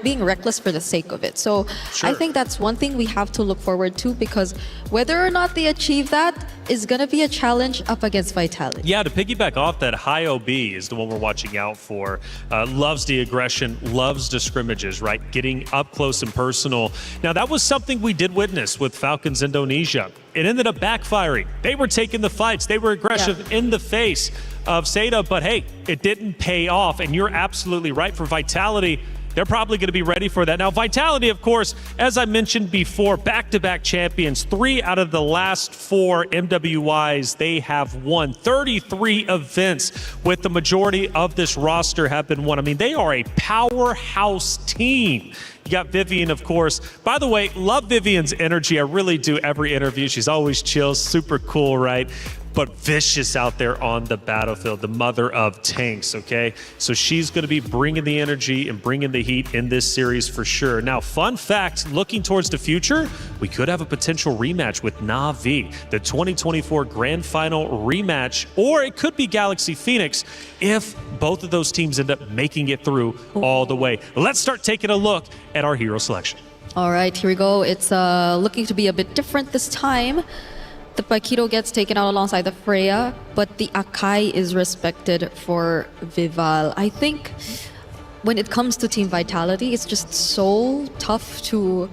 being reckless for the sake of it. So I think that's one thing we have to look forward to, because whether or not they achieve that is going to be a challenge up against Vitality. Yeah, to piggyback off that, High OB is the one we're watching out for. Loves the aggression, loves the scrimmages, right? Getting up close and personal. Now, that was something we did witness with Falcons Indonesia. It ended up backfiring. They were taking the fights. They were aggressive in the face of Seda, but hey, it didn't pay off. And you're absolutely right. For Vitality, they're probably going to be ready for that. Now, Vitality, of course, as I mentioned before, back-to-back champions. 3 out of the last 4 MWIs they have won. 33 events with the majority of this roster have been won. I mean, they are a powerhouse team. You got Vivian, of course. By the way, love Vivian's energy. I really do. Every interview, she's always chill, super cool, right? But vicious out there on the battlefield, the mother of tanks, okay? So she's going to be bringing the energy and bringing the heat in this series for sure. Now, fun fact, looking towards the future, we could have a potential rematch with Na'Vi, the 2024 Grand Final rematch, or it could be Galaxy Phoenix if both of those teams end up making it through all the way. Let's start taking a look at our hero selection. All right, here we go. It's looking to be a bit different this time. the Paquito gets taken out alongside the Freya, but the Akai is respected for Vival. I think when it comes to Team Vitality, it's just so tough to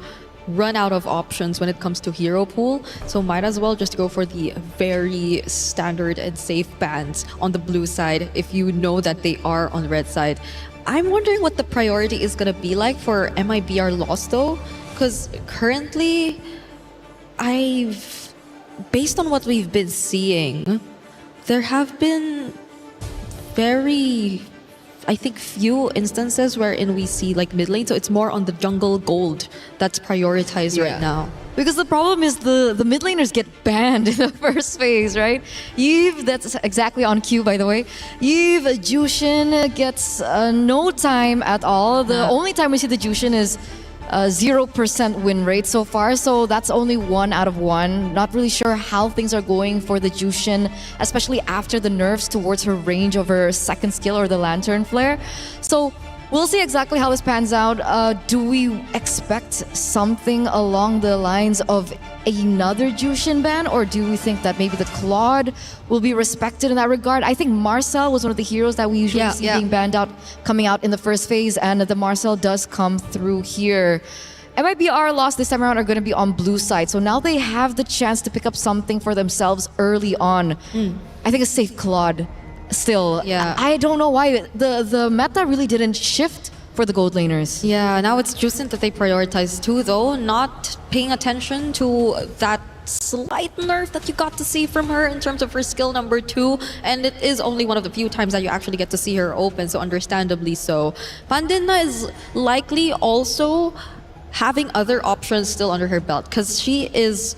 run out of options when it comes to hero pool, so might as well just go for the very standard and safe bans on the blue side if you know that they are on the red side. I'm wondering what the priority is going to be like for MIBR Lost though, because currently based on what we've been seeing, there have been very, I think, few instances wherein we see like mid lane, so it's more on the jungle gold that's prioritized right now. Because the problem is the mid laners get banned in the first phase, right? Eve, that's exactly on cue, by the way. Eve, Jushin gets no time at all. The only time we see the Jushin is 0% win rate so far, so that's only 1 out of 1. Not really sure how things are going for the Jushin, especially after the nerfs towards her range of her second skill or the Lantern Flare. So we'll see exactly how this pans out. Do we expect something along the lines of another Jushin ban, or do we think that maybe the Claude will be respected in that regard? I think Marcel was one of the heroes that we usually see being banned out, coming out in the first phase, and the Marcel does come through here. MIBR Lost this time around are going to be on blue side, so now they have the chance to pick up something for themselves early on. I think a safe Claude. Still, I don't know why the meta really didn't shift for the gold laners. Yeah, now it's Justin that they prioritize too, though, not paying attention to that slight nerf that you got to see from her in terms of her skill number 2, and it is only one of the few times that you actually get to see her open, so understandably so. Pandina is likely also having other options still under her belt, because she's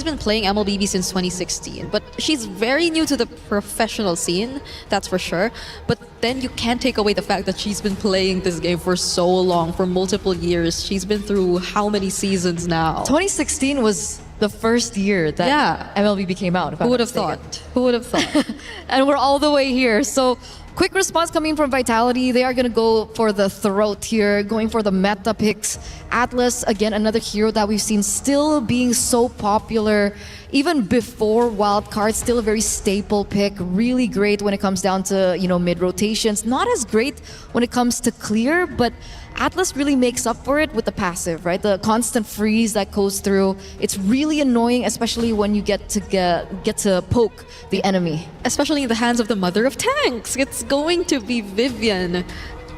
been playing MLBB since 2016, but she's very new to the professional scene, that's for sure. But then you can't take away the fact that she's been playing this game for so long, for multiple years. She's been through how many seasons now? 2016 was the first year that MLBB came out. Who would have thought? Who would have thought? And we're all the way here. So quick response coming from Vitality. They are going to go for the throat here, going for the meta picks. Atlas, again, another hero that we've seen still being so popular. Even before Wildcard, still a very staple pick. Really great when it comes down to, mid rotations. Not as great when it comes to clear, but Atlas really makes up for it with the passive, right? The constant freeze that goes through. It's really annoying, especially when you get to poke the enemy. Especially in the hands of the mother of tanks. It's going to be Vivian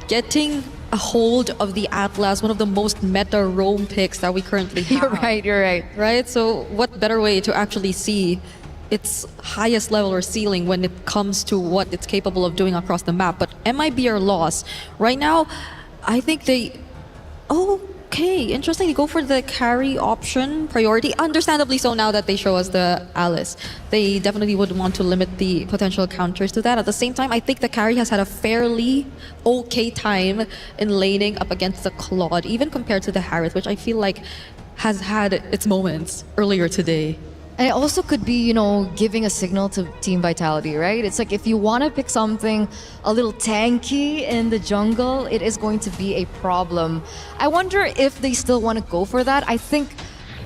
getting a hold of the Atlas, one of the most meta roam picks that we currently have. You're right. Right? So what better way to actually see its highest level or ceiling when it comes to what it's capable of doing across the map. But MIBR Lost, right now, I think they... Okay, interesting. They go for the carry option priority. Understandably so now that they show us the Alice. They definitely would want to limit the potential counters to that. At the same time, I think the carry has had a fairly okay time in laning up against the Claude, even compared to the Harith, which I feel like has had its moments earlier today. And it also could be, giving a signal to Team Vitality, right? It's like if you want to pick something a little tanky in the jungle, it is going to be a problem. I wonder if they still want to go for that. I think,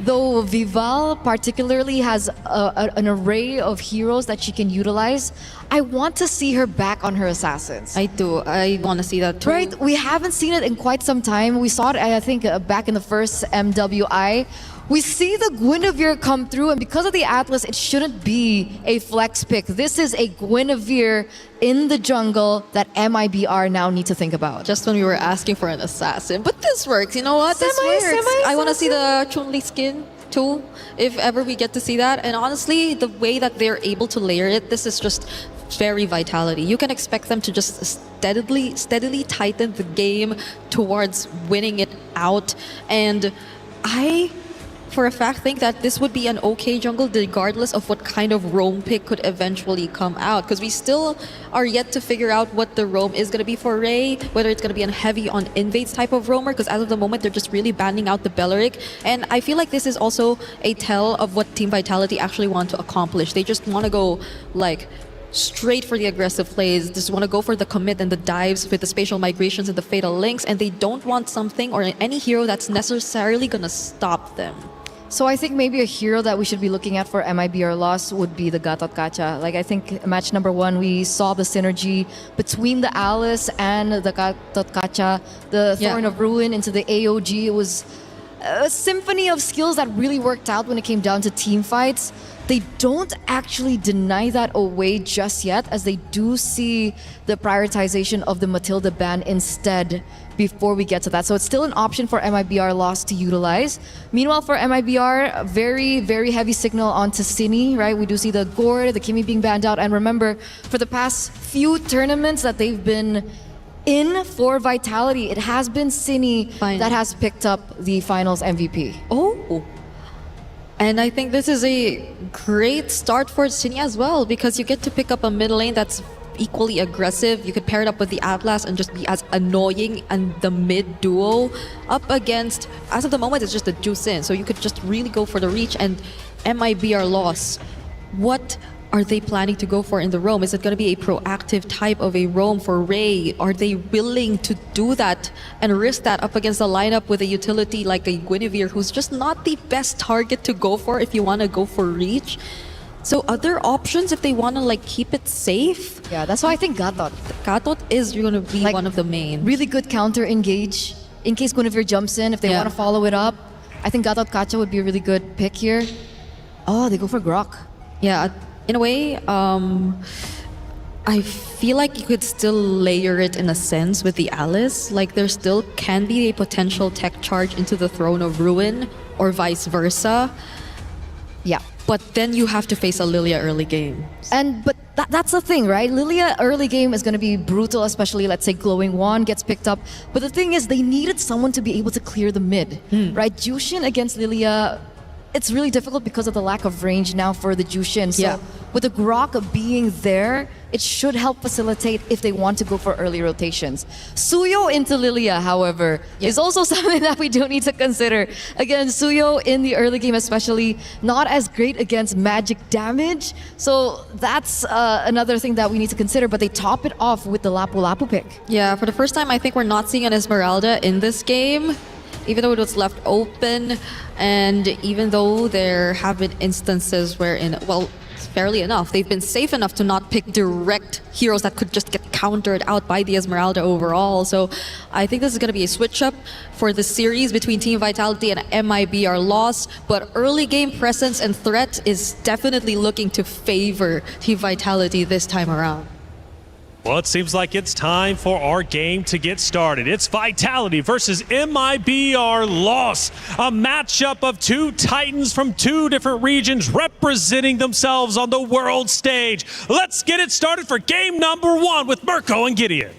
though, Vival particularly has an array of heroes that she can utilize. I want to see her back on her assassins. I do. I want to see that too. Right? We haven't seen it in quite some time. We saw it, I think, back in the first MWI. We see the Guinevere come through, and because of the Atlas, it shouldn't be a flex pick. This is a Guinevere in the jungle that MIBR now need to think about. Just when we were asking for an assassin. But this works. You know what? This works. I want to see the Chun-Li skin too, if ever we get to see that. And honestly, the way that they're able to layer it, this is just very Vitality. You can expect them to just steadily tighten the game towards winning it out. And I, for a fact, think that this would be an okay jungle regardless of what kind of roam pick could eventually come out, because we still are yet to figure out what the roam is going to be for Ray, whether it's going to be a heavy on invades type of roamer, because as of the moment they're just really banning out the Belleric. And I feel like this is also a tell of what Team Vitality actually want to accomplish. They just want to go like straight for the aggressive plays, just want to go for the commit and the dives with the spatial migrations and the fatal links, and they don't want something or any hero that's necessarily going to stop them. So I think maybe a hero that we should be looking at for MIBR loss would be the Gatot Kaca. Like I think match number 1, we saw the synergy between the Alice and the Gatot Kaca, the Thorn of Ruin into the AOG. It was a symphony of skills that really worked out when it came down to team fights. They don't actually deny that away just yet, as they do see the prioritization of the Matilda ban instead before we get to that. So it's still an option for MIBR loss to utilize. Meanwhile, for MIBR, very, very heavy signal onto Cine, right? We do see the Gore, the Kimi being banned out. And remember, for the past few tournaments that they've been in for Vitality, it has been Cine that has picked up the finals MVP. Oh. And I think this is a great start for Cine as well, because you get to pick up a mid lane that's equally aggressive. You could pair it up with the Atlas and just be as annoying and the mid duo up against, as of the moment, it's just the Juicin. So you could just really go for the reach. And MIBR loss, what are they planning to go for in the roam? Is it going to be a proactive type of a roam for Ray? Are they willing to do that and risk that up against a lineup with a utility like a Guinevere, who's just not the best target to go for if you want to go for reach? So other options if they want to like keep it safe? Yeah, that's why I think Gatot. Gatot is going to be one of the main. Really good counter engage in case Guinevere jumps in. If they want to follow it up, I think Gatot Kaca would be a really good pick here. Oh, they go for Grok. Yeah. In a way, I feel like you could still layer it in a sense with the Alice. Like there still can be a potential tech charge into the Throne of Ruin or vice versa. Yeah. But then you have to face a Lilia early game. But that's the thing, right? Lilia early game is going to be brutal, especially let's say Glowing Wand gets picked up. But the thing is, they needed someone to be able to clear the mid, right? Jushin against Lilia, it's really difficult because of the lack of range now for the Jushin. So with the Grok being there, it should help facilitate if they want to go for early rotations. Suyo into Lilia, however, is also something that we do need to consider. Again, Suyo in the early game especially, not as great against magic damage. So that's another thing that we need to consider, but they top it off with the Lapu Lapu pick. Yeah, for the first time, I think we're not seeing an Esmeralda in this game, even though it was left open, and even though there have been instances wherein, well, fairly enough, they've been safe enough to not pick direct heroes that could just get countered out by the Esmeralda overall. So I think this is going to be a switch up for the series between Team Vitality and MIBR loss, but early game presence and threat is definitely looking to favor Team Vitality this time around. Well, it seems like it's time for our game to get started. It's Vitality versus MIBR loss. A matchup of two titans from two different regions representing themselves on the world stage. Let's get it started for game number 1 with Mirko and Gideon.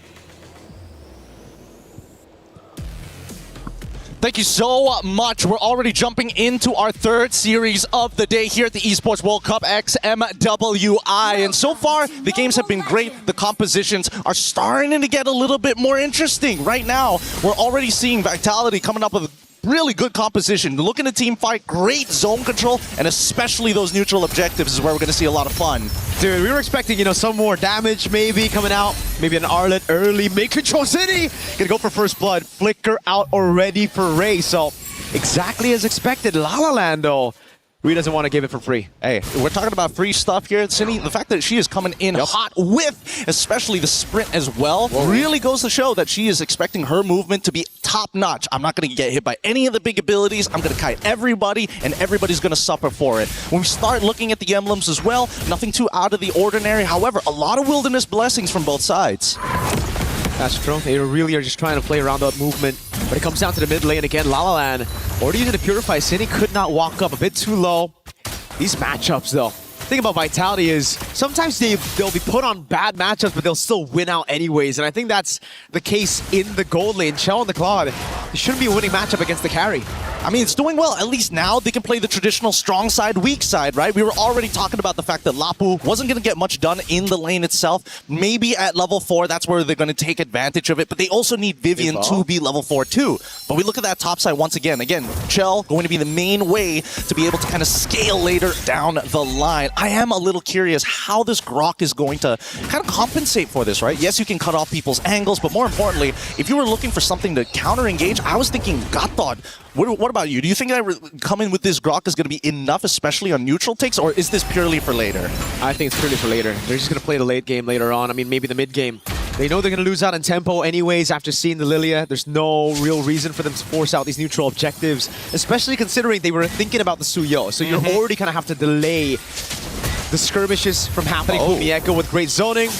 Thank you so much. We're already jumping into our third series of the day here at the Esports World Cup X MWI. And so far, the games have been great. The compositions are starting to get a little bit more interesting. Right now, we're already seeing Vitality coming up with really good composition. Look at the team fight, great zone control, and especially those neutral objectives is where we're going to see a lot of fun. Dude, we were expecting, some more damage maybe coming out. Maybe an Arlet early, make control City. Gonna go for first blood. Flicker out already for Ray. So exactly as expected. La La Land though. Ree doesn't want to give it for free. Hey, we're talking about free stuff here at Cine. The fact that she is coming in hot with, especially the sprint as well, really goes to show that she is expecting her movement to be top-notch. I'm not going to get hit by any of the big abilities. I'm going to kite everybody, and everybody's going to suffer for it. When we start looking at the emblems as well, nothing too out of the ordinary. However, a lot of wilderness blessings from both sides. That's true. They really are just trying to play around that movement. But it comes down to the mid lane again. La La Land already using the Purify. Cine could not walk up, a bit too low. These matchups though. The thing about Vitality is sometimes they'll be put on bad matchups, but they'll still win out anyways. And I think that's the case in the gold lane. Chell and the Claude, it shouldn't be a winning matchup against the carry. I mean, it's doing well. At least now they can play the traditional strong side, weak side, right? We were already talking about the fact that Lapu wasn't going to get much done in the lane itself. Maybe at level 4, that's where they're going to take advantage of it. But they also need Vivian to be level 4 too. But we look at that top side once again. Again, Chell going to be the main way to be able to kind of scale later down the line. I am a little curious how this Grok is going to kind of compensate for this, right? Yes, you can cut off people's angles, but more importantly, if you were looking for something to counter-engage, I was thinking Gatot What about you? Do you think that coming with this Grok is going to be enough, especially on neutral takes, or is this purely for later? I think it's purely for later. They're just going to play the late game later on. I mean, maybe the mid game. They know they're going to lose out in tempo anyways after seeing the Lilia. There's no real reason for them to force out these neutral objectives, especially considering they were thinking about the Suyo. So you're already going to have to delay the skirmishes from happening. Mieko with great zoning.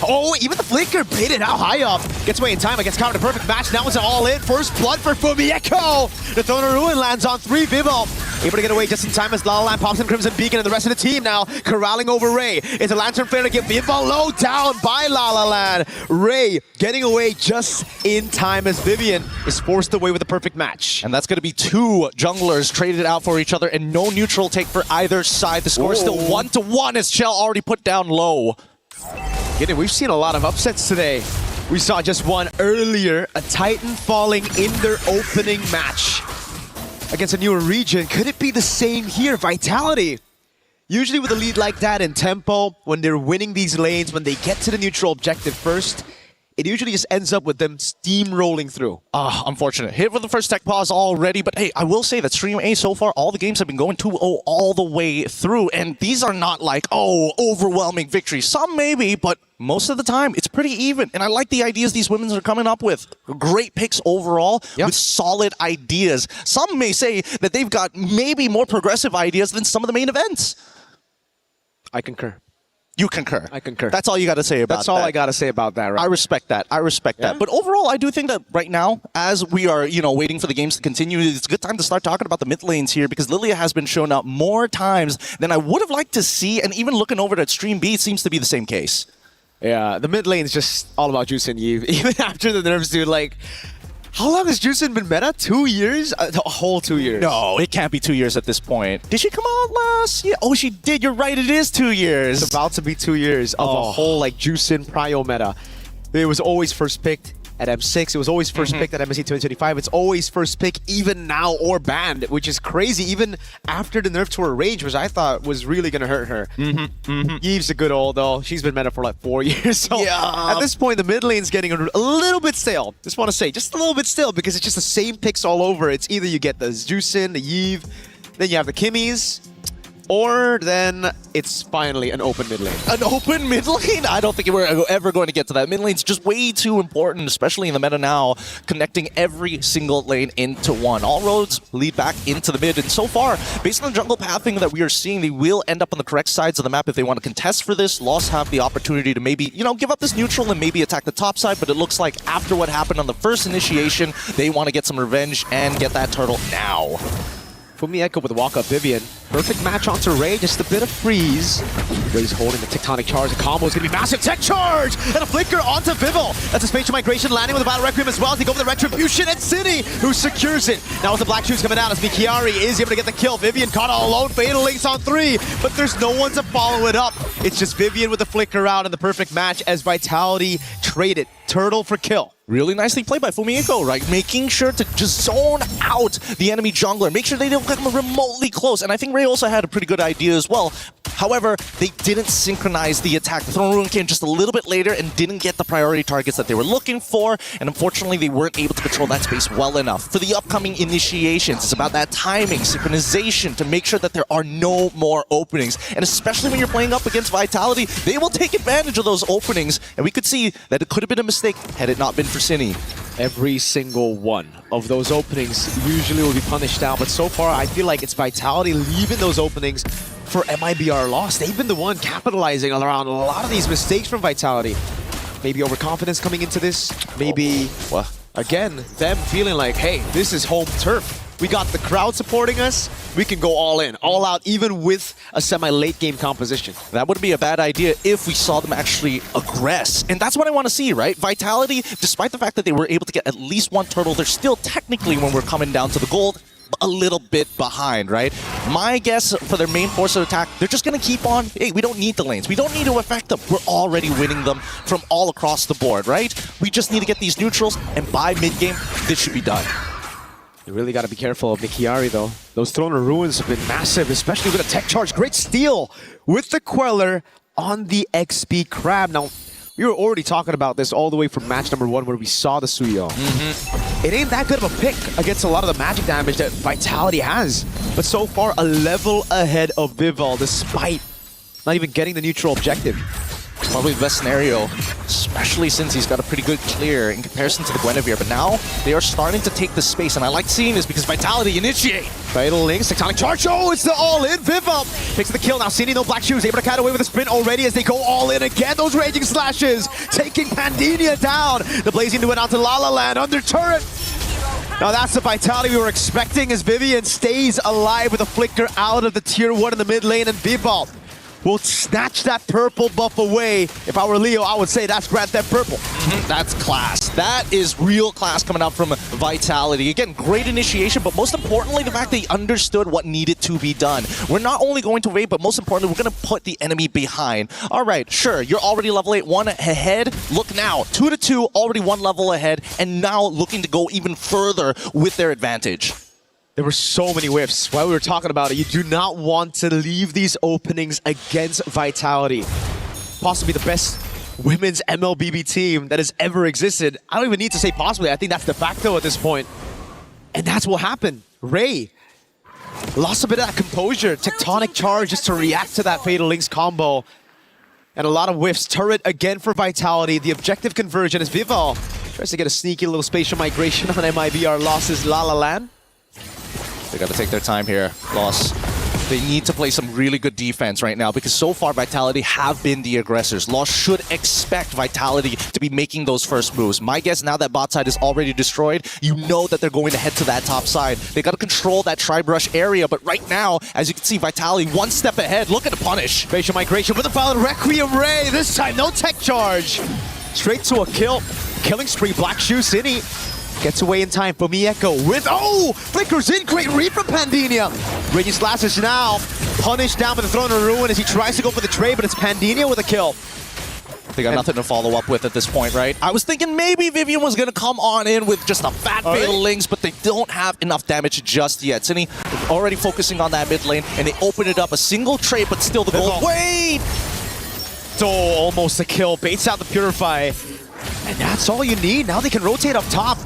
Oh, even the Flicker baited out high up. Gets away in time against Counter. The perfect match. Now it's an all-in. First blood for Fumieko. The Throne of Ruin lands on 3. Vivo able to get away just in time as La La Land pops in Crimson Beacon, and the rest of the team now corralling over Ray. It's a Lantern Flare to get Vivo low down by La La Land. Ray getting away just in time as Vivian is forced away with a perfect match. And that's going to be 2 junglers traded out for each other and no neutral take for either side. The score is still 1-1 as Shell already put down low. We've seen a lot of upsets today. We saw just one earlier, a Titan falling in their opening match against a newer region. Could it be the same here? Vitality. Usually with a lead like that in tempo, when they're winning these lanes, when they get to the neutral objective first, it usually just ends up with them steamrolling through. Unfortunate. Hit with the first tech pause already, but hey, I will say that Stream A so far, all the games have been going 2-0 all the way through, and these are not like, overwhelming victories. Some maybe, but most of the time, it's pretty even, and I like the ideas these women are coming up with. Great picks overall, with solid ideas. Some may say that they've got maybe more progressive ideas than some of the main events. I concur. You concur. I concur. That's all you got to say about that. That's all I got to say about that, right? I respect that. I respect that. But overall, I do think that right now, as we are, waiting for the games to continue, it's a good time to start talking about the mid lanes here, because Lilia has been shown up more times than I would have liked to see, and even looking over at Stream B, it seems to be the same case. Yeah, the mid lane is just all about Juice and Eve. Even after the nerfs, dude, like, how long has Juicin been meta? 2 years? A whole 2 years. No, it can't be 2 years at this point. Did she come out last year? Oh, she did. You're right. It is 2 years. It's about to be 2 years of a whole, like, Juicin Prio meta. It was always first picked at M6. It was always first picked at MSC 2025. It's always first pick even now or banned, which is crazy. Even after the nerf to her range, which I thought was really going to hurt her. Eve's a good old, though. She's been meta for like 4 years. So at this point, the mid lane's getting a little bit stale. Just want to say, just a little bit stale, because it's just the same picks all over. It's either you get the Juicin, the Eve, then you have the Kimmies, or then it's finally an open mid lane. An open mid lane? I don't think we're ever going to get to that. Mid lane's just way too important, especially in the meta now, connecting every single lane into one. All roads lead back into the mid, and so far, based on the jungle pathing that we are seeing, they will end up on the correct sides of the map if they want to contest for this. Lost have the opportunity to maybe, give up this neutral and maybe attack the top side, but it looks like after what happened on the first initiation, they want to get some revenge and get that turtle now. Fumieko with the walk-up Vivian. Perfect match onto Ray, just a bit of freeze. Ray's holding the tectonic charge. The combo is going to be massive. Tech charge! And a flicker onto Vivo. That's a spatial migration landing with a Battle Requiem as well. They go with the Retribution and City, who secures it. Now with the Black Shoes coming out as Mikiari is able to get the kill. Vivian caught all alone. Fatal Links on 3, but there's no one to follow it up. It's just Vivian with the flicker out and the perfect match as Vitality traded Turtle for kill. Really nicely played by Fumieko, right? Making sure to just zone out the enemy jungler. Make sure they don't come remotely close. And I think Ray also had a pretty good idea as well. However, they didn't synchronize the attack. The Throne Ruin came just a little bit later and didn't get the priority targets that they were looking for. And unfortunately, they weren't able to control that space well enough. For the upcoming initiations, it's about that timing, synchronization to make sure that there are no more openings. And especially when you're playing up against Vitality, they will take advantage of those openings. And we could see that it could have been a mistake had it not been for Cine. Every single one of those openings usually will be punished out, but so far I feel like it's Vitality leaving those openings for MIBR loss. They've been the one capitalizing around a lot of these mistakes from Vitality. Maybe overconfidence coming into this. Maybe, again, them feeling like, hey, this is home turf. We got the crowd supporting us. We can go all in, all out, even with a semi-late game composition. That wouldn't be a bad idea if we saw them actually aggress. And that's what I want to see, right? Vitality, despite the fact that they were able to get at least one turtle, they're still technically, when we're coming down to the gold, a little bit behind, right? My guess for their main force of attack, they're just going to keep on, hey, we don't need the lanes. We don't need to affect them. We're already winning them from all across the board, right? We just need to get these neutrals, and by mid-game, this should be done. You really got to be careful of Mikiari, though. Those Throne of Ruins have been massive, especially with a tech charge. Great steal with the Queller on the XP Crab. Now, we were already talking about this all the way from match number 1 where we saw the Suyo. it ain't that good of a pick against a lot of the magic damage that Vitality has. But so far, a level ahead of Vival, despite not even getting the neutral objective. Probably the best scenario, especially since he's got a pretty good clear in comparison to the Guinevere. But now they are starting to take the space, and I like seeing this because Vitality initiate. Fatal Links, Tectonic Charge. Oh, it's the all-in. Vival picks the kill. Now Cini, no Black Shoes, able to cut away with a sprint already as they go all in again. Those Raging Slashes taking Pandemia down. The Blazing Duet out to La La Land under turret. Now that's the Vitality we were expecting as Vivian stays alive with a flicker out of the tier 1 in the mid lane, and Vival will snatch that purple buff away. If I were Leo, I would say that's Grand Theft Purple. That's class. That is real class coming out from Vitality. Again, great initiation, but most importantly, the fact that he understood what needed to be done. We're not only going to raid, but most importantly, we're going to put the enemy behind. All right, sure, you're already level 8, 1 ahead. Look now, 2-2, already 1 level ahead, and now looking to go even further with their advantage. There were so many whiffs. While we were talking about it, you do not want to leave these openings against Vitality. Possibly the best women's MLBB team that has ever existed. I don't even need to say possibly. I think that's de facto at this point. And that's what happened. Ray lost a bit of that composure. Tectonic Charge just to react to that Fatal Links combo. And a lot of whiffs. Turret again for Vitality. The objective conversion is Vival tries to get a sneaky little spatial migration on MIBR. Losses La La Land. They got to take their time here. Loss. They need to play some really good defense right now because so far Vitality have been the aggressors. Loss should expect Vitality to be making those first moves. My guess now that bot side is already destroyed, you know that they're going to head to that top side. They got to control that tri-brush area, but right now, as you can see, Vitality 1 step ahead. Look at the punish. Spatial migration with a valid Requiem Ray. This time, no tech charge. Straight to a kill. Killing spree, Black Shoe City. Gets away in time for Mieko with, flickers in, great read from Pandemia. Raging Slashes now punished down with the Throne of Ruin as he tries to go for the trade, but it's Pandemia with a kill. They got nothing to follow up with at this point, right? I was thinking maybe Vivian was going to come on in with just a fat Fatal Links, but they don't have enough damage just yet. Cini already focusing on that mid lane, and they open it up. A single trade, but still the goal. Wait! So almost a kill. Baits out the Purify. And that's all you need. Now they can rotate up top.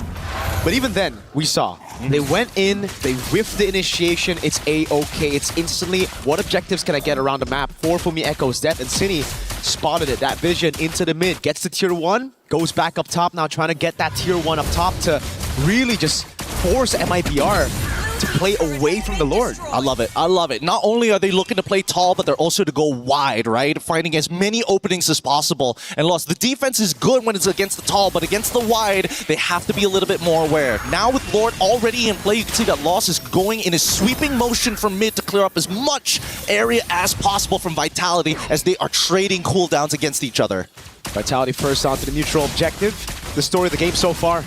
But even then, we saw, they went in, they whiffed the initiation, it's A-okay, it's instantly, what objectives can I get around the map? 4 Fumi Echo's death, and Cini spotted it, that vision into the mid, gets to tier 1, goes back up top now, trying to get that tier 1 up top to really just force MIBR to play away from the Lord. I love it. I love it. Not only are they looking to play tall, but they're also to go wide, right? Finding as many openings as possible. And Lost, the defense is good when it's against the tall, but against the wide, they have to be a little bit more aware. Now with Lord already in play, you can see that Lost is going in a sweeping motion from mid to clear up as much area as possible from Vitality as they are trading cooldowns against each other. Vitality first onto the neutral objective. The story of the game so far.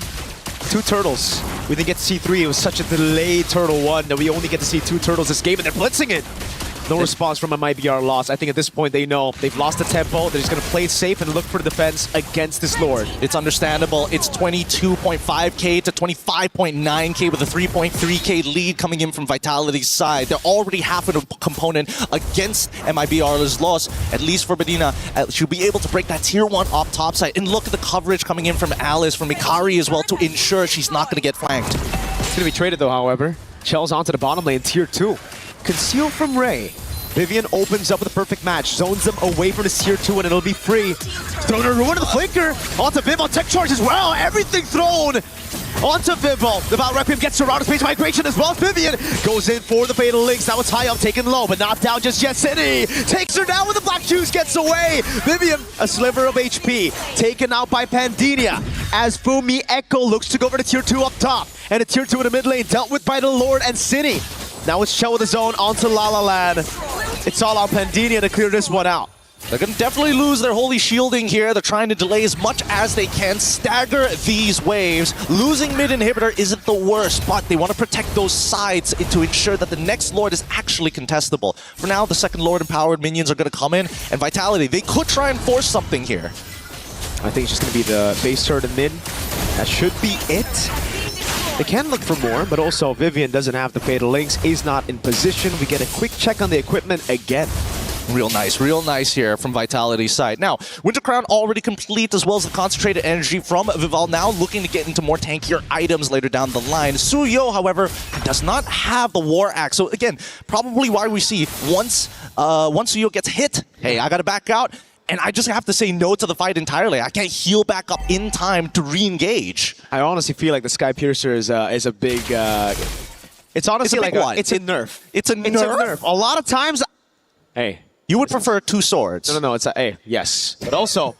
2 turtles. We didn't get to see 3. It was such a delayed turtle 1 that we only get to see 2 turtles this game, and they're blitzing it. No response from a MIBR loss. I think at this point they know they've lost the tempo. They're just going to play it safe and look for the defense against this Lord. It's understandable. It's 22.5k to 25.9k with a 3.3k lead coming in from Vitality's side. They're already half of a component against MIBR's loss. At least for Medina, she'll be able to break that tier 1 off top side. And look at the coverage coming in from Alice, from Ikari as well, to ensure she's not going to get flanked. It's going to be traded though, however. Chell's onto the bottom lane, tier 2. Conceal from Ray. Vivian opens up with a perfect match, zones them away from his tier 2, and it'll be free. Throwing a ruin to the flanker. Onto Vival, tech charge as well. Everything thrown onto Vival. The Val Requiem gets around space migration as well. Vivian goes in for the Fatal Links. That was high up, taken low, but not down just yet. Cini takes her down with the Black Shoes, gets away. Vivian, a sliver of HP, taken out by Pandemia. As Fumi Echo looks to go over to tier 2 up top. And a tier 2 in the mid lane, dealt with by the Lord and Cini. Now it's Chell with his own onto La La Land. It's all on Pandemia to clear this one out. They're going to definitely lose their holy shielding here. They're trying to delay as much as they can, stagger these waves. Losing mid inhibitor isn't the worst, but they want to protect those sides to ensure that the next Lord is actually contestable. For now, the second Lord empowered minions are going to come in, and Vitality, they could try and force something here. I think it's just going to be the base turret and mid. That should be it. They can look for more, but also Vivian doesn't have the Fatal Links, is not in position. We get a quick check on the equipment again. Real nice here from Vitality's side. Now, Winter Crown already complete, as well as the concentrated energy from Vival, now looking to get into more tankier items later down the line. Suyo, however, does not have the War Axe. So again, probably why we see once Suyo gets hit, hey, I gotta back out, and I just have to say no to the fight entirely. I can't heal back up in time to re-engage. I honestly feel like the Sky Piercer is a big... it's honestly It's a big like one. it's a nerf. It's a nerf? A lot of times... Hey. You would prefer 2 swords. No, it's a... Hey, yes. But also,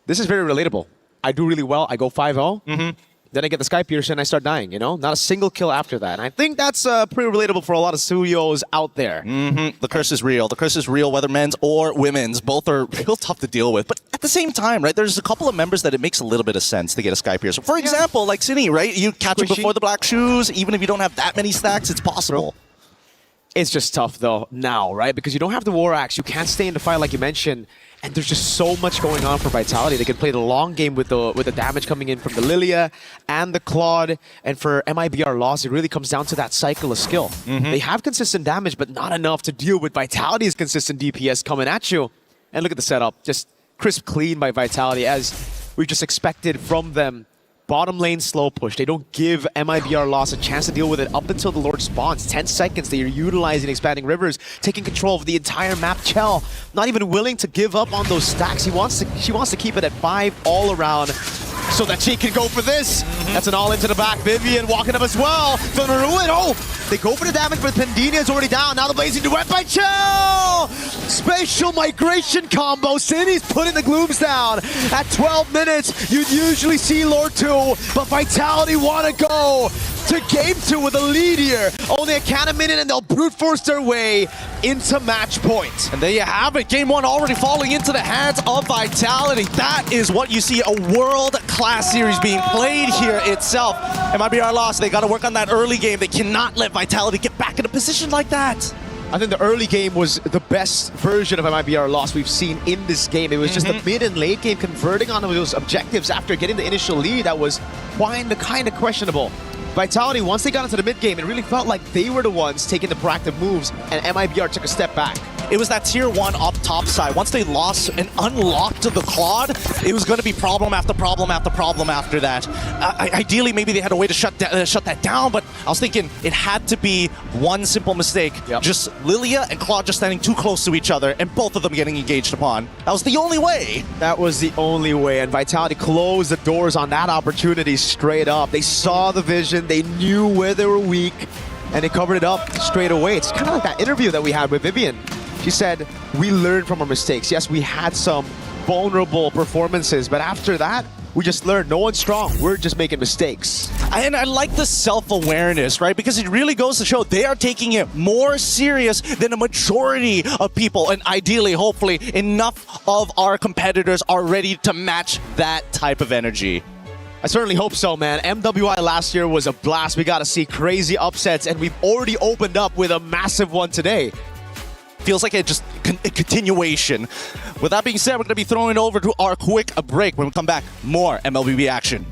this is very relatable. I do really well. I go 5-0. Then I get the Sky Piercer and I start dying, you know? Not a single kill after that. And I think that's pretty relatable for a lot of Suyos out there. The curse is real. The curse is real, whether men's or women's. Both are real tough to deal with. But at the same time, right, there's a couple of members that it makes a little bit of sense to get a Sky Piercer. For example, like Cine, right? You catch it before the black shoes. Even if you don't have that many stacks, it's possible. It's just tough, though, now, right? Because you don't have the War Axe. You can't stay in the fight like you mentioned. And there's just so much going on for Vitality. They can play the long game with the damage coming in from the Lilia and the Claude. And for MIBR loss, it really comes down to that cycle of skill. They have consistent damage, but not enough to deal with Vitality's consistent DPS coming at you. And look at the setup. Just crisp clean by Vitality, as we just expected from them. Bottom lane slow push. They don't give MIBR loss a chance to deal with it up until the Lord spawns. 10 seconds. They are utilizing Expanding Rivers, taking control of the entire map. Chell, not even willing to give up on those stacks. She wants to keep it at 5 all around, so that she can go for this. That's an all into the back. Vivian walking up as well. Gonna ruin. Oh, they go for the damage, but Pendina is already down. Now the blazing duet by Chell. Spatial migration combo. City's putting the glooms down. At 12 minutes, you'd usually see Lord 2, but Vitality want to go to game 2 with a lead here. Only a cannon minute, and they'll brute force their way into match point. And there you have it. Game 1 already falling into the hands of Vitality. That is what you see, a world-class series being played here itself. MIBR lost. They got to work on that early game. They cannot let Vitality get back in a position like that. I think the early game was the best version of MIBR loss we've seen in this game. It was just the mid and late game converting on those objectives after getting the initial lead that was kind of questionable. Vitality, once they got into the mid game, it really felt like they were the ones taking the proactive moves, and MIBR took a step back. It was that tier 1 up top side. Once they lost and unlocked the Claude, it was going to be problem after problem after problem after that. Ideally, maybe they had a way to shut that down, but I was thinking it had to be one simple mistake. Just Lilia and Claude just standing too close to each other, and both of them getting engaged upon. That was the only way. That was the only way, and Vitality closed the doors on that opportunity straight up. They saw the vision, they knew where they were weak, and they covered it up straight away. It's kind of like that interview that we had with Vivian. She said, we learned from our mistakes. Yes, we had some vulnerable performances, but after that, we just learned no one's strong. We're just making mistakes. And I like the self-awareness, right? Because it really goes to show they are taking it more serious than a majority of people. And ideally, hopefully, enough of our competitors are ready to match that type of energy. I certainly hope so, man. MWI last year was a blast. We got to see crazy upsets, and we've already opened up with a massive one today. Feels like a continuation. With that being said, we're going to be throwing it over to our quick break. When we come back, more MLBB action.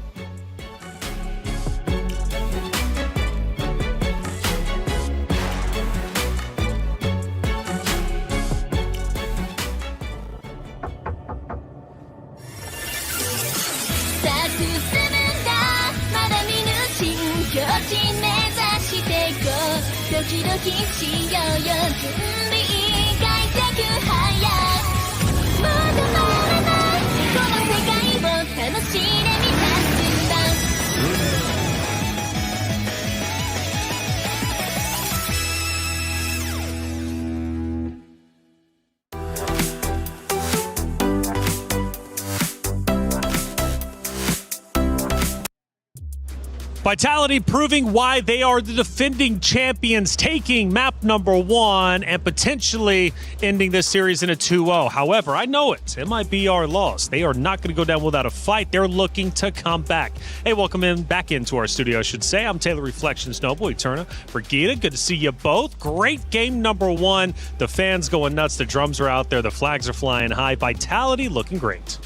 Vitality proving why they are the defending champions, taking map number 1 and potentially ending this series in a 2-0. However, I know it. MIBR lost. They are not going to go down without a fight. They're looking to come back. Hey, welcome back into our studio, I should say. I'm Taylor Reflections Noble, Eterna, Brigida. Good to see you both. Great game number 1. The fans going nuts. The drums are out there. The flags are flying high. Vitality looking great.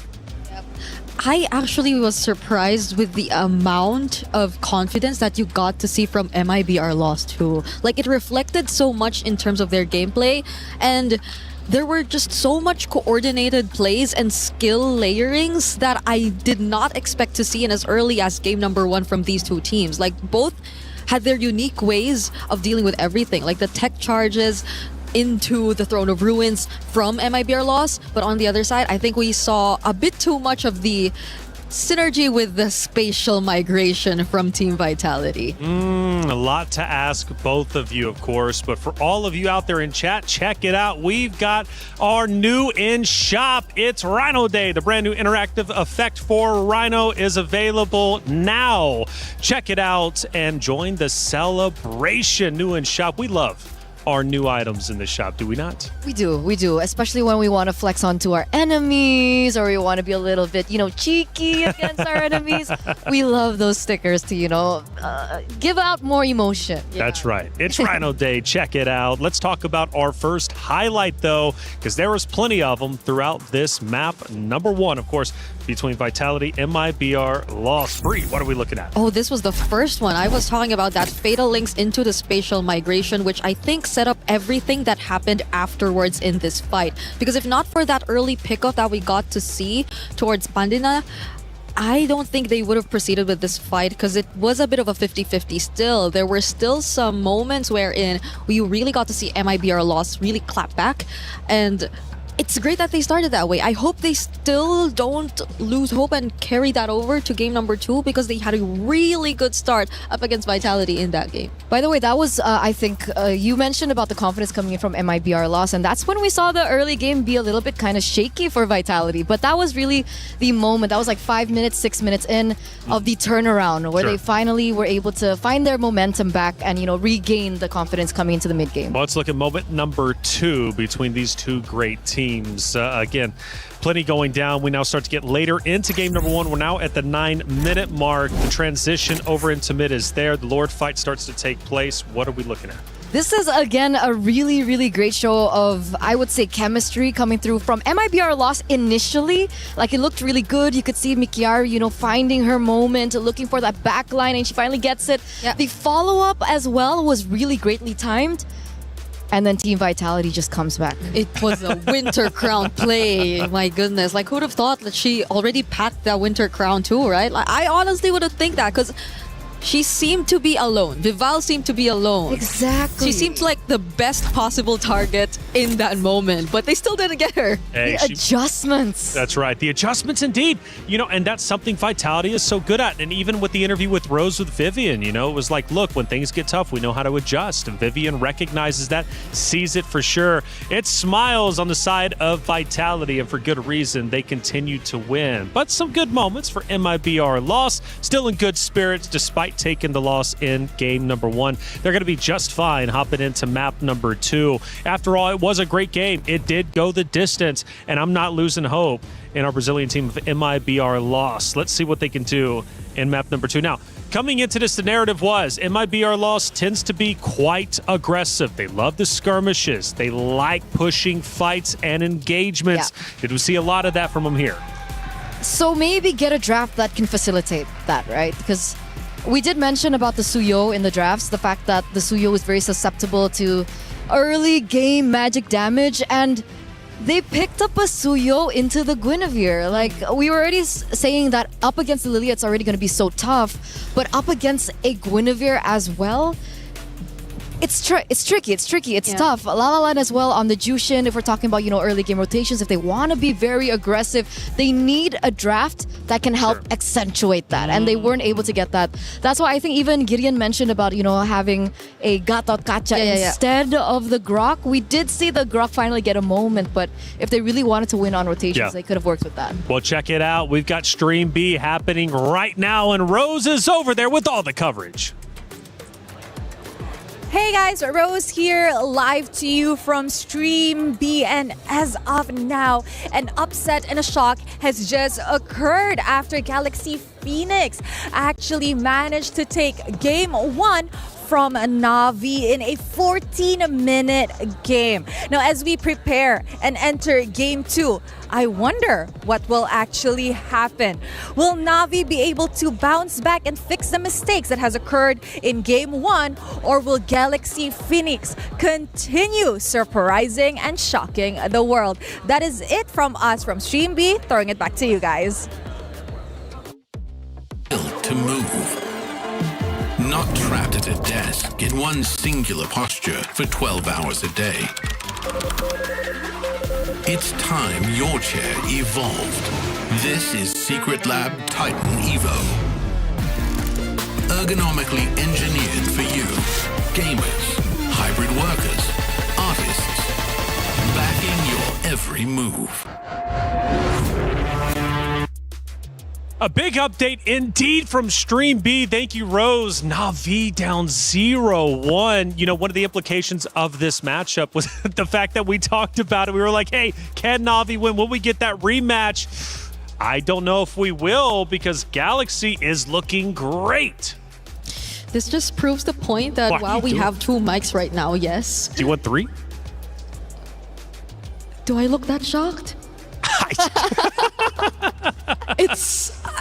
I actually was surprised with the amount of confidence that you got to see from MIBR Lost 2. Like, it reflected so much in terms of their gameplay, and there were just so much coordinated plays and skill layerings that I did not expect to see in as early as game number 1 from these two teams. Like, both had their unique ways of dealing with everything, like the tech charges into the Throne of Ruins from MIBR loss. But on the other side, I think we saw a bit too much of the synergy with the spatial migration from Team Vitality. A lot to ask both of you, of course, but for all of you out there in chat, check it out. We've got our new in-shop. It's Rhino Day. The brand new interactive effect for Rhino is available now. Check it out and join the celebration. New in-shop. We love our new items in the shop, do we not? We do, especially when we want to flex onto our enemies or we want to be a little bit, cheeky against our enemies. We love those stickers to, give out more emotion. That's right. It's Rhino Day. Check it out. Let's talk about our first highlight, though, because there was plenty of them throughout this map. Number 1, of course, between Vitality, MIBR, Lost. Bree, what are we looking at? Oh, this was the first one. I was talking about that fatal links into the spatial migration, which I think set up everything that happened afterwards in this fight. Because if not for that early pickup that we got to see towards Pandina, I don't think they would have proceeded with this fight because it was a bit of a 50-50 still. There were still some moments wherein we really got to see MIBR Lost really clap back, and it's great that they started that way. I hope they still don't lose hope and carry that over to game number 2 because they had a really good start up against Vitality in that game. By the way, that was, I think, you mentioned about the confidence coming in from MIBR loss, and that's when we saw the early game be a little bit kind of shaky for Vitality. But that was really the moment. That was like 5 minutes, 6 minutes in of the turnaround where they finally were able to find their momentum back and, regain the confidence coming into the mid-game. Well, let's look at moment number 2 between these two great teams. Again, plenty going down. We now start to get later into game number 1. We're now at the 9-minute mark. The transition over into mid is there. The Lord fight starts to take place. What are we looking at? This is, again, a really, really great show of, I would say, chemistry coming through from MIBR loss initially. Like, it looked really good. You could see Mikiaru, finding her moment, looking for that back line, and she finally gets it. Yep. The follow-up as well was really greatly timed. And then Team Vitality just comes back. It was a Winter Crown play. My goodness. Like, who'd have thought that she already packed that Winter Crown too, right? Like, I honestly would have think that because she seemed to be alone. Vival seemed to be alone. Exactly. She seemed like the best possible target in that moment, but they still didn't get her. Hey, adjustments. That's right. The adjustments indeed. And that's something Vitality is so good at. And even with the interview with Rose with Vivian, it was like, look, when things get tough, we know how to adjust. And Vivian recognizes that, sees it for sure. It smiles on the side of Vitality, and for good reason. They continue to win. But some good moments for MIBR loss. Still in good spirits despite taking the loss in game number 1. They're going to be just fine hopping into map number 2. After all, it was a great game. It did go the distance, and I'm not losing hope in our Brazilian team of MIBR loss. Let's see what they can do in map number 2. Now, coming into this, the narrative was MIBR loss tends to be quite aggressive. They love the skirmishes. They like pushing fights and engagements. Yeah. Did we see a lot of that from them here? So maybe get a draft that can facilitate that, right? Because we did mention about the Suyo in the drafts, the fact that the Suyo is very susceptible to early game magic damage, and they picked up a Suyo into the Guinevere. Like, we were already saying that up against the Lilia, it's already going to be so tough, but up against a Guinevere as well, it's tricky. It's tough. La La Land as well on the Jushin. If we're talking about, early game rotations, if they want to be very aggressive, they need a draft that can help accentuate that. And they weren't able to get that. That's why I think even Gideon mentioned about, having a Gatot Kacha instead of the Grok. We did see the Grok finally get a moment, but if they really wanted to win on rotations, they could have worked with that. Well, check it out. We've got Stream B happening right now, and Rose is over there with all the coverage. Hey guys, Rose here, live to you from Stream B, and as of now, an upset and a shock has just occurred after Galaxy Phoenix actually managed to take Game 1 from Na'Vi in a 14-minute game. Now, as we prepare and enter Game 2, I wonder what will actually happen. Will Na'Vi be able to bounce back and fix the mistakes that has occurred in Game 1, or will Galaxy Phoenix continue surprising and shocking the world? That is it from us from Stream B. Throwing it back to you guys. To move. Not trapped at a desk in one singular posture for 12 hours a day. It's time your chair evolved. This is Secret Lab Titan Evo. Ergonomically engineered for you, gamers, hybrid workers, artists, backing your every move. A big update indeed from Stream B. Thank you, Rose. Na'Vi down 0-1. You know, one of the implications of this matchup was the fact that we talked about it. We were like, hey, can Na'Vi win? Will we get that rematch? I don't know if we will, because Galaxy is looking great. This just proves the point that while we have 2 mics right now, yes. Do you want 3? Do I look that shocked?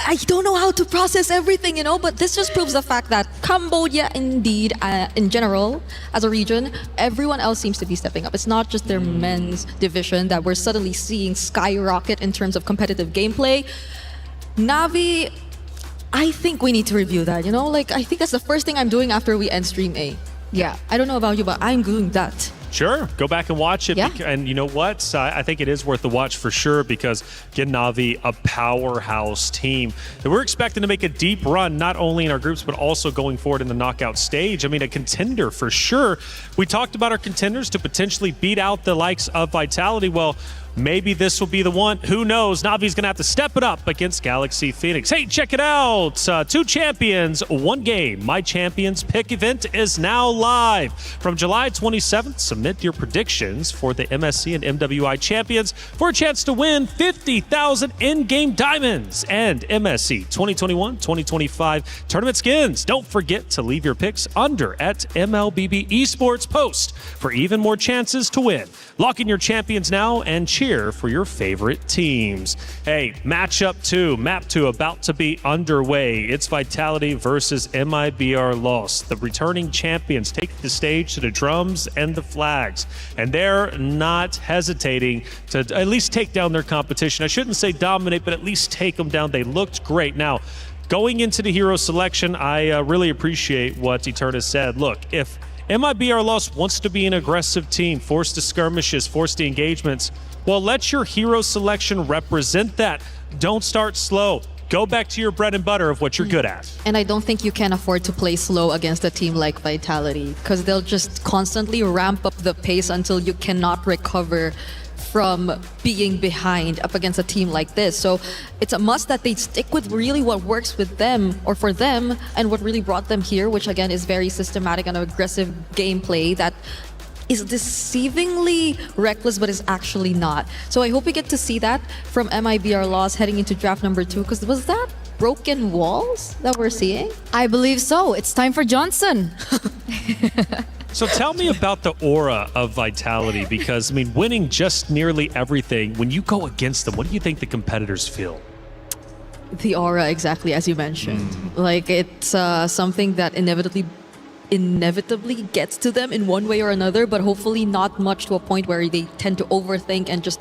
I don't know how to process everything, you know, but this just proves the fact that Cambodia, indeed, in general, as a region, everyone else seems to be stepping up. It's not just their men's division that we're suddenly seeing skyrocket in terms of competitive gameplay. Na'Vi, I think we need to review that, you know? Like, I think that's the first thing I'm doing after we end Stream A. Yeah, I don't know about you, but I'm doing that. Sure, go back and watch it. Yeah. And you know what? I think it is worth the watch for sure, because again, Na'Vi, a powerhouse team that we're expecting to make a deep run, not only in our groups, but also going forward in the knockout stage. I mean, a contender for sure. We talked about our contenders to potentially beat out the likes of Vitality. Well, maybe this will be the one. Who knows? Na'Vi's going to have to step it up against Galaxy Phoenix. Hey, check it out. 2 champions, 1 game. My Champions Pick event is now live. From July 27th, submit your predictions for the MSC and MWI champions for a chance to win 50,000 in-game diamonds and MSC 2021-2025 tournament skins. Don't forget to leave your picks under at MLBB Esports Post for even more chances to win. Lock in your champions now and cheer for your favorite teams. Hey, matchup 2, map 2 about to be underway. It's Vitality versus MIBR Lost. The returning champions take the stage to the drums and the flags, and they're not hesitating to at least take down their competition. I shouldn't say dominate, but at least take them down. They looked great. Now, going into the hero selection, I really appreciate what Eterna said. Look, if MIBR Lost wants to be an aggressive team, forced to skirmishes, forced to engagements, well, let your hero selection represent that. Don't start slow. Go back to your bread and butter of what you're good at. And I don't think you can afford to play slow against a team like Vitality, because they'll just constantly ramp up the pace until you cannot recover from being behind up against a team like this. So it's a must that they stick with really what works with them or for them, and what really brought them here, which again is very systematic and aggressive gameplay that is deceivingly reckless but is actually not. So I hope we get to see that from MIBR Lost heading into draft number 2, because was that broken walls that we're seeing? I believe so. It's time for Johnson. So tell me about the aura of Vitality, because, I mean, winning just nearly everything, when you go against them, what do you think the competitors feel? The aura, exactly as you mentioned. Like, it's something that inevitably gets to them in one way or another, but hopefully not much to a point where they tend to overthink and just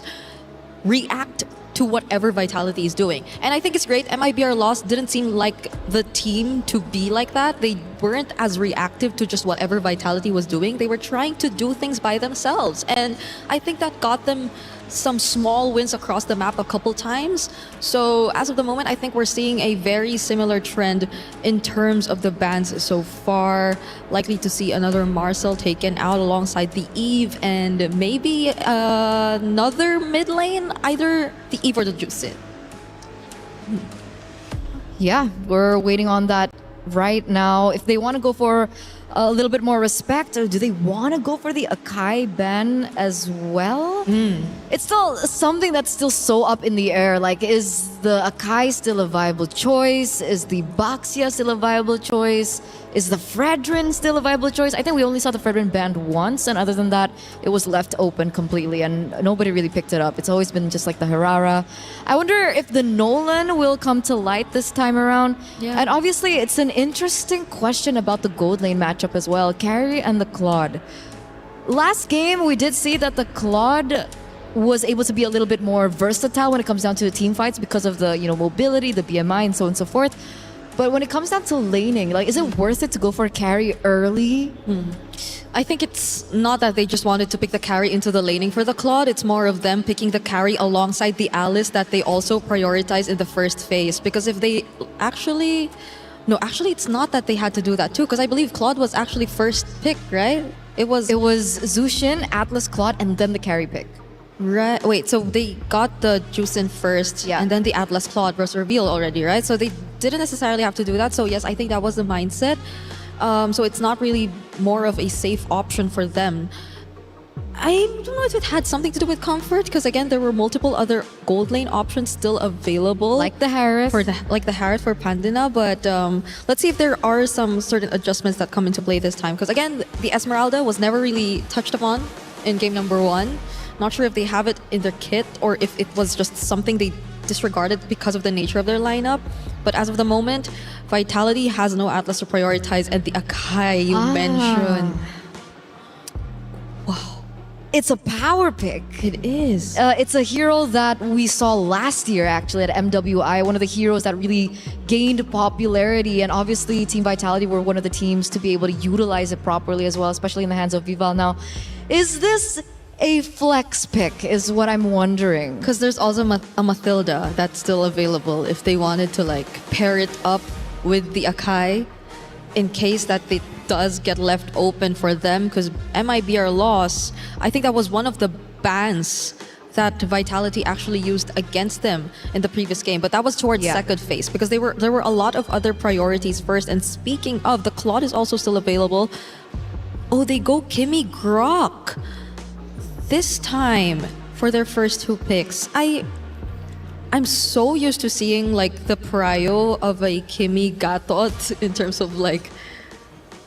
react to whatever Vitality is doing. And I think it's great. MIBR Lost didn't seem like the team to be like that. They weren't as reactive to just whatever Vitality was doing. They were trying to do things by themselves. And I think that got them some small wins across the map a couple times. So as of the moment, I think we're seeing a very similar trend in terms of the bans so far. Likely to see another Marcel taken out alongside the Eve, and maybe another mid lane, either the Eve or the Juicid. Yeah, we're waiting on that right now. If they want to go for a little bit more respect, or do they want to go for the Akai ban as well? it's still something that's still so up in the air. Like, is the Akai still a viable choice? Is the Baxia still a viable choice? Is the Fredrin still a viable choice? I think we only saw the Fredrin banned once, and other than that, it was left open completely, and nobody really picked it up. It's always been just like the Herrera. I wonder if the Nolan will come to light this time around. Yeah. And obviously, it's an interesting question about the gold lane matchup as well. Carry and the Claude. Last game, we did see that the Claude was able to be a little bit more versatile when it comes down to the team fights because of the mobility, the BMI, and so on and so forth. But when it comes down to laning, like, is it worth it to go for a carry early? I think it's not that they just wanted to pick the carry into the laning for the Claude. It's more of them picking the carry alongside the Alice that they also prioritize in the first phase. Because if they actually... No, actually, it's not that they had to do that too. Because I believe Claude was actually first pick, right? It was Zushin, Atlas, Claude, and then the carry pick. Right. Wait, so they got the Juicin first, and then the Atlas Claude was revealed already, right? So they didn't necessarily have to do that. So yes, I think that was the mindset. So it's not really more of a safe option for them. I don't know if it had something to do with comfort, because again, there were multiple other gold lane options still available, like the Harith, like the Harith for Pandina. But let's see if there are some certain adjustments that come into play this time. Because again, the Esmeralda was never really touched upon in game number 1. Not sure if they have it in their kit or if it was just something they disregarded because of the nature of their lineup. But as of the moment, Vitality has no Atlas to prioritize, and the Akai you mentioned. Wow. It's a power pick. It is. It's a hero that we saw last year, actually, at MWI. One of the heroes that really gained popularity. And obviously, Team Vitality were one of the teams to be able to utilize it properly as well, especially in the hands of Vival. Now, is this a flex pick is what I'm wondering. Because there's also a Mathilda that's still available if they wanted to like pair it up with the Akai in case that it does get left open for them. Because MIBR loss, I think that was one of the bans that Vitality actually used against them in the previous game. But that was towards second phase because there were a lot of other priorities first. And speaking of, the Claude is also still available. Oh, they go Kimmy Grok this time for their first 2 picks. I'm so used to seeing like the prio of a Kimmy Gatot in terms of like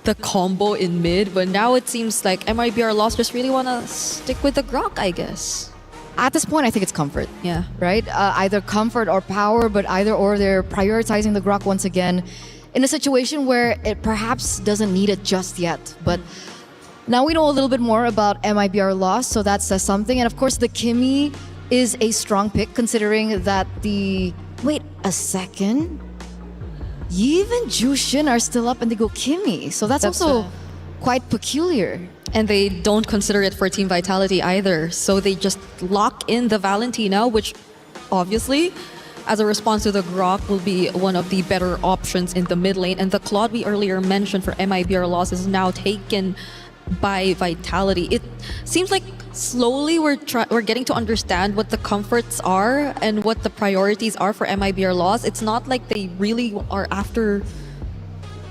the combo in mid, but now it seems like MIBR Lost just really want to stick with the Grok, I guess. At this point, I think it's comfort. Yeah. Right? Either comfort or power, but either or they're prioritizing the Grok once again in a situation where it perhaps doesn't need it just yet. But now we know a little bit more about MIBR Lost, so that says something. And of course, the Kimmy is a strong pick considering that the... Wait a second. Yiv and Jushin are still up and they go Kimmy. So that's also quite peculiar. And they don't consider it for Team Vitality either. So they just lock in the Valentina, which obviously, as a response to the Grok, will be one of the better options in the mid lane. And the Claude we earlier mentioned for MIBR Loss is now taken by Vitality. It seems like slowly we're getting to understand what the comforts are and what the priorities are for MIBR Loss. It's not like they really are after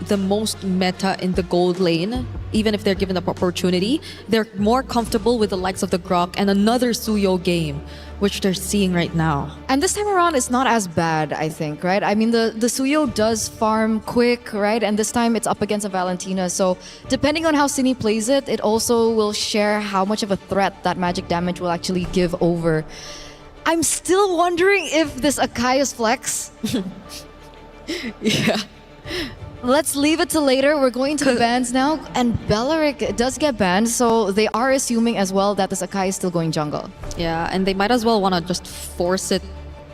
the most meta in the gold lane, even if they're given the opportunity. They're more comfortable with the likes of the Grok and another Suyo game, which they're seeing right now. And this time around, it's not as bad, I think, right? I mean, the Suyo does farm quick, right? And this time it's up against a Valentina. So depending on how Cine plays it, it also will share how much of a threat that magic damage will actually give over. I'm still wondering if this Akai is flex. Yeah. Let's leave it to later. We're going to the bans now. And Bellaric does get banned, so they are assuming as well that this Akai is still going jungle. Yeah, and they might as well want to just force it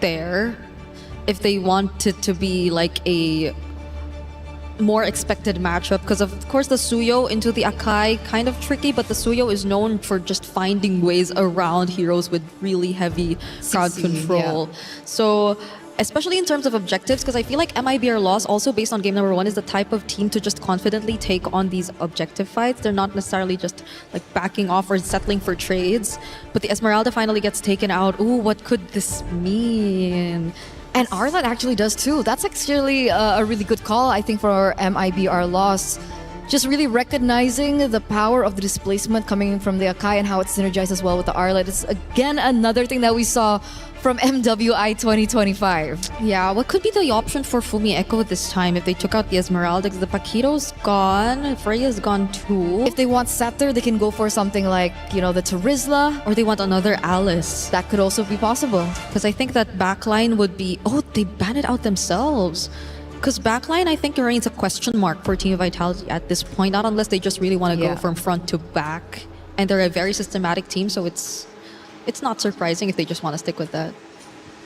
there if they want it to be like a more expected matchup. Because of course the Suyo into the Akai, kind of tricky, but the Suyo is known for just finding ways around heroes with really heavy crowd control. Yeah. So especially in terms of objectives, because I feel like MIBR Loss, also based on game number 1, is the type of team to just confidently take on these objective fights. They're not necessarily just like backing off or settling for trades. But the Esmeralda finally gets taken out. Ooh, what could this mean? And Arlan actually does too. That's actually a really good call, I think, for MIBR Loss. just really recognizing the power of the displacement coming from the Akai and how it synergizes well with the Arlet. It's again another thing that we saw from MWI 2025. Yeah, what could be the option for Fumi Echo this time if they took out the Esmeralda? Because the Paquito's gone, Freya's gone too. If they want Scepter, they can go for something like, you know, the Terizla. Or they want another Alice. That could also be possible. Because I think that backline would be... Oh, they ban it out themselves. Because backline, I think, remains a question mark for Team Vitality at this point. Not unless they just really want to go from front to back. And they're a very systematic team, so it's not surprising if they just want to stick with that.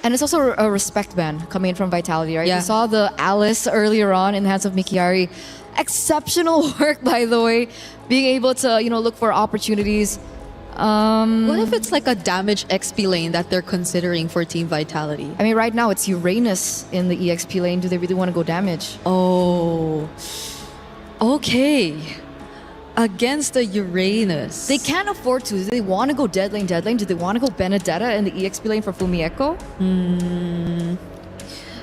And it's also a respect ban coming in from Vitality, right? Yeah. We saw the Alice earlier on in the hands of Mikiari. Exceptional work, by the way. Being able to, you know, look for opportunities. What if it's like a damage XP lane that they're considering for Team Vitality? I mean, right now it's Uranus in the EXP lane. Do they really want to go damage? Oh. Okay. Against the Uranus. They can't afford to. Do they want to go dead lane? Do they want to go Benedetta in the EXP lane for Fumi Echo?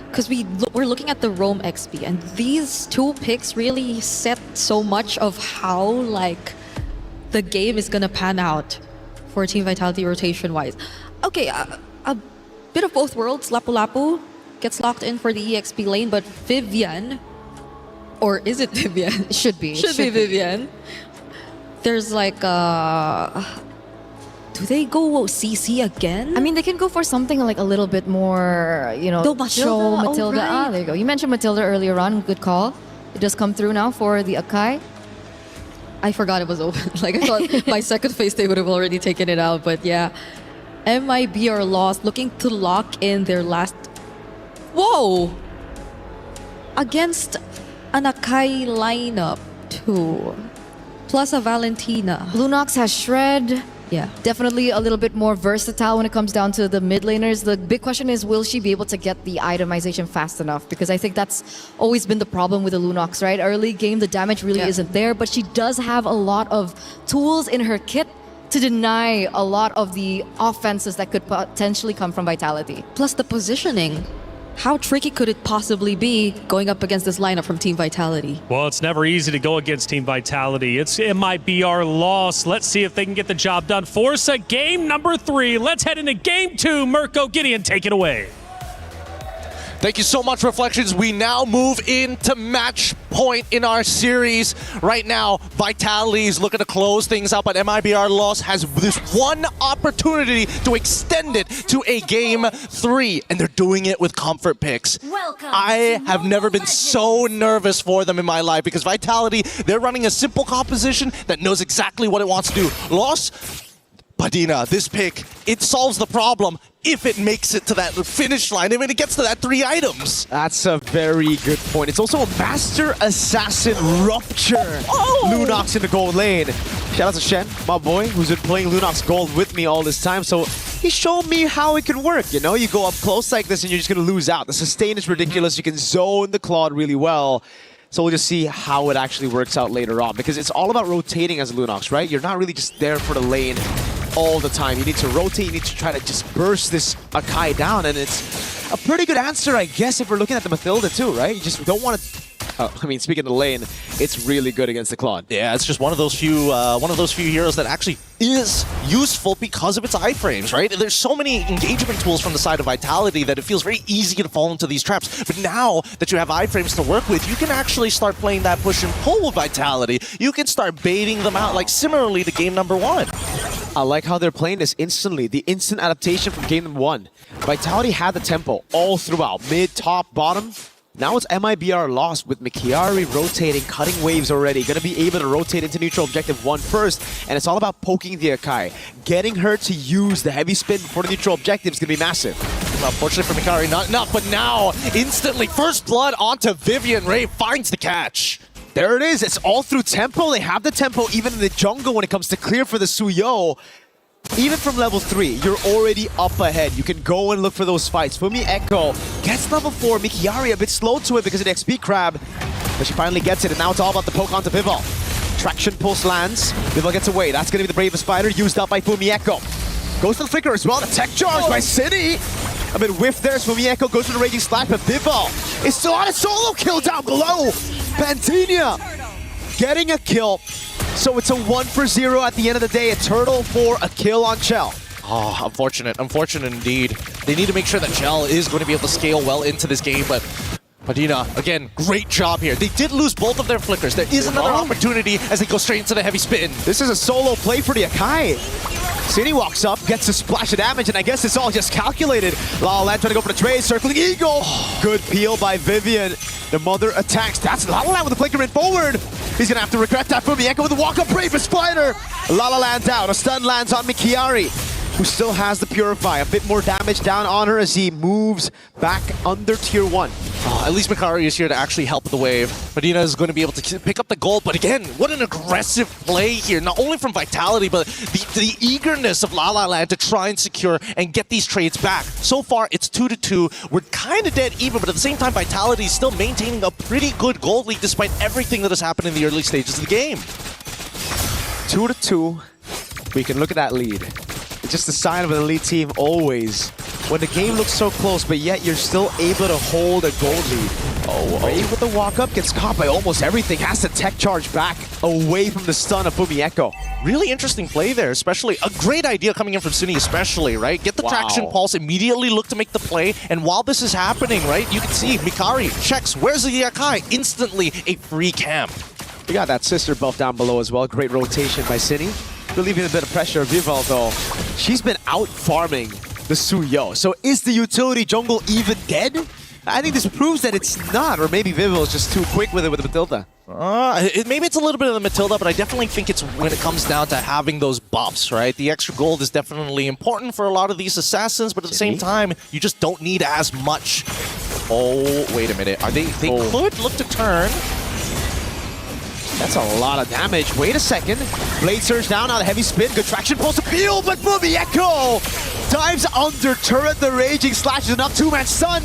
Because we're looking at the Roam XP, and these two picks really set so much of how like the game is gonna pan out for Team Vitality rotation-wise. Okay, a bit of both worlds. Lapu Lapu gets locked in for the EXP lane, but Vivian, or is it Vivian? It should be. Should be Vivian. There's like do they go CC again? I mean, they can go for something like a little bit more, you know, show Matilda. Right. Ah, there you go. You mentioned Matilda earlier on. Good call. It does come through now for the Akai. I forgot it was open. Like, I thought my second phase they would have already taken it out. But yeah, MIB are lost, looking to lock in their last... Whoa! Against an Akai lineup too. Plus a Valentina. Lunox has Shred. Yeah. Definitely a little bit more versatile when it comes down to the mid laners. The big question is, will she be able to get the itemization fast enough? Because I think that's always been the problem with the Lunox, right? Early game, the damage really isn't there, but she does have a lot of tools in her kit to deny a lot of the offenses that could potentially come from Vitality. Plus the positioning. How tricky could it possibly be going up against this lineup from Team Vitality? Well, it's never easy to go against Team Vitality. It might be our loss. Let's see if they can get the job done. Forza game number 3. Let's head into game 2. Mirko, Gideon, take it away. Thank you so much, Reflections. We now move into match point in our series. Right now, Vitality is looking to close things out, but MIBR Loss has this one opportunity to extend it to a game 3, and they're doing it with comfort picks. I have never been so nervous for them in my life because Vitality, they're running a simple composition that knows exactly what it wants to do. Loss, Padina, this pick, it solves the problem if it makes it to that finish line, if it gets to that 3 items. That's a very good point. It's also a Master Assassin Rupture. Lunox in the gold lane. Shout out to Shen, my boy, who's been playing Lunox Gold with me all this time. So he showed me how it can work. You know, you go up close like this and you're just going to lose out. The sustain is ridiculous. You can zone the Claude really well. So we'll just see how it actually works out later on, because it's all about rotating as Lunox, right? You're not really just there for the lane all the time. You need to rotate, you need to try to just burst this Akai down, and it's a pretty good answer, I guess, if we're looking at the Mathilda too, right? You just don't want to... I mean, speaking of the lane, it's really good against the Claude. Yeah, it's just one of those few heroes that actually is useful because of its iframes, right? There's so many engagement tools from the side of Vitality that it feels very easy to fall into these traps. But now that you have iframes to work with, you can actually start playing that push and pull with Vitality. You can start baiting them out, like similarly to game number 1. I like how they're playing this instantly. The instant adaptation from game 1. Vitality had the tempo all throughout. Mid, top, bottom. Now it's MIBR lost with Mikiari rotating, cutting waves already. Gonna be able to rotate into neutral objective 1 first. And it's all about poking the Akai. Getting her to use the heavy spin for the neutral objective is gonna be massive. Well, fortunately for Mikiari, not enough. But now, instantly, first blood onto Vivian. Ray finds the catch. There it is. It's all through tempo. They have the tempo even in the jungle when it comes to clear for the Suyo. Even from level 3, you're already up ahead. You can go and look for those fights. Fumi Echo gets level 4. Mikiari a bit slow to it because of the XP crab. But she finally gets it, and now it's all about the poke onto Vival. Traction pulse lands. Vival gets away. That's going to be the bravest fighter used up by Fumi Echo. Goes to the flicker as well. The tech charge by City. A bit whiff there. Fumi Echo goes to the Raging Slash, but Vival is still on a solo kill down below. Pantinia getting a kill. So it's a 1 for 0 at the end of the day. A turtle for a kill on Chell. Oh, unfortunate indeed. They need to make sure that Chell is going to be able to scale well into this game, but Padina, again, great job here. They did lose both of their flickers. There is another opportunity as they go straight into the heavy spin. This is a solo play for the Akai. City walks up, gets a splash of damage, and I guess it's all just calculated. La La Land trying to go for the trade, circling Eagle. Good peel by Vivian. The mother attacks. That's La La Land with the flicker in forward. He's gonna have to regret that from Echo with a walk-up Bravest Spider. La La Land down. A stun lands on Mikiari, who still has the Purify. A bit more damage down on her as he moves back under tier 1. At least Mikari is here to actually help the wave. Medina is going to be able to pick up the gold, but again, what an aggressive play here. Not only from Vitality, but the eagerness of La La Land to try and secure and get these trades back. So far, it's 2-2. We're kind of dead even, but at the same time, Vitality is still maintaining a pretty good gold lead despite everything that has happened in the early stages of the game. 2-2. We can look at that lead. It's just a sign of an elite team always. When the game looks so close, but yet you're still able to hold a gold lead. Ray with the walk-up gets caught by almost everything. Has to tech charge back away from the stun of Fumi Echo. Really interesting play there, especially. A great idea coming in from Sunny especially, right? Get the traction pulse, immediately look to make the play, and while this is happening, right, you can see Mikari checks, where's the Yakai? Instantly a free camp. We got that sister buff down below as well. Great rotation by Sunny. Relieving a bit of pressure. Vival, though, she's been out farming the Suyo. So is the utility jungle even dead? I think this proves that it's not, or maybe Vival is just too quick with it with the Matilda. Maybe it's a little bit of the Matilda, but I definitely think it's when it comes down to having those buffs, right? The extra gold is definitely important for a lot of these assassins, but at the same time, you just don't need as much. Oh, wait a minute. They could look to turn. That's a lot of damage. Wait a second. Blade Surge down, now the heavy spin. Good traction, pulse appeal, but Fumi Echo dives under turret. The Raging Slash is enough. Two-man stun.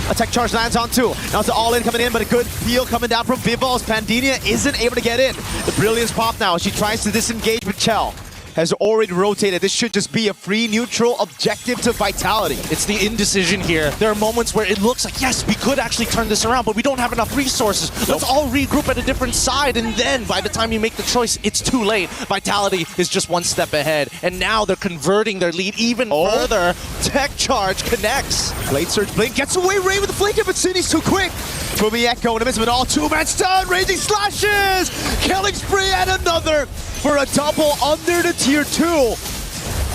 A tech charge lands on 2. Now it's all in coming in, but a good peel coming down from Vival's. Pandinia isn't able to get in. The Brilliance pop now. She tries to disengage with Chell. Has already rotated. This should just be a free neutral objective to Vitality. It's the indecision here. There are moments where it looks like, yes, we could actually turn this around, but we don't have enough resources. Let's all regroup at a different side, and then by the time you make the choice, it's too late. Vitality is just one step ahead, and now they're converting their lead even further. Tech charge connects. Blade Surge Blink gets away. Ray with the flank, but City's too quick. Fumi Echo in the midst of it all. Two-man stun. Raging Slashes. Killing spree and another for a double under the tier 2.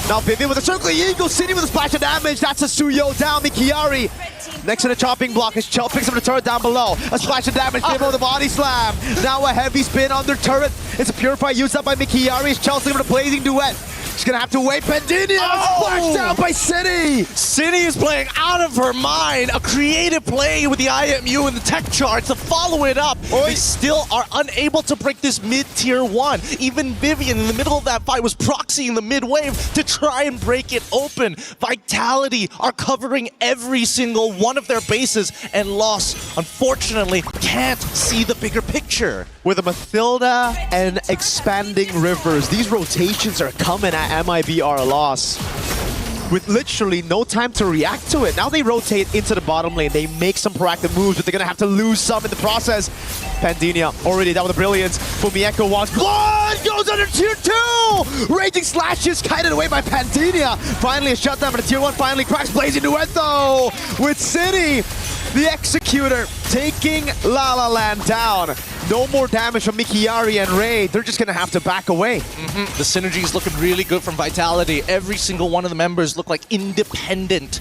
Now Vivian with a circling eagle, City with a splash of damage. That's a Suyo down. Mikiari next to the chopping block as Chell picks up the turret down below. A splash of damage, Vivian with a body slam. Now a heavy spin under turret. It's a Purify used up by Mikiari as Chell's looking for the blazing duet. She's gonna have to wait. Pandinia splashed down by City. City is playing out of her mind. A creative play with the IMU and the tech charge to follow it up. They still are unable to break this mid-tier 1. Even Vivian in the middle of that fight was proxying the mid-wave to try and break it open. Vitality are covering every single one of their bases, and Lost, unfortunately, can't see the bigger picture. With a Mathilda and expanding rivers, these rotations are coming at MIB are a loss. With literally no time to react to it. Now they rotate into the bottom lane. They make some proactive moves, but they're gonna have to lose some in the process. Pandinia already down with the Brilliance. Fumi Echo wants blood, goes under tier 2! Raging Slashes kited away by Pandinia. Finally a shutdown for the tier 1, finally cracks Blazing Duet though! With City, the Executor taking La La Land down. No more damage from Mikiari and Ray. They're just gonna have to back away. The synergy is looking really good from Vitality. Every single one of the members look like independent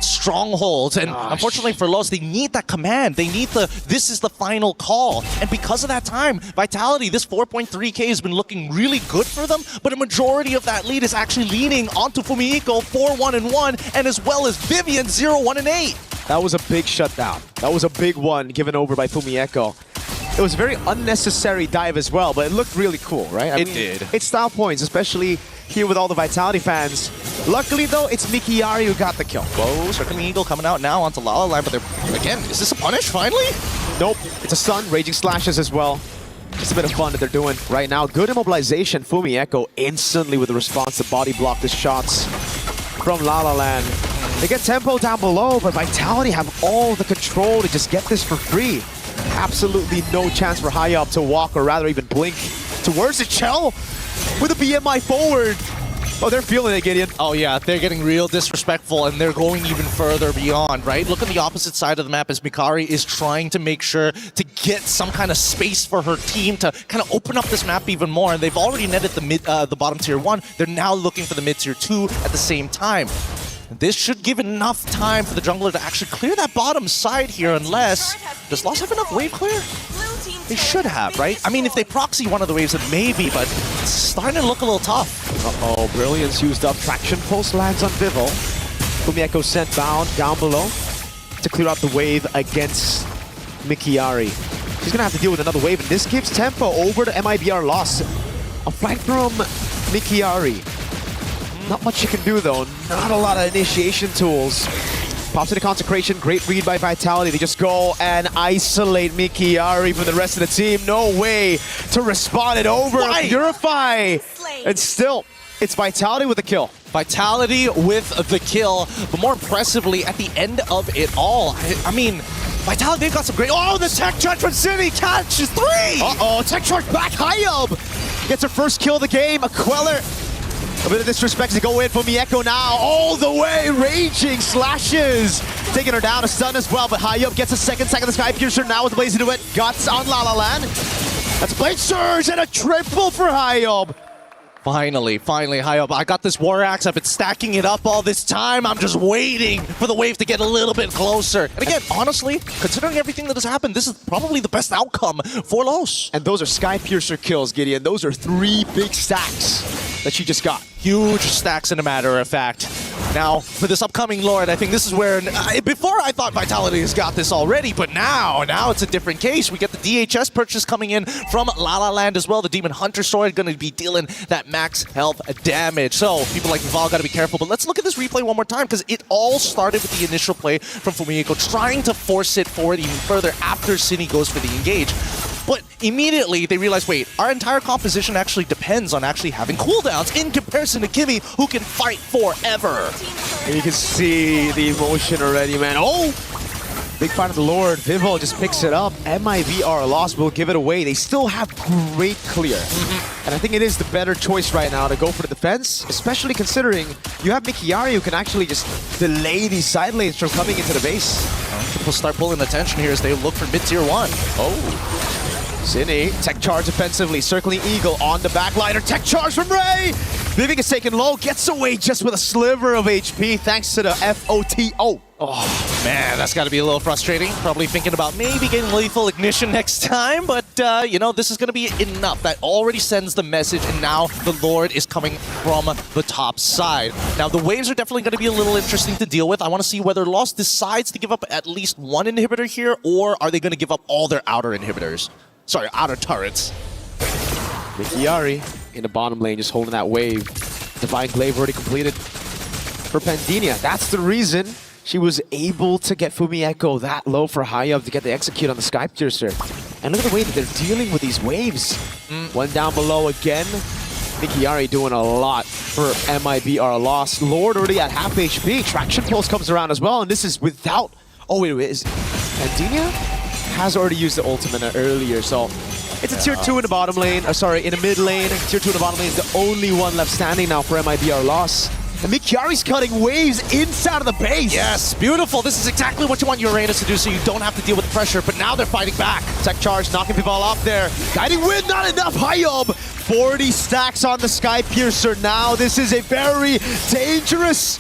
strongholds. And unfortunately for Lost, they need that command. They need this is the final call. And because of that time, Vitality, this 4.3k has been looking really good for them, but a majority of that lead is actually leaning onto Fumihiko 4-1-1, and as well as Vivian 0-1-8. That was a big shutdown. That was a big one given over by Fumi Echo. It was a very unnecessary dive as well, but it looked really cool, right? It did. It's style points, especially here with all the Vitality fans. Luckily, though, it's Mikiari who got the kill. Whoa, Circling Eagle coming out now onto La La Land, but they're, again, is this a punish finally? Nope, it's a stun, Raging Slashes as well. Just a bit of fun that they're doing right now. Good immobilization. Fumi Echo instantly with the response to body block the shots from La La Land. They get tempo down below, but Vitality have all the control to just get this for free. Absolutely no chance for Hayab to walk or rather even blink towards the Chell with a BMI forward. Oh, they're feeling it, Gideon. Oh yeah, they're getting real disrespectful and they're going even further beyond, right? Look on the opposite side of the map as Mikari is trying to make sure to get some kind of space for her team to kind of open up this map even more. And they've already netted the bottom tier 1. They're now looking for the mid tier 2 at the same time. This should give enough time for the jungler to actually clear that bottom side here, unless... Does Lost have enough wave clear? They should have, right? I mean, if they proxy one of the waves, then maybe, but it's starting to look a little tough. Uh-oh, Brilliance used up. Traction Pulse lands on Vival. Fumieko sent down below to clear out the wave against Mikiari. She's gonna have to deal with another wave, and this gives tempo over to MIBR Lost. A flank from Mikiari. Not much you can do though, not a lot of initiation tools. Pops into Consecration, great read by Vitality. They just go and isolate Mikiari from the rest of the team. No way to respond it over. Why? Purify. And still, it's Vitality with the kill. Vitality with the kill, but more impressively, at the end of it all, I mean, Vitality, they've got some great... Oh, the tech charge from City catches 3! Uh-oh, tech charge back. Hayab gets her first kill of the game. A Queller. A bit of disrespect to go in for Mieko now. All the way, raging slashes. Taking her down, a stun as well, but Hayab gets a second of the Sky Piercer now with the Blaze into it. Guts on La La Land. That's Blade Surge and a triple for Hayab. Finally, Hayab. I got this War Axe. I've been stacking it up all this time. I'm just waiting for the wave to get a little bit closer. And again, honestly, considering everything that has happened, this is probably the best outcome for Los. And those are Sky Piercer kills, Gideon. Those are 3 big stacks that she just got. Huge stacks, in a matter of fact. Now, for this upcoming Lord, I think this is where... before, I thought Vitality has got this already, but now it's a different case. We get the DHS purchase coming in from La La Land as well. The Demon Hunter sword going to be dealing that max health damage. So, people like Val got to be careful. But let's look at this replay one more time, because it all started with the initial play from Fumieko, trying to force it forward even further after Cine goes for the engage. But immediately they realize, wait, our entire composition actually depends on actually having cooldowns in comparison to Kimmy, who can fight forever. And you can see the emotion already, man. Oh! Big fight of the Lord. Vivo just picks it up. MIBR Lost will give it away. They still have great clear. And I think it is the better choice right now to go for the defense, especially considering you have Mikiari who can actually just delay these side lanes from coming into the base. People start pulling attention here as they look for mid-tier 1. Oh. Cine, tech charge offensively, circling Eagle on the backliner. Tech charge from Ray! Vivian is taken low, gets away just with a sliver of HP thanks to the FOTO. Oh, man, that's got to be a little frustrating. Probably thinking about maybe getting Lethal Ignition next time, but, you know, this is going to be enough. That already sends the message, and now the Lord is coming from the top side. Now, the waves are definitely going to be a little interesting to deal with. I want to see whether Lost decides to give up at least one inhibitor here, or are they going to give up all their outer inhibitors? Sorry, outer turrets. Mikiari in the bottom lane, just holding that wave. Divine Glaive already completed for Pandinia. That's the reason she was able to get Fumieko that low for Hayab to get the execute on the Sky Piercer. And look at the way that they're dealing with these waves. One down below again. Mikiari doing a lot for MIBR Lost. Lord already at half HP. Traction Pulse comes around as well, and this is without... Oh, wait, is Pandinia has already used the ultimate earlier, so it's a tier 2 in the bottom lane, in the mid lane. Tier 2 in the bottom lane is the only one left standing now for MIBR Lost. And Mikiari's cutting waves inside of the base. Yes, beautiful. This is exactly what you want Uranus to do, so you don't have to deal with the pressure, but now they're fighting back. Tech charge, knocking people off there. Guiding Wind, not enough. Hayab, 40 stacks on the Sky Piercer now. This is a very dangerous...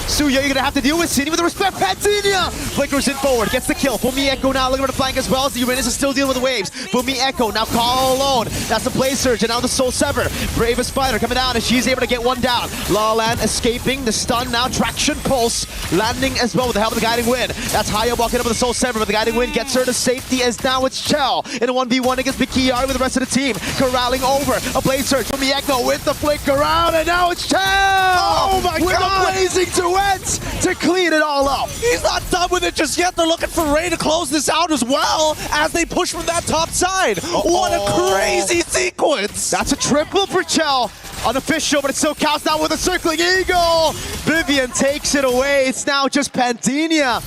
Suya, you're gonna have to deal with Cine with the respect. Pandinia flickers in forward, gets the kill. Fumieko now looking for the flank as well as the Uranus is still dealing with the waves. Fumieko now call alone. That's the Blaze Surge, and now the Soul Sever. Bravest fighter coming down, and she's able to get one down. La La Land escaping the stun now. Traction Pulse landing as well with the help of the Guiding Wind. That's Hayab walking up with the Soul Sever, but the Guiding Wind gets her to safety as now it's Chell in a 1v1 against Mikiari with the rest of the team. Corralling over a Blaze Surge. Fumieko with the flick around, and now it's Chell! Oh my with God! With a blazing duet to clean it all up. He's not done with it just yet. They're looking for Ray to close this out as well as they push from that top side. What a crazy sequence. That's a triple for Chell. Unofficial, but it still counts down with a circling Eagle. Vivian takes it away. It's now just Pandinia.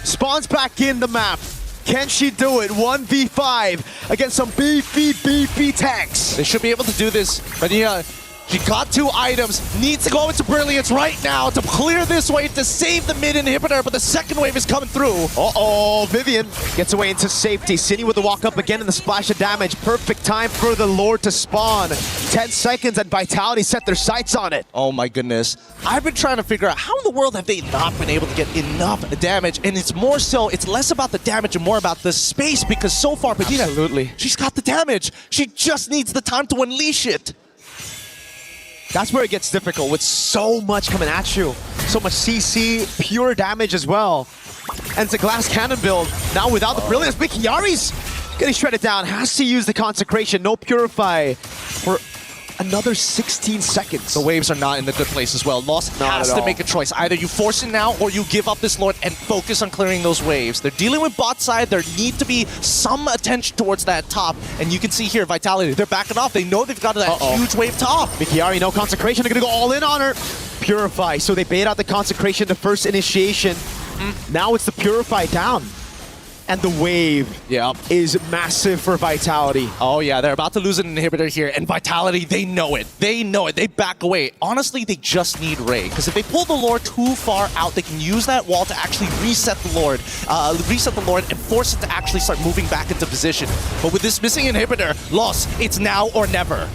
Spawns back in the map. Can she do it? 1v5 against some beefy tanks. They should be able to do this, but yeah, she got 2 items, needs to go into Brilliance right now to clear this wave to save the mid inhibitor, but the second wave is coming through. Uh-oh, Vivian gets away into safety. Cine with the walk up again and the splash of damage. Perfect time for the Lord to spawn. 10 seconds and Vitality set their sights on it. Oh my goodness. I've been trying to figure out how in the world have they not been able to get enough damage, and it's more so, it's less about the damage and more about the space, because so far, Bedina, absolutely, she's got the damage. She just needs the time to unleash it. That's where it gets difficult with so much coming at you. So much CC, pure damage as well. And it's a glass cannon build. Now without the brilliance, Mikiari's getting shredded down. Has to use the consecration. No purify for another 16 seconds. The waves are not in a good place as well. Lost has to make a choice. Either you force it now or you give up this Lord and focus on clearing those waves. They're dealing with bot side. There need to be some attention towards that top. And you can see here, Vitality, they're backing off. They know they've got that huge wave top. Mikiari, no consecration. They're going to go all in on her. Purify. So they bait out the consecration, the first initiation. Now it's the Purify down. And the wave is massive for Vitality. Oh yeah, they're about to lose an inhibitor here, and Vitality, they know it. They know it. They back away. Honestly, they just need Ray, because if they pull the Lord too far out, they can use that wall to actually reset the Lord, and force it to actually start moving back into position. But with this missing inhibitor, Lost, it's now or never.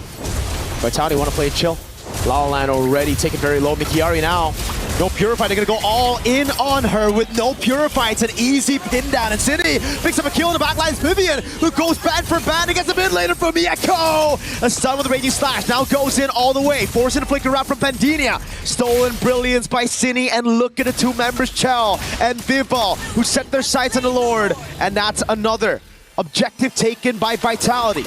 Vitality want to play it chill. La La Land already taken very low. Mikiari now. No Purify, they're gonna go all in on her with no Purify. It's an easy pin down. And City picks up a kill in the backlines. Vivian, who goes bad for bad and gets a mid later from Mieko. A stun with a Raging Slash, now goes in all the way. Forcing a flicker out from Pandinia. Stolen Brilliance by Cine, and look at the 2 members, Chell and Vival, who set their sights on the Lord. And that's another objective taken by Vitality.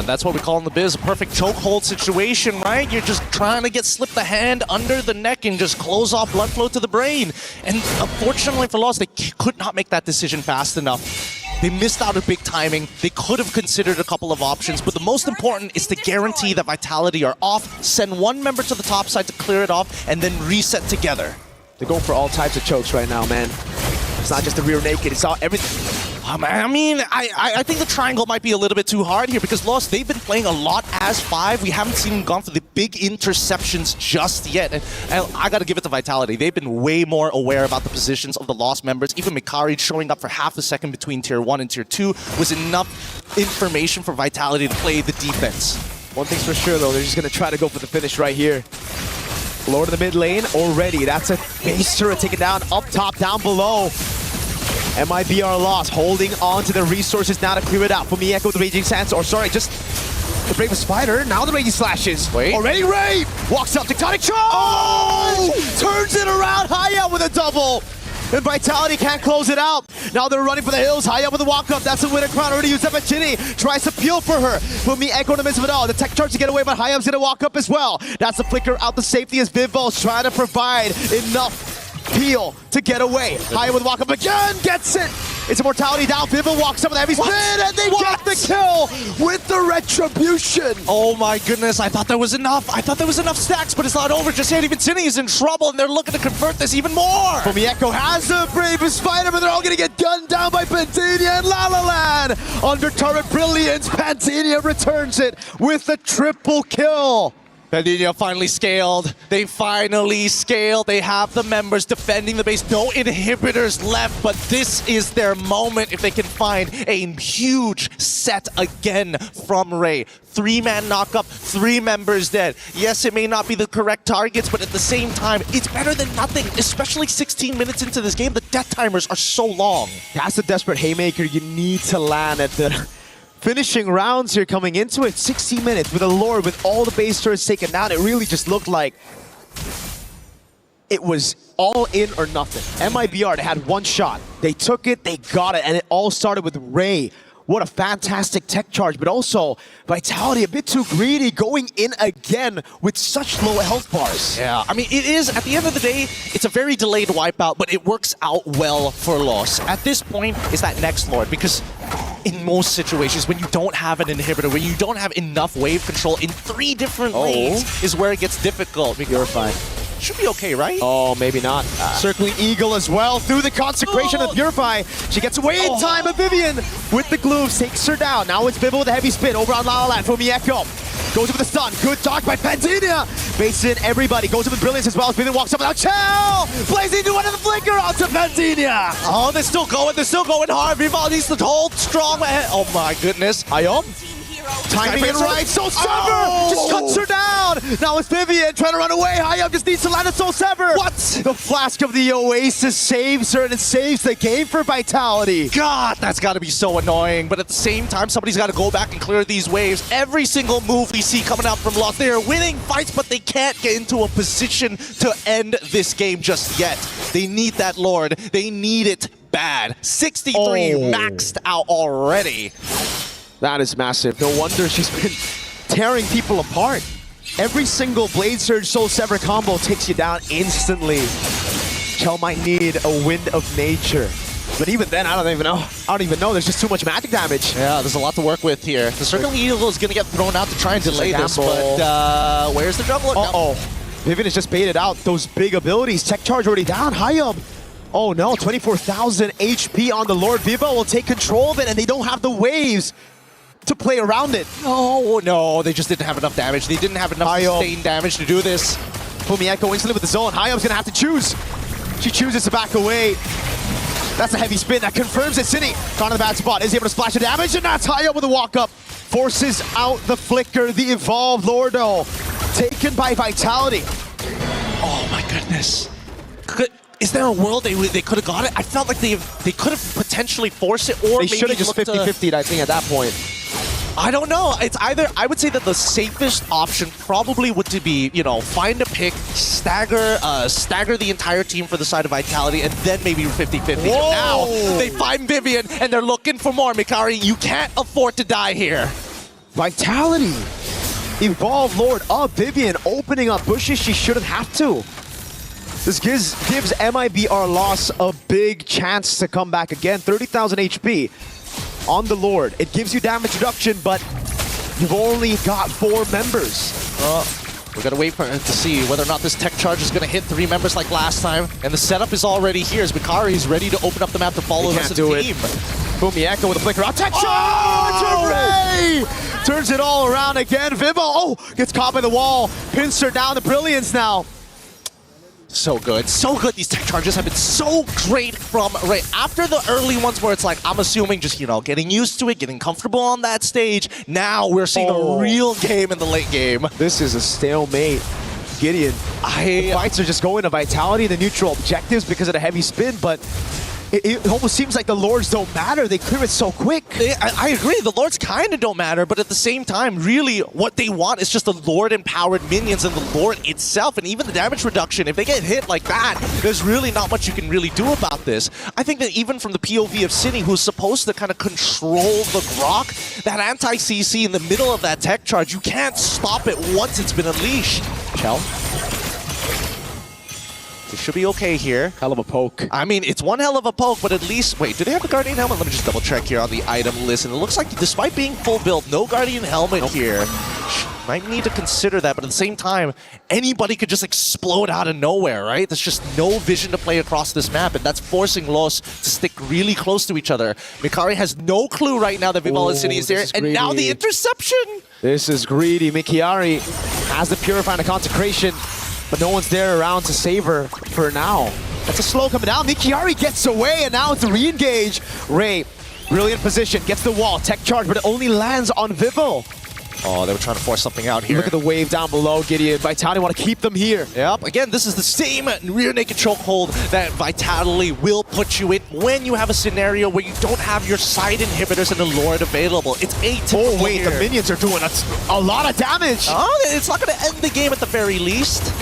That's what we call in the biz a perfect chokehold situation, right? You're just trying to get slip the hand under the neck and just close off blood flow to the brain. And unfortunately for Lost, they could not make that decision fast enough. They missed out on big timing. They could have considered a couple of options, but the most important is to guarantee that Vitality are off, send 1 member to the top side to clear it off, and then reset together. They're going for all types of chokes right now, man. It's not just the rear naked, it's all everything. I mean, I think the triangle might be a little bit too hard here, because Lost, they've been playing a lot as 5. We haven't seen them gone for the big interceptions just yet. And I got to give it to Vitality. They've been way more aware about the positions of the Lost members. Even Mikari showing up for half a second between Tier 1 and Tier 2 was enough information for Vitality to play the defense. One thing's for sure, though, they're just going to try to go for the finish right here. Lord of the mid lane already. That's a base turret taken down, up top, down below. MIBR lost, holding on to the resources now to clear it out. For Mieko, the Raging Sands, or sorry, just the Brave Spider. Now the Raging Slashes. Wait. Already Ray walks up, Tectonic Charge! Oh! Turns it around, high up with a double. And Vitality can't close it out. Now they're running for the hills, high up with the walk-up. That's a winner crown already used up at Chinny. Tries to peel for her. For Mieko in the midst of it all. The tech charge to get away, but high up's gonna walk up as well. That's the flicker out the safety as Vival's trying to provide enough peel to get away. High with walk up again, gets it. It's Immortality down. Vival walks up with a heavy spin, and they get the kill with the retribution. Oh my goodness, I thought there was enough. I thought there was enough stacks, but it's not over just yet. Even Cine is in trouble, and they're looking to convert this even more. Mieko has the bravest fighter, but they're all gonna get gunned down by Pantinia and La La Land. Under turret brilliance, Pantinia returns it with a triple kill. Pandinia finally scaled. They finally scaled. They have the members defending the base. No inhibitors left, but this is their moment if they can find a huge set again from Ray. 3-man knockup, 3 members dead. Yes, it may not be the correct targets, but at the same time, it's better than nothing, especially 16 minutes into this game. The death timers are so long. That's a desperate haymaker you need to land at the finishing rounds here coming into it. 60 minutes with a Lord with all the base turrets taken down. It really just looked like it was all in or nothing. MIBR, they had 1 shot. They took it, they got it, and it all started with Ray. What a fantastic tech charge, but also Vitality a bit too greedy, going in again with such low health bars. Yeah, I mean, it is, at the end of the day, it's a very delayed wipeout, but it works out well for Lost. At this point, is that next Lord, because in most situations, when you don't have an inhibitor, when you don't have enough wave control in 3 different lanes, is where it gets difficult. Purify. Should be okay, right? Oh, maybe not. Circling Eagle as well through the consecration of Purify. She gets away in time, but Vivian with the glue takes her down. Now it's Vivo with a heavy spin over on La La Land from Mieko. Goes up with the stun. Good dodge by Pantinia. Baits in everybody. Goes up with Brilliance as well as Vivian walks up without Chell. Plays into one of the flicker onto Pantinia. Oh, they're still going. They're still going hard. Vivo needs to hold strong. Oh my goodness. Ayom. Timing it right. Soul Sever just cuts her down. Now it's Vivian trying to run away. Hayab just needs to land a Soul Sever. What? The Flask of the Oasis saves her and it saves the game for Vitality. God, that's got to be so annoying. But at the same time, somebody's got to go back and clear these waves. Every single move we see coming out from Lost, they are winning fights, but they can't get into a position to end this game just yet. They need that Lord. They need it bad. 63 maxed out already. That is massive. No wonder she's been tearing people apart. Every single Blade Surge Soul Sever combo takes you down instantly. Chell might need a Wind of Nature. But even then, I don't even know. There's just too much magic damage. Yeah, there's a lot to work with here. The Circling Eagle is going to get thrown out to try and delay this, but where's the jungler? Uh-oh. Vivian has just baited out those big abilities. Tech Charge already down. Hayab. Oh no, 24,000 HP on the Lord. Vivo will take control of it, and they don't have the waves to play around it. Oh no, they just didn't have enough damage. They didn't have enough sustained damage to do this. Fumieko instantly with the zone. Hayab's gonna have to choose. She chooses to back away. That's a heavy spin that confirms it. Cine caught in the bad spot. Is able to splash the damage, and that's Hayab with a walk up. Forces out the flicker. The evolved Lordo taken by Vitality. Oh my goodness. Is there a world they could have got it? I felt like they could have potentially forced it, or they should have just 50-50'd, I think, at that point. I don't know. It's either, I would say that the safest option probably would to be, you know, find a pick, stagger the entire team for the side of Vitality, and then maybe 50-50. Now they find Vivian and they're looking for more. Mikari, you can't afford to die here. Vitality. Evolved Lord of Vivian opening up bushes she shouldn't have to. This gives MIB our loss a big chance to come back again. 30,000 HP on the Lord. It gives you damage reduction, but you've only got 4 members. We're going to wait to see whether or not this tech charge is going to hit 3 members like last time. And the setup is already here as Mikari is ready to open up the map to follow the rest of the team. Fumieko with a flicker out. Tech charge! Ray! Turns it all around again. Vivo, gets caught by the wall. Pins her down to Brilliance now. So good. So good. These tech charges have been so great from right after the early ones where it's like, I'm assuming just, you know, getting used to it, getting comfortable on that stage. Now we're seeing a real game in the late game. This is a stalemate. Gideon, the fights are just going to Vitality, the neutral objectives because of the heavy spin, but it almost seems like the Lords don't matter. They clear it so quick. I agree. The Lords kind of don't matter, but at the same time, really, what they want is just the Lord-empowered minions and the Lord itself, and even the damage reduction. If they get hit like that, there's really not much you can really do about this. I think that even from the POV of Cine, who's supposed to kind of control the Grok, that anti-CC in the middle of that tech charge, you can't stop it once it's been unleashed. Chell? It should be okay here. Hell of a poke. I mean, it's one hell of a poke, but at least... Wait, do they have the Guardian Helmet? Let me just double check here on the item list. And it looks like, despite being full build, no Guardian Helmet here. Might need to consider that, but at the same time, anybody could just explode out of nowhere, right? There's just no vision to play across this map, and that's forcing Los to stick really close to each other. Mikari has no clue right now that Vival and Cine is there, and now the interception! This is greedy. Mikari has the Purify and the Consecration, but no one's there around to save her for now. That's a slow coming down. Mikiari gets away, and now it's a re-engage. Ray, brilliant position, gets the wall, tech charge, but it only lands on Vivo. Oh, they were trying to force something out here. Look at the wave down below, Gideon. Vitality want to keep them here. Yep, again, this is the same rear naked chokehold that Vitality will put you in when you have a scenario where you don't have your side inhibitors and the Lord available. It's atypical. Oh, wait, here. The minions are doing a lot of damage. Oh, it's not going to end the game at the very least.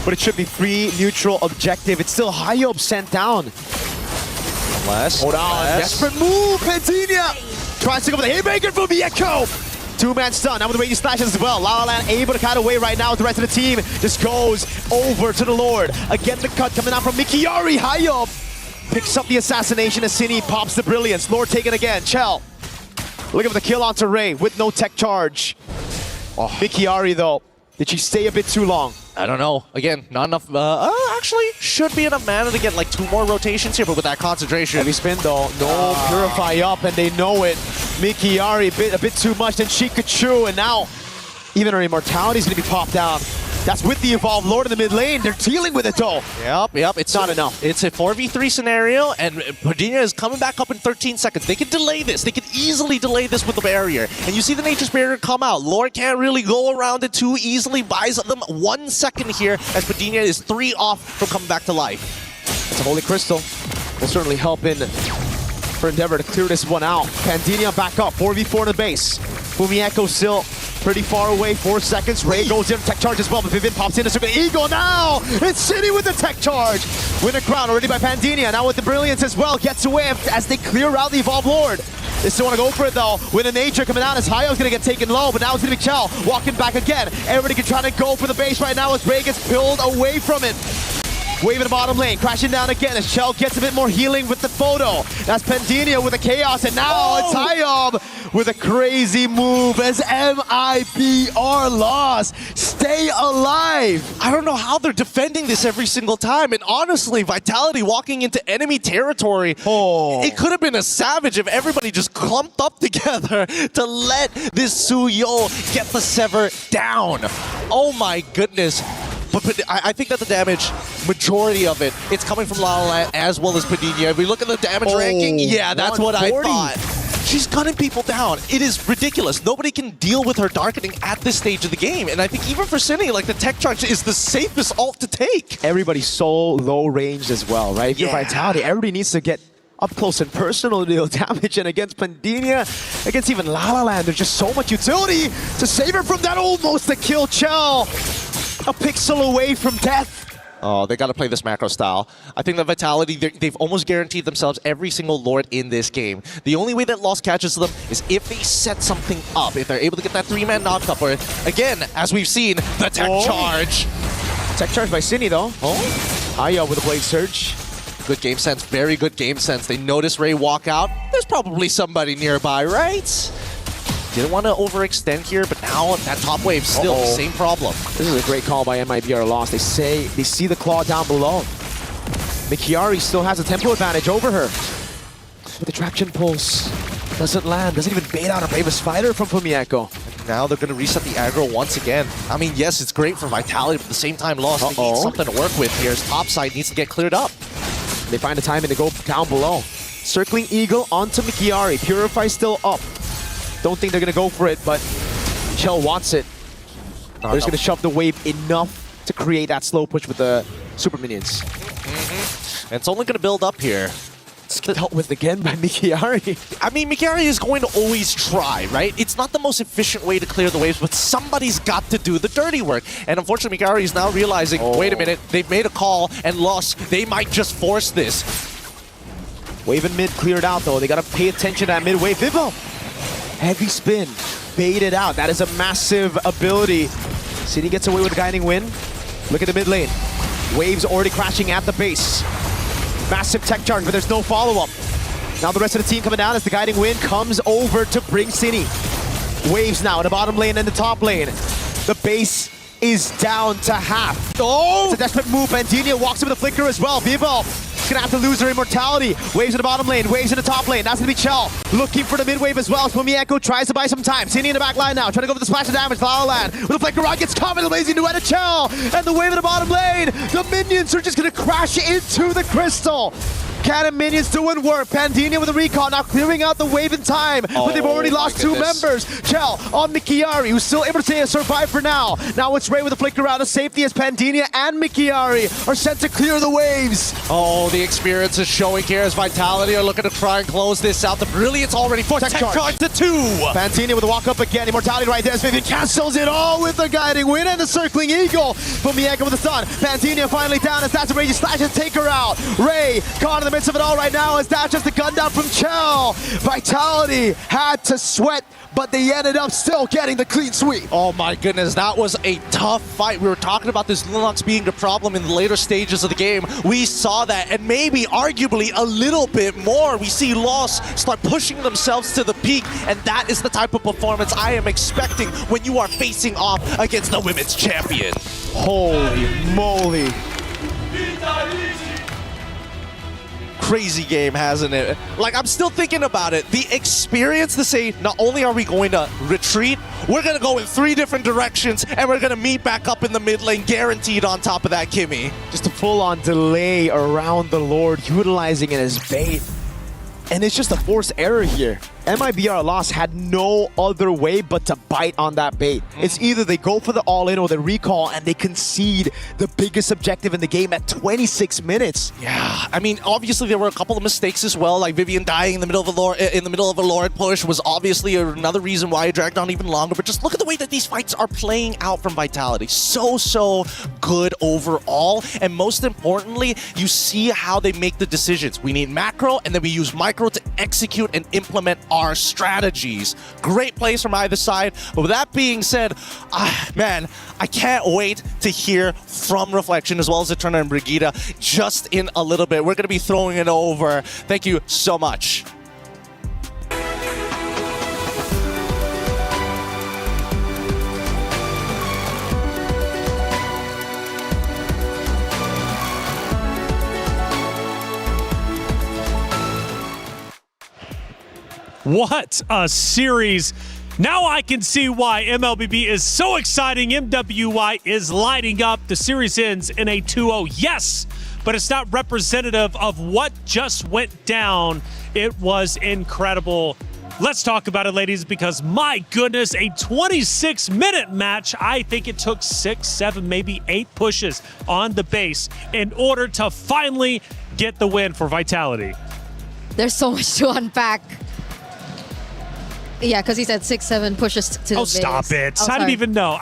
But it should be free, neutral, objective. It's still Hayop sent down. Hold on, desperate move, Pantinia! Tries to go with the haymaker from Mieko. Two-man stun, now with the radius slashes as well. La La Land able to cut away right now with the rest of the team. Just goes over to the Lord. Again, the cut coming out from Mikiari. Hayop picks up the assassination as Cine pops the brilliance. Lord taken again. Chell looking for the kill onto Ray with no tech charge. Mikiari, though, Did she stay a bit too long? I don't know. Again, not enough. Actually, should be enough mana to get like 2 more rotations here, but with that concentration. Heavy spin though. No, Purify up, and they know it. Mikiari a bit too much, then Chikachu, and now even her immortality is going to be popped down. That's with the Evolved Lord in the mid lane. They're dealing with it though. Yep. It's not enough. It's a 4v3 scenario, and Padina is coming back up in 13 seconds. They can delay this. They can easily delay this with the barrier. And you see the Nature's Barrier come out. Lord can't really go around it too easily. Buys them 1 second here as Padina is 3 off from coming back to life. It's a Holy Crystal. Will certainly help in for Endeavor to clear this one out. Pandinia back up. 4v4 in the base. Fumieko still pretty far away, 4 seconds. Ray goes in, tech charge as well, but Vivian pops in to circle Eagle now! It's City with the tech charge! Winner crown already by Pandinia, now with the Brilliance as well, gets away as they clear out the Evolved Lord. They still want to go for it though, with a Nature coming out as Hayo's going to get taken low, but now it's going to be Chell walking back again. Everybody can try to go for the base right now as Ray gets pulled away from it. Wave in the bottom lane, crashing down again as Chell gets a bit more healing with the photo. That's Pandinia with the Chaos, and now it's Hayob with a crazy move as MIB are lost. Stay alive! I don't know how they're defending this every single time, and honestly, Vitality walking into enemy territory, it could have been a savage if everybody just clumped up together to let this Suyo get the Sever down. Oh my goodness. But I think that the damage, majority of it, it's coming from La La Land as well as Padina. If we look at the damage ranking, yeah, that's what I thought. She's gunning people down. It is ridiculous. Nobody can deal with her darkening at this stage of the game. And I think even for Cine, like the tech charge is the safest ult to take. Everybody's so low ranged as well, right? If you're Vitality, everybody needs to get up close and personal to deal damage, and against Pandinia, against even La La Land, there's just so much utility to save her from that almost to kill Chell. A pixel away from death. Oh, they got to play this macro style. I think that Vitality, they've almost guaranteed themselves every single Lord in this game. The only way that loss catches them is if they set something up, if they're able to get that 3-man knocked up, or again, as we've seen, the tech charge. Tech charge by Cine though. Aya with a Blade Surge. Good game sense, very good game sense. They notice Ray walk out. There's probably somebody nearby, right? Didn't want to overextend here, but now that top wave still the same problem. This is a great call by MIBR lost. They say they see the claw down below. Mikiari still has a tempo advantage over her. But the traction pulse doesn't land, doesn't even bait out a Bravest Fighter from Fumieko. Now they're going to reset the aggro once again. I mean, yes, it's great for Vitality, but at the same time, lost. They need something to work with here. His top side needs to get cleared up. They find the timing to go down below. Circling Eagle onto Mikiari. Purify still up. Don't think they're going to go for it, but Chell wants it. They're just going to shove the wave enough to create that slow push with the super minions. And it's only going to build up here. It's dealt with again by Mikiari. I mean, Mikiari is going to always try, right? It's not the most efficient way to clear the waves, but somebody's got to do the dirty work. And unfortunately, Mikiari is now realizing, wait a minute, they've made a call and lost. They might just force this. Wave and mid cleared out, though. They got to pay attention to that mid wave. Vivo! Heavy spin, baited out. That is a massive ability. City gets away with a guiding win. Look at the mid lane. Waves already crashing at the base. Massive tech charge, but there's no follow-up. Now the rest of the team coming down as the guiding win comes over to bring City. Waves now in the bottom lane and the top lane. The base is down to half. Oh! It's a desperate move. Pandinia walks in with a flicker as well. Vivo gonna have to lose her immortality. Waves in the bottom lane, waves in the top lane. That's gonna be Chell looking for the mid wave as well. Fumieko tries to buy some time. Cine in the back line now, trying to go for the splash of damage. La La Land with a flicker rod gets caught with a lazy duet of Chell. And the wave in the bottom lane. The minions are just gonna crash into the crystal. Cannon minions doing work. Pandinia with a recall, now clearing out the wave in time. But they've already lost 2 members. Chell on Mikiari, who's still able to survive for now. Now it's Ray with a flicker out of safety as Pandinia and Mikiari are sent to clear the waves. Oh, the experience is showing here as Vitality are looking to try and close this out. The Brilliance already for tech charge to 2. Pandinia with a walk up again. Immortality right there as Vivian cancels it all with the guiding win and the circling eagle. Fumieko with the stun. Pandinia finally down as that's a raging slash and take her out. Ray caught in the midst of it all right now as that's just a gun down from Chell. Vitality had to sweat but they ended up still getting the clean sweep. Oh my goodness, that was a tough fight. We were talking about this Linux being the problem in the later stages of the game. We saw that, and maybe arguably a little bit more. We see Lost start pushing themselves to the peak, and that is the type of performance I am expecting when you are facing off against the women's champion. Holy moly. Crazy game, hasn't it? Like, I'm still thinking about it. The experience to say, not only are we going to retreat, we're going to go in 3 different directions, and we're going to meet back up in the mid lane, guaranteed on top of that Kimmy. Just a full-on delay around the Lord, utilizing it as bait. And it's just a forced error here. MIBR Lost had no other way but to bite on that bait. It's either they go for the all-in or the recall, and they concede the biggest objective in the game at 26 minutes. Yeah, I mean, obviously there were a couple of mistakes as well, like Vivian dying in the middle of a Lord push was obviously another reason why it dragged on even longer. But just look at the way that these fights are playing out from Vitality. So good overall. And most importantly, you see how they make the decisions. We need macro, and then we use micro to execute and implement our strategies. Great plays from either side. But with that being said, man, I can't wait to hear from Reflection as well as Eterna and Brigitte just in a little bit. We're going to be throwing it over. Thank you so much. What a series. Now I can see why MLBB is so exciting. MWI is lighting up. The series ends in a 2-0. Yes, but it's not representative of what just went down. It was incredible. Let's talk about it, ladies, because my goodness, a 26-minute match. I think it took 6, 7, maybe 8 pushes on the base in order to finally get the win for Vitality. There's so much to unpack. Yeah, because he said 6, 7 pushes to the base. Stop it. Oh, I didn't even know.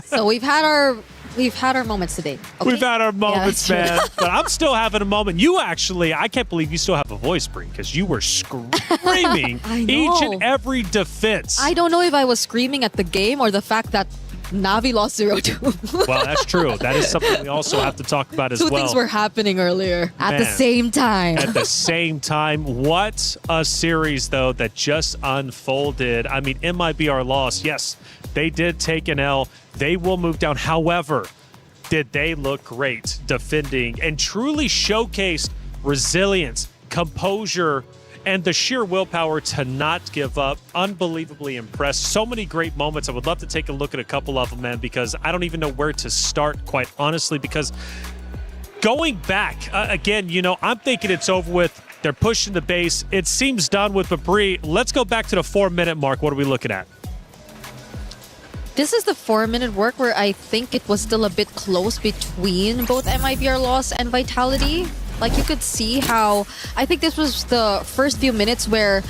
So we've had our moments today. Okay? We've had our moments, Yeah, man. But I'm still having a moment. You actually, I can't believe you still have a voice, Brie, because you were screaming I know. each and every defense. I don't know if I was screaming at the game or the fact that Navi lost 0-2. Well, that's true. That is something we also have to talk about as Two well. things were happening earlier. At the same time. At the same time. What a series, though, that just unfolded. I mean, MIBR lost. Yes, they did take an L. They will move down. However, did they look great defending and truly showcased resilience, composure, and the sheer willpower to not give up. Unbelievably impressed. So many great moments. I would love to take a look at a couple of them, man, because I don't even know where to start, quite honestly, because going back, again, you know, I'm thinking it's over with. They're pushing the base. It seems done with, but Brie, let's go back to the 4-minute mark. What are we looking at? This is the 4-minute work where I think it was still a bit close between both MIBR Loss and Vitality. Like, you could see how, I think this was the first few minutes where,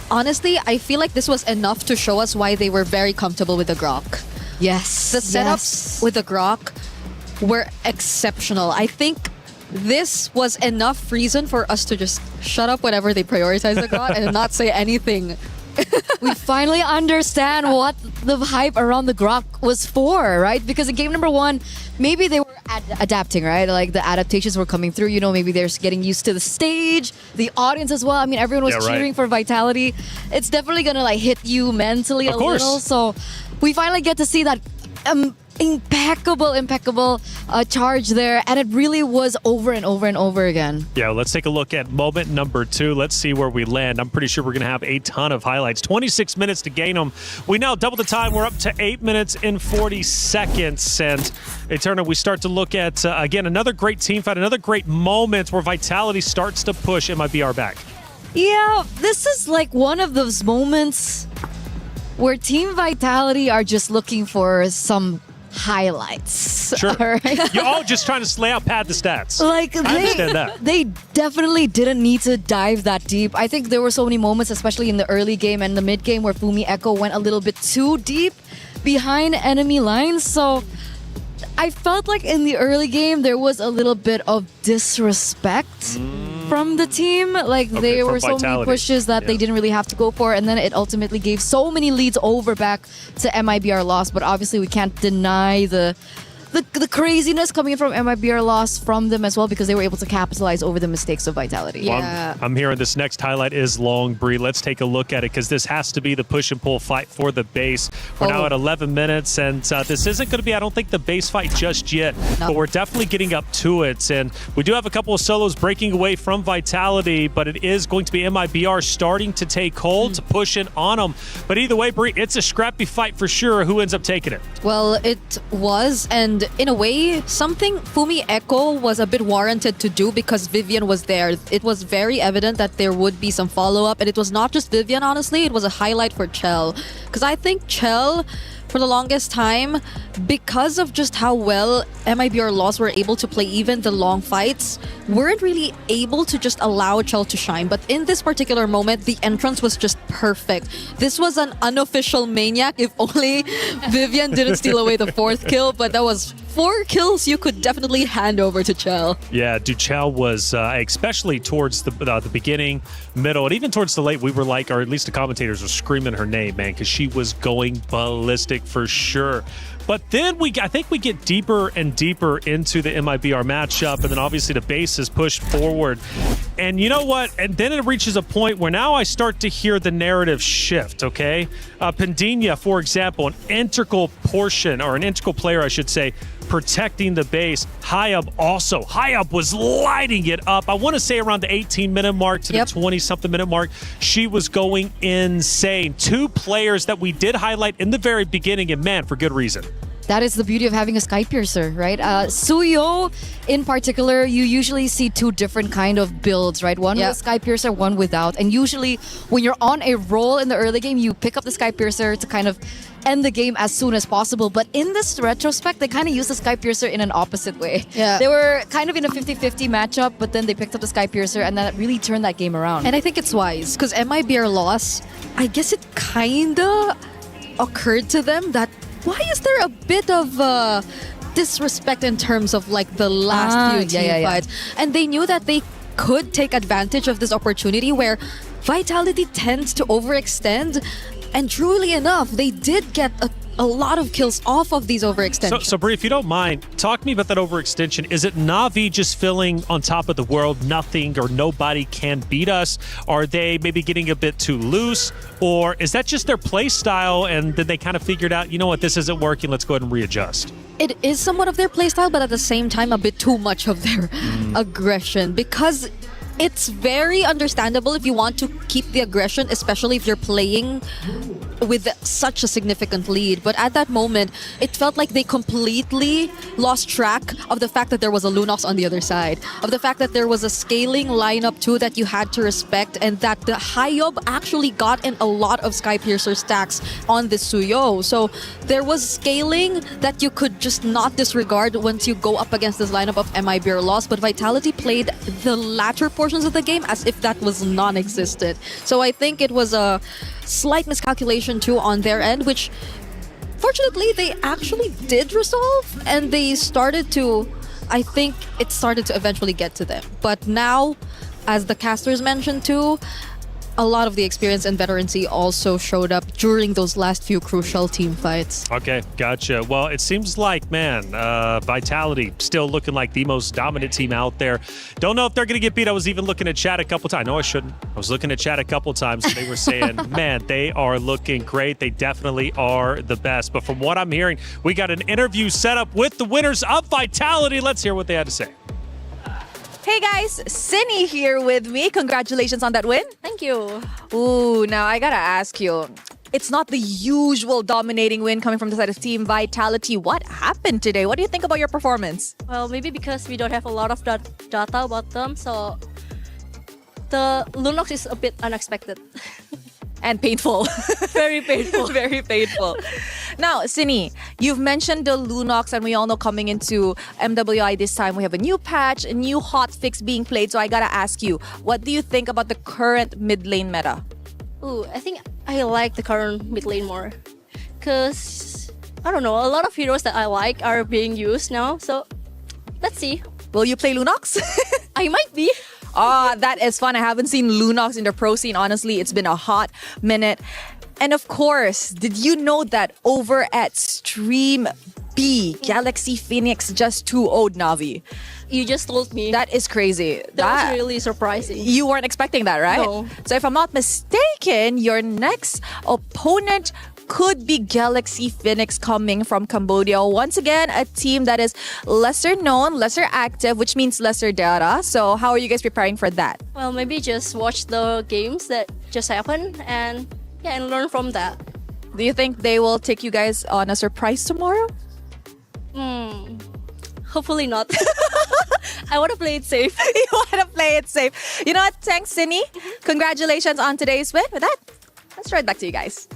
honestly, I feel like this was enough to show us why they were very comfortable with the Grok. Yes. The setups with the Grok were exceptional. I think this was enough reason for us to just shut up whenever they prioritize the Grok and not say anything. We finally understand what the hype around the Grok was for, right? Because in game number 1, maybe they were adapting, right? Like the adaptations were coming through, you know, maybe they're getting used to the stage, the audience as well. I mean, everyone was cheering for Vitality. It's definitely gonna like hit you mentally a little. So we finally get to see that impeccable charge there, and it really was over and over and over again. Yeah, let's take a look at moment number 2. Let's see where we land. I'm pretty sure we're going to have a ton of highlights. 26 minutes to gain them. We now double the time. We're up to 8 minutes and 40 seconds. And Eterna, we start to look at, again, another great team fight, another great moment where Vitality starts to push MIBR back. Yeah, this is like one of those moments where Team Vitality are just looking for some highlights. Sure. All right? You're all just trying to lay out, pad the stats. Like, I understand that. They definitely didn't need to dive that deep. I think there were so many moments, especially in the early game and the mid game, where Fumi Echo went a little bit too deep behind enemy lines. So I felt like in the early game, there was a little bit of disrespect from from the team. Like Okay, there from were so many Vitality. pushes that they didn't really have to go for, and then it ultimately gave so many leads over back to MIBR loss. But obviously we can't deny the craziness coming in from MIBR loss from them as well, because they were able to capitalize over the mistakes of Vitality. Well, I'm hearing this next highlight is long, Bree. Let's take a look at it, because this has to be the push and pull fight for the base. We're now at 11 minutes, and this isn't going to be, I don't think, the base fight just yet, but we're definitely getting up to it. And we do have a couple of solos breaking away from Vitality, but it is going to be MIBR starting to take hold, to push in on them. But either way, Bree, it's a scrappy fight for sure. Who ends up taking it? Well, it was, and in a way, something Fumi Echo was a bit warranted to do because Vivian was there. It was very evident that there would be some follow-up, and it was not just Vivian, honestly. It was a highlight for Chell. Because I think Chell, for the longest time, because of just how well MIBR Lost were able to play even the long fights, weren't really able to just allow Chell to shine. But in this particular moment, the entrance was just perfect. This was an unofficial Maniac, if only Vivian didn't steal away the 4th kill, but that was 4 kills you could definitely hand over to Chell. Yeah, Chell was, especially towards the beginning, middle, and even towards the late, we were like, or at least the commentators were screaming her name, man, because she was going ballistic for sure. But then I think we get deeper and deeper into the MIBR matchup, and then obviously the base is pushed forward. And you know what? And then it reaches a point where now I start to hear the narrative shift, okay? Pendinia, for example, an integral portion, or an integral player, I should say, protecting the base. Hayab also. Hayab was lighting it up. I want to say around the 18-minute mark to the 20-something minute mark. She was going insane. 2 players that we did highlight in the very beginning, and man, for good reason. That is the beauty of having a Sky Piercer, right? Suyo, in particular, you usually see 2 different kind of builds, right? One with Sky Piercer, one without. And usually, when you're on a roll in the early game, you pick up the Sky Piercer to kind of end the game as soon as possible. But in this retrospect, they kind of used the Sky Piercer in an opposite way. Yeah. They were kind of in a 50-50 matchup, but then they picked up the Sky Piercer, and that really turned that game around. And I think it's wise, because MIBR loss, I guess it kinda occurred to them that why is there a bit of disrespect in terms of like the last few team fights? And they knew that they could take advantage of this opportunity where Vitality tends to overextend, and truly enough, they did get a lot of kills off of these overextensions. So Bree, if you don't mind, talk to me about that overextension. Is it Na'Vi just feeling on top of the world, nothing or nobody can beat us? Are they maybe getting a bit too loose? Or is that just their play style and then they kind of figured out, you know what, this isn't working, let's go ahead and readjust? It is somewhat of their playstyle, but at the same time, a bit too much of their aggression, because it's very understandable if you want to keep the aggression, especially if you're playing with such a significant lead. But at that moment, it felt like they completely lost track of the fact that there was a Lunox on the other side, of the fact that there was a scaling lineup too that you had to respect, and that the Hayab actually got in a lot of Sky Piercer stacks on this Suyo. So there was scaling that you could just not disregard once you go up against this lineup of MIBR loss, but Vitality played the latter portions of the game as if that was non-existent. So I think it was a slight miscalculation too on their end, which fortunately they actually did resolve, and they started to, I think it started to eventually get to them. But now, as the casters mentioned too, a lot of the experience and veterancy also showed up during those last few crucial team fights. Okay, gotcha. Well, it seems like, man, Vitality still looking like the most dominant team out there. Don't know if they're going to get beat. I was even looking at chat a couple times. No, I shouldn't. I was looking at chat a couple times, and they were saying, man, they are looking great. They definitely are the best. But from what I'm hearing, we got an interview set up with the winners of Vitality. Let's hear what they had to say. Hey guys, Cindy here with me. Congratulations on that win. Thank you. Ooh, now I gotta ask you. It's not the usual dominating win coming from the side of Team Vitality. What happened today? What do you think about your performance? Well, maybe because we don't have a lot of data about them, so the Lunox is a bit unexpected. And painful. Very painful. Very painful. Now, Sini, you've mentioned the Lunox, and we all know coming into MWI this time, we have a new patch, a new hot fix being played. So I gotta ask you, what do you think about the current mid lane meta? Ooh, I think I like the current mid lane more. Because, I don't know, a lot of heroes that I like are being used now. So, let's see. Will you play Lunox? I might be. That is fun. I haven't seen Lunox in the pro scene. Honestly, it's been a hot minute. And of course, did you know that over at Stream B, Galaxy Phoenix just 2-0'd Navi? You just told me. That is crazy. That was really surprising. You weren't expecting that, right? No. So if I'm not mistaken, your next opponent could be Galaxy Phoenix coming from Cambodia. Once again, a team that is lesser known, lesser active, which means lesser data. So how are you guys preparing for that? Well, maybe just watch the games that just happened and learn from that. Do you think they will take you guys on a surprise tomorrow? Hopefully not. I want to play it safe. You want to play it safe. You know what? Thanks, Cindy. Congratulations on today's win. With that, let's throw it back to you guys.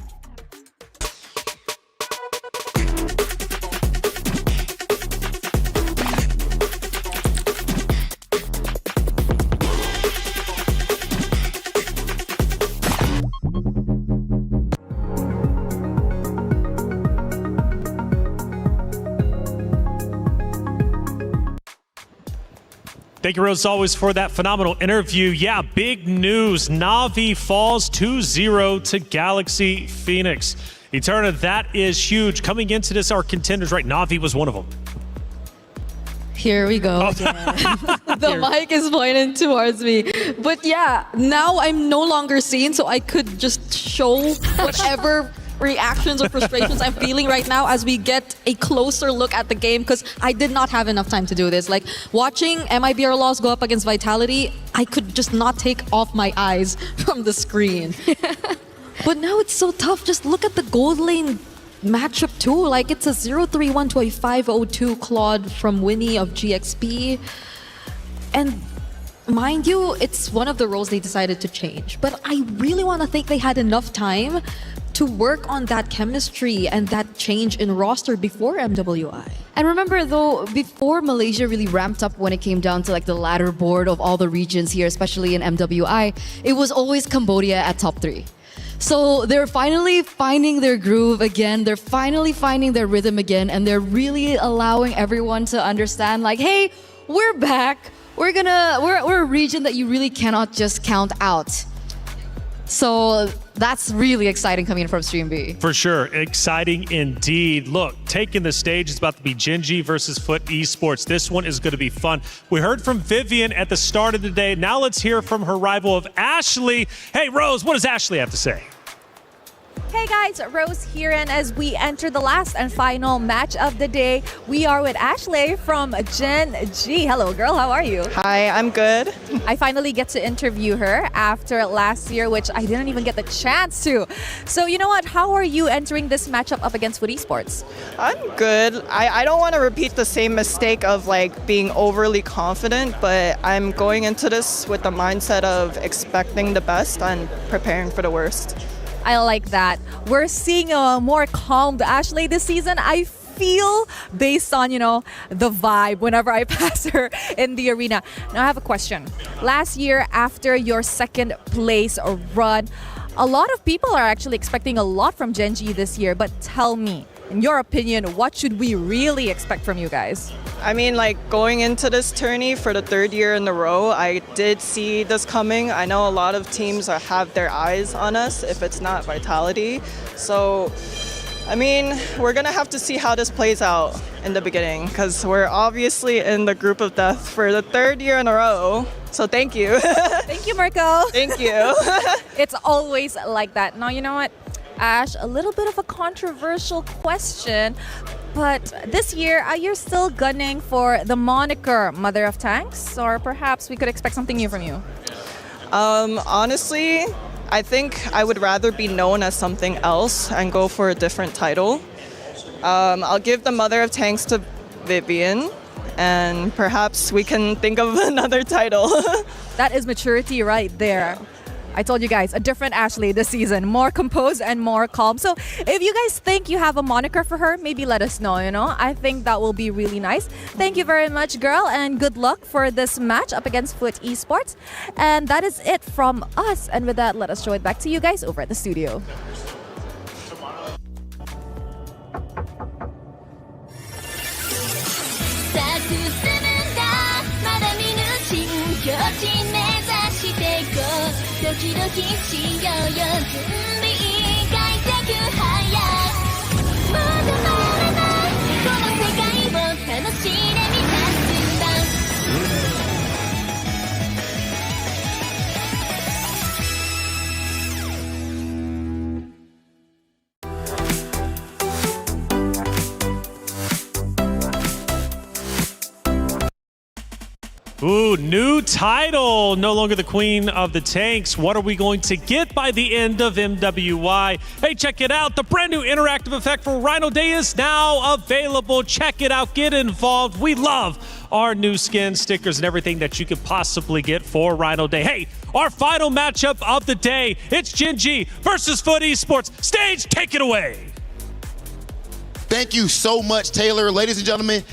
Thank you, Rose, as always, for that phenomenal interview. Yeah, big news. Na'Vi falls 2-0 to Galaxy Phoenix. Eterna, that is huge. Coming into this, our contenders, right? Na'Vi was one of them. Here we go. The mic is pointing towards me. But yeah, now I'm no longer seen, so I could just show whatever reactions or frustrations I'm feeling right now as we get a closer look at the game, because I did not have enough time to do this. Like watching MIBR Laws go up against Vitality, I could just not take off my eyes from the screen. But now it's so tough. Just look at the gold lane matchup too. Like it's a 0-3-1 to a 5-0-2 Claude from Winnie of GXP. And mind you, it's one of the roles they decided to change. But I really want to think they had enough time to work on that chemistry and that change in roster before MWI. And remember though, before Malaysia really ramped up when it came down to like the ladder board of all the regions here, especially in MWI, it was always Cambodia at top 3. So they're finally finding their groove again. They're finally finding their rhythm again. And they're really allowing everyone to understand like, hey, we're back. We're a region that you really cannot just count out. So that's really exciting coming in from Stream B. For sure. Exciting indeed. Look, taking the stage is about to be Genji versus Foot Esports. This one is going to be fun. We heard from Vivian at the start of the day. Now let's hear from her rival of Ashley. Hey, Rose, what does Ashley have to say? Hey guys, Rose here, and as we enter the last and final match of the day, we are with Ashley from Gen G. Hello girl, how are you? Hi, I'm good. I finally get to interview her after last year, which I didn't even get the chance to. So you know what, how are you entering this matchup up against Foot Esports? I'm good. I don't want to repeat the same mistake of like being overly confident, but I'm going into this with the mindset of expecting the best and preparing for the worst. I like that. We're seeing a more calmed Ashley this season. I feel based on, the vibe whenever I pass her in the arena. Now I have a question. Last year, after your second place run, a lot of people are actually expecting a lot from Gen G this year. But tell me, in your opinion, what should we really expect from you guys? I mean, like going into this tourney for the third year in a row, I did see this coming. I know a lot of teams have their eyes on us if it's not Vitality. So, I mean, we're going to have to see how this plays out in the beginning because we're obviously in the group of death for the third year in a row. So thank you. Thank you, Marco. Thank you. It's always like that. Now, you know what? Ash, a little bit of a controversial question, but this year, are you still gunning for the moniker Mother of Tanks, or perhaps we could expect something new from you? Honestly, I think I would rather be known as something else and go for a different title. I'll give the Mother of Tanks to Vivian, and perhaps we can think of another title. That is maturity right there. I told you guys, a different Ashley this season, more composed and more calm. So if you guys think you have a moniker for her, maybe let us know, I think that will be really nice. Thank you very much, girl, and good luck for this match up against Foot Esports. And that is it from us. And with that, let us show it back to you guys over at the studio. 다 그 쓰는 다 말아 미는 진 겹치네 ドキドキしようよ準備快速早まだまだないこの世界を楽しんでみたんだ Ooh, new title. No longer the queen of the tanks. What are we going to get by the end of MWI? Hey, check it out. The brand new interactive effect for Rhino Day is now available. Check it out. Get involved. We love our new skin, stickers, and everything that you could possibly get for Rhino Day. Hey, our final matchup of the day. It's Gen G versus Foot Esports. Stage, take it away. Thank you so much, Taylor. Ladies and gentlemen,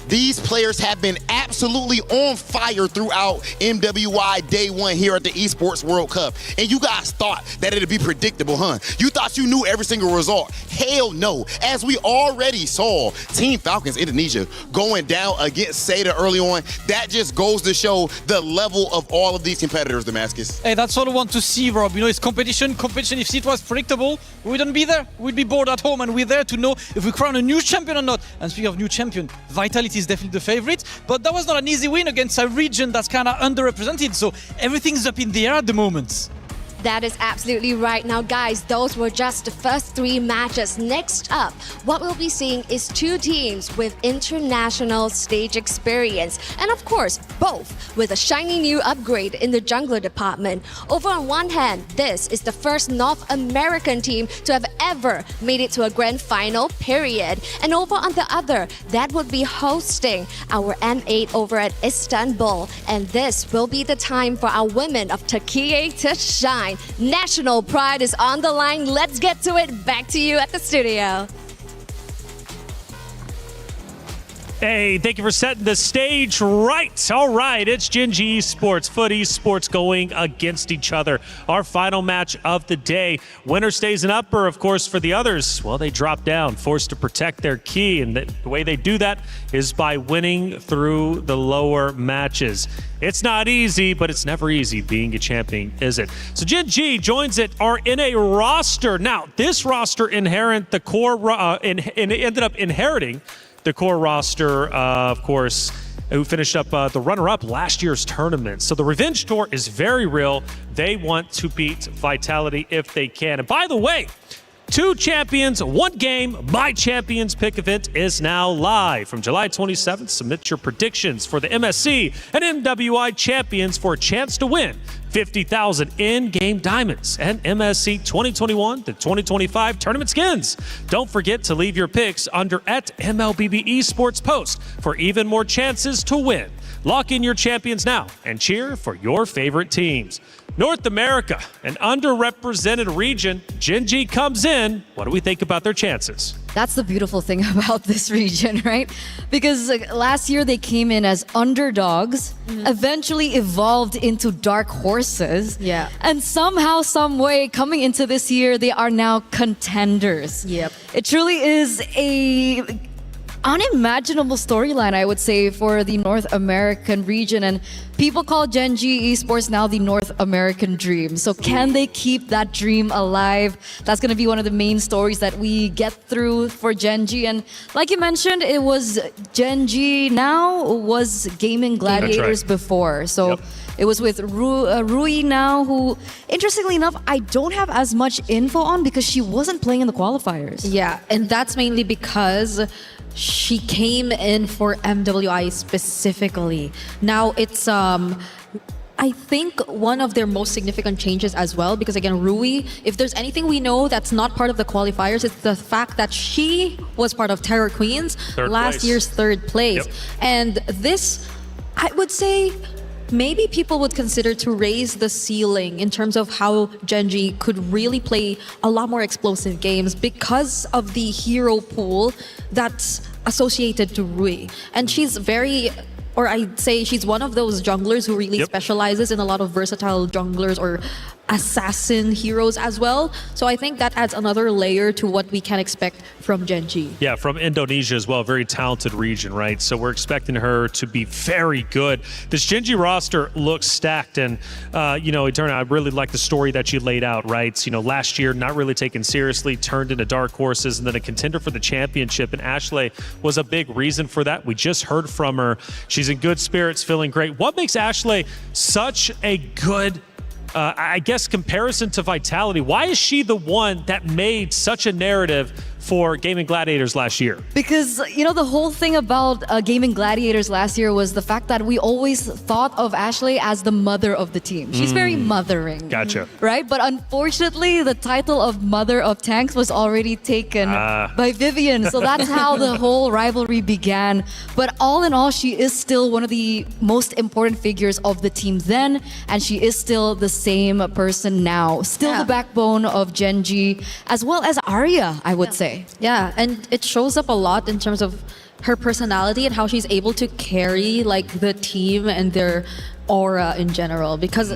these players have been absolutely on fire throughout MWI Day 1 here at the Esports World Cup. And you guys thought that it'd be predictable, huh? You thought you knew every single result. Hell no. As we already saw Team Falcons Indonesia going down against Seda early on, that just goes to show the level of all of these competitors, Damascus. Hey, that's what I want to see, Rob. You know, it's competition. If it was predictable, we wouldn't be there. We'd be bored at home, and we're there to know if we crown a new champion or not. And speaking of new champion, Vitality is definitely the favorite, but that was not an easy win against a region that's kind of underrepresented, so everything's up in the air at the moment. That is absolutely right. Now, guys, those were just the first 3 matches. Next up, what we'll be seeing is 2 teams with international stage experience. And of course, both with a shiny new upgrade in the jungler department. Over on one hand, this is the first North American team to have ever made it to a grand final, period. And over on the other, that would be hosting our M8 over at Istanbul. And this will be the time for our women of Turkey to shine. National pride is on the line. Let's get to it. Back to you at the studio. Hey, thank you for setting the stage right. All right, it's Gen G Esports, Foot Esports going against each other. Our final match of the day. Winner stays in upper, of course, for the others. Well, they drop down, forced to protect their key. And the way they do that is by winning through the lower matches. It's not easy, but it's never easy being a champion, is it? So Gen G joins it, are in a roster. Now, this roster ended up inheriting the core roster, of course, who finished up the runner-up last year's tournament. So the Revenge Tour is very real. They want to beat Vitality if they can. And by the way, 2 champions, 1 game. My Champions Pick event is now live. From July 27th, submit your predictions for the MSC and MWI champions for a chance to win 50,000 in-game diamonds and MSC 2021 to 2025 tournament skins. Don't forget to leave your picks under @MLBB Esports post for even more chances to win. Lock in your champions now and cheer for your favorite teams. North America, an underrepresented region. Gen G comes in. What do we think about their chances? That's the beautiful thing about this region, right? Because last year they came in as underdogs, eventually evolved into dark horses. Yeah. And somehow, some way, coming into this year, they are now contenders. Yep. It truly is a unimaginable storyline, I would say, for the North American region. And people call Gen G Esports now the North American dream. So can they keep that dream alive? That's going to be one of the main stories that we get through for Gen G. And like you mentioned, it was Gen G now was Gaming Gladiators before. So it was with Rui now, who, interestingly enough, I don't have as much info on because she wasn't playing in the qualifiers. Yeah, and that's mainly because she came in for MWI specifically. Now it's I think one of their most significant changes as well, because again, Rui, if there's anything we know that's not part of the qualifiers, it's the fact that she was part of Terror Queens last year's 3rd place. And this, I would say, maybe people would consider to raise the ceiling in terms of how Gen G could really play a lot more explosive games because of the hero pool that's associated to Rui. And she's very, or I'd say she's one of those junglers who really specializes in a lot of versatile junglers or assassin heroes as well. So I think that adds another layer to what we can expect from Genji. Yeah, from Indonesia as well. Very talented region, right? So we're expecting her to be very good. This Genji roster looks stacked. And, Eterna, I really like the story that you laid out, right? Last year, not really taken seriously, turned into dark horses, and then a contender for the championship. And Ashley was a big reason for that. We just heard from her. She's in good spirits, feeling great. What makes Ashley such a good comparison to Vitality? Why is she the one that made such a narrative for Gaming Gladiators last year? Because, the whole thing about Gaming Gladiators last year was the fact that we always thought of Ashley as the mother of the team. She's very mothering. Gotcha. Right? But unfortunately, the title of Mother of Tanks was already taken by Vivian. So that's how the whole rivalry began. But all in all, she is still one of the most important figures of the team then. And she is still the same person now. Still the backbone of Genji, as well as Arya, I would say. Yeah, and it shows up a lot in terms of her personality and how she's able to carry the team and their aura in general. Because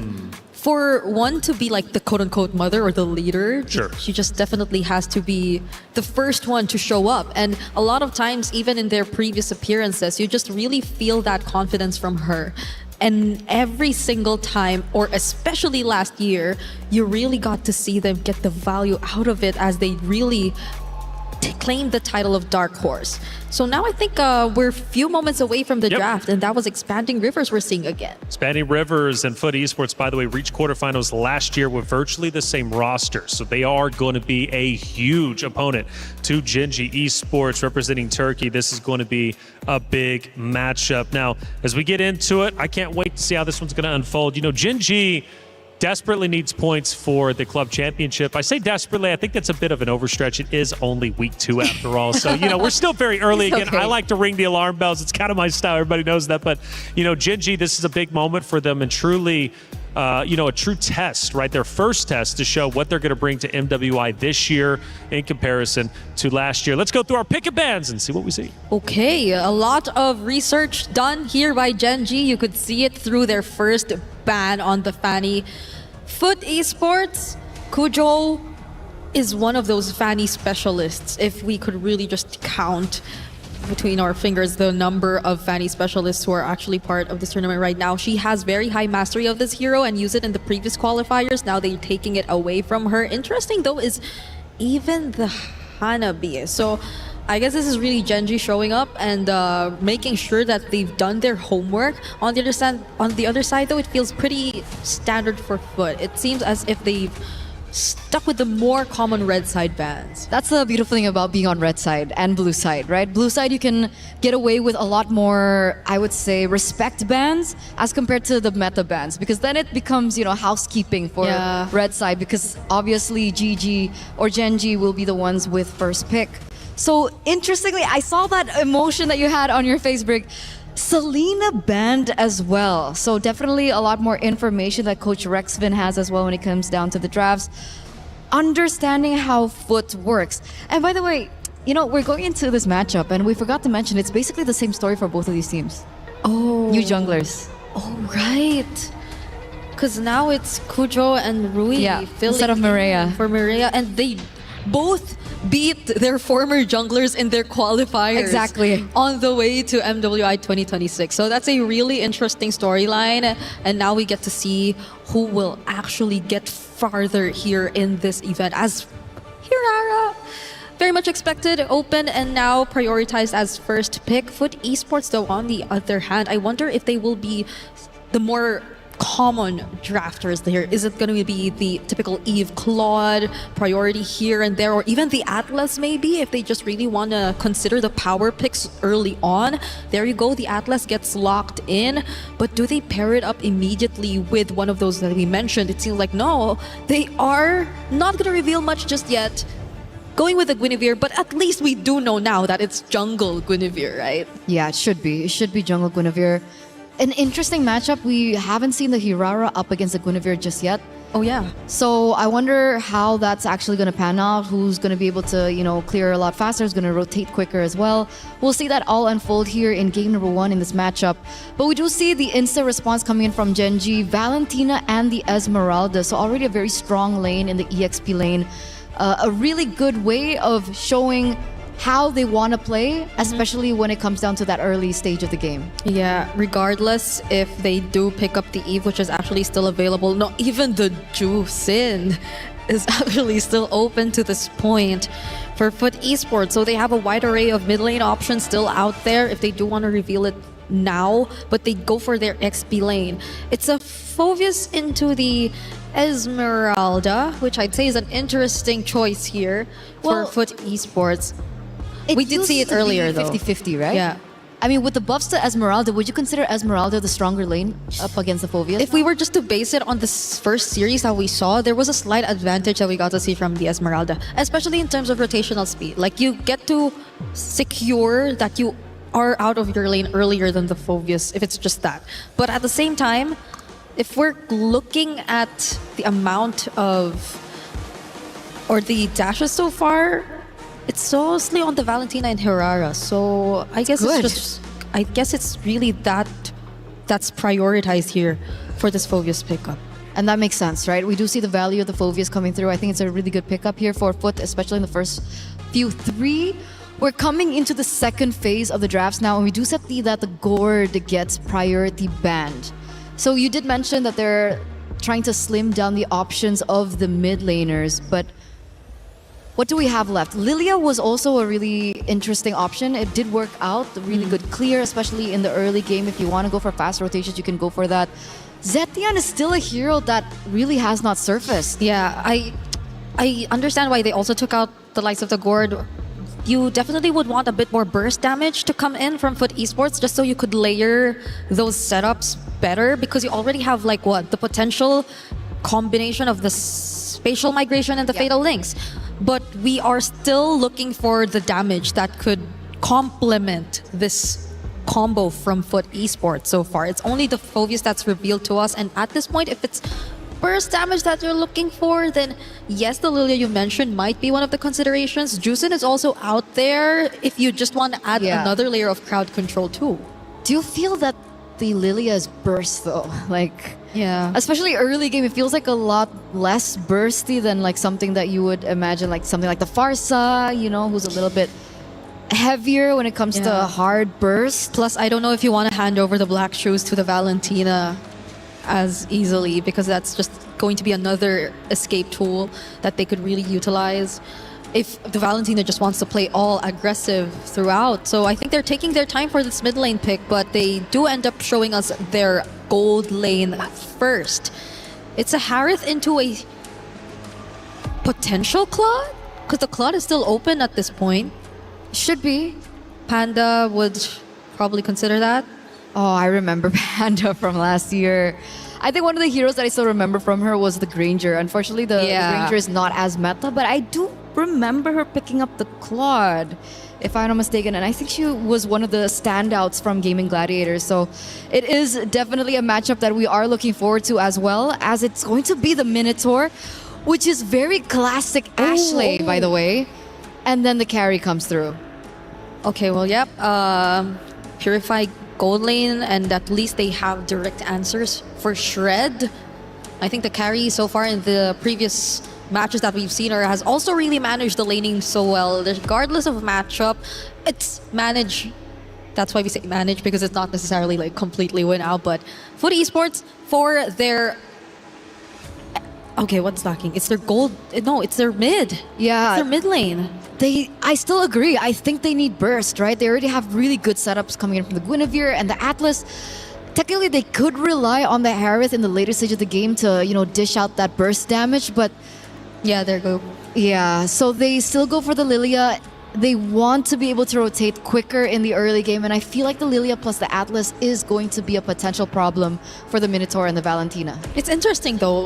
for one to be the quote-unquote mother or the leader, she just definitely has to be the first one to show up. And a lot of times, even in their previous appearances, you just really feel that confidence from her. And every single time, or especially last year, you really got to see them get the value out of it as they really claimed the title of Dark Horse. So now I think we're a few moments away from the draft, and that was Expanding Rivers we're seeing again. Expanding Rivers and Foot Esports, by the way, reached quarterfinals last year with virtually the same roster. So they are going to be a huge opponent to Genji Esports representing Turkey. This is going to be a big matchup. Now, as we get into it, I can't wait to see how this one's going to unfold. Genji desperately needs points for the club championship. I say desperately, I think that's a bit of an overstretch. It is only week 2 after all. So, we're still very early again. Okay. I like to ring the alarm bells. It's kind of my style. Everybody knows that. But, Genji, this is a big moment for them and truly, a true test, right? Their first test to show what they're going to bring to MWI this year in comparison to last year. Let's go through our pick of bands and see what we see. Okay, a lot of research done here by Genji. You could see it through their first ban on the Fanny. Foot Esports, Kujo is one of those Fanny specialists. If we could really just count between our fingers the number of Fanny specialists who are actually part of this tournament right now. She has very high mastery of this hero and used it in the previous qualifiers. Now they're taking it away from her. Interesting though is even the Hanabi. So I guess this is really Genji showing up and making sure that they've done their homework. On the other side though, it feels pretty standard for Foot. It seems as if they've stuck with the more common red side bans. That's the beautiful thing about being on red side and blue side, right? Blue side, you can get away with a lot more, I would say, respect bans as compared to the meta bans, because then it becomes, housekeeping for red side, because obviously GG or Genji will be the ones with first pick. So interestingly, I saw that emotion that you had on your face, Brig. Selena banned as well. So definitely a lot more information that Coach Rexvin has as well when it comes down to the drafts. Understanding how Foot works. And by the way, we're going into this matchup and we forgot to mention it's basically the same story for both of these teams. Oh. New junglers. Oh, right. Because now it's Kujo and Rui instead of Mireia. For Mireia. And they both beat their former junglers in their qualifiers. Exactly. On the way to MWI 2026. So that's a really interesting storyline. And now we get to see who will actually get farther here in this event. As Hirara, very much expected, open, and now prioritized as first pick. Foot Esports, though, on the other hand, I wonder if they will be the more common drafters there. Is it going to be the typical Eve Claude priority here and there, or even the Atlas maybe, if they just really want to consider the power picks early on? There you go, the Atlas gets locked in, but do they pair it up immediately with one of those that we mentioned? It seems like no, they are not going to reveal much just yet. Going with the Guinevere, but at least we do know now that it's jungle Guinevere, right? Yeah, it should be. It should be jungle Guinevere. An interesting matchup. We haven't seen the Hirara up against the Guinevere just yet. Oh yeah. So I wonder how that's actually going to pan out. Who's going to be able to, clear a lot faster? Who's going to rotate quicker as well? We'll see that all unfold here in game number 1 in this matchup. But we do see the instant response coming in from Genji, Valentina, and the Esmeralda. So already a very strong lane in the EXP lane. A really good way of showing how they want to play, especially when it comes down to that early stage of the game. Yeah, regardless if they do pick up the Eve, which is actually still available, not even the Ju Sin is actually still open to this point for Foot Esports. So they have a wide array of mid lane options still out there if they do want to reveal it now, but they go for their XP lane. It's a Phoveus into the Esmeralda, which I'd say is an interesting choice here for Foot Esports. We did see it earlier though. 50-50, right? Yeah. I mean, with the buffs to Esmeralda, would you consider Esmeralda the stronger lane up against the Phoveus? If we were just to base it on this first series that we saw, there was a slight advantage that we got to see from the Esmeralda, especially in terms of rotational speed. Like, you get to secure that you are out of your lane earlier than the Phoveus, if it's just that. But at the same time, if we're looking at the amount of, or the dashes so far, it's mostly on the Valentina and Herrera. So I guess it's really that's prioritized here for this Phoveus pickup. And that makes sense, right? We do see the value of the Phoveus coming through. I think it's a really good pickup here for Foot, especially in the first few 3. We're coming into the second phase of the drafts now, and we do see that the Gourd gets priority banned. So you did mention that they're trying to slim down the options of the mid laners, but what do we have left? Lilia was also a really interesting option. It did work out, a really good clear, especially in the early game. If you want to go for fast rotations, you can go for that. Zetian is still a hero that really has not surfaced. Yeah, I understand why they also took out the likes of the Gourd. You definitely would want a bit more burst damage to come in from Foot Esports, just so you could layer those setups better, because you already have the potential combination of the spatial migration and the fatal links. But we are still looking for the damage that could complement this combo from Foot Esports so far. It's only the Phoveus that's revealed to us, and at this point, if it's burst damage that you're looking for, then yes, the Lilia you mentioned might be one of the considerations. Juicin is also out there if you just want to add another layer of crowd control too. Do you feel that the Lilia's burst though? Yeah. Especially early game, it feels like a lot less bursty than something that you would imagine, something like the Farsa, who's a little bit heavier when it comes to hard burst. Plus, I don't know if you want to hand over the black shoes to the Valentina as easily, because that's just going to be another escape tool that they could really utilize if the Valentina just wants to play all aggressive throughout. So I think they're taking their time for this mid lane pick, but they do end up showing us their gold lane first. It's a Harith into a potential Claude, because the Claude is still open at this point. Should be. Panda would probably consider that. Oh, I remember Panda from last year. I think one of the heroes that I still remember from her was the Granger. Unfortunately, the Granger is not as meta, but I do remember her picking up the Claude, if I'm not mistaken, and I think she was one of the standouts from Gaming Gladiators. So it is definitely a matchup that we are looking forward to, as well as it's going to be the Minotaur, which is very classic Ashley, by the way. And then the carry comes through. Okay, well, yep. Purify gold lane, and at least they have direct answers for Shred. I think the carry so far in the previous matches that we've seen her has also really managed the laning so well. Regardless of matchup, it's managed. That's why we say manage, because it's not necessarily completely win out. But Foot Esports, for their... Okay, what's lacking? It's their gold... No, it's their mid. Yeah. It's their mid lane. I still agree. I think they need burst, right? They already have really good setups coming in from the Guinevere and the Atlas. Technically, they could rely on the Harith in the later stage of the game to, dish out that burst damage, but... Yeah, there you go. Yeah, so they still go for the Lilia. They want to be able to rotate quicker in the early game, and I feel like the Lilia plus the Atlas is going to be a potential problem for the Minotaur and the Valentina. It's interesting, though.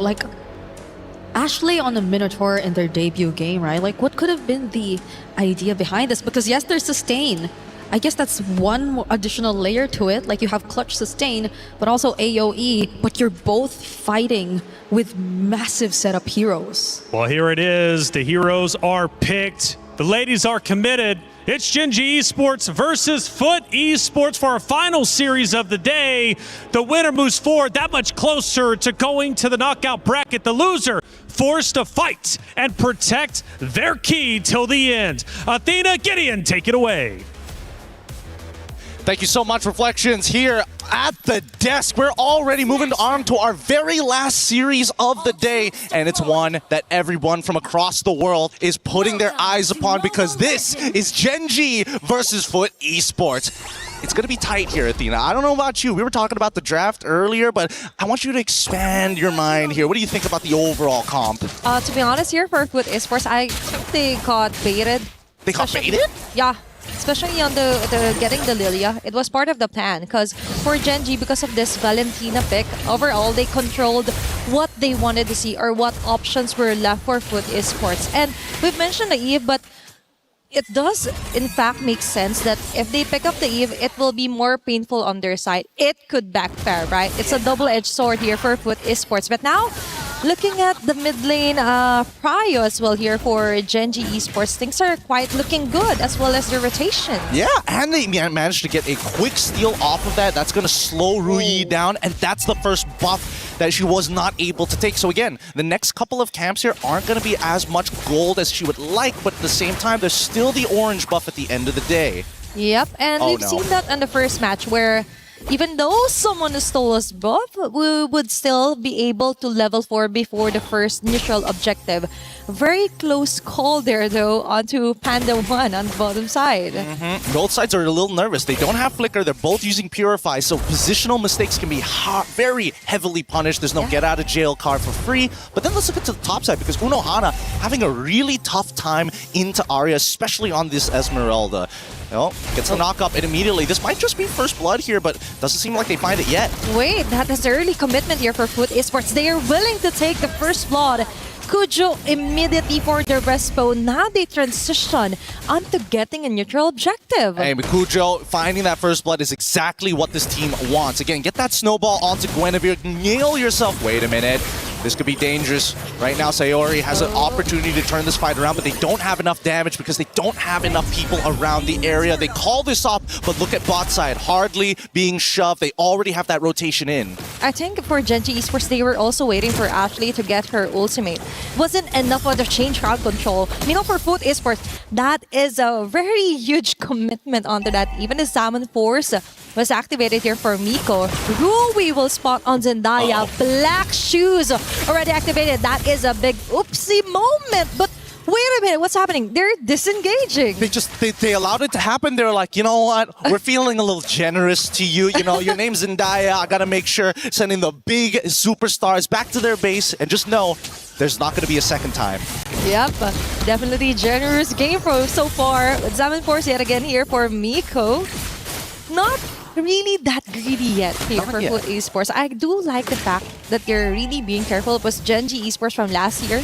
Ashley on the Minotaur in their debut game, right? What could have been the idea behind this? Because yes, there's sustain I guess that's one more additional layer to it. Like you have clutch sustain, but also AoE, but you're both fighting with massive setup heroes. Well, here it is. The heroes are picked. The ladies are committed. It's Gen G Esports versus Foot Esports for our final series of the day. The winner moves forward that much closer to going to the knockout bracket. The loser forced to fight and protect their key till the end. Athena, Gideon, take it away. Thank you so much, Reflections, here at the desk. We're already moving on to our very last series of the day, and it's one that everyone from across the world is putting their eyes upon because this is Gen G versus Foot Esports. It's going to be tight here, Athena. I don't know about you. We were talking about the draft earlier, but I want you to expand your mind here. What do you think about the overall comp? To be honest here, for Foot Esports, I think they got baited. They got baited? Yeah. Especially on the getting the Lilia. It was part of the plan because for Gen G, because of this Valentina pick, overall they controlled what they wanted to see or what options were left for Foot Esports. And we've mentioned the Eve, but it does in fact make sense that if they pick up the Eve, it will be more painful on their side. It could backfire, right? It's a double-edged sword here for Foot Esports. But now, looking at the mid lane prio as well here for Gen G Esports, things are quite looking good as well as the rotation. Yeah, and they managed to get a quick steal off of that. That's going to slow Ruyi down, and that's the first buff that she was not able to take. So again, the next couple of camps here aren't going to be as much gold as she would like, but at the same time, there's still the orange buff at the end of the day. Yep, and we've seen that in the first match where even though someone stole us buff, we would still be able to level 4 before the first neutral objective. Very close call there though onto Panda 1 on the bottom side. Both sides are a little nervous. They don't have Flicker. They're both using Purify, so positional mistakes can be very heavily punished. There's no get out of jail card for free. But then let's look at the top side because Unohana having a really tough time into Arya, especially on this Esmeralda. Oh, gets the knock up and immediately. This might just be first blood here, but doesn't seem like they find it yet. Wait, that is early commitment here for Foot Esports. They are willing to take the first blood. Kujo immediately for the respo. Now they transition onto getting a neutral objective. Hey, Kujo finding that first blood is exactly what this team wants. Again, get that snowball onto Guinevere. Nail yourself. Wait a minute. This could be dangerous. Right now, Sayori has an opportunity to turn this fight around, but they don't have enough damage because they don't have enough people around the area. They call this up, but look at bot side. Hardly being shoved. They already have that rotation in. I think for Gen G Esports, they were also waiting for Ashley to get her ultimate. Wasn't enough of the change crowd control. You know, for Foot Esports, that is a very huge commitment onto that. Even the Salmon Force was activated here for Miko. Ruyi will spot on Zendaya. Black Shoes already activated. That is a big oopsie moment. But wait a minute, what's happening? They're disengaging. They allowed it to happen. They're like, you know what? We're feeling a little generous to you. You know, your name's Zendaya. I gotta make sure sending the big superstars back to their base and just know there's not gonna be a second time. Yep, definitely generous game so far. Salmon Force yet again here for Miko. Not really that greedy yet here for Foot Esports. I do like the fact that they're really being careful. It was Gen G Esports from last year.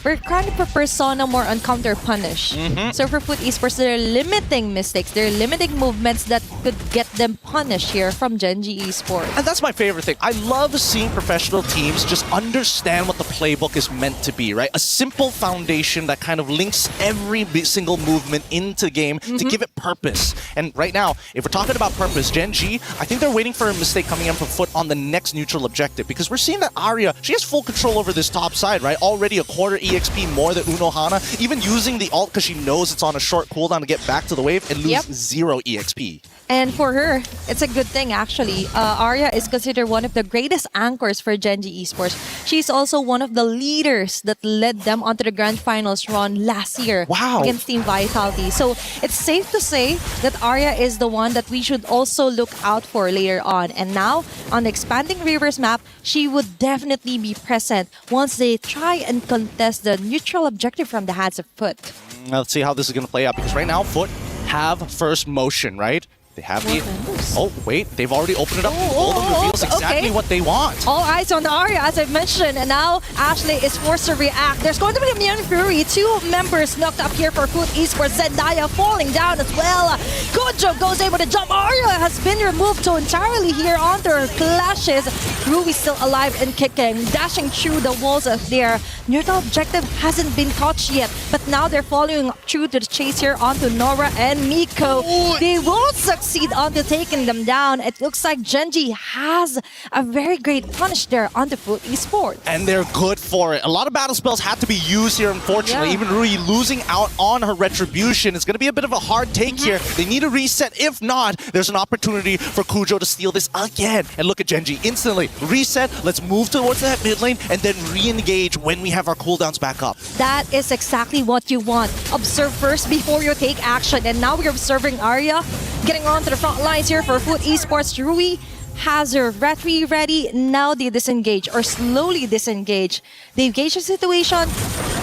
We're kind of a persona more on counter punish. So for Foot Esports, they're limiting mistakes. They're limiting movements that could get them punished here from Gen G Esports. And that's my favorite thing. I love seeing professional teams just understand what the playbook is meant to be, right? A simple foundation that kind of links every single movement into the game to give it purpose. And right now, if we're talking about purpose, Gen G, I think they're waiting for a mistake coming in from Foot on the next neutral objective because we're seeing that Arya, she has full control over this top side, right? Already a quarter EXP more than Unohana, even using the ult because she knows it's on a short cooldown to get back to the wave and lose 0 EXP. And for her, it's a good thing actually. Arya is considered one of the greatest anchors for Gen G Esports. She's also one of the leaders that led them onto the Grand Finals run last year against Team Vitality. So it's safe to say that Arya is the one that we should also look out for later on. And now, on the expanding Rivers map, she would definitely be present once they try and contest the neutral objective from the hands of Foot. Let's see how this is going to play out because right now, Foot have first motion, right? They have the Esports. Oh, wait. They've already opened it up. Golden reveals exactly what they want. All eyes on Arya, as I mentioned, and now Ashley is forced to react. There's going to be a Mian Fury. 2 members knocked up here for Foot Esports. Zendaya falling down as well. Kojo goes able to jump. Arya has been removed so entirely here onto her clashes. Rui still alive and kicking, dashing through the walls of their neutral objective hasn't been touched yet, but now they're following through to the chase here onto Nora and Miko. They won't succeed onto taking them down. It looks like Genji has a very great punish there on the Foot Esports. And they're good for it. A lot of battle spells had to be used here, unfortunately. Even Rui losing out on her retribution is going to be a bit of a hard take here. They need a reset. If not, there's an opportunity for Kujo to steal this again. And look at Genji. Instantly reset. Let's move towards that mid lane and then re-engage when we have our cooldowns back up. That is exactly what you want. Observe first before you take action. And now we're observing Arya getting onto the front lines here for Foot Esports. Rui has her retry ready. Now they disengage or slowly disengage. They engage the situation.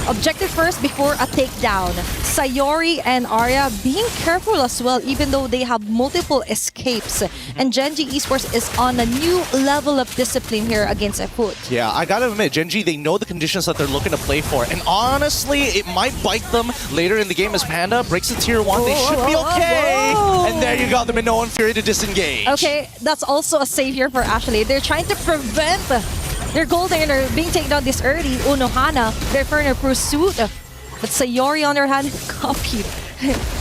Objective first before a takedown. Sayori and Arya being careful as well, even though they have multiple escapes. And Genji Esports is on a new level of discipline here against Foot. Yeah, I gotta admit, Genji, they know the conditions that they're looking to play for. And honestly, it might bite them later in the game as Panda breaks the tier 1. They should be okay. And there you go, the Minoan Fury to disengage. Okay, that's also a savior for Ashley. They're trying to prevent their gold laner being taken down this early. Unohana, they're for a pursuit. But Sayori on their hand, copied.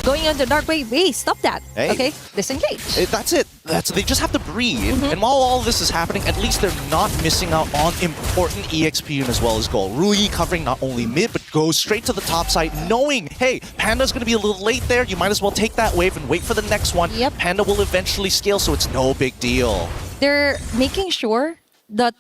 Going on the dark way. Wait, stop that. Hey. Okay, disengage. That's it. They just have to breathe. And while all this is happening, at least they're not missing out on important EXP as well as gold. Rui covering not only mid, but goes straight to the top side, knowing, hey, Panda's going to be a little late there. You might as well take that wave and wait for the next one. Yep. Panda will eventually scale, so it's no big deal. They're making sure that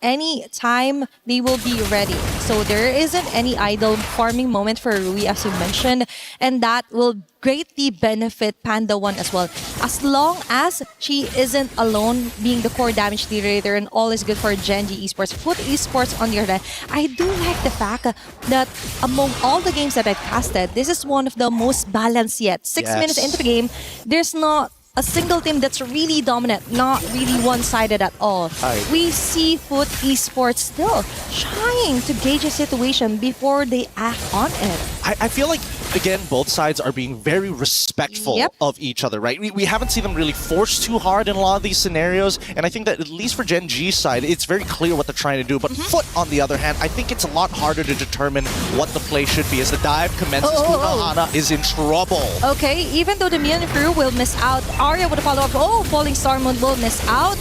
any time they will be ready. So there isn't any idle farming moment for Rui, as you mentioned, and that will greatly benefit Panda 1 as well. As long as she isn't alone being the core damage leader, and all is good for Genji Esports. Foot Esports on the other hand, I do like the fact that among all the games that I've casted, this is one of the most balanced yet. 6 minutes into the game, there's not a single team that's really dominant, not really one-sided at all. We see Foot Esports still trying to gauge a situation before they act on it. I feel like, again, both sides are being very respectful of each other, right? We haven't seen them really force too hard in a lot of these scenarios, and I think that at least for Gen G's side, it's very clear what they're trying to do. But Foot, on the other hand, I think it's a lot harder to determine what the play should be. As the dive commences, Unohana is in trouble. Okay, even though the Mian crew will miss out, Arya with a follow-up. Oh, Falling Star Moon will miss out.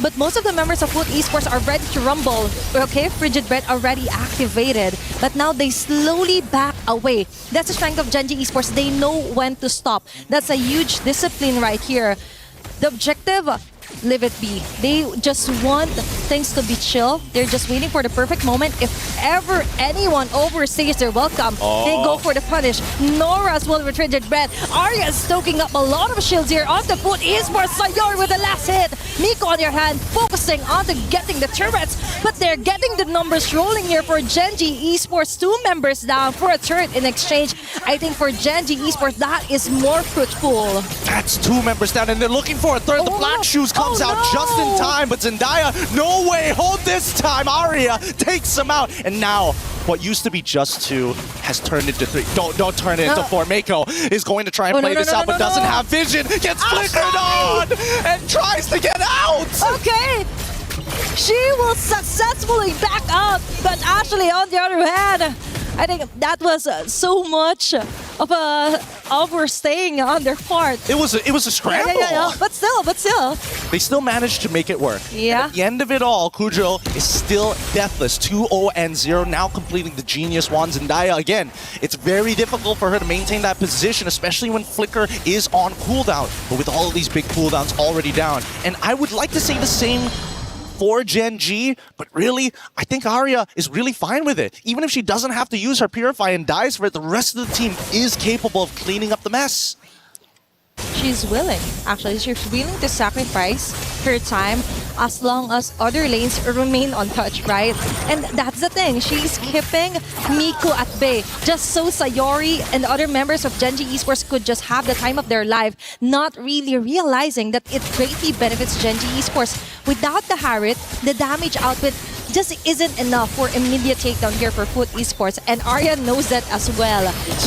But most of the members of Foot Esports are ready to rumble. Okay, Frigid Bread already activated. But now they slowly back away. That's the strength of Genji Esports. They know when to stop. That's a huge discipline right here. The objective, leave it be. They just want things to be chill. They're just waiting for the perfect moment. If ever anyone overstays their welcome, they go for the punish. Nora as well with Frigid Bread. Arya is stoking up a lot of shields here on the Foot Esports. Sayori with the last hit. Miko on your hand, focusing on to getting the turrets. But they're getting the numbers rolling here for Genji Esports. 2 members down for a turret in exchange. I think for Genji Esports, that is more fruitful. That's 2 members down, and they're looking for a third. The Black Shoes comes out just in time, but Zendaya, no way, hold this time. Arya takes him out, and now what used to be just 2 has turned into 3. Don't turn it into 4. Mako is going to try and play this out, but doesn't have vision. Gets flickered on and tries to get out. Okay. She will successfully back up, but Ashley on the other hand, I think that was so much of a overstaying on their part. It was a scramble. Yeah. But still. They still managed to make it work. Yeah. And at the end of it all, Kujo is still deathless. 2-0-0, now completing the Genius Wand. Zendaya, again, it's very difficult for her to maintain that position, especially when Flicker is on cooldown. But with all of these big cooldowns already down. And I would like to say the same for Gen G, but really, I think Arya is really fine with it. Even if she doesn't have to use her Purify and dies for it, the rest of the team is capable of cleaning up the mess. She's willing. Actually, she's willing to sacrifice her time as long as other lanes remain untouched, right? And that's the thing. She's keeping Miku at bay just so Sayori and other members of Gen G Esports could just have the time of their life, not really realizing that it greatly benefits Gen G Esports. Without the Harriet, the damage output just isn't enough for immediate takedown here for Foot Esports, and Arya knows that as well.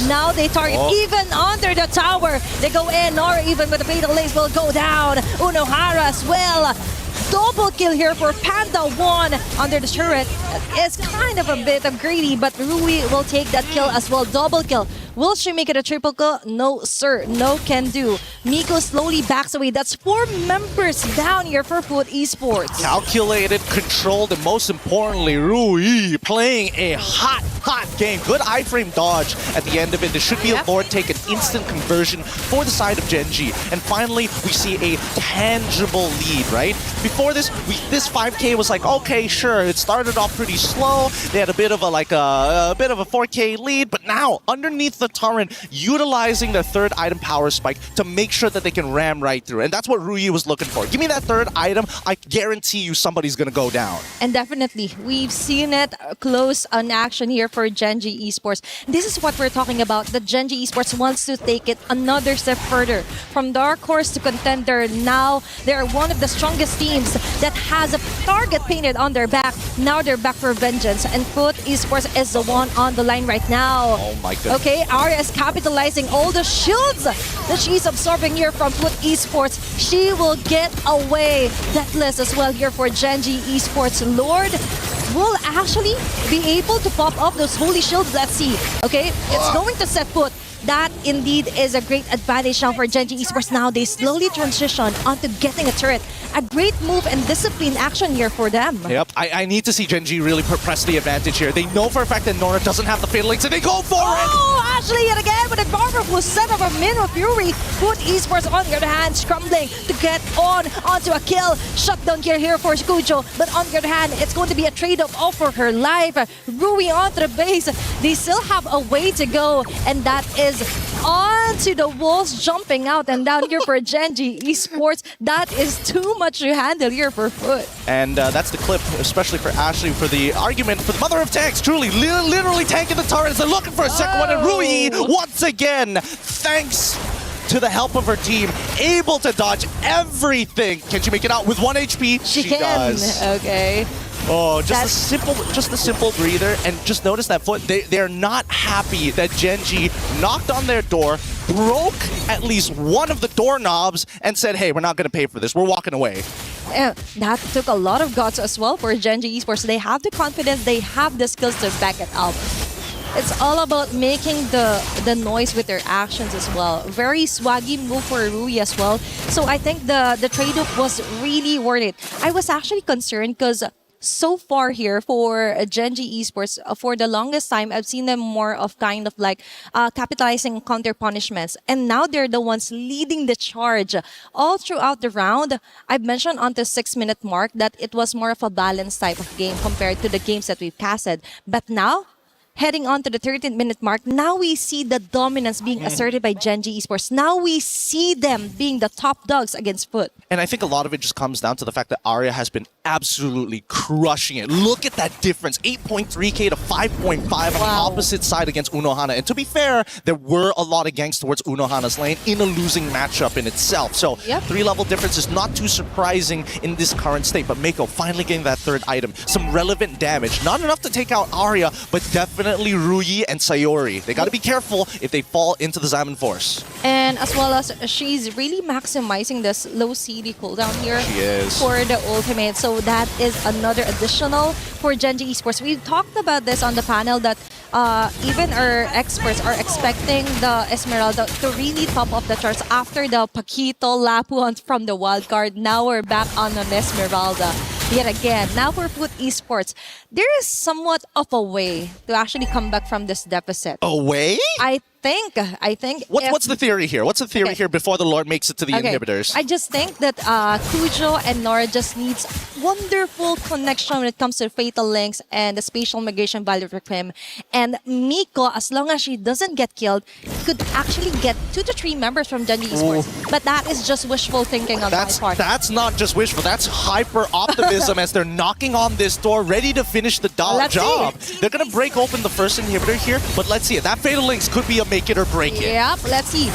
Now they target even under the tower. They go in, or even with the fatal lace will go down. Unohara as well. Double kill here for Panda 1 under the turret. It's kind of a bit of greedy, but Rui will take that kill as well. Double kill. Will she make it a triple kill? No, sir. No can do. Miko slowly backs away. That's 4 members down here for Foot Esports. Calculated, controlled, and most importantly, Rui playing a hot game. Good iframe dodge at the end of it. There should be a Lord take, an instant conversion for the side of Genji. And finally, we see a tangible lead, right? Before this, this 5K was like, okay, sure, it started off pretty slow. They had a bit of a 4K lead, but now underneath the turret, utilizing the third item power spike to make sure that they can ram right through. And that's what Rui was looking for. Give me that third item, I guarantee you somebody's gonna go down. And definitely, we've seen it close on action here for Gen G Esports. This is what we're talking about. The Gen G Esports wants to take it another step further. From dark horse to contender, now they're one of the strongest teams that has a target painted on their back. Now they're back for vengeance, and Foot Esports is the one on the line right now. Oh my goodness. Okay, Arya is capitalizing all the shields that she's absorbing here from Foot Esports. She will get away. Deathless as well here for Gen G Esports. Lord will actually be able to pop up those holy shields. Let's see. Okay, it's going to set Foot. That indeed is a great advantage now for Gen G Esports. Now they slowly transition onto getting a turret. A great move and discipline action here for them. Yep, I need to see Gen G really press the advantage here. They know for a fact that Nora doesn't have the fatal links, and they go for it! Oh, Ashley yet again with a powerful set of a Minnow Fury. Foot Esports on the other hand, scrambling to get onto a kill. Shutdown here for Kujo, but on the other hand, it's going to be a trade-off for her life. Rui onto the base. They still have a way to go, and that is onto the walls, jumping out and down here for Gen G Esports. That is too much to handle here for Foot. And that's the clip, especially for Ashley, for the argument for the mother of tanks. Truly, literally tanking the turrets. They're looking for a second one, and Rui, once again, thanks to the help of her team, able to dodge everything. Can she make it out with 1 HP? She can. Does. Okay. Oh, just a simple breather, and just notice that Foot, they're not happy that Gen G knocked on their door, broke at least one of the doorknobs, and said, hey, we're not going to pay for this. We're walking away. That took a lot of guts as well for Gen G Esports. They have the confidence, they have the skills to back it up. It's all about making the noise with their actions as well. Very swaggy move for Rui as well. So I think the trade-off was really worth it. I was actually concerned because so far here for Gen G Esports, for the longest time, I've seen them more of kind of like capitalizing on counter punishments. And now they're the ones leading the charge. All throughout the round, I've mentioned on the 6-minute mark that it was more of a balanced type of game compared to the games that we've casted. But now, heading on to the 13th-minute mark, now we see the dominance being asserted by Gen G Esports. Now we see them being the top dogs against Foot. And I think a lot of it just comes down to the fact that Arya has been absolutely crushing it. Look at that difference, 8.3k to 5.5 on the opposite side against Unohana. And to be fair, there were a lot of ganks towards Unohana's lane in a losing matchup in itself. So 3-level difference is not too surprising in this current state. But Mako finally getting that third item. Some relevant damage. Not enough to take out Arya, but definitely Rui and Sayori. They got to be careful if they fall into the Zaman Force. And as well as she's really maximizing this low CD cooldown here for the ultimate. So that is another additional for Gen G Esports. We've talked about this on the panel that even our experts are expecting the Esmeralda to really top off the charts after the Paquito Lapu from the wildcard. Now we're back on an Esmeralda. Yet again, now for Foot Esports, there is somewhat of a way to actually come back from this deficit. A way? I think. What's the theory here? What's the theory here before the Lord makes it to the inhibitors? I just think that Cujo and Nora just needs wonderful connection when it comes to Fatal Links and the spatial migration value for him. And Miko, as long as she doesn't get killed, could actually get 2 to 3 members from Genji Esports. But that is just wishful thinking on my part. That's not just wishful. That's hyper optimism as they're knocking on this door, ready to finish the job. They're going to break open the first inhibitor here, but let's see it. That Fatal Links could be a make it or break it. Yep, let's see.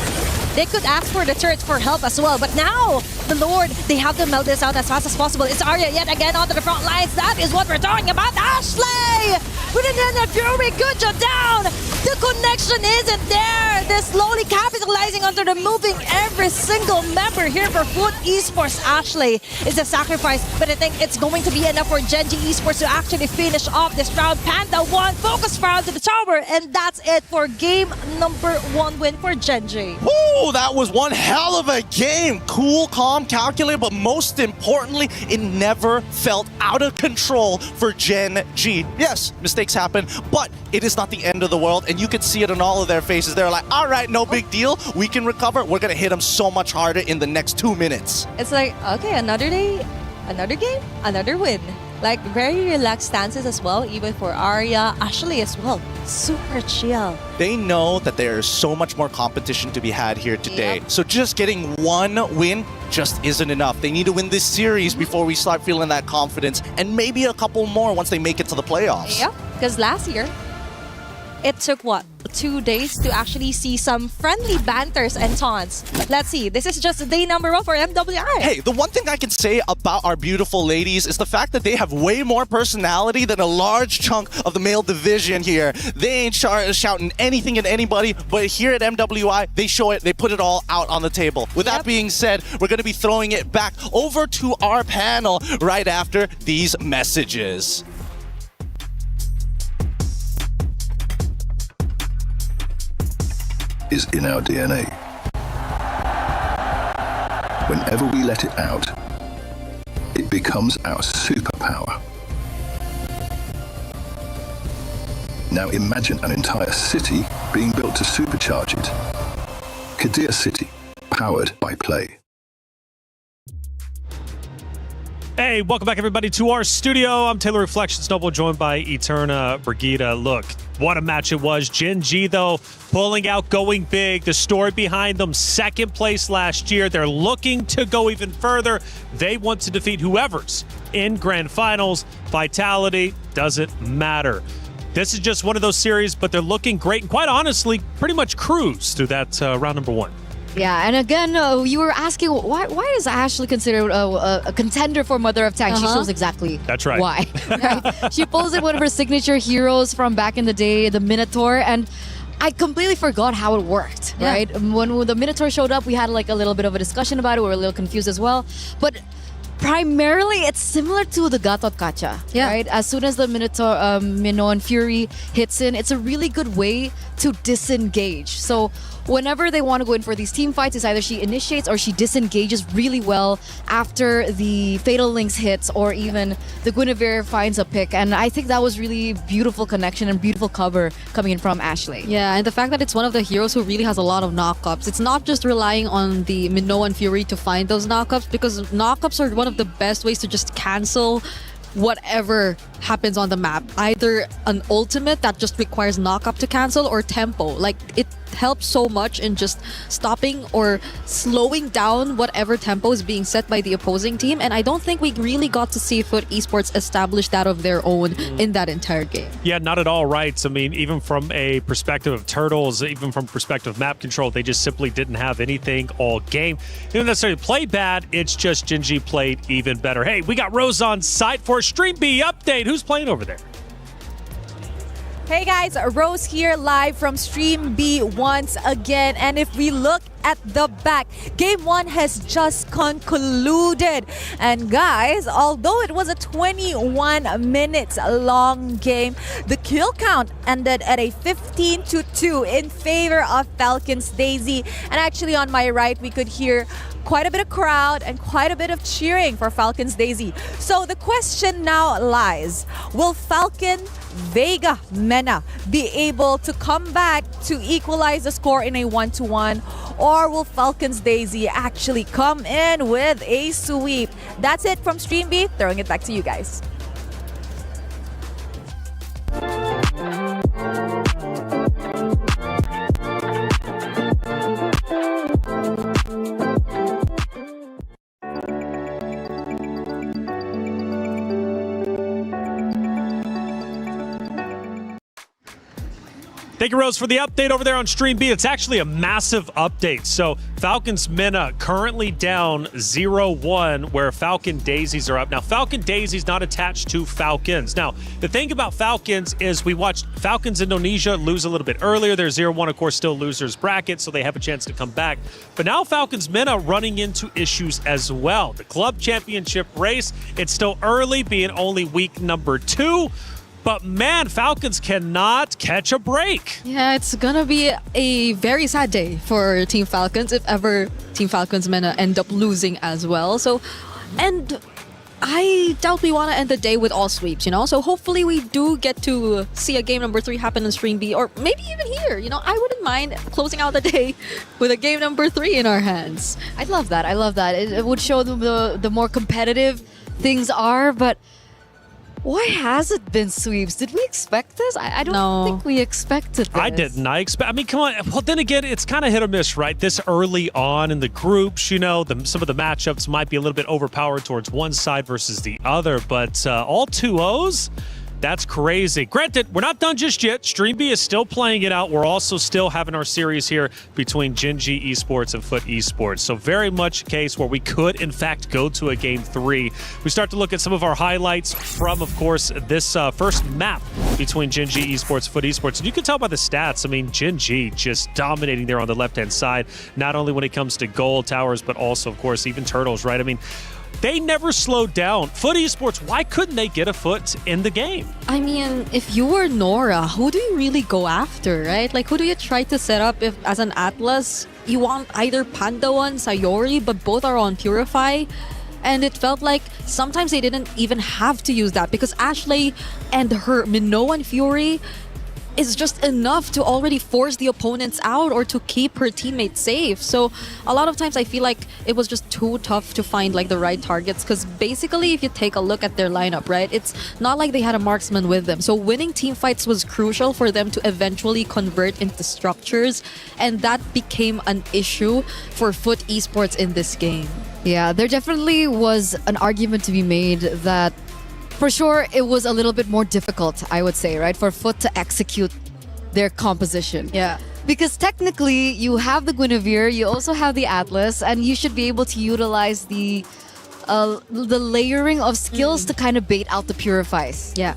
They could ask for the turret for help as well, but now the Lord, they have to melt this out as fast as possible. It's Arya yet again onto the front lines. That is what we're talking about. Ashley! With an Fury, good job down. The connection isn't there. They're slowly capitalizing onto the moving every single member here for Foot Esports. Ashley is a sacrifice, but I think it's going to be enough for Genji Esports to actually finish off this round. Panda 1, focus round to the tower, and that's it for game number 1 win for Genji. Woo! That was one hell of a game. Cool, calm, calculated, but most importantly, it never felt out of control for Gen G. Yes, mistakes happen, but it is not the end of the world, and you can see it in all of their faces. They're like, all right, no big deal. We can recover. We're going to hit them so much harder in the next 2 minutes. It's like, okay, another day, another game, another win. Like, very relaxed stances as well, even for Arya, Ashley as well. Super chill. They know that there is so much more competition to be had here today. So just getting one win just isn't enough. They need to win this series before we start feeling that confidence, and maybe a couple more once they make it to the playoffs. Yeah, because last year, it took what? 2 days to actually see some friendly banters and taunts. Let's see. This is just day number 1 for MWI. Hey, the one thing I can say about our beautiful ladies is the fact that they have way more personality than a large chunk of the male division here. They ain't shouting anything at anybody, but here at MWI, they show it. They put it all out on the table. With that being said, we're going to be throwing it back over to our panel right after these messages. Is in our DNA. Whenever we let it out, it becomes our superpower. Now imagine an entire city being built to supercharge it. Kadir City, powered by play. Hey, welcome back, everybody, to our studio. I'm Taylor Reflection Snowball, joined by Eterna Brigida. Look, what a match it was. Gen G, though, pulling out, going big. The story behind them, second place last year. They're looking to go even further. They want to defeat whoever's in grand finals. Vitality doesn't matter. This is just one of those series, but they're looking great. And quite honestly, pretty much cruise through that round number 1. Yeah, and again, you were asking why is Ashley considered a contender for Mother of Tanks? She shows exactly That's right. why. Right? She posted one of her signature heroes from back in the day, the Minotaur, and I completely forgot how it worked, right? When the Minotaur showed up, we had like a little bit of a discussion about it. We were a little confused as well. But primarily, it's similar to the Gatot Kacha, right? As soon as the Minotaur, Minoan Fury hits in, it's a really good way to disengage. So whenever they want to go in for these team fights, it's either she initiates or she disengages really well after the Fatal Links hits, or even the Guinevere finds a pick. And I think that was really beautiful connection and beautiful cover coming in from Ashley. Yeah, and the fact that it's one of the heroes who really has a lot of knockups. It's not just relying on the Minoan Fury to find those knockups, because knockups are one of the best ways to just cancel whatever happens on the map. Either an ultimate that just requires knockup to cancel, or tempo. Like, it helps so much in just stopping or slowing down whatever tempo is being set by the opposing team. And I don't think we really got to see Foot Esports establish that of their own in that entire game. Yeah, not at all right. I mean, even from a perspective of Turtles, even from perspective of map control, they just simply didn't have anything all game. They didn't necessarily play bad, it's just Gen G played even better. Hey, we got Rose on site for a Stream B update. Who's playing over there? Hey guys, Rose here live from Stream B once again. And if we look at the back. Game 1 has just concluded. And guys, although it was a 21 minutes long game, the kill count ended at a 15-2 in favor of Falcons Daisy. And actually on my right, we could hear quite a bit of crowd and quite a bit of cheering for Falcons Daisy. So the question now lies, will Falcon Vega Mena be able to come back to equalize the score in a 1-1, or will Falcons Daisy actually come in with a sweep? That's it from Stream B. Throwing it back to you guys. Thank you, Rose, for the update over there on Stream B. It's actually a massive update. So Falcons Mena currently down 0-1, where Falcon Daisies are up. Now, Falcon Daisies not attached to Falcons. Now, the thing about Falcons is we watched Falcons Indonesia lose a little bit earlier. They're 0-1, of course, still losers bracket, so they have a chance to come back. But now Falcons Mena running into issues as well. The club championship race, it's still early, being only week number 2. But man, Falcons cannot catch a break. Yeah, it's gonna be a very sad day for Team Falcons if ever Team Falcons Mena end up losing as well. So, and I doubt we want to end the day with all sweeps, you know? So hopefully we do get to see a game number 3 happen in Stream B, or maybe even here, you know? I wouldn't mind closing out the day with a game number 3 in our hands. I love that. I love that. It would show them the more competitive things are, but why has it been sweeps? Did we expect this? I don't think we expected this. I didn't. I mean, come on. Well, then again, it's kind of hit or miss, right? This early on in the groups, you know, some of the matchups might be a little bit overpowered towards one side versus the other, but all 2-0s? That's crazy. Granted, we're not done just yet. Stream B is still playing it out. We're also still having our series here between Gen G Esports and Foot Esports. So very much a case where we could, in fact, go to a game 3. We start to look at some of our highlights from, of course, this first map between Gen G Esports, Foot Esports. And you can tell by the stats, I mean, Gen G just dominating there on the left-hand side, not only when it comes to gold towers, but also, of course, even turtles, right? I mean, they never slowed down. Foot Esports, why couldn't they get a foot in the game? I mean, if you were Nora, who do you really go after, right? Like, who do you try to set up if, as an Atlas, you want either Pandawan, Sayori, but both are on Purify? And it felt like sometimes they didn't even have to use that because Ashley and her Minoan Fury is just enough to already force the opponents out or to keep her teammates safe. So a lot of times I feel like it was just too tough to find like the right targets, because basically if you take a look at their lineup, right, it's not like they had a marksman with them. So winning team fights was crucial for them to eventually convert into structures, and that became an issue for Foot Esports in this game. Yeah, there definitely was an argument to be made that for sure, it was a little bit more difficult, I would say, right, for Foot to execute their composition. Yeah. Because technically, you have the Guinevere, you also have the Atlas, and you should be able to utilize the layering of skills to kind of bait out the Purifies. Yeah.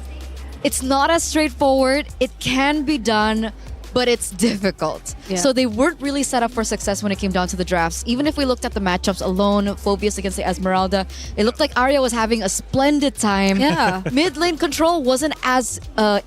It's not as straightforward. It can be done, but it's difficult. Yeah. So they weren't really set up for success when it came down to the drafts. Even if we looked at the matchups alone, Phobius against the Esmeralda, it looked like Arya was having a splendid time. Yeah. Mid lane control wasn't as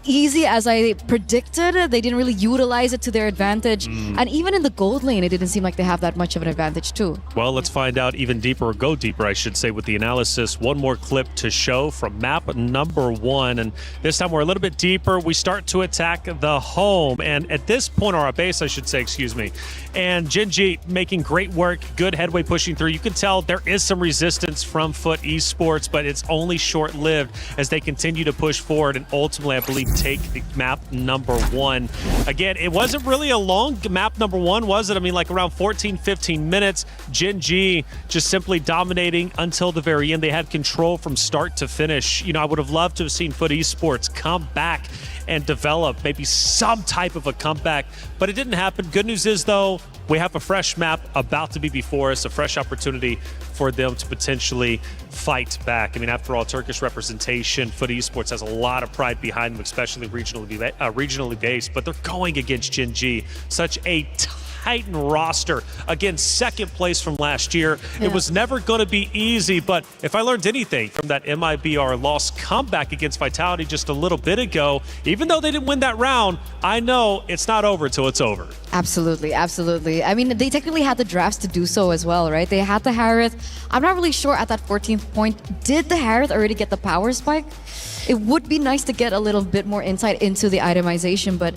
easy as I predicted. They didn't really utilize it to their advantage. And even in the gold lane, it didn't seem like they have that much of an advantage too. Well, let's find out even deeper, or go deeper, I should say, with the analysis. One more clip to show from map number 1. And this time we're a little bit deeper. We start to attack the home. And at this point, or our base, I should say, excuse me. And Gen G making great work, good headway pushing through. You can tell there is some resistance from Foot Esports, but it's only short-lived as they continue to push forward and ultimately, I believe, take the map number 1. Again, it wasn't really a long map number 1, was it? I mean, like around 14, 15 minutes. Gen G just simply dominating until the very end. They had control from start to finish. You know, I would have loved to have seen Foot Esports come back and develop maybe some type of a comeback, but it didn't happen. Good news is, though, we have a fresh map about to be before us, a fresh opportunity for them to potentially fight back. I mean, after all, Turkish representation, Foot Esports has a lot of pride behind them, especially regionally based, but they're going against Gen G, such a tightened roster. Again, second place from last year. It was never going to be easy, but if I learned anything from that MIBR loss comeback against Vitality just a little bit ago, even though they didn't win that round, I know it's not over till it's over. Absolutely, absolutely. I mean, they technically had the drafts to do so as well, right? They had the Harith. I'm not really sure at that 14th point, did the Harith already get the power spike? It would be nice to get a little bit more insight into the itemization, but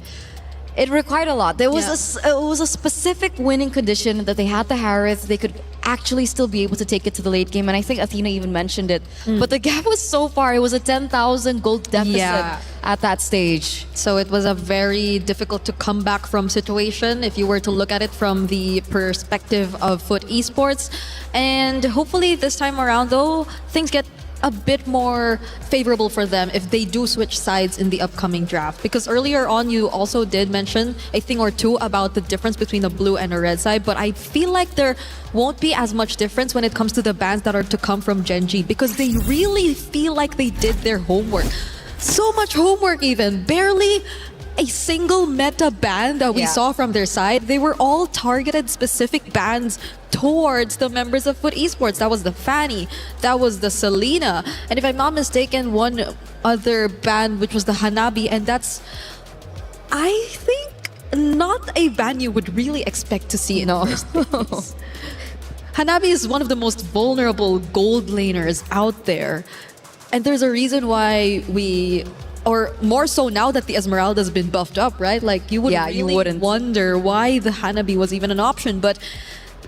it required a lot. There was it was a specific winning condition that they had the Harith. They could actually still be able to take it to the late game, and I think Athena even mentioned it. But the gap was so far. It was a 10,000 gold deficit at that stage. So it was a very difficult to come back from situation if you were to look at it from the perspective of Foot Esports. And hopefully this time around, though, things get a bit more favorable for them if they do switch sides in the upcoming draft. Because earlier on, you also did mention a thing or two about the difference between a blue and a red side, but I feel like there won't be as much difference when it comes to the bans that are to come from Gen G, because they really feel like they did their homework. So much homework even. Barely a single meta ban that we saw from their side. They were all targeted specific bans towards the members of Foot Esports. That was the Fanny, that was the Selena, and if I'm not mistaken, one other ban which was the Hanabi, and that's, I think, not a ban you would really expect to see in the first place. Hanabi is one of the most vulnerable gold laners out there, and there's a reason why we, or more so now that the Esmeralda's been buffed up, right? Like, you would really wonder why the Hanabi was even an option, but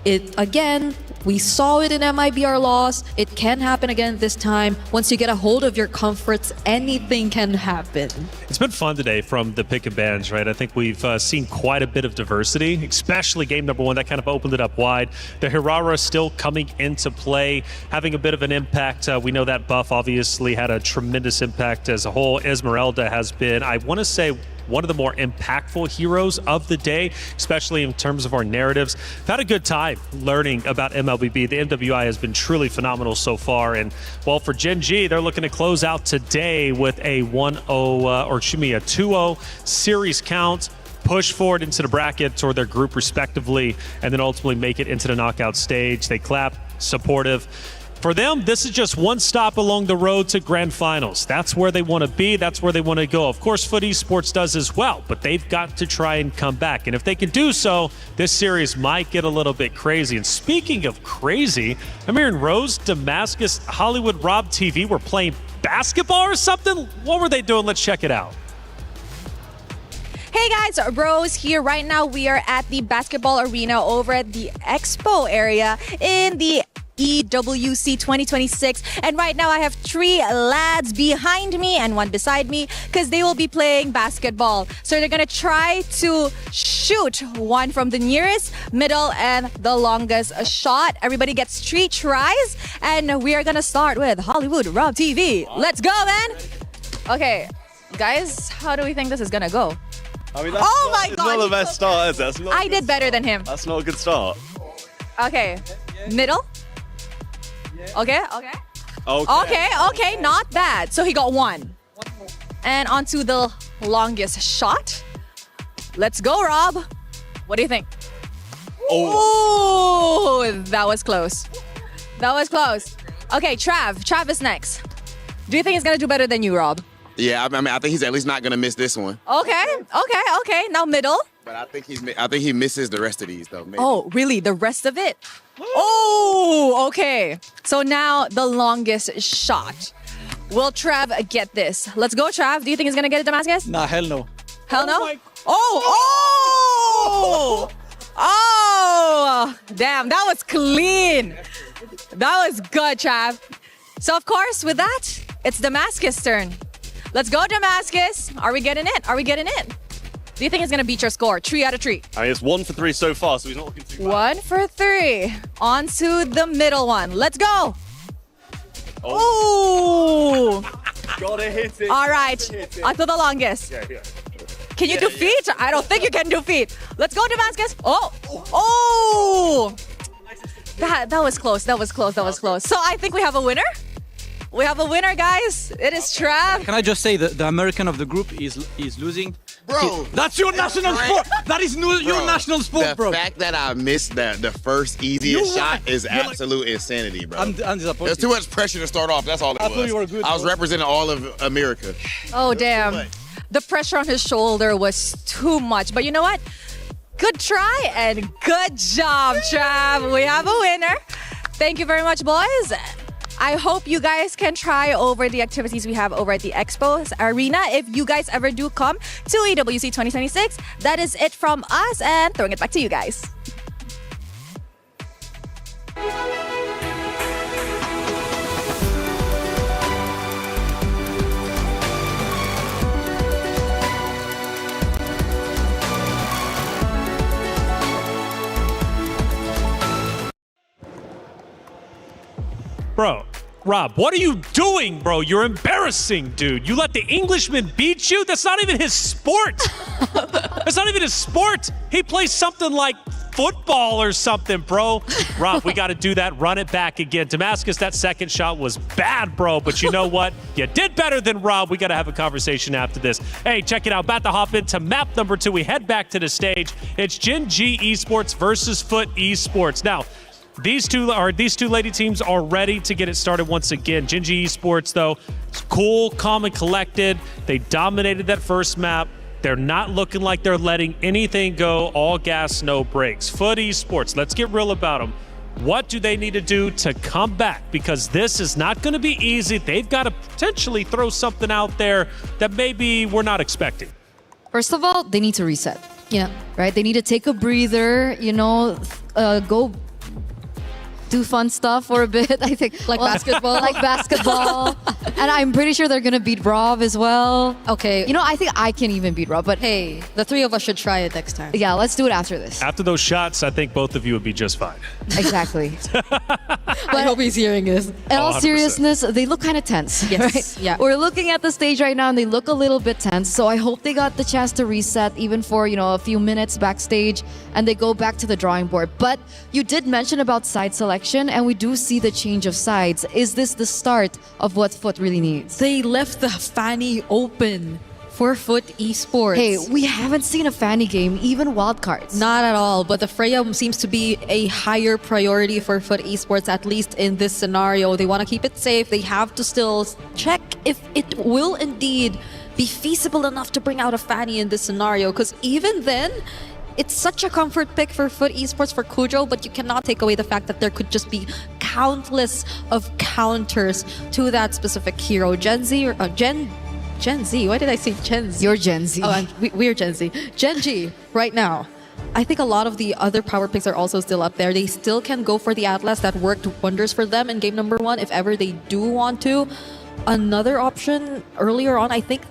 it, again, we saw it in MIBR loss. It can happen again this time. Once you get a hold of your comforts, anything can happen. It's been fun today from the pick and bans, right? I think we've seen quite a bit of diversity, especially game number one. That kind of opened it up wide. The Hirara still coming into play, having a bit of an impact. We know that buff obviously had a tremendous impact as a whole. Esmeralda has been, I want to say, one of the more impactful heroes of the day, especially in terms of our narratives. I've had a good time learning about MLBB. The MWI has been truly phenomenal so far. And well, for Gen G, they're looking to close out today with a 2-0 series count, push forward into the brackets or their group respectively, and then ultimately make it into the knockout stage. They clap, supportive. For them, this is just one stop along the road to grand finals. That's where they want to be. That's where they want to go. Of course, Foot Esports does as well, but they've got to try and come back. And if they can do so, this series might get a little bit crazy. And speaking of crazy, I'm hearing Rose, Damascus, Hollywood, Rob TV were playing basketball or something. What were they doing? Let's check it out. Hey guys, Rose here. Right now we are at the basketball arena over at the Expo area in the EWC26, and right now I have 3 lads behind me and 1 beside me because they will be playing basketball. So they're gonna try to shoot one from the nearest, middle, and the longest shot. Everybody gets 3 tries, and we are gonna start with Hollywood Rob TV. Let's go, man. Okay, guys, how do we think this is gonna go? I mean, oh my god, it's not the best start, is it? I did better than him. That's not a good start. Okay, middle. Okay. Okay, not bad. So he got 1. And onto the longest shot. Let's go, Rob. What do you think? Oh, that was close. That was close. Okay, Trav is next. Do you think he's gonna do better than you, Rob? Yeah, I mean, I think he's at least not gonna miss this one. Okay. Now middle. But I think he misses the rest of these though. Maybe. Oh, really? The rest of it? Oh, okay. So now the longest shot. Will Trav get this? Let's go, Trav. Do you think he's gonna get it, Damascus? Nah, hell no. Hell no? Oh! Damn, that was clean. That was good, Trav. So of course, with that, it's Damascus' turn. Let's go, Damascus. Are we getting it? Do you think he's gonna beat your score? 3 out of 3. I mean, it's 1 for 3 so far, so he's not looking too bad. 1 for 3. On to the middle one. Let's go. Oh. Gotta hit it. All right. Onto the longest. Yeah. Can you do feet? I don't think you can do feet. Let's go, Damascus. Oh. That was close. So I think we have a winner. We have a winner, guys. It is Trav. Can I just say that the American of the group is losing? Bro, That's your national sport. That is your national sport, bro. The fact that I missed the first easiest shot is absolute insanity, bro. I'm disappointed. There's too much pressure to start off. That's all it was. I thought you were good, I was bro. representing all of America. Oh, damn. The pressure on his shoulder was too much. But you know what? Good try and good job, Trav. We have a winner. Thank you very much, boys. I hope you guys can try over the activities we have over at the Expo Arena. If you guys ever do come to EWC 2026, that is it from us, and throwing it back to you guys. Bro, Rob, what are you doing, bro? You're embarrassing, dude. You let the Englishman beat you? That's not even his sport. That's not even his sport. He plays something like football or something, bro. Rob, we got to do that. Run it back again. Damascus, that second shot was bad, bro. But you know what? You did better than Rob. We got to have a conversation after this. Hey, check it out. About to hop into map number 2. We head back to the stage. It's Gen G Esports versus Foot Esports. Now, these two lady teams are ready to get it started once again. Gen G Esports, though, cool, calm, and collected. They dominated that first map. They're not looking like they're letting anything go. All gas, no brakes. Foot Esports, let's get real about them. What do they need to do to come back? Because this is not going to be easy. They've got to potentially throw something out there that maybe we're not expecting. First of all, they need to reset. Yeah. Right? They need to take a breather, go do fun stuff for a bit, I think. Like basketball? Like basketball. And I'm pretty sure they're going to beat Rob as well. Okay. I think I can even beat Rob, but Hey, the three of us should try it next time. yeah, let's do it after this. After those shots, I think both of you would be just fine. Exactly. I hope he's hearing this. In all 100%. seriousness, they look kind of tense. Yes, Right? yeah. We're looking at the stage right now and they look a little bit tense. So I hope they got the chance to reset even for, a few minutes backstage and they go back to the drawing board. But you did mention about side selection and we do see the change of sides. Is this the start of what Foot really needs? They left the Fanny open for Foot Esports. Hey, we haven't seen a Fanny game, even wildcards. Not at all, but the Freya seems to be a higher priority for Foot Esports, at least in this scenario. They want to keep it safe. They have to still check if it will indeed be feasible enough to bring out a Fanny in this scenario, because even then, it's such a comfort pick for Foot Esports for Kujo, but you cannot take away the fact that there could just be countless of counters to that specific hero. Gen Z, why did I say Gen Z? You're Gen Z. Oh, we're Gen Z. Gen G, right now. I think a lot of the other power picks are also still up there. They still can go for the Atlas. That worked wonders for them in game number 1 if ever they do want to. Another option earlier on, I think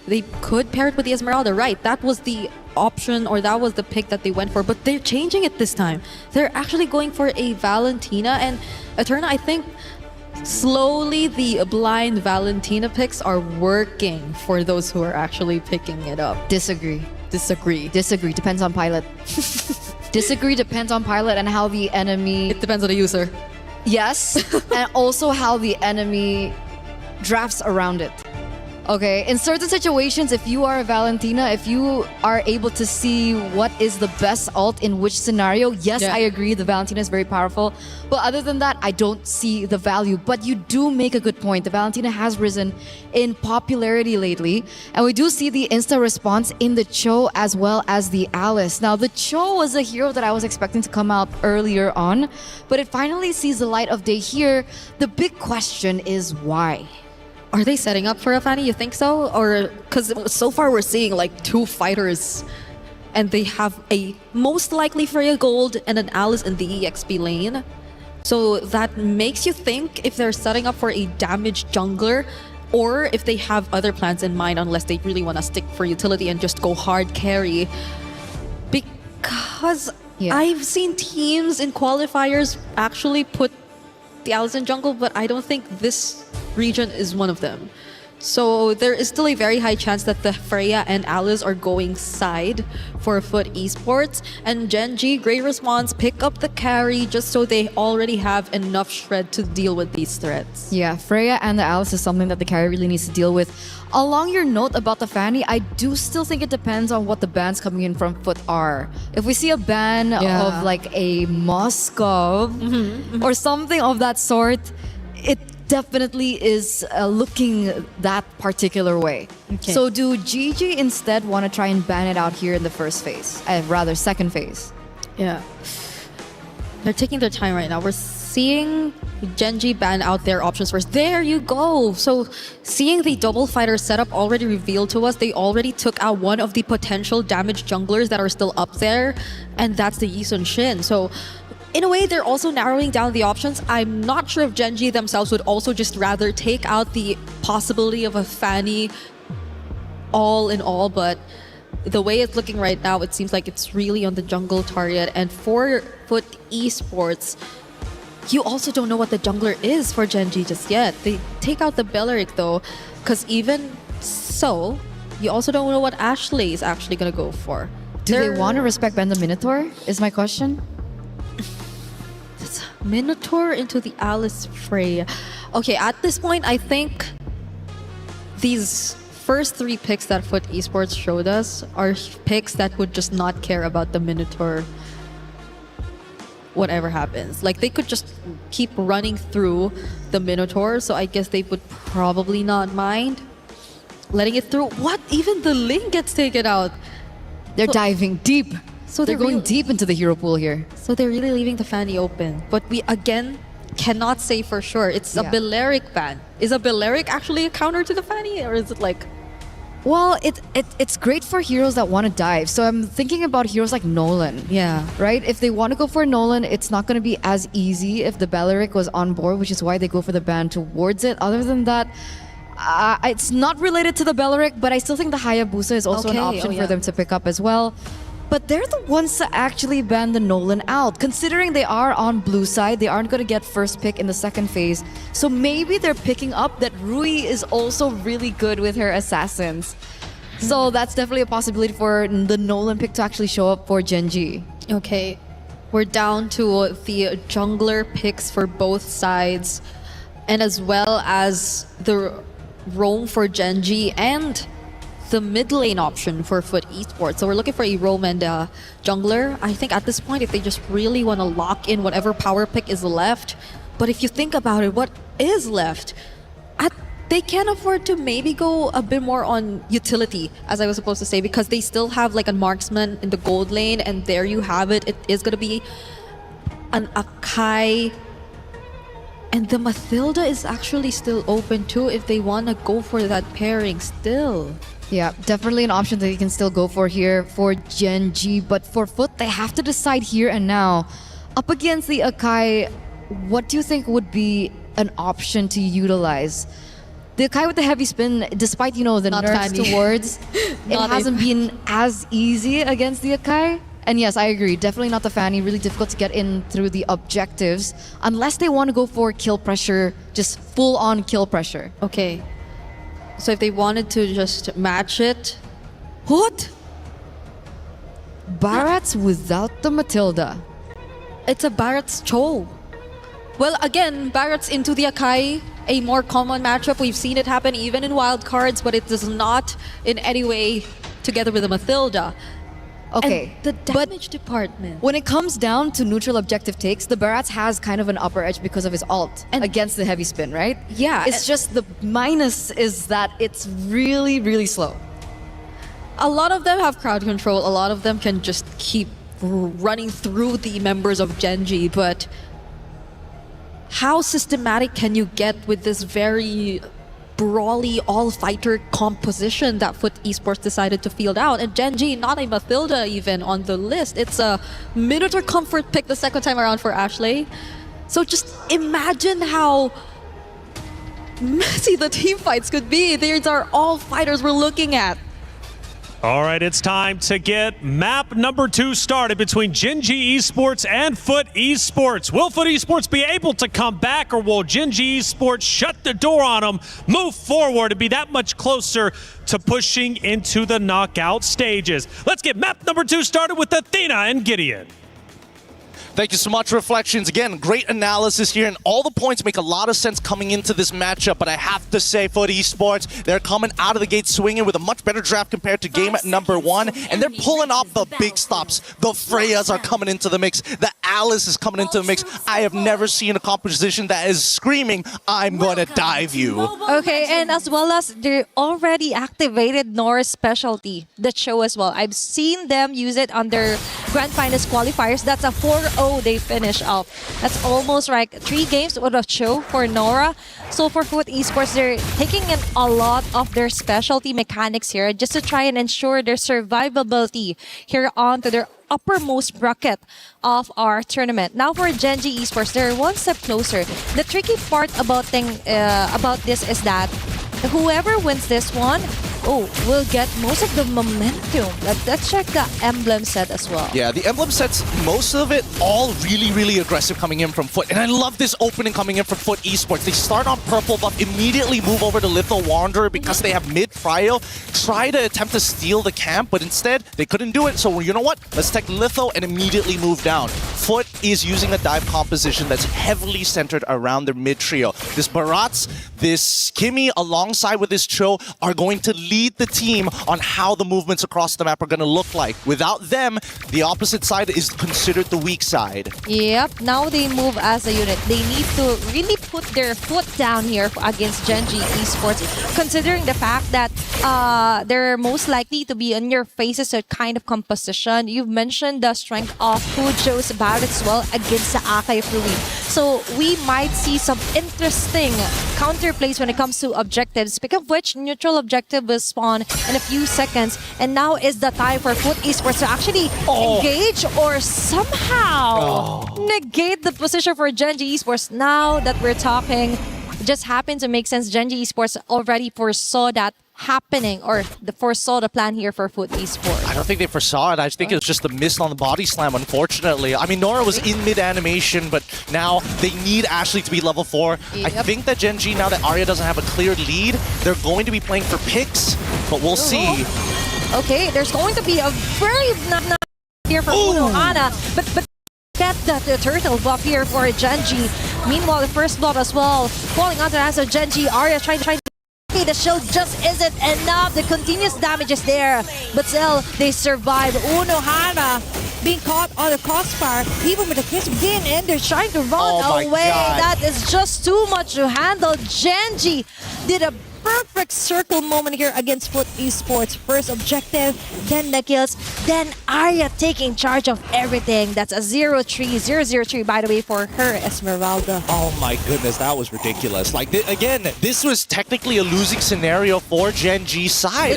they could pair it with the Esmeralda, right? That was the option, or that was the pick that they went for, but they're changing it this time. They're actually going for a Valentina and Eterna. I think slowly the blind Valentina picks are working for those who are actually picking it up. Disagree. Depends on pilot. Disagree depends on pilot and how the enemy... It depends on the user. Yes, and also how the enemy drafts around it. Okay, in certain situations, if you are a Valentina, if you are able to see what is the best ult in which scenario, yes, Yeah. I agree, the Valentina is very powerful. But other than that, I don't see the value. But you do make a good point. The Valentina has risen in popularity lately. And we do see the insta response in the Cho as well as the Alice. Now, the Cho was a hero that I was expecting to come out earlier on, but it finally sees the light of day here. The big question is why? Are they setting up for a Fanny? You think so? Or because so far we're seeing like 2 fighters and they have a most likely Freya Gold and an Alice in the EXP lane. So that makes you think if they're setting up for a damaged jungler or if they have other plans in mind, unless they really want to stick for utility and just go hard carry. Because I've seen teams in qualifiers actually put the Alice in jungle, but I don't think this region is one of them. So there is still a very high chance that the Freya and Alice are going side for Foot Esports. And Genji, great response, pick up the carry just so they already have enough shred to deal with these threats. Yeah, Freya and the Alice is something that the carry really needs to deal with. Along your note about the Fanny, I do still think it depends on what the bans coming in from Foot are. If we see a ban of like a Moscow or something of that sort, it definitely is looking that particular way. Okay. So do GG instead want to try and ban it out here in the first phase, rather second phase? Yeah. They're taking their time right now. We're seeing Genji ban out their options first. There you go. So seeing the double fighter setup already revealed to us, they already took out one of the potential damage junglers that are still up there, and that's the Yi Sun Shin. So in a way, they're also narrowing down the options. I'm not sure if Genji themselves would also just rather take out the possibility of a Fanny all in all, but the way it's looking right now, it seems like it's really on the jungle target. And for Foot Esports, you also don't know what the jungler is for Genji just yet. They take out the Belleric though, because even so, you also don't know what Ashley is actually going to go for. Do they want to respect ban the Minotaur, is my question? Minotaur into the Alice Freya. Okay, at this point, I think these first 3 picks that Foot Esports showed us are picks that would just not care about the Minotaur whatever happens. Like, they could just keep running through the Minotaur, so I guess they would probably not mind letting it through. What? Even the Ling gets taken out. They're diving deep. So they're going deep into the hero pool here. So they're really leaving the Fanny open. But we, again, cannot say for sure. It's a Belleric ban. Is a Belleric actually a counter to the Fanny? Or is it like... Well, it's great for heroes that want to dive. So I'm thinking about heroes like Nolan. Yeah. Right? If they want to go for Nolan, it's not going to be as easy if the Belleric was on board, which is why they go for the ban towards it. Other than that, it's not related to the Belleric, but I still think the Hayabusa is also an option for them to pick up as well. But they're the ones to actually ban the Nolan out. Considering they are on blue side, they aren't going to get first pick in the second phase. So maybe they're picking up that Rui is also really good with her assassins. So that's definitely a possibility for the Nolan pick to actually show up for Genji. Okay, we're down to the jungler picks for both sides, and as well as the roam for Genji and the mid lane option for Foot Esports. So we're looking for a roam and jungler. I think at this point, if they just really want to lock in whatever power pick is left, but if you think about it, what is left? They can afford to maybe go a bit more on utility, as I was supposed to say, because they still have like a marksman in the gold lane, and there you have it. It is going to be an Akai. And the Mathilda is actually still open too if they want to go for that pairing still. Yeah, definitely an option that you can still go for here for Genji. But for Foot, they have to decide here and now. Up against the Akai, what do you think would be an option to utilize? The Akai with the heavy spin, despite, the nerfs towards, it hasn't been as easy against the Akai. And yes, I agree. Definitely not the Fanny. Really difficult to get in through the objectives. Unless they want to go for kill pressure, just full on kill pressure. Okay. So if they wanted to just match it... What? Barats without the Matilda. It's a Barats Cho. Well, again, Barats into the Akai, a more common matchup. We've seen it happen even in wildcards, but it does not in any way together with the Mathilda. Okay, and the damage department. When it comes down to neutral objective takes, the Barats has kind of an upper edge because of his ult against the heavy spin, right? Yeah. It's just the minus is that it's really, really slow. A lot of them have crowd control. A lot of them can just keep running through the members of Genji, but how systematic can you get with this very brawly all-fighter composition that Foot Esports decided to field out? And Genji, not a Mathilda even on the list. It's a Minotaur comfort pick the second time around for Ashley. So just imagine how messy the team fights could be. These are all fighters we're looking at. All right, it's time to get map number 2 started between Gen.G Esports and Foot Esports. Will Foot Esports be able to come back, or will Gen.G Esports shut the door on them, move forward, and be that much closer to pushing into the knockout stages? Let's get map number 2 started with Athena and Gideon. Thank you so much, Reflections. Again, great analysis here, and all the points make a lot of sense coming into this matchup, but I have to say, Foot Esports, they're coming out of the gate swinging with a much better draft compared to game number 1, and they're pulling off the big stops. The Freyas are coming into the mix. The Alice is coming into the mix. I have never seen a composition that is screaming, I'm gonna dive you. Okay, and as well as they already activated Nora's specialty, the show as well. I've seen them use it on their Grand Finals qualifiers. That's a 4-0 they finish up. That's almost like 3 games with a show for Nora. So for Foot Esports, they're taking in a lot of their specialty mechanics here just to try and ensure their survivability here onto their uppermost bracket of our tournament. Now for Gen.G Esports, they're one step closer. The tricky part about this is that whoever wins this one, will get most of the momentum. Let's check the emblem set as well. Yeah, the emblem sets, most of it, all really, really aggressive coming in from Foot. And I love this opening coming in from Foot Esports. They start on purple buff, immediately move over to Litho Wanderer because they have mid Fryo. Try to attempt to steal the camp, but instead, they couldn't do it. So you know what? Let's take Litho and immediately move down. Foot is using a dive composition that's heavily centered around their mid trio. This Barats, this Kimmy, alongside with this Cho, are going to lead the team on how the movements across the map are going to look like. Without them, the opposite side is considered the weak side. Yep, now they move as a unit. They need to really put their foot down here against Gen.G Esports, considering the fact that they're most likely to be on your faces a kind of composition. You've mentioned the strength of Fujo's Barret as well against the Akai Fluid. So we might see some interesting counterplays when it comes to objectives. Speaking of which, neutral objective will spawn in a few seconds, and now is the time for Foot Esports to actually engage or somehow negate the position for Gen.G Esports. Now that we're talking, it just happened to make sense. Gen.G Esports already foresaw that happening, or foresaw the plan here for Foot Esports. I don't think they foresaw it. I think it was just a miss on the body slam, unfortunately. I mean, Nora was in mid-animation, but now they need Ashley to be level 4. I think that Gen.G, now that Arya doesn't have a clear lead, they're going to be playing for picks, but we'll see. Okay, there's going to be a very here for Unohana, but get the turtle buff here for Gen.G. Meanwhile, the first blood as well, falling onto the hands of Gen.G. Arya trying to the shield just isn't enough. The continuous damage is there, but still they survive. Unohana being caught on the crossfire, even with the kiss begin, and they're trying to run away. That is just too much to handle. Gen.G did a perfect circle moment here against Foot Esports. First objective, then the kills, then Arya taking charge of everything. That's a 0-3 by the way for her, Esmeralda. Oh my goodness, that was ridiculous. Like, again, this was technically a losing scenario for Gen.G's side.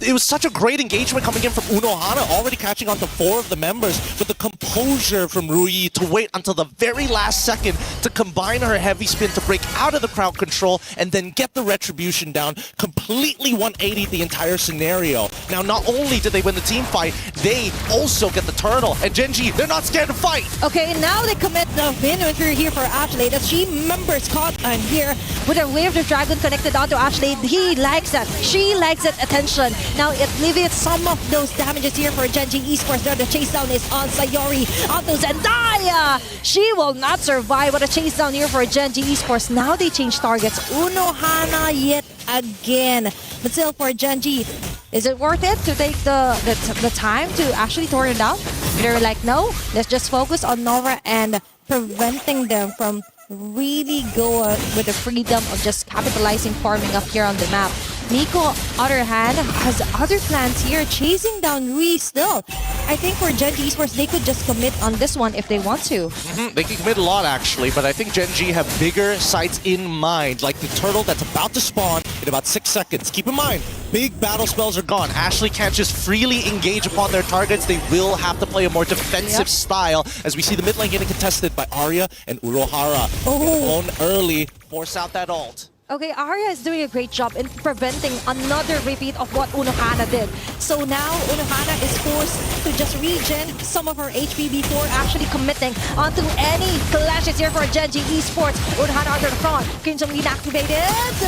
It was such a great engagement coming in from Unohana, already catching on to 4 of the members, but the composure from Rui to wait until the very last second to combine her heavy spin to break out of the crowd control and then get the retribution down, completely 180 the entire scenario. Now, not only did they win the team fight, they also get the turtle. And Gen.G, they're not scared to fight. Okay, now they commit the win here for Ashley. The team members caught on here with a Wave of Dragon connected onto Ashley. He likes that. She likes that attention. Now it alleviates some of those damages here for Gen.G Esports. There, the chase down is on Sayori onto Zendaya. She will not survive with a chase down here for Gen.G Esports. Now they change targets. Unohana yet again. But still for Gen.G, is it worth it to take the time to actually tore it down? They're like, no, let's just focus on Nora and preventing them from really go with the freedom of just capitalizing farming up here on the map. Nico, other hand, has other plans here, chasing down Rui still. I think for Gen.G Esports, they could just commit on this one if they want to. They can commit a lot, actually, but I think Gen.G have bigger sights in mind, like the turtle that's about to spawn in about 6 seconds. Keep in mind, big battle spells are gone. Ashley can't just freely engage upon their targets. They will have to play a more defensive style, as we see the mid lane getting contested by Arya and Urohara. Own early, force out that ult. Okay, Arya is doing a great job in preventing another repeat of what Unohana did. So now Unohana is forced to just regen some of her HP before actually committing onto any clashes here for Gen G Esports. Unohana under the front, Crimson Lead activated. So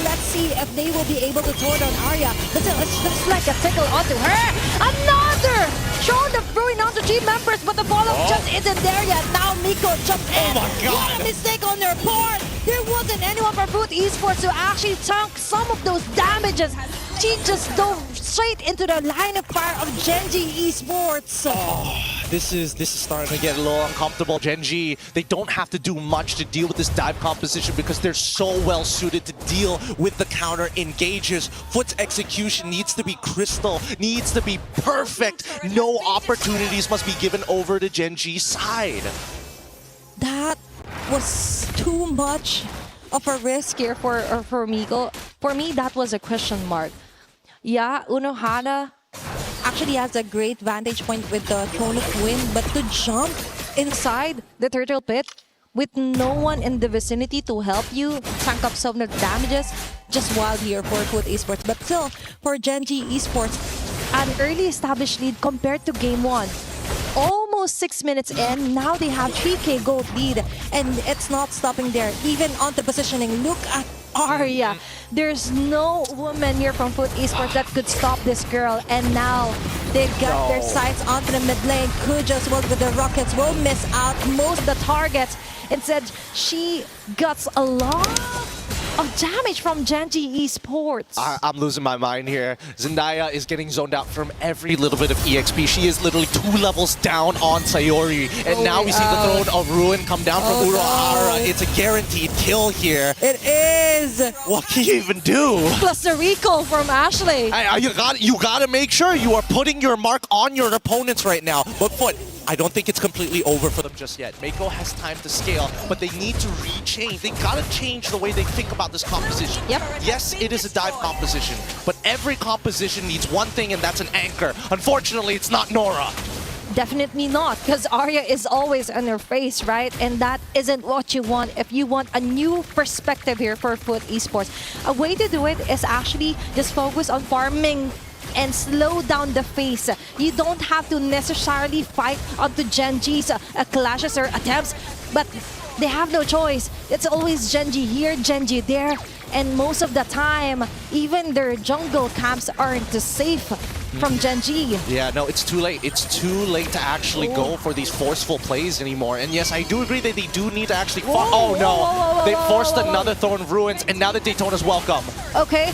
let's see if they will be able to throw down Arya. But still, it's just like a tickle onto her. Another! Showing the throwing onto team members, but the follow-up just isn't there yet. Now Miko jumped in. Oh my God. What a mistake on their part. There wasn't anyone from Foot Esports to actually tank some of those damages. She just dove straight into the line of fire of Gen G Esports. This is starting to get a little uncomfortable. Gen G, they don't have to do much to deal with this dive composition because they're so well suited to deal with the counter engages. Foot's execution needs to be crystal, needs to be perfect. No opportunities must be given over to Gen G's side. That was too much of a risk here for Miko. For me, that was a question mark. Yeah, Unohana actually has a great vantage point with the Throne of Wind, but to jump inside the turtle pit with no one in the vicinity to help you tank up some of the damages, just wild here for Foot Esports. But still, for Gen G Esports, an early established lead compared to Game 1. Almost 6 minutes in, now they have 3k gold lead, and it's not stopping there. Even on the positioning, look at Arya. There's no woman here from Foot Esports that could stop this girl, and now they got their sights onto the mid lane. Kuja as well with the rockets will miss out most of the targets. Instead, she gets a lot of damage from Gen G Esports. I'm losing my mind here. Zendaya is getting zoned out from every little bit of EXP. She is literally 2 levels down on Sayori. And now we see the Throne of Ruin come down from Uruhara. It's a guaranteed kill here. It is. What can you even do? Plus the recall from Ashley. You gotta make sure you are putting your mark on your opponents right now. But Foot, I don't think it's completely over for them just yet. Mako has time to scale, but they need to rechange. They gotta change the way they think about this composition. Yep. Yes, it is a dive composition, but every composition needs one thing, and that's an anchor. Unfortunately, it's not Nora. Definitely not, because Arya is always on her face, right? And that isn't what you want if you want a new perspective here for Foot Esports. A way to do it is actually just focus on farming and slow down the pace. You don't have to necessarily fight onto Gen G's clashes or attempts, but they have no choice. It's always Gen G here, Gen G there, and most of the time, even their jungle camps aren't safe from Gen G. Yeah, no, it's too late. It's too late to actually go for these forceful plays anymore. And yes, I do agree that they do need to actually fight. Oh no, they forced another Throne of Ruins, and now the Daytona's welcome. Okay.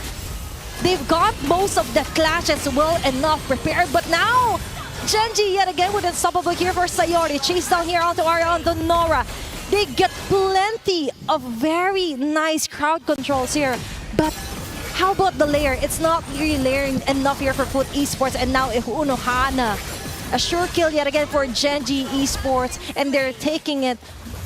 They've got most of the clashes well enough prepared, but now Gen G yet again with unstoppable here for Sayori. Chase down here onto Arya, onto Nora. They get plenty of very nice crowd controls here, but how about the layer? It's not really layering enough here for Foot Esports, and now Unohana. A sure kill yet again for Gen G Esports, and they're taking it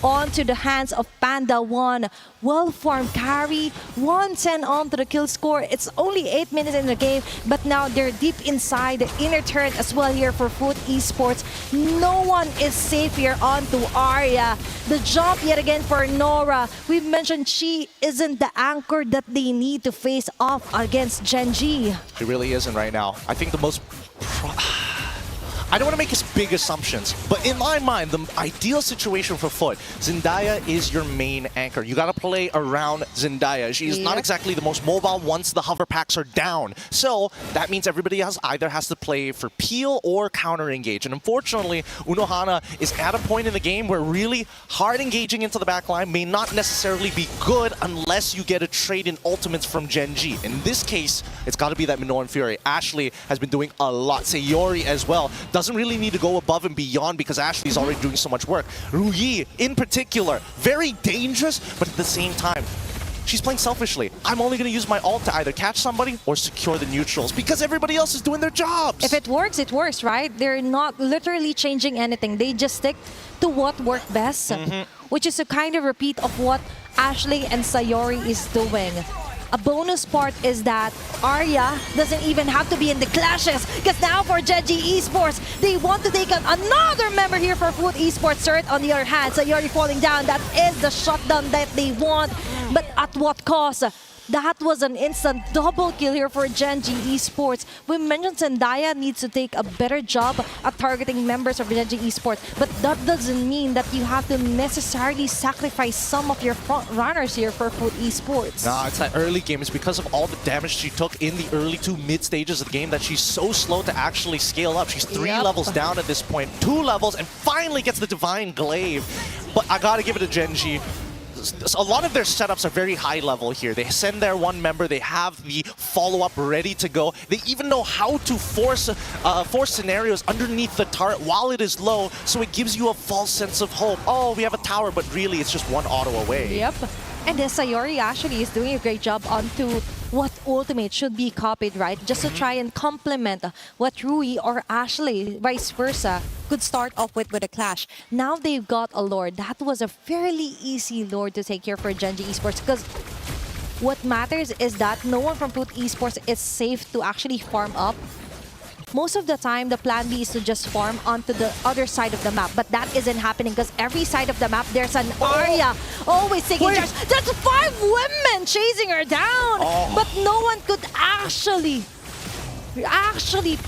onto the hands of Panda 1. Well-formed carry, 110 onto the kill score. It's only 8 minutes in the game, but now they're deep inside the inner turret as well here for Foot Esports. No one is safe here onto Arya. The jump yet again for Nora. We've mentioned she isn't the anchor that they need to face off against Gen G. She really isn't right now. I think the most... I don't want to make big assumptions, but in my mind, the ideal situation for Foot, Zendaya is your main anchor. You got to play around Zendaya. She is not exactly the most mobile once the hover packs are down. So that means everybody else either has to play for peel or counter engage. And unfortunately, Unohana is at a point in the game where really hard engaging into the backline may not necessarily be good unless you get a trade in ultimates from Gen G. In this case, it's got to be that Minoan Fury. Ashley has been doing a lot. Sayori as well. Doesn't really need to go above and beyond because Ashley's already doing so much work. Ruyi, in particular, very dangerous, but at the same time, she's playing selfishly. I'm only going to use my ult to either catch somebody or secure the neutrals because everybody else is doing their jobs. If it works, right? They're not literally changing anything. They just stick to what worked best, which is a kind of repeat of what Ashley and Sayori is doing. A bonus part is that Arya doesn't even have to be in the clashes because now for Gen G Esports, they want to take on another member here for Foot Esports. Turret on the other hand, Sayori falling down. That is the shutdown that they want. But at what cost? That was an instant double kill here for Gen.G Esports. We mentioned Zendaya needs to take a better job at targeting members of Gen.G Esports, but that doesn't mean that you have to necessarily sacrifice some of your front runners here for Foot Esports. Nah, it's that early game. It's because of all the damage she took in the early to mid stages of the game that she's so slow to actually scale up. She's 3 levels down at this point, 2 levels, and finally gets the Divine Glaive. But I gotta give it to Gen.G. A lot of their setups are very high level here. They send their one member, they have the follow-up ready to go. They even know how to force scenarios underneath the turret while it is low, so it gives you a false sense of hope. Oh, we have a tower, but really it's just one auto away. Yep. And Sayori actually is doing a great job onto what ultimate should be copied, right? Just to try and complement what Rui or Ashley, vice versa, could start off with a clash. Now they've got a Lord. That was a fairly easy Lord to take here for Gen.G Esports, because what matters is that no one from Foot Esports is safe to actually farm up. Most of the time, the plan B is to just farm onto the other side of the map. But that isn't happening because every side of the map, there's an Arya always taking charge. That's 5 women chasing her down! But no one could actually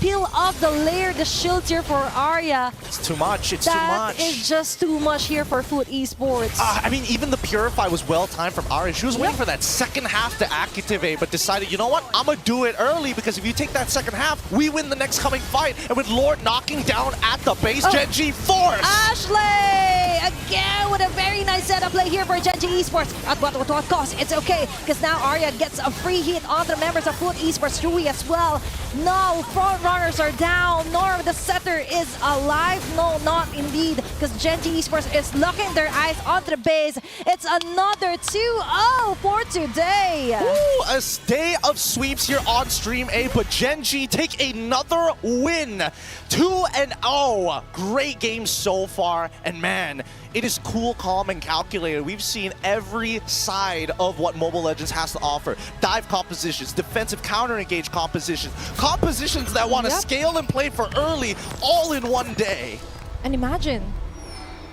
peel off the layer, the shields here for Arya. It's too much. It's too much. That is just too much here for Foot Esports. I mean, even the Purify was well timed from Arya. She was waiting for that second half to activate, but decided, you know what? I'm going to do it early, because if you take that second half, we win the next coming fight. And with Lord knocking down at the base, Gen.G force! Ashley! Again with a very nice setup play here for Gen.G Esports. At what cost? It's okay, because now Arya gets a free hit on the members of Foot Esports. Rui as well. No, front runners are down. Nor the setter is alive. No, not indeed, because Gen.G Esports is locking their eyes onto the base. It's another 2-0 for today. Ooh, a day of sweeps here on Stream A, but Gen.G take another win. 2-0. Great game so far, and man, it is cool, calm, and calculated. We've seen every side of what Mobile Legends has to offer. Dive compositions, defensive counter-engage compositions, compositions that want to scale and play for early, all in one day. And imagine,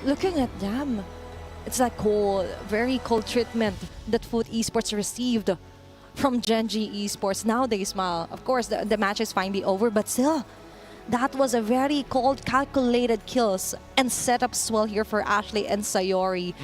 looking at them, it's like cold, very cold treatment that Foot Esports received from Gen.G Esports. Now they smile. Of course, the match is finally over, but still, that was a very cold, calculated kills and setups well here for Ashley and Sayori.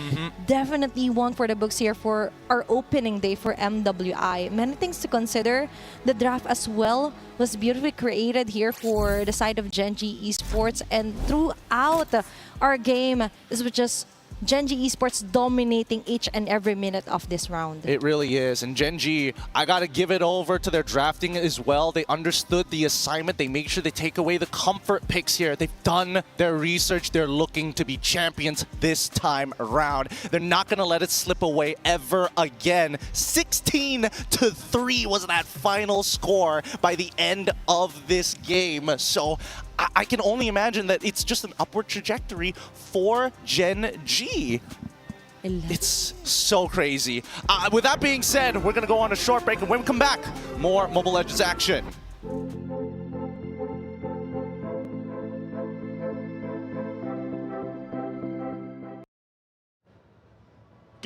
Definitely one for the books here for our opening day for MWI. Many things to consider. The draft as well was beautifully created here for the side of Gen.G Esports, and throughout our game, this was just Gen.G Esports dominating each and every minute of this round. It really is. And Gen.G, I got to give it over to their drafting as well. They understood the assignment. They make sure they take away the comfort picks here. They've done their research. They're looking to be champions this time around. They're not going to let it slip away ever again. 16-3 was that final score by the end of this game. So I can only imagine that it's just an upward trajectory for Gen.G. It's so crazy. With that being said, we're going to go on a short break, and when we come back, more Mobile Legends action.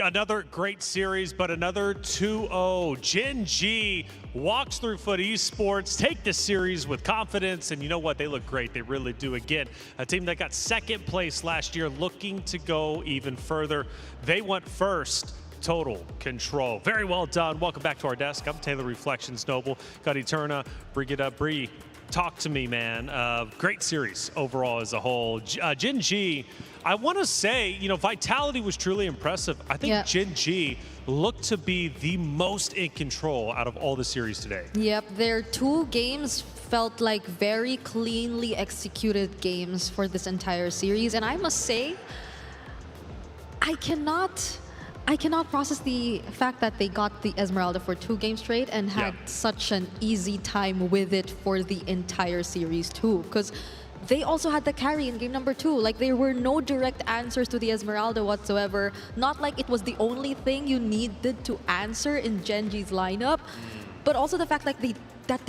Another great series, but another 2-0. Gen.G walks through Foot Esports, take the series with confidence, and you know what? They look great. They really do. Again, a team that got second place last year, looking to go even further. They went first. Total control. Very well done. Welcome back to our desk. I'm Taylor Reflections Noble. Got Eterna, Brigida, Bree. Talk to me, man. Great series overall as a whole. Gen.G, I want to say, you know, Vitality was truly impressive. I think Gen.G looked to be the most in control out of all the series today. Yep, their 2 games felt like very cleanly executed games for this entire series. And I must say, I cannot process the fact that they got the Esmeralda for 2 games straight and had such an easy time with it for the entire series too. Because they also had the carry in game number 2. Like, there were no direct answers to the Esmeralda whatsoever. Not like it was the only thing you needed to answer in Gen.G's lineup, but also the fact like they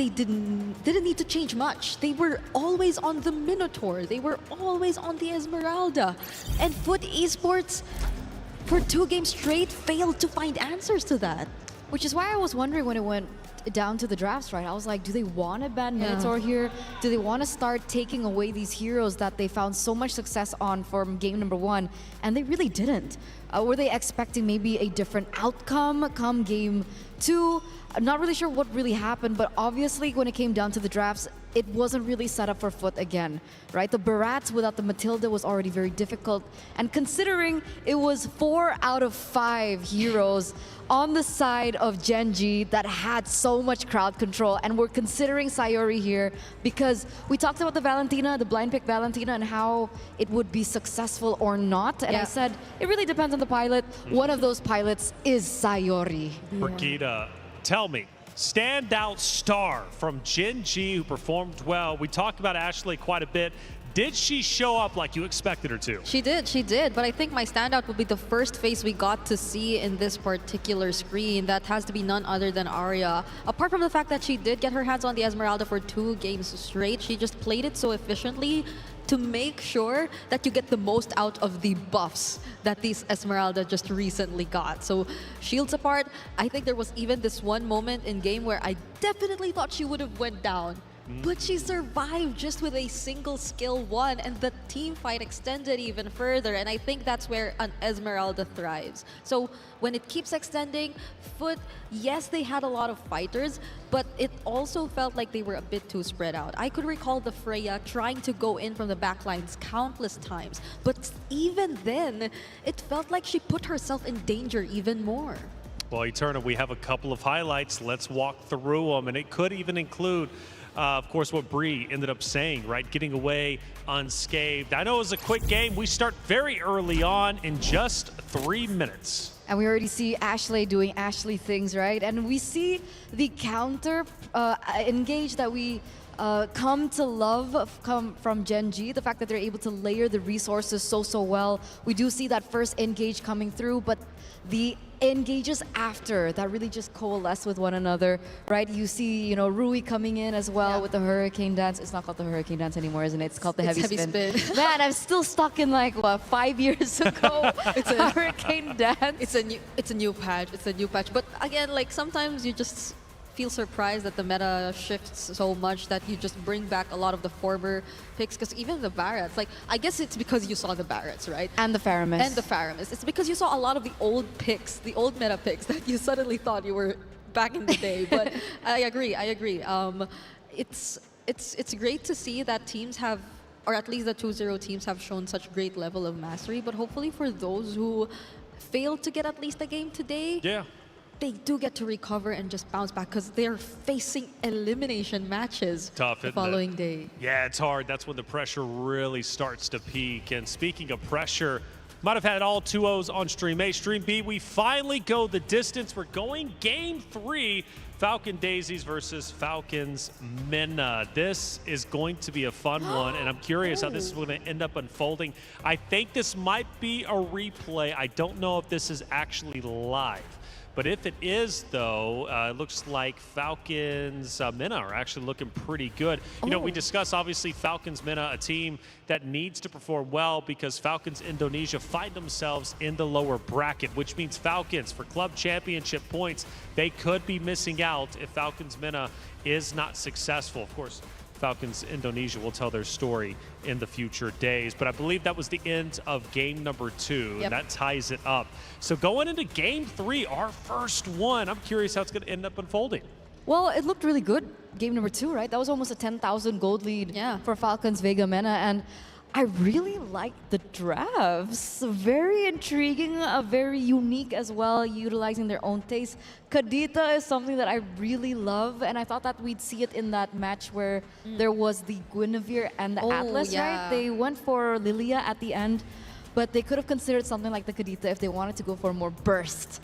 didn't need to change much. They were always on the Minotaur. They were always on the Esmeralda. And Foot Esports, for 2 games straight failed to find answers to that. Which is why I was wondering when it went down to the drafts, right? I was like, do they want to ban Minotaur here? Do they want to start taking away these heroes that they found so much success on from game number 1? And they really didn't. Were they expecting maybe a different outcome come game 2? I'm not really sure what really happened, but obviously when it came down to the drafts, it wasn't really set up for Foot again, right? The Barats without the Matilda was already very difficult. And considering it was 4 out of 5 heroes on the side of Genji that had so much crowd control, and we're considering Sayori here because we talked about the Valentina, the blind pick Valentina, and how it would be successful or not. And I said, it really depends on the pilot. One of those pilots is Sayori. Brigida, tell me, standout star from Genji who performed well. We talked about Ashley quite a bit. Did she show up like you expected her to? She did. But I think my standout would be the first face we got to see in this particular screen. That has to be none other than Arya. Apart from the fact that she did get her hands on the Esmeralda for 2 games straight, she just played it so efficiently to make sure that you get the most out of the buffs that these Esmeralda just recently got. So shields apart, I think there was even this one moment in game where I definitely thought she would have went down. But she survived just with a single skill 1, and the team fight extended even further, and I think that's where an Esmeralda thrives. So when it keeps extending, Foot, yes, they had a lot of fighters, but it also felt like they were a bit too spread out. I could recall the Freya trying to go in from the backlines countless times, but even then, it felt like she put herself in danger even more. Well, Eterna, we have a couple of highlights. Let's walk through them, and it could even include of course, what Bree ended up saying, right? Getting away unscathed. I know it was a quick game. We start very early on in just 3 minutes. And we already see Ashley doing Ashley things, right? And we see the counter engage that we come to love from Genji. The fact that they're able to layer the resources so well. We do see that first engage coming through, but the engages after that really just coalesce with one another, right? You see, you know, Rui coming in as well with the hurricane dance. It's not called the hurricane dance anymore, isn't it? It's called the heavy spin. Man, I'm still stuck in like what 5 years ago. It's a hurricane dance. It's a new patch. But again, like sometimes you just feel surprised that the meta shifts so much that you just bring back a lot of the former picks, because even the Barretts, like I guess it's because you saw the Barretts, right? And the Faramis. It's because you saw a lot of the old picks, the old meta picks that you suddenly thought you were back in the day. But I agree. It's great to see that teams have, or at least the 2-0 teams have shown such great level of mastery. But hopefully for those who failed to get at least a game today, they do get to recover and just bounce back, because they're facing elimination matches the following day. Yeah, it's hard. That's when the pressure really starts to peak. And speaking of pressure, might have had all 2-0s on Stream A. Stream B, we finally go the distance. We're going Game 3, Falcon Daisies versus Falcons Minna. This is going to be a fun one, and I'm curious how this is going to end up unfolding. I think this might be a replay. I don't know if this is actually live. But if it is, though, it looks like Falcons Minna are actually looking pretty good. You know, we discussed, obviously, Falcons Minna, a team that needs to perform well because Falcons Indonesia find themselves in the lower bracket, which means Falcons, for club championship points, they could be missing out if Falcons Minna is not successful. Of course, Falcons Indonesia will tell their story in the future days. But I believe that was the end of game number 2, and that ties it up. So going into game 3, our first one, I'm curious how it's going to end up unfolding. Well, it looked really good, game number 2, right? That was almost a 10,000 gold lead for Falcons Vega Mena, and I really liked the drafts. Very intriguing, very unique as well, utilizing their own taste. Kadita is something that I really love, and I thought that we'd see it in that match where there was the Guinevere and the Atlas, right? They went for Lilia at the end, but they could have considered something like the Kadita if they wanted to go for more burst.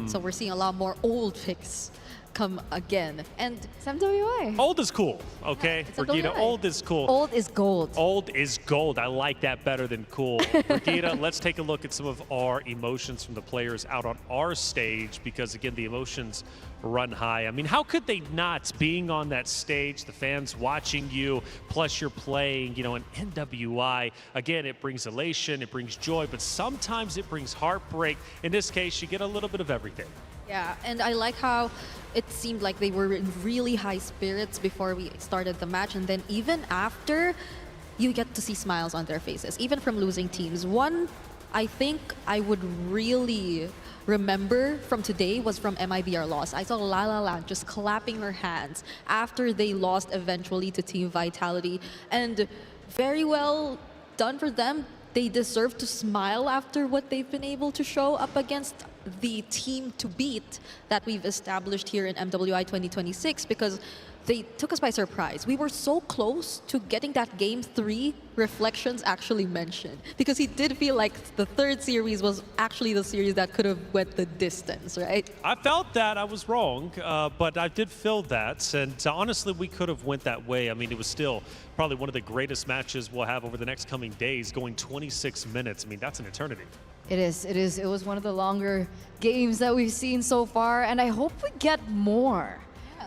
So we're seeing a lot more old picks come again. And it's MWI. Old is cool, okay? it's Brigida, MWI. old is cool. Old is gold. Old is gold. I like that better than cool. Brigida, let's take a look at some of our emotions from the players out on our stage because, again, the emotions run high. I mean, how could they not, being on that stage, the fans watching you, plus you're playing, you know, an MWI. Again, it brings elation, it brings joy, but sometimes it brings heartbreak. In this case, you get a little bit of everything. yeah, and I like how it seemed like they were in really high spirits before we started the match, and then even after, you get to see smiles on their faces, even from losing teams. One, I think I would really remember from today was from MIBR loss. I saw La La Land just clapping her hands after they lost eventually to Team Vitality, and very well done for them. They deserve to smile after what they've been able to show up against the team to beat that we've established here in MWI 2026, because they took us by surprise. We were so close to getting that Game 3 Reflections actually mentioned, because he did feel like the third series was actually the series that could have went the distance, right? I felt that. I was wrong, but I did feel that. And honestly, we could have went that way. I mean, it was still probably one of the greatest matches we'll have over the next coming days, going 26 minutes. I mean, that's an eternity. It is. It is. It was one of the longer games that we've seen so far, and I hope we get more.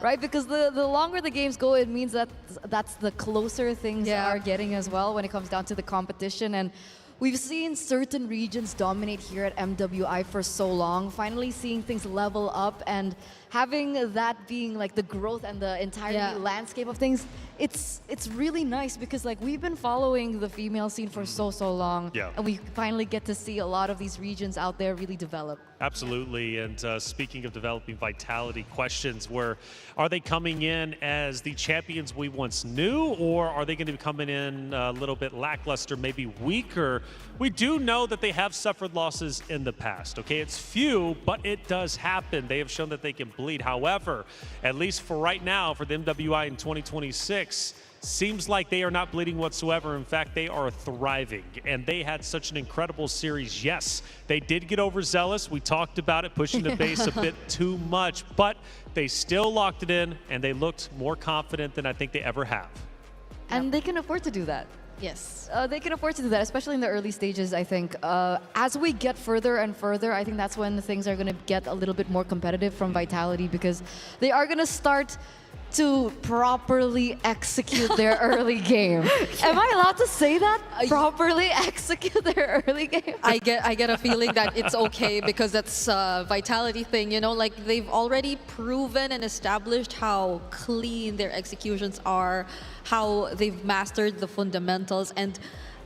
Right, because the longer the games go, it means that that's the closer things are getting as well when it comes down to the competition. And we've seen certain regions dominate here at MWI for so long. Finally seeing things level up and having that being like the growth and the entire landscape of things, it's really nice because like we've been following the female scene for so long, and we finally get to see a lot of these regions out there really develop. Absolutely. And speaking of developing Vitality, questions were, are they coming in as the champions we once knew, or are they going to be coming in a little bit lackluster, maybe weaker? We do know that they have suffered losses in the past, okay? It's few, but it does happen. They have shown that they can bleed. However, at least for right now, for the MWI in 2026, seems like they are not bleeding whatsoever. In fact, they are thriving, and they had such an incredible series. Yes, they did get overzealous. We talked about it, pushing the base a bit too much, but they still locked it in, and they looked more confident than I think they ever have. And they can afford to do that. Yes. They can afford to do that, especially in the early stages, I think. As we get further and further, I think that's when things are going to get a little bit more competitive from Vitality, because they are going to start to properly execute their early game. Am I allowed to say that? Properly execute their early game? I get a feeling that it's okay because that's a Vitality thing, you know, like they've already proven and established how clean their executions are, how they've mastered the fundamentals, and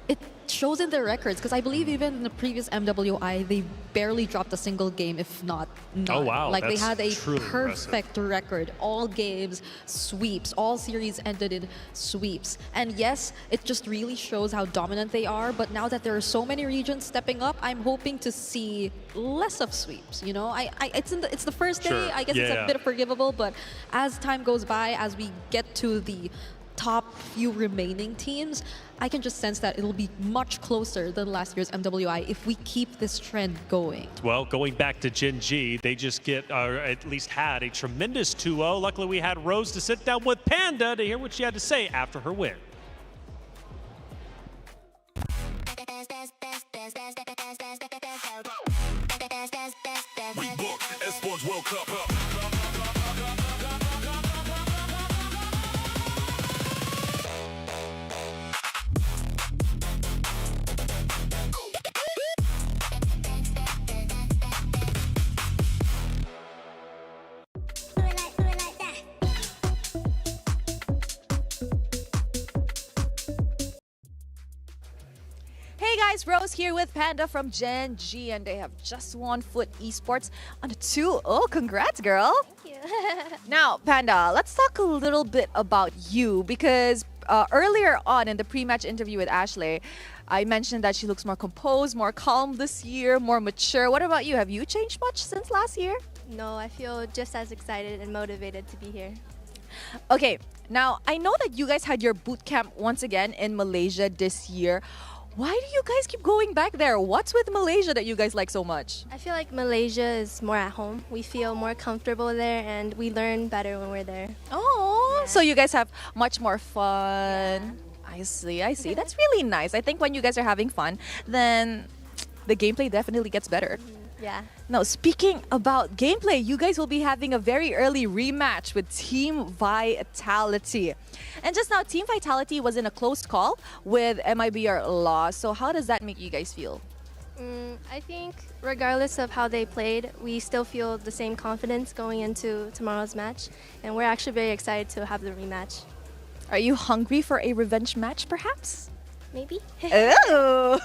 it shows in their records, because I believe even in the previous MWI, they barely dropped a single game, if not none. Oh, wow. Like, they That's had a truly perfect impressive. record. All games, sweeps. All series ended in sweeps. And yes, it just really shows how dominant they are, but now that there are so many regions stepping up, I'm hoping to see less of sweeps, you know? It's the first day, Sure. I guess it's a bit forgivable, but as time goes by, as we get to the top few remaining teams, I can just sense that it'll be much closer than last year's MWI if we keep this trend going. Well, going back to Gen G, they just at least had a tremendous 2-0. Luckily, we had Rose to sit down with Panda to hear what she had to say after her win. We booked Expo World Cup. Hey guys, Rose here with Panda from Gen G, and they have just won Foot Esports on a 2-0. Congrats, girl. Thank you. Now, Panda, let's talk a little bit about you, because earlier on in the pre-match interview with Ashley, I mentioned that she looks more composed, more calm this year, more mature. What about you? Have you changed much since last year? No, I feel just as excited and motivated to be here. Okay, now I know that you guys had your boot camp once again in Malaysia this year. Why do you guys keep going back there? What's with Malaysia that you guys like so much? I feel like Malaysia is more at home. We feel more comfortable there and we learn better when we're there. Oh, so you guys have much more fun. I see, I see. That's really nice. I think when you guys are having fun, then the gameplay definitely gets better. Yeah. Now, speaking about gameplay, you guys will be having a very early rematch with Team Vitality. And just now, Team Vitality was in a close call with MIBR loss. So how does that make you guys feel? I think regardless of how they played, we still feel the same confidence going into tomorrow's match. And we're actually very excited to have the rematch. Are you hungry for a revenge match, perhaps? Maybe. Oh.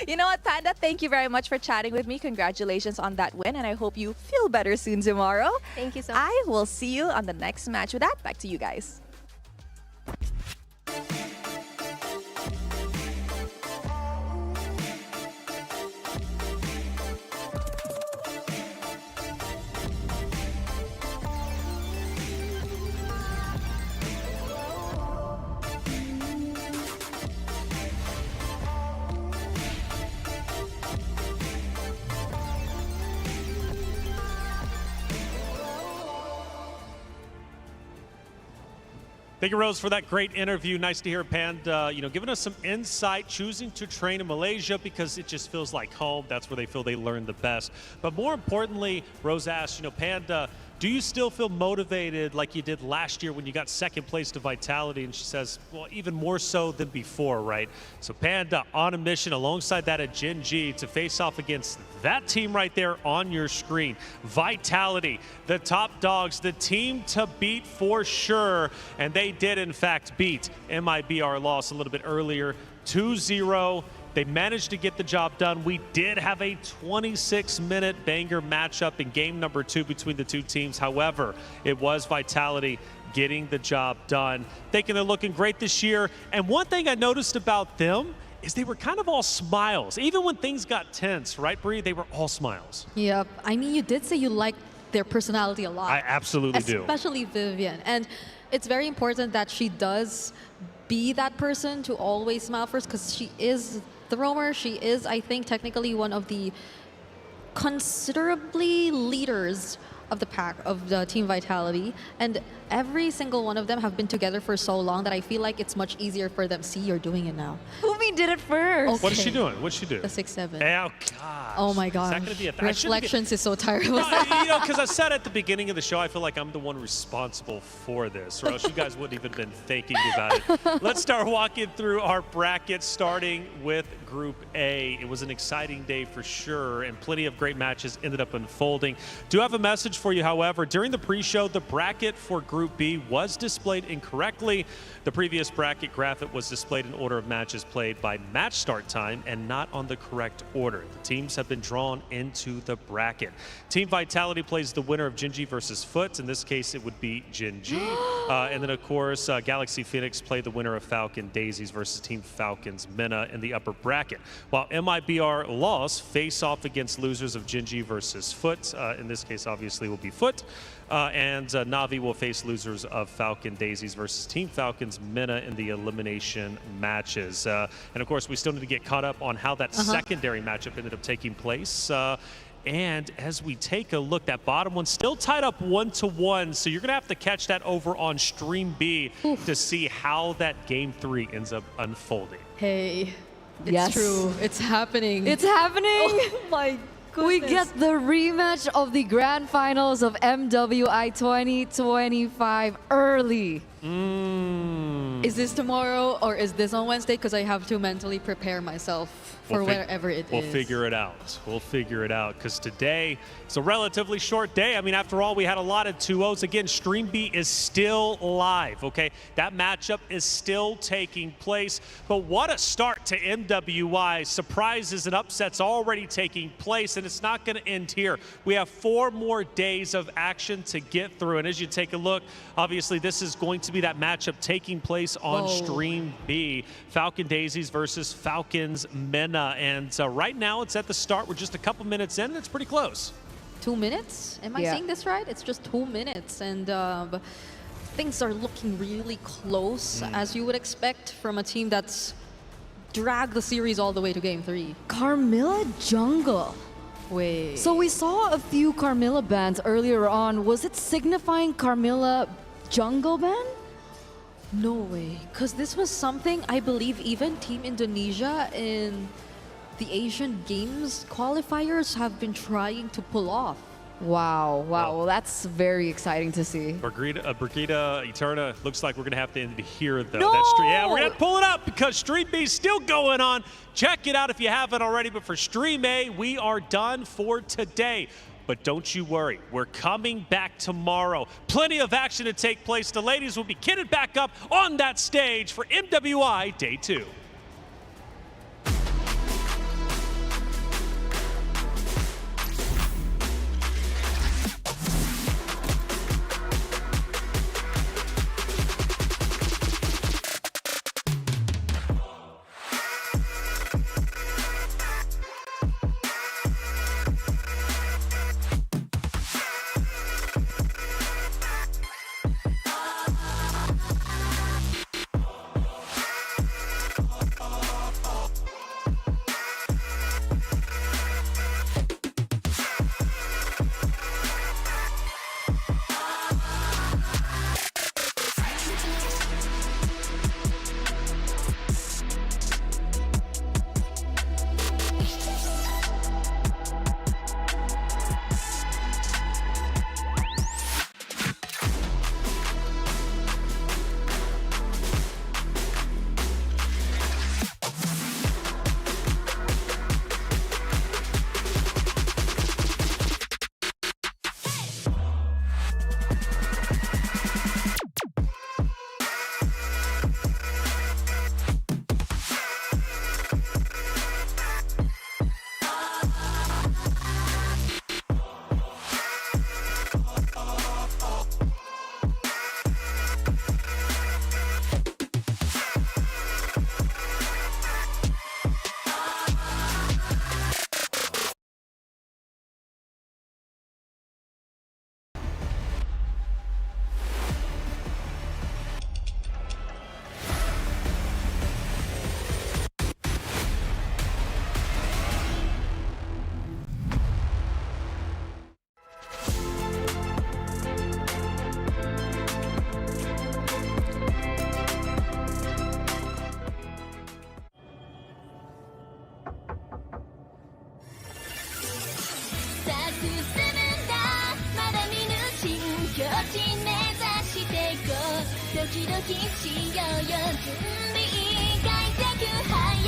You know what, Panda? Thank you very much for chatting with me. Congratulations on that win, and I hope you feel better soon tomorrow. Thank you so much. I will see you on the next match. With that, back to you guys. Thank you, Rose, for that great interview. Nice to hear Panda, giving us some insight, choosing to train in Malaysia because it just feels like home. That's where they feel they learn the best. But more importantly, Rose asked, Panda, do you still feel motivated like you did last year when you got second place to Vitality? And she says, well, even more so than before, right? So Panda on a mission alongside that at Gen G to face off against that team right there on your screen. Vitality, the top dogs, the team to beat for sure. And they did, in fact, beat MIBR loss a little bit earlier, 2-0. They managed to get the job done. We did have a 26-minute banger matchup in game number 2 between the two teams. However, it was Vitality getting the job done. Thinking they're looking great this year. And one thing I noticed about them is they were kind of all smiles. Even when things got tense, right, Bree? They were all smiles. Yep. I mean, you did say you liked their personality a lot. I absolutely do. Especially Vivian. And it's very important that she does be that person to always smile first because she is the roamer. She is, I think, technically one of the considerably leaders of the pack of the Team Vitality, and every single one of them have been together for so long that I feel like it's much easier for them. See, you're doing it now. Umi did it first. Okay. What is she doing? What'd she do? The 6-7. Oh, gosh. Oh my God. Is that going to be a Reflections is so terrible. Because I said at the beginning of the show, I feel like I'm the one responsible for this, or else you guys wouldn't even been thinking about it. Let's start walking through our bracket, starting with Group A. It was an exciting day for sure, and plenty of great matches ended up unfolding. Do have a message for you, however. During the pre-show, the bracket for Group B was displayed incorrectly. The previous bracket graphic was displayed in order of matches played by match start time and not on the correct order. The teams have been drawn into the bracket. Team Vitality plays the winner of Gen G versus Foot. In this case, it would be Gen G. And then, of course, Galaxy Phoenix played the winner of Falcon Daisies versus Team Falcons Mena in the upper bracket. While MIBR lost, face off against losers of Gen G versus Foot. In this case, obviously, will be Foot. And Navi will face losers of Falcon Daisies versus Team Falcons Mena in the elimination matches. And of course, we still need to get caught up on how that secondary matchup ended up taking place. And as we take a look, that bottom one still tied up 1-1. So you're going to have to catch that over on Stream B to see how that Game 3 ends up unfolding. Hey, it's Yes. true. It's happening. It's happening. Oh my goodness. We get the rematch of the grand finals of MWI 2025 early. Is this tomorrow or is this on Wednesday? Because I have to mentally prepare myself for wherever it is. We'll figure it out. We'll figure it out because today it's a relatively short day. I mean, after all, we had a lot of 2-0s. Again, Stream B is still live, okay? That matchup is still taking place. But what a start to MWI. Surprises and upsets already taking place, and it's not going to end here. We have 4 more days of action to get through. And as you take a look, obviously this is going to be that matchup taking place on Stream B. Falcon Daisies versus Falcons Mena. And right now it's at the start. We're just a couple minutes in, and it's pretty close. 2 minutes? Am I saying this right? It's just 2 minutes. And things are looking really close, as you would expect from a team that's drag the series all the way to game 3. Carmilla Jungle. Wait. So we saw a few Carmilla bands earlier on. Was it signifying Carmilla Jungle Band? No way. Because this was something I believe even Team Indonesia in the Asian Games qualifiers have been trying to pull off. Wow. Well, that's very exciting to see. Brigida Eterna, looks like we're going to have to end it here, though. No! That stream, yeah, we're going to pull it up because Stream B is still going on. Check it out if you haven't already. But for Stream A, we are done for today. But don't you worry, we're coming back tomorrow. Plenty of action to take place. The ladies will be kitted back up on that stage for MWI Day 2. Doki doki しようよ準備外的早